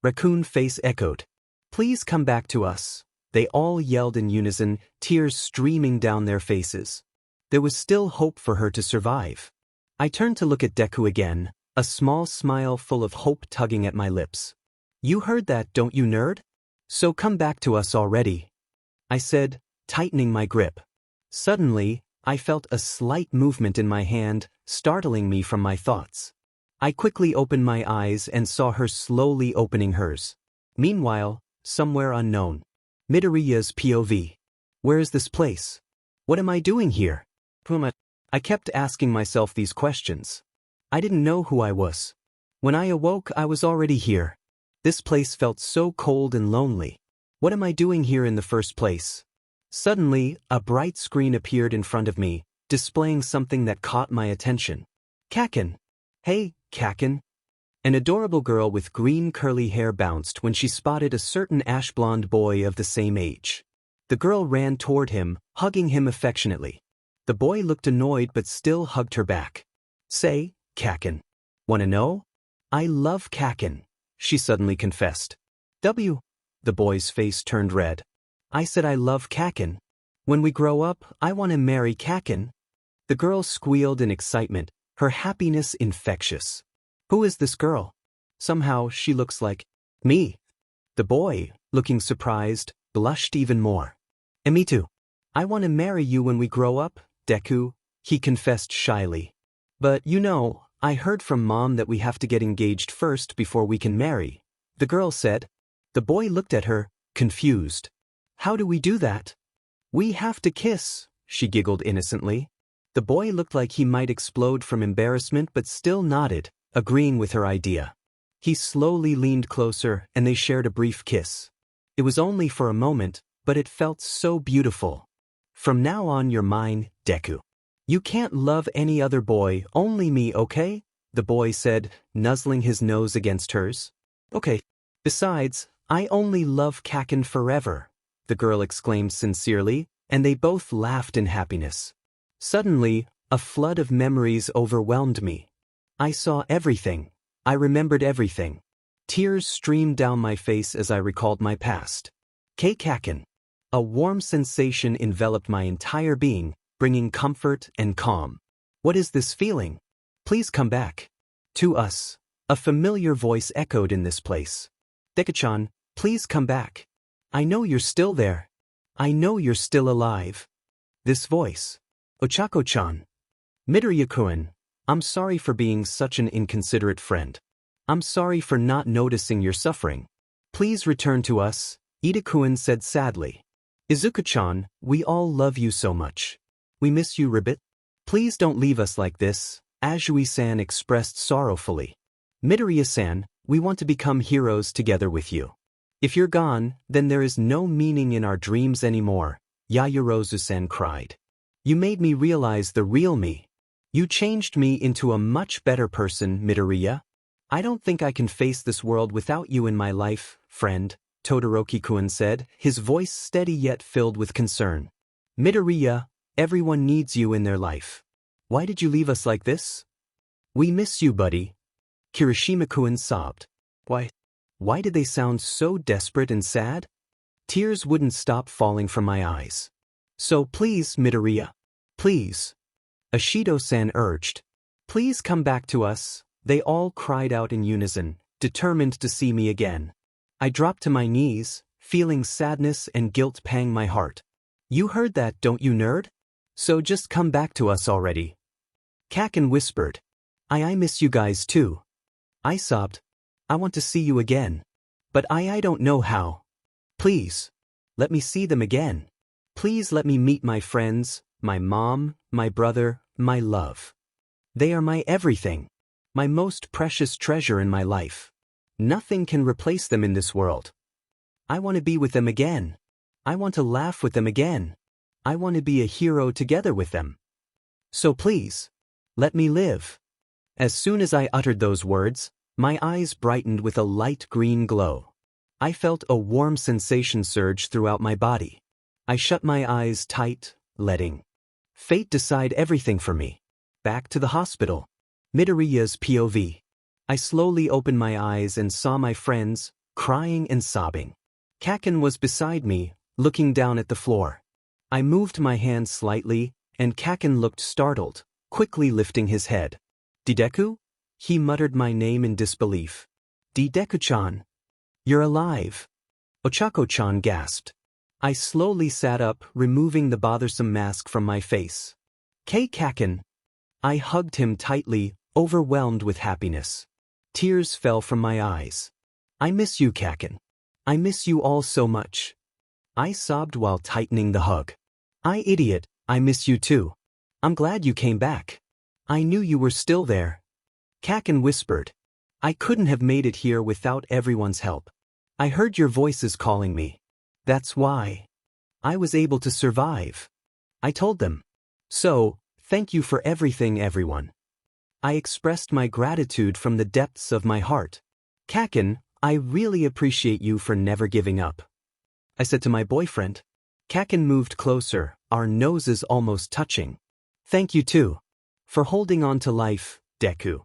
Speaker 1: Raccoon Face echoed. Please come back to us. They all yelled in unison, tears streaming down their faces. There was still hope for her to survive. I turned to look at Deku again, a small smile full of hope tugging at my lips. You heard that, don't you, nerd? So come back to us already, I said, tightening my grip. Suddenly, I felt a slight movement in my hand, startling me from my thoughts. I quickly opened my eyes and saw her slowly opening hers. Meanwhile, somewhere unknown, Midoriya's POV. Where is this place? What am I doing here? I kept asking myself these questions. I didn't know who I was. When I awoke, I was already here. This place felt so cold and lonely. What am I doing here in the first place? Suddenly, a bright screen appeared in front of me, displaying something that caught my attention. Kaken. Hey, Kaken. An adorable girl with green curly hair bounced when she spotted a certain ash-blonde boy of the same age. The girl ran toward him, hugging him affectionately. The boy looked annoyed but still hugged her back. Say, Kaken. Wanna know? I love Kaken, she suddenly confessed. The boy's face turned red. I said I love Kaken. When we grow up, I want to marry Kaken. The girl squealed in excitement, her happiness infectious. Who is this girl? Somehow she looks like me. The boy, looking surprised, blushed even more. And me too. I want to marry you when we grow up, Deku, he confessed shyly. But you know, I heard from Mom that we have to get engaged first before we can marry, the girl said. The boy looked at her, confused. How do we do that? We have to kiss, she giggled innocently. The boy looked like he might explode from embarrassment but still nodded, agreeing with her idea. He slowly leaned closer and they shared a brief kiss. It was only for a moment, but it felt so beautiful. From now on you're mine, Deku. You can't love any other boy, only me, okay? The boy said, nuzzling his nose against hers. Okay. Besides, I only love Kaken forever, the girl exclaimed sincerely, and they both laughed in happiness. Suddenly, a flood of memories overwhelmed me. I saw everything. I remembered everything. Tears streamed down my face as I recalled my past. Kaken. A warm sensation enveloped my entire being, bringing comfort and calm. What is this feeling? Please come back. To us. A familiar voice echoed in this place. Deku-chan, please come back. I know you're still there. I know you're still alive. This voice. Ochako-chan. Midoriya-kun, I'm sorry for being such an inconsiderate friend. I'm sorry for not noticing your suffering. Please return to us, Ida-kun said sadly. Izuku-chan, we all love you so much. We miss you, Ribbit. Please don't leave us like this, Azui-san expressed sorrowfully. Midoriya-san, we want to become heroes together with you. If you're gone, then there is no meaning in our dreams anymore, Yaoyorozu-san cried. You made me realize the real me. You changed me into a much better person, Midoriya. I don't think I can face this world without you in my life, friend, Todoroki-kun said, his voice steady yet filled with concern. Midoriya, everyone needs you in their life. Why did you leave us like this? We miss you, buddy. Kirishima-kun sobbed. Why did they sound so desperate and sad? Tears wouldn't stop falling from my eyes. So please, Midoriya. Please. Ashido-san urged. Please come back to us. They all cried out in unison, determined to see me again. I dropped to my knees, feeling sadness and guilt pang my heart. You heard that, don't you, nerd? So just come back to us already. Kaken whispered. I miss you guys too. I sobbed. I want to see you again. But I don't know how. Please. Let me see them again. Please let me meet my friends, my mom, my brother, my love. They are my everything. My most precious treasure in my life. Nothing can replace them in this world. I want to be with them again. I want to laugh with them again. I want to be a hero together with them. So please, let me live. As soon as I uttered those words, my eyes brightened with a light green glow. I felt a warm sensation surge throughout my body. I shut my eyes tight, letting fate decide everything for me. Back to the hospital. Midoriya's POV. I slowly opened my eyes and saw my friends, crying and sobbing. Kaken was beside me, looking down at the floor. I moved my hand slightly, and Kaken looked startled, quickly lifting his head. Deku? He muttered my name in disbelief. Deku-chan. You're alive. Ochako-chan gasped. I slowly sat up, removing the bothersome mask from my face. Kaken. I hugged him tightly, overwhelmed with happiness. Tears fell from my eyes. I miss you, Kaken. I miss you all so much. I sobbed while tightening the hug. Idiot, I miss you too. I'm glad you came back. I knew you were still there. Kaken whispered. I couldn't have made it here without everyone's help. I heard your voices calling me. That's why I was able to survive. I told them. So, thank you for everything, everyone. I expressed my gratitude from the depths of my heart. Kaken, I really appreciate you for never giving up. I said to my boyfriend. Kaken moved closer, our noses almost touching. Thank you too. For holding on to life, Deku.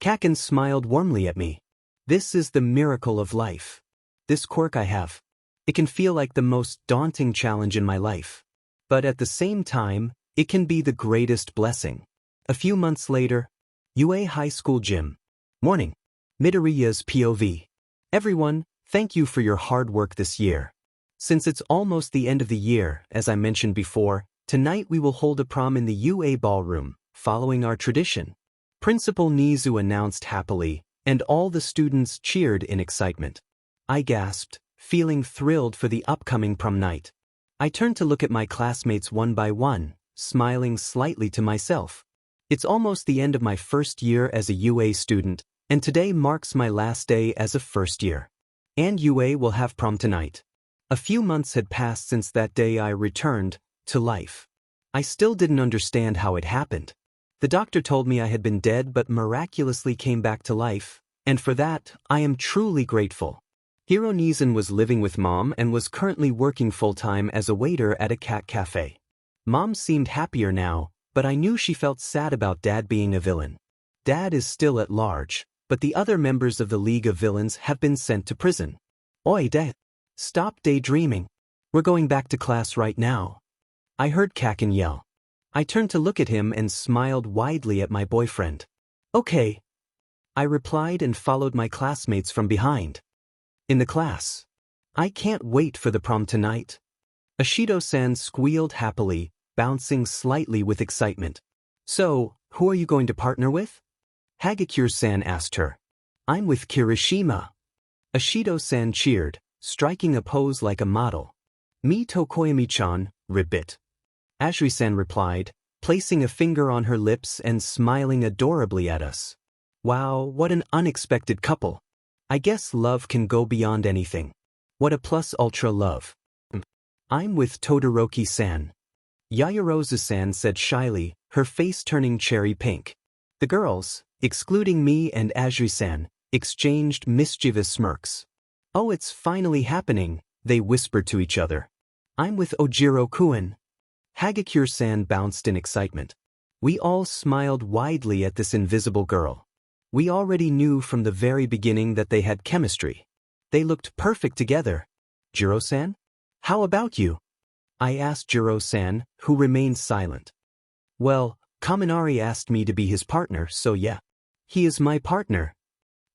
Speaker 1: Kaken smiled warmly at me. This is the miracle of life. This quirk I have. It can feel like the most daunting challenge in my life. But at the same time, it can be the greatest blessing. A few months later, UA High School Gym. Morning. Midoriya's POV. Everyone, thank you for your hard work this year. Since it's almost the end of the year, as I mentioned before, tonight we will hold a prom in the UA ballroom, following our tradition. Principal Nizu announced happily, and all the students cheered in excitement. I gasped, feeling thrilled for the upcoming prom night. I turned to look at my classmates one by one, smiling slightly to myself. It's almost the end of my first year as a UA student, and today marks my last day as a first year. And UA will have prom tonight. A few months had passed since that day I returned to life. I still didn't understand how it happened. The doctor told me I had been dead but miraculously came back to life, and for that, I am truly grateful. Hironizan was living with Mom and was currently working full-time as a waiter at a cat cafe. Mom seemed happier now, but I knew she felt sad about Dad being a villain. Dad is still at large, but the other members of the League of Villains have been sent to prison. Oi, Dad! Stop daydreaming. We're going back to class right now. I heard Kaken yell. I turned to look at him and smiled widely at my boyfriend. Okay. I replied and followed my classmates from behind. In the class. I can't wait for the prom tonight. Ashido-san squealed happily, bouncing slightly with excitement. So, who are you going to partner with? Hagakure-san asked her. I'm with Kirishima. Ashido-san cheered, striking a pose like a model. Me Tokoyami-chan, ribbit. Ashri-san replied, placing a finger on her lips and smiling adorably at us. Wow, what an unexpected couple. I guess love can go beyond anything. What a plus ultra love. I'm with Todoroki-san. Yayarozu-san said shyly, her face turning cherry pink. The girls, excluding me and Ashri-san, exchanged mischievous smirks. Oh, it's finally happening, they whispered to each other. I'm with Ojiro-kun. Hagakure-san bounced in excitement. We all smiled widely at this invisible girl. We already knew from the very beginning that they had chemistry. They looked perfect together. Jiro-san? How about you? I asked Jiro-san, who remained silent. Well, Kaminari asked me to be his partner, so yeah. He is my partner.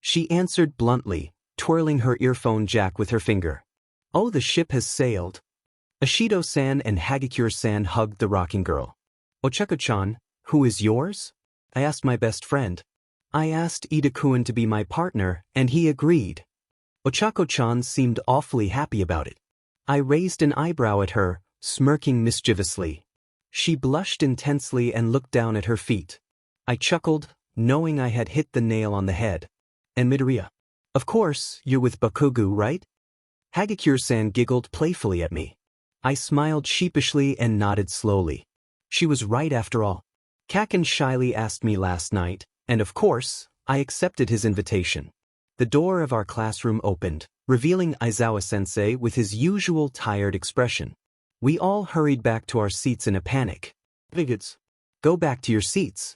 Speaker 1: She answered bluntly, twirling her earphone jack with her finger. Oh, the ship has sailed. Ashido-san and Hagakure-san hugged the rocking girl. Ochako-chan, who is yours? I asked my best friend. I asked Ida-kun to be my partner, and he agreed. Ochako-chan seemed awfully happy about it. I raised an eyebrow at her, smirking mischievously. She blushed intensely and looked down at her feet. I chuckled, knowing I had hit the nail on the head. And Midoriya? Of course, you're with Bakugou, right? Hagakure-san giggled playfully at me. I smiled sheepishly and nodded slowly. She was right after all. Kaken shyly asked me last night, and of course, I accepted his invitation. The door of our classroom opened, revealing Aizawa-sensei with his usual tired expression. We all hurried back to our seats in a panic. Bigots. Go back to your seats.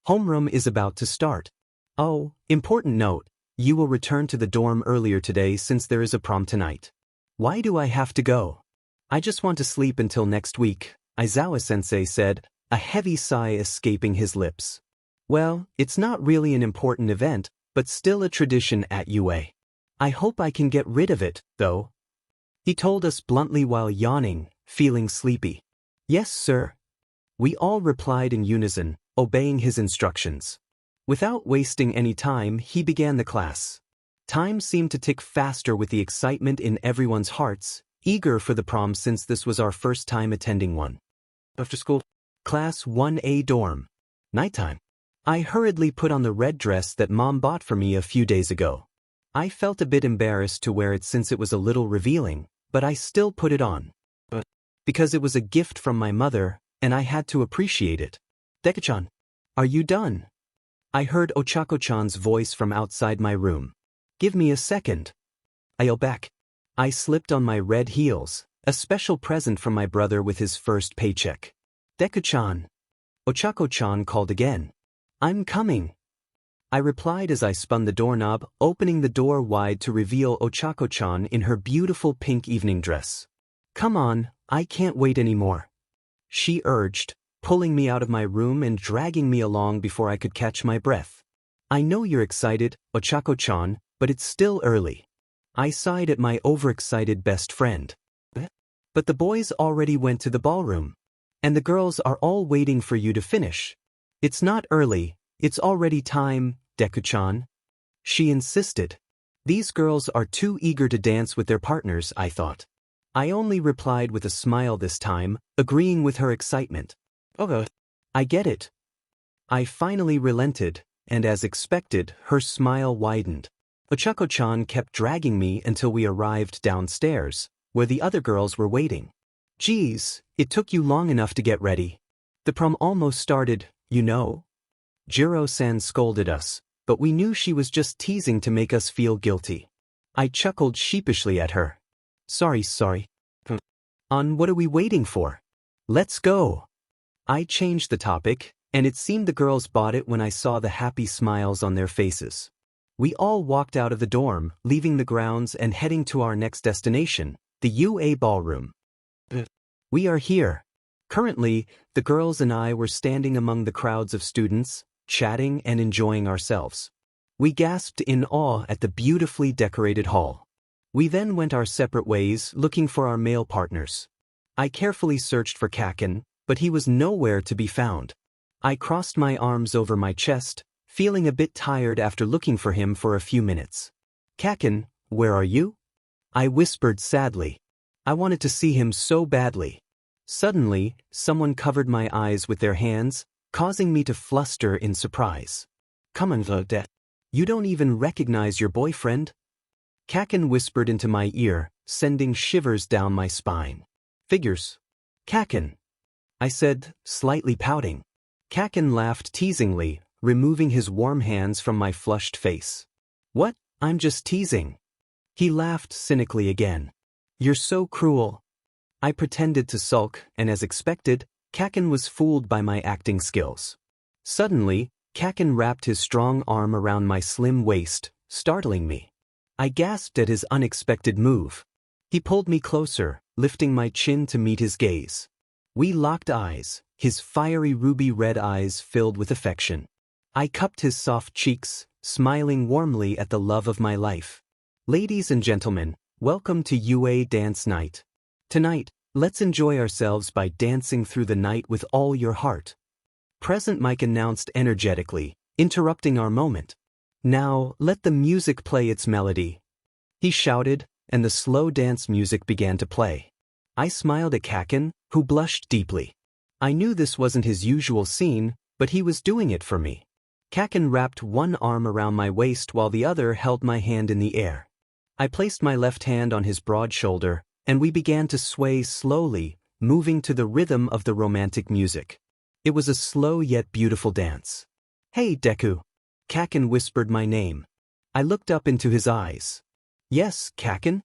Speaker 1: Homeroom is about to start. Oh, important note, you will return to the dorm earlier today since there is a prom tonight. Why do I have to go? I just want to sleep until next week, Aizawa-sensei said, a heavy sigh escaping his lips. Well, it's not really an important event, but still a tradition at UA. I hope I can get rid of it, though. He told us bluntly while yawning, feeling sleepy. Yes, sir. We all replied in unison, obeying his instructions. Without wasting any time, he began the class. Time seemed to tick faster with the excitement in everyone's hearts, eager for the prom since this was our first time attending one. After school, Class 1A dorm. Nighttime. I hurriedly put on the red dress that Mom bought for me a few days ago. I felt a bit embarrassed to wear it since it was a little revealing, but I still put it on. Because it was a gift from my mother, and I had to appreciate it. Deku-chan, are you done? I heard Ochako-chan's voice from outside my room. Give me a second. I yelled back. I slipped on my red heels, a special present from my brother with his first paycheck. Deku-chan. Ochako-chan called again. I'm coming. I replied as I spun the doorknob, opening the door wide to reveal Ochako-chan in her beautiful pink evening dress. Come on, I can't wait anymore. She urged, pulling me out of my room and dragging me along before I could catch my breath. I know you're excited, Ochako-chan, but it's still early. I sighed at my overexcited best friend. But the boys already went to the ballroom. And the girls are all waiting for you to finish. It's not early, it's already time, Deku-chan. She insisted. These girls are too eager to dance with their partners, I thought. I only replied with a smile this time, agreeing with her excitement. Okay. I get it. I finally relented, and as expected, her smile widened. Ochako-chan kept dragging me until we arrived downstairs, where the other girls were waiting. Geez, it took you long enough to get ready. The prom almost started, you know. Jiro-san scolded us, but we knew she was just teasing to make us feel guilty. I chuckled sheepishly at her. Sorry. On what are we waiting for? Let's go. I changed the topic, and it seemed the girls bought it when I saw the happy smiles on their faces. We all walked out of the dorm, leaving the grounds and heading to our next destination, the UA ballroom. We are here. Currently, the girls and I were standing among the crowds of students, chatting and enjoying ourselves. We gasped in awe at the beautifully decorated hall. We then went our separate ways, looking for our male partners. I carefully searched for Kaken, but he was nowhere to be found. I crossed my arms over my chest, feeling a bit tired after looking for him for a few minutes. Kaken, where are you? I whispered sadly. I wanted to see him so badly. Suddenly, someone covered my eyes with their hands, causing me to fluster in surprise. Come on, Vode. You don't even recognize your boyfriend? Kaken whispered into my ear, sending shivers down my spine. Figures. Kaken. I said, slightly pouting. Kaken laughed teasingly, removing his warm hands from my flushed face. What? I'm just teasing. He laughed cynically again. You're so cruel. I pretended to sulk, and as expected, Kaken was fooled by my acting skills. Suddenly, Kaken wrapped his strong arm around my slim waist, startling me. I gasped at his unexpected move. He pulled me closer, lifting my chin to meet his gaze. We locked eyes, his fiery ruby-red eyes filled with affection. I cupped his soft cheeks, smiling warmly at the love of my life. Ladies and gentlemen, welcome to UA Dance Night. Tonight, let's enjoy ourselves by dancing through the night with all your heart. Present Mike announced energetically, interrupting our moment. Now, let the music play its melody. he shouted, and the slow dance music began to play. I smiled at Kaken, who blushed deeply. I knew this wasn't his usual scene, but he was doing it for me. Kaken wrapped one arm around my waist while the other held my hand in the air. I placed my left hand on his broad shoulder, and we began to sway slowly, moving to the rhythm of the romantic music. It was a slow yet beautiful dance. "Hey, Deku." Kaken whispered my name. I looked up into his eyes. "Yes, Kaken?"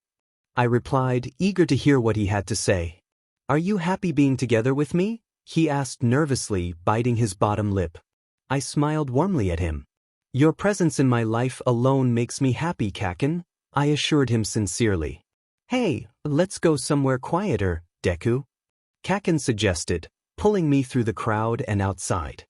Speaker 1: I replied, eager to hear what he had to say. "Are you happy being together with me?" he asked nervously, biting his bottom lip. I smiled warmly at him. "Your presence in my life alone makes me happy, Kaken," I assured him sincerely. "Hey, let's go somewhere quieter, Deku," Kaken suggested, pulling me through the crowd and outside.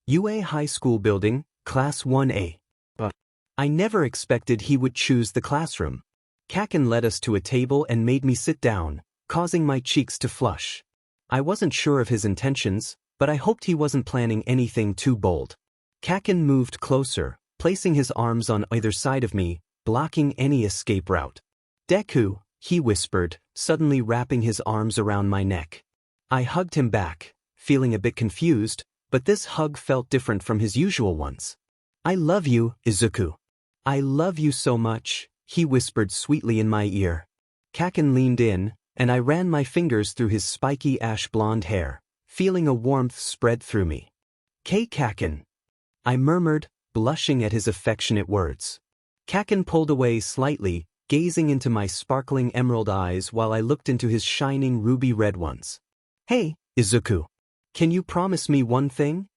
Speaker 1: UA High School building, Class 1A. But I never expected he would choose the classroom. Kaken led us to a table and made me sit down, causing my cheeks to flush. I wasn't sure of his intentions, but I hoped he wasn't planning anything too bold. Kaken moved closer, placing his arms on either side of me, blocking any escape route. "Deku," he whispered, suddenly wrapping his arms around my neck. I hugged him back, feeling a bit confused, but this hug felt different from his usual ones. "I love you, Izuku." "I love you so much," he whispered sweetly in my ear. Kaken leaned in, and I ran my fingers through his spiky ash blonde hair, feeling a warmth spread through me. "K Kaken," I murmured, blushing at his affectionate words. Kaken pulled away slightly, gazing into my sparkling emerald eyes while I looked into his shining ruby-red ones. "Hey, Izuku, can you promise me one thing?"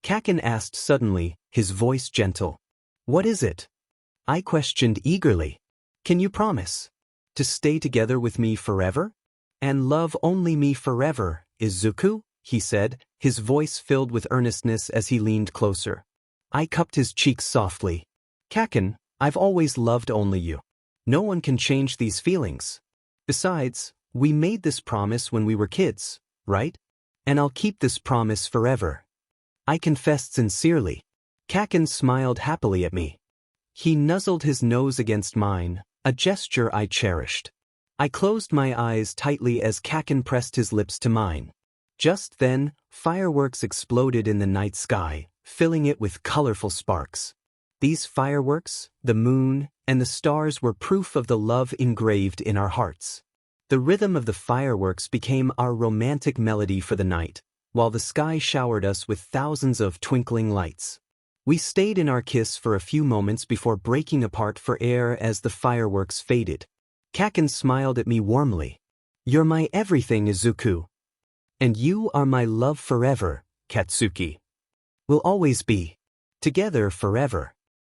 Speaker 1: Kaken asked suddenly, his voice gentle. "What is it?" I questioned eagerly. "Can you promise to stay together with me forever? And love only me forever, Izuku?" he said, his voice filled with earnestness as he leaned closer. I cupped his cheeks softly. "Kaken, I've always loved only you. No one can change these feelings. Besides, we made this promise when we were kids, right? And I'll keep this promise forever." I confessed sincerely. Kaken smiled happily at me. He nuzzled his nose against mine, a gesture I cherished. I closed my eyes tightly as Kaken pressed his lips to mine. Just then, fireworks exploded in the night sky, filling it with colorful sparks. These fireworks, the moon, and the stars were proof of the love engraved in our hearts. The rhythm of the fireworks became our romantic melody for the night, while the sky showered us with thousands of twinkling lights. We stayed in our kiss for a few moments before breaking apart for air as the fireworks faded. Kaken smiled at me warmly. "You're my everything, Izuku. And you are my love forever, Katsuki. We'll always be together forever."